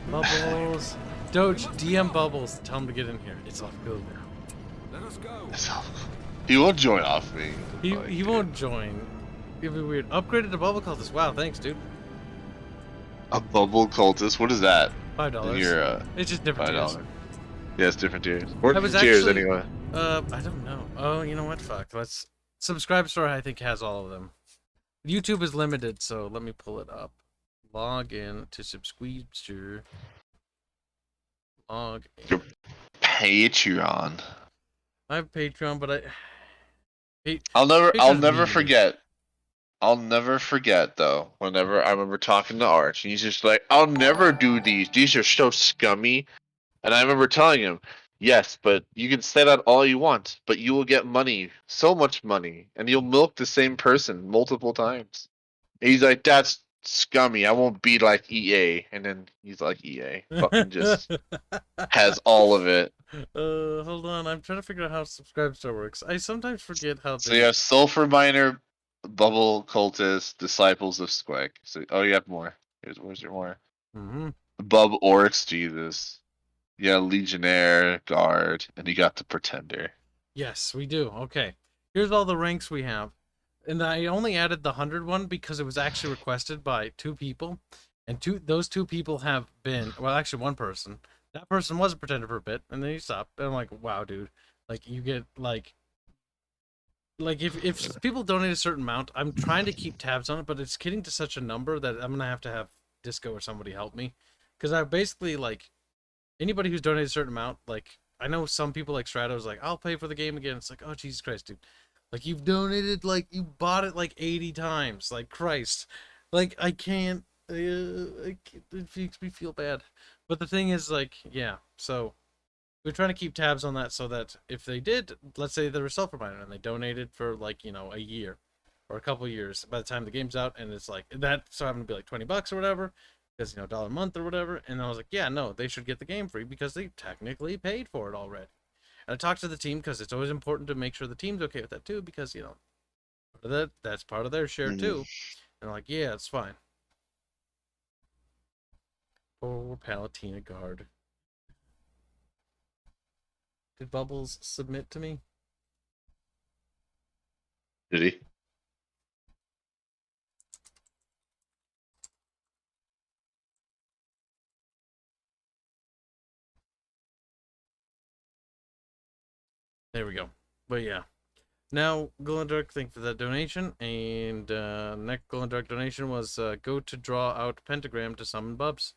Bubbles. Doge, DM Bubbles. Tell him to get in here. It's off go now. Let us go. He won't join off me. He won't join. It'll be weird. Upgraded to Bubble Cultist. Wow, thanks, dude. A bubble cultist? What is that? $5. You're It's just different tiers. $5. Yeah, it's different tiers. Or I was tiers actually, anyway. I don't know. Oh, you know what? Fuck. Let's subscribe store. I think has all of them. YouTube is limited, so let me pull it up. Log in to Subscribster. Log in. Your Patreon. I have Patreon, but I'll never Patreon's forget. I'll never forget though. Whenever I remember talking to Arch, and he's just like, "I'll never do these. These are so scummy." And I remember telling him, "Yes, but you can say that all you want, but you will get money, so much money, and you'll milk the same person multiple times." And he's like, "That's scummy. I won't be like EA." And then he's like, EA fucking just has all of it. Hold on. I'm trying to figure out how Subscribester works. I sometimes forget how. So you have Sulfur Miner, Bubble Cultist, Disciples of SQEK. So you have more. Where's your more? Mm-hmm. Bub Orcs, Jesus. Yeah, Legionnaire, Guard, and you got the Pretender. Yes, we do. Okay. Here's all the ranks we have. And I only added the 100 one because it was actually requested by 2 people. And those 2 people have been, well, actually 1 person. That person was a Pretender for a bit, and then he stopped. And I'm like, wow, dude. Like, you get, like if people donate a certain amount, I'm trying to keep tabs on it, but it's getting to such a number that I'm going to have Disco or somebody help me. Because I basically, like, anybody who's donated a certain amount, like, I know some people like Strato's like, I'll pay for the game again. It's like, oh, Jesus Christ, dude. Like, you've donated, like, you bought it, like, 80 times. Like, Christ. Like, I can't, it makes me feel bad. But the thing is, like, yeah, so we're trying to keep tabs on that so that if they did, let's say they're a Sulfur Miner and they donated for, like, you know, a year or a couple years by the time the game's out, and it's like, so I'm going to be like $20 or whatever, because, you know, $1 a month or whatever. And I was like, yeah, no, they should get the game free because they technically paid for it already. And I talked to the team because it's always important to make sure the team's okay with that too, because, you know, that's part of their share too. And they're like, yeah, it's fine. Oh, Palatina Guard. Did Bubbles submit to me? Did he? There we go. But yeah. Now, Glendark, thank you for that donation. And next Glendark donation was go to draw out pentagram to summon Bubs.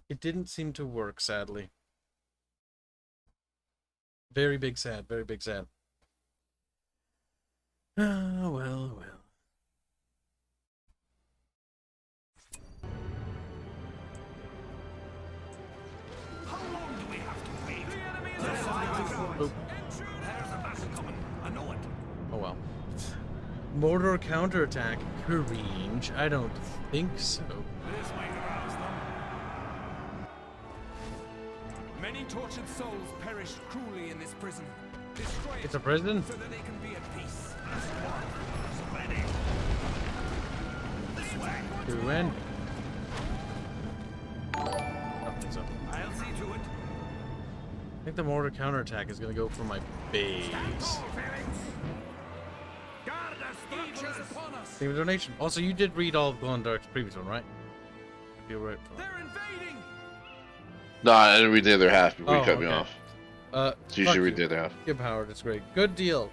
It didn't seem to work, sadly. Very big sad. Very big sad. Oh, well, well. How long do we have to wait? The enemy is there's a battle coming. I know it. Oh well. Mortar counterattack. Cringe. I don't think so. This way to rouse them. Many tortured souls perished cruelly in this prison. Destroy it It's a prison? so that they can be at peace. Ready. This way. To end. I don't think so. I'll see to it. I think the mortar counterattack is gonna go for my base. Guard the structures upon us. Save a donation. Also, you did read all of Glendark's previous one, right? If you're right. They're invading. No, I didn't read the other half before you cut me okay. off. So you should read the other half. Give Howard, it's great. Good deal.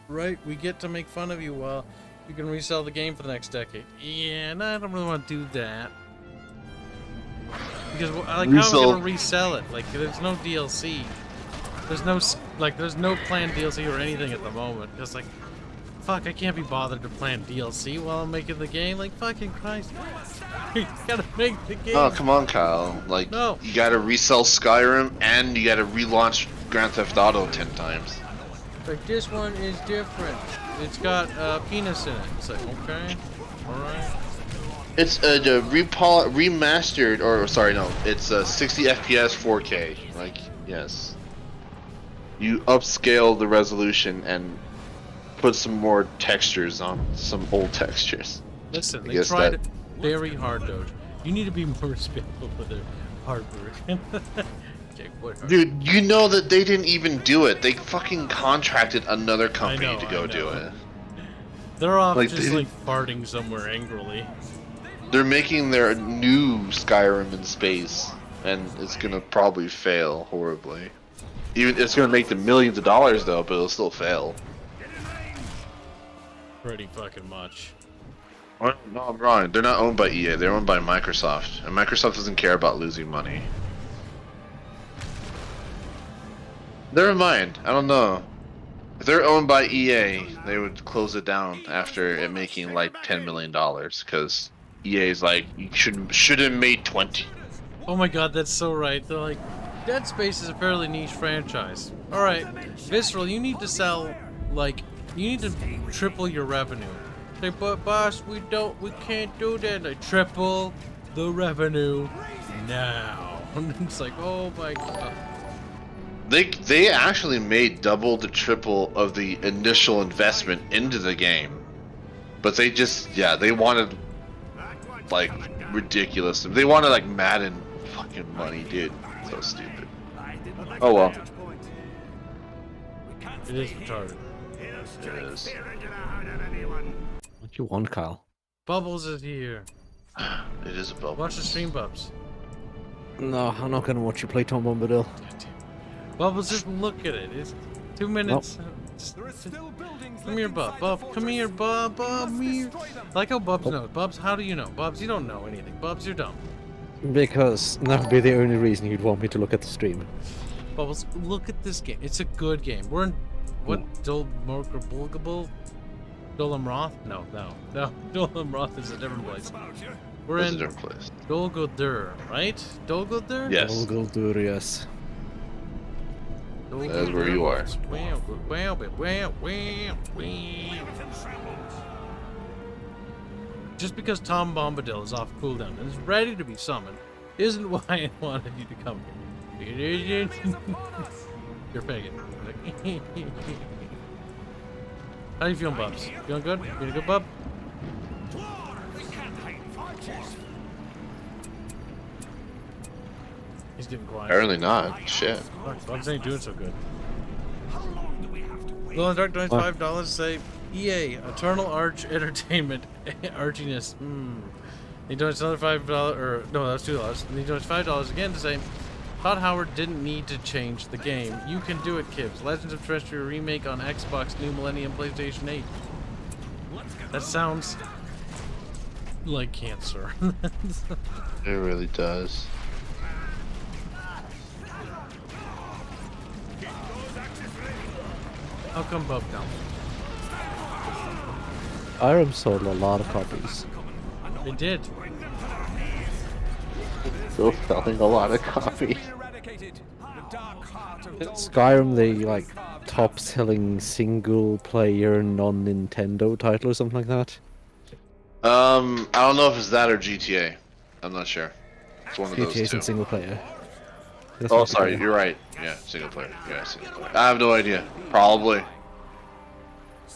Right, we get to make fun of you while you can resell the game for the next decade. Yeah, and I don't really want to do that. Because, like, how am I going to resell it? Like, there's no DLC. There's no planned DLC or anything at the moment. Because, like, fuck, I can't be bothered to plan DLC while I'm making the game. Like, fucking Christ. You gotta make the game. Oh, come on, Kyle. Like, No. you gotta resell Skyrim and you gotta relaunch Grand Theft Auto 10 times. Like, this one is different. It's got penis in it. It's like, okay, alright. It's the remastered, or sorry, no, it's 60 FPS 4K. Like, yes. You upscale the resolution and put some more textures on some old textures. Listen, I they guess tried that- very hard, Doge. You need to be more respectful for their hard work. Okay, what hard- Dude, you know that they didn't even do it. They fucking contracted another company know, to go I do know. it. They're off Like, just they- like farting somewhere angrily. they're making their new Skyrim in space, and it's gonna probably fail horribly. Even it's gonna make them millions of dollars though, but it'll still fail. Pretty fucking much. No, I'm wrong. They're not owned by EA. They're owned by Microsoft, and Microsoft doesn't care about losing money. Never mind. I don't know. If they're owned by EA, they would close it down after it making like $10 million, because EA's like, you should have made 20. Oh my god, that's so right. They're like, Dead Space is a fairly niche franchise. Alright, Visceral, you need to sell, like, you need to triple your revenue. Say, but boss, we can't do that. Like, triple the revenue now. And it's like, oh my god. They actually made double to triple of the initial investment into the game, but they just they wanted like ridiculous. They wanted like Madden fucking money, dude. So stupid. Oh well. It is retarded. It is. What do you want, Kyle? Bubbles is here. It is a bubble. Watch the stream, Bubs. No, I'm not gonna watch you play Tom Bombadil. Bubbles, just look at it. It's 2 minutes. Come here, Bub. Bub, come here, Bub. Bub, here. I like how Bubs knows. Bubs, how do you know? Bubs, you don't know anything. Bubs, you're dumb. Because that would be the only reason you'd want me to look at the stream. Bubbles, look at this game. It's a good game. We're in what? Dolamroth? No. Dolamroth is a different place. We're in a different place. Dol Guldur, right? Dol Guldur? Yes. Dol Guldur, yes. That's where you are. Just because Tom Bombadil is off cooldown and is ready to be summoned isn't why I wanted you to come here. You're faking. How you feeling, Bubs? Feeling good? Feeling good, Bub? He's getting quiet. Apparently not. Shit. Bubs ain't doing so good. Glow in the Dark donates $5 to say EA Eternal Arch Entertainment Archiness. He donates another $5 or no, that's $2. And he donates $5 again to say Todd Howard didn't need to change the game. You can do it, Kibs. Legends of Terrestrial remake on Xbox, New Millennium, PlayStation 8. That sounds like cancer. It really does. How come Bub down? Skyrim sold a lot of copies. It did. Still selling a lot of copies. Skyrim, the like top-selling single-player non-Nintendo title or something like that. I don't know if it's that or GTA. I'm not sure. It's one of those GTA two. isn't single-player. Oh, sorry, you're right. Yeah, single player. Yeah, single player. I have no idea. Probably.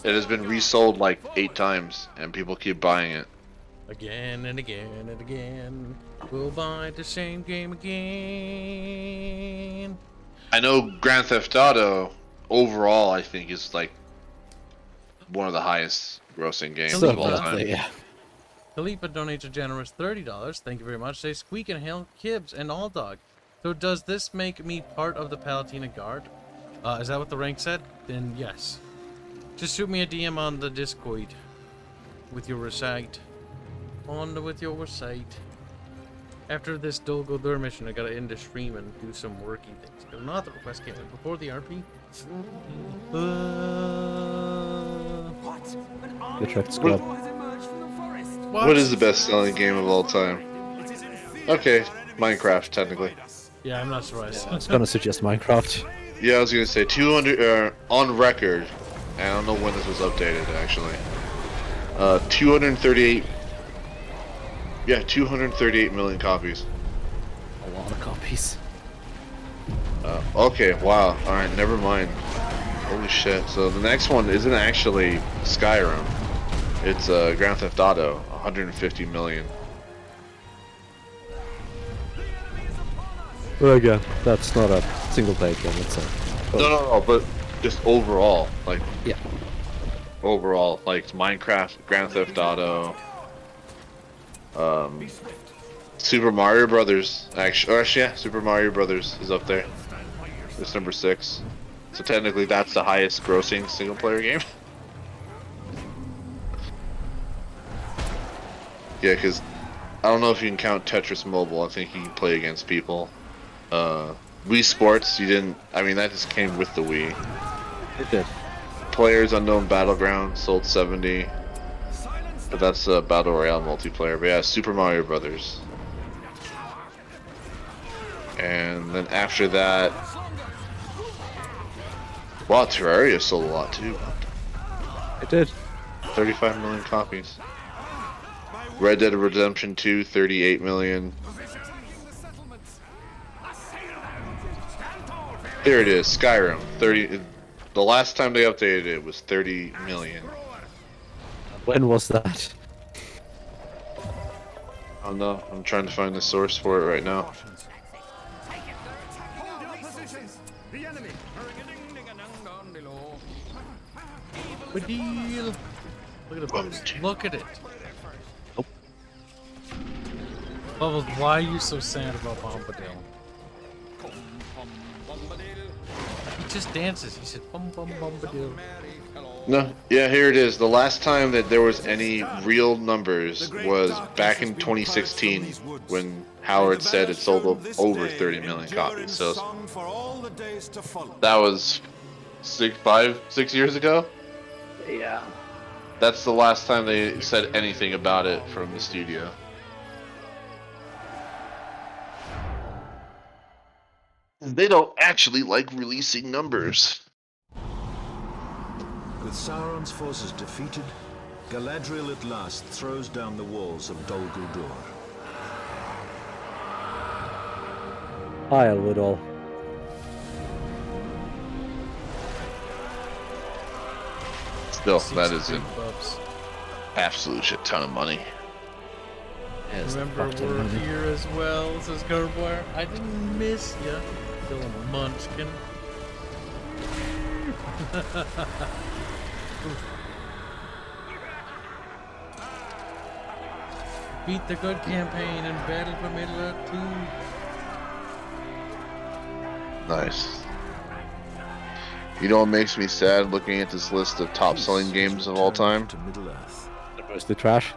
It has been resold like 8 times, and people keep buying it. Again and again and again. We'll buy the same game again. I know Grand Theft Auto overall, I think, is like one of the highest grossing games of all time. Yeah. Khalifa donates a generous $30. Thank you very much. Say Squeak and Hail Kibs and All Dog. So does this make me part of the Palatina Guard? Is that what the rank said? Then yes. Just shoot me a DM on the Discord with your recite. With your recite. After this Dol Guldur mission, I gotta end the stream and do some worky things. But not the request came in before the RP. Good track, Scrub. What is the best-selling game of all time? Okay, Minecraft, technically. Yeah, I'm not surprised. I was gonna suggest Minecraft. Yeah, I was gonna say 200 on record. I don't know when this was updated actually. 238. Yeah, 238 million copies. A lot of copies. Okay, wow. All right, never mind. Holy shit. So the next one isn't actually Skyrim. It's Grand Theft Auto. 150 million. Well, again, that's not a single-player game. It's a No, but just overall, like yeah. Overall, like Minecraft, Grand Theft Auto. Super Mario Brothers, actually, yeah, Super Mario Brothers is up there. It's number 6. So technically, that's the highest grossing single player game. Yeah, because I don't know if you can count Tetris Mobile. I think you can play against people. Wii Sports, you didn't. I mean, that just came with the Wii. It did. Players Unknown Battleground sold 70. But that's a Battle Royale multiplayer. But yeah, Super Mario Brothers. And then after that... Wow, Terraria sold a lot too. It did. 35 million copies. Red Dead Redemption 2, 38 million. Here it is, Skyrim. 30. The last time they updated it was 30 million. When was that? I don't know. I'm trying to find the source for it right now. Good deal. Look at it, Bubbles. Look at it. Nope. Bubbles, why are you so sad about Bombadil? He just dances. He said, bum bum Bombadil. No, yeah, here it is. The last time that there was any real numbers was back in 2016 when Howard said it sold over 30 million copies. So that was 6 years ago? Yeah. That's the last time they said anything about it from the studio. They don't actually like releasing numbers. With Sauron's forces defeated, Galadriel at last throws down the walls of Dol Guldur. Hi, Elwoodall. Still, that is an absolute shit ton of money. Yes, Remember, we're here as well, says Garbwire. I didn't miss ya, little munchkin. Beat the good campaign and battle for Middle-earth 2. Nice. You know what makes me sad looking at this list of top-selling games of all time? To Middle-earth. Mostly trash.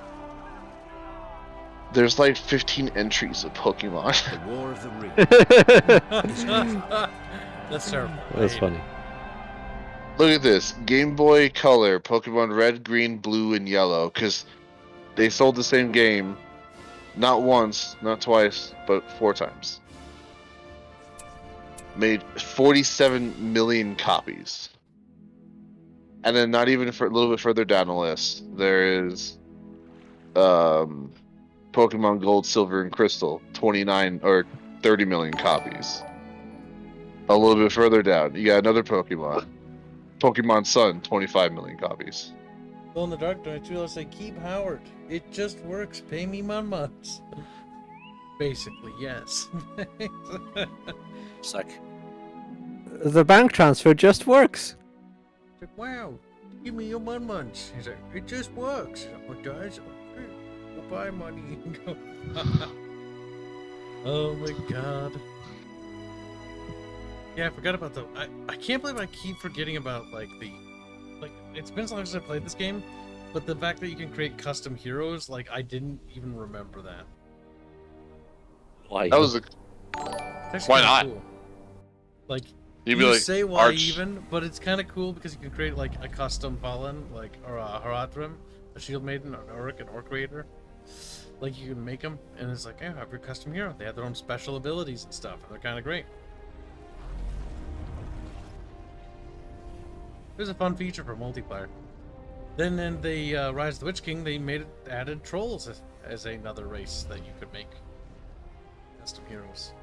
There's like 15 entries of Pokemon. The War of the Ring. That's terrible. That's funny. Look at this. Game Boy Color, Pokemon Red, Green, Blue, and Yellow. Because they sold the same game not once, not twice, but 4 times. Made 47 million copies. And then not even for a little bit further down the list, there is Pokemon Gold, Silver, and Crystal, 29 or 30 million copies. A little bit further down, you got another Pokemon. Pokemon Sun, 25 million copies. Well, in the dark, don't you say, keep Howard. It just works. Pay me my months. Basically, yes. It's like, the bank transfer just works. It's like, wow, give me your months. He's like, it just works. It does. Okay, we'll buy money and go. Oh my god. Yeah, I forgot about the. I can't believe I keep forgetting about like it's been so long since I played this game, but the fact that you can create custom heroes, like I didn't even remember that. Why? That was a. That's Why kinda not? Cool. Like You'd be you like, say why Arch. even, but it's kind of cool because you can create like a custom Fallen, like or a Retvrn, a Shield Maiden, an Orc Raider. Like you can make them, and it's like, yeah, have your custom hero. They have their own special abilities and stuff, and they're kind of great. It was a fun feature for multiplayer. Then in the Rise of the Witch King, they added trolls as another race that you could make custom heroes.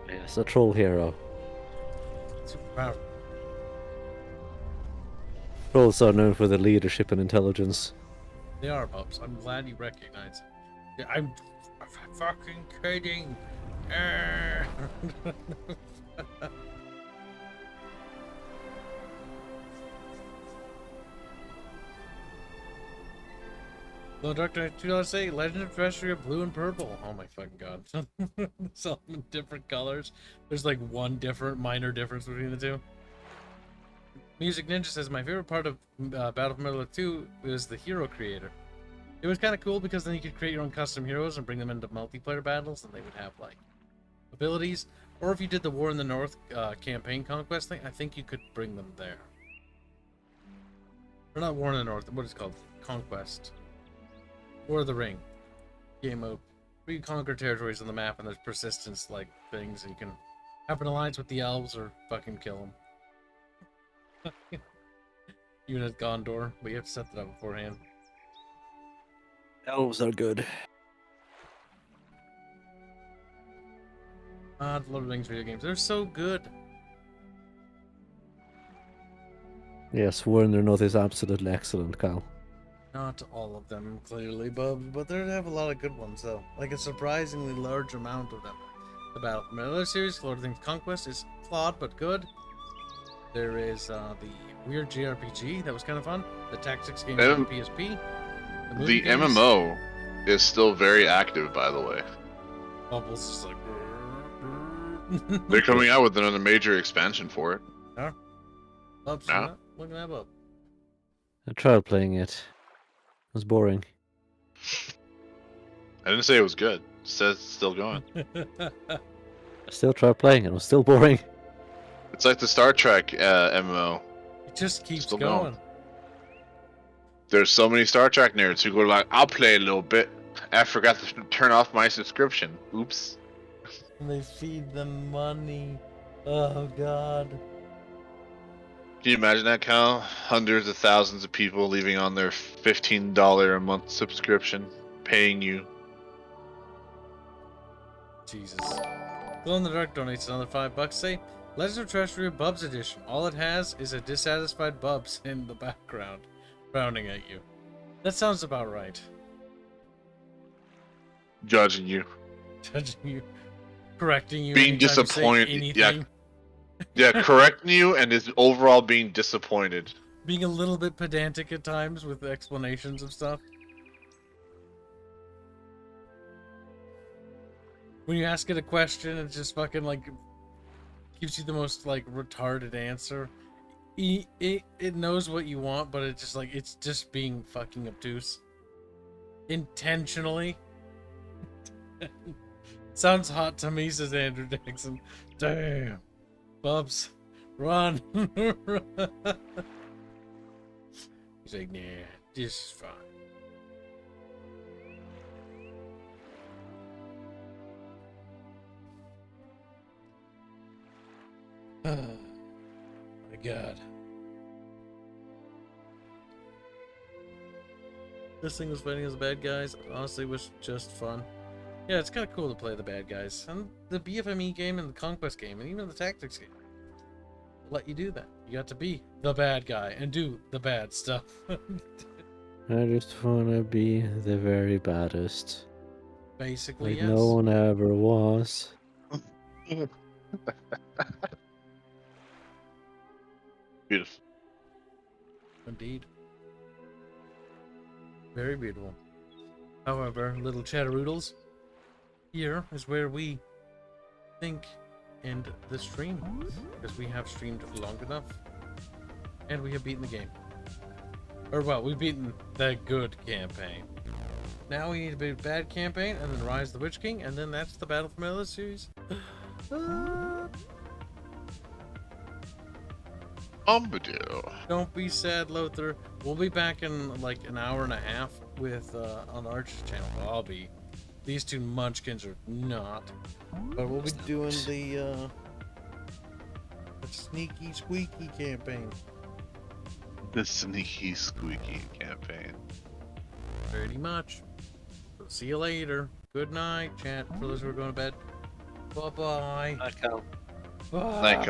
Yes, a troll hero. Super powerful. Trolls are known for their leadership and intelligence. They are, pups. I'm glad you recognize it. Yeah, I'm fucking kidding. Glow Dark Knight $2.8, Legend of Terrestrial Blue and Purple. Oh my fucking god. It's all in different colors. There's like one minor difference between the two. Music Ninja says, my favorite part of Battle for Middle-earth 2 is the hero creator. It was kind of cool because then you could create your own custom heroes and bring them into multiplayer battles, and they would have like abilities. Or if you did the War in the North campaign conquest thing, I think you could bring them there. Or not War in the North, what is it called? Conquest. War of the Ring. Game mode. Where you conquer territories on the map and there's persistence like things, and you can have an alliance with the elves or fucking kill them. Even at Gondor, but you have to set that up beforehand. Elves are good. The Lord of the Rings video games. They're so good. Yes, War in the North is absolutely excellent, Kyle. Not all of them, clearly, but they have a lot of good ones, though. Like a surprisingly large amount of them. The Battle for Middle-earth series, Lord of the Rings Conquest, is flawed but good. There is the weird JRPG that was kind of fun. The tactics game on PSP. The MMO is still very active, by the way. Bubbles is like. They're coming out with another major expansion for it. Yeah. Bubs, Yeah. Look at that Bub. I tried playing it. It was boring. I didn't say it was good. It says it's still going. I still tried playing it. It was still boring. It's like the Star Trek MMO. It just keeps Still going. going. There's so many Star Trek nerds who go like, I'll play a little bit. I forgot to turn off my subscription. Oops. And they feed them money. Oh god. Can you imagine that, Cal? Hundreds of thousands of people leaving on their $15 a month subscription, paying you. Jesus. Glow in the Dark donates another $5. Say, Legend of Terrestrial Bubs Edition. All it has is a dissatisfied Bubs in the background, frowning at you. That sounds about right. Judging you. Judging you. Correcting you. Being anytime you say disappointed. anything. Yeah, correcting you and is overall being disappointed. Being a little bit pedantic at times with explanations of stuff. When you ask it a question, it just fucking like gives you the most like retarded answer. It knows what you want, but it's just being fucking obtuse. Intentionally. Sounds hot to me, says Andrew Dixon. Damn. Bubs, run. He's like, nah, this is fine. Oh, my God. This thing was fighting as the bad guys. Honestly, was just fun. Yeah, it's kind of cool to play the bad guys. And the BFME game and the Conquest game and even the Tactics game let you do that. You got to be the bad guy and do the bad stuff. I just wanna be the very baddest. Basically, like yes. no one ever was. Beautiful. Indeed. Very beautiful. However, little chatteroodles, here is where we think end the stream, because we have streamed long enough and we have beaten the game. Or well, we've beaten the good campaign. Now we need to beat a bad campaign and then Rise of the Witch King, and then that's the Battle for Middle-earth series. Don't be sad, Lothar. We'll be back in like an hour and a half with on Arch's channel. Well, I'll be. These two munchkins are not. But we'll be doing the sneaky squeaky campaign. The sneaky squeaky campaign. Pretty much. So see you later. Good night, chat. For those who are going to bed. Bye bye. I can't. Bye. Like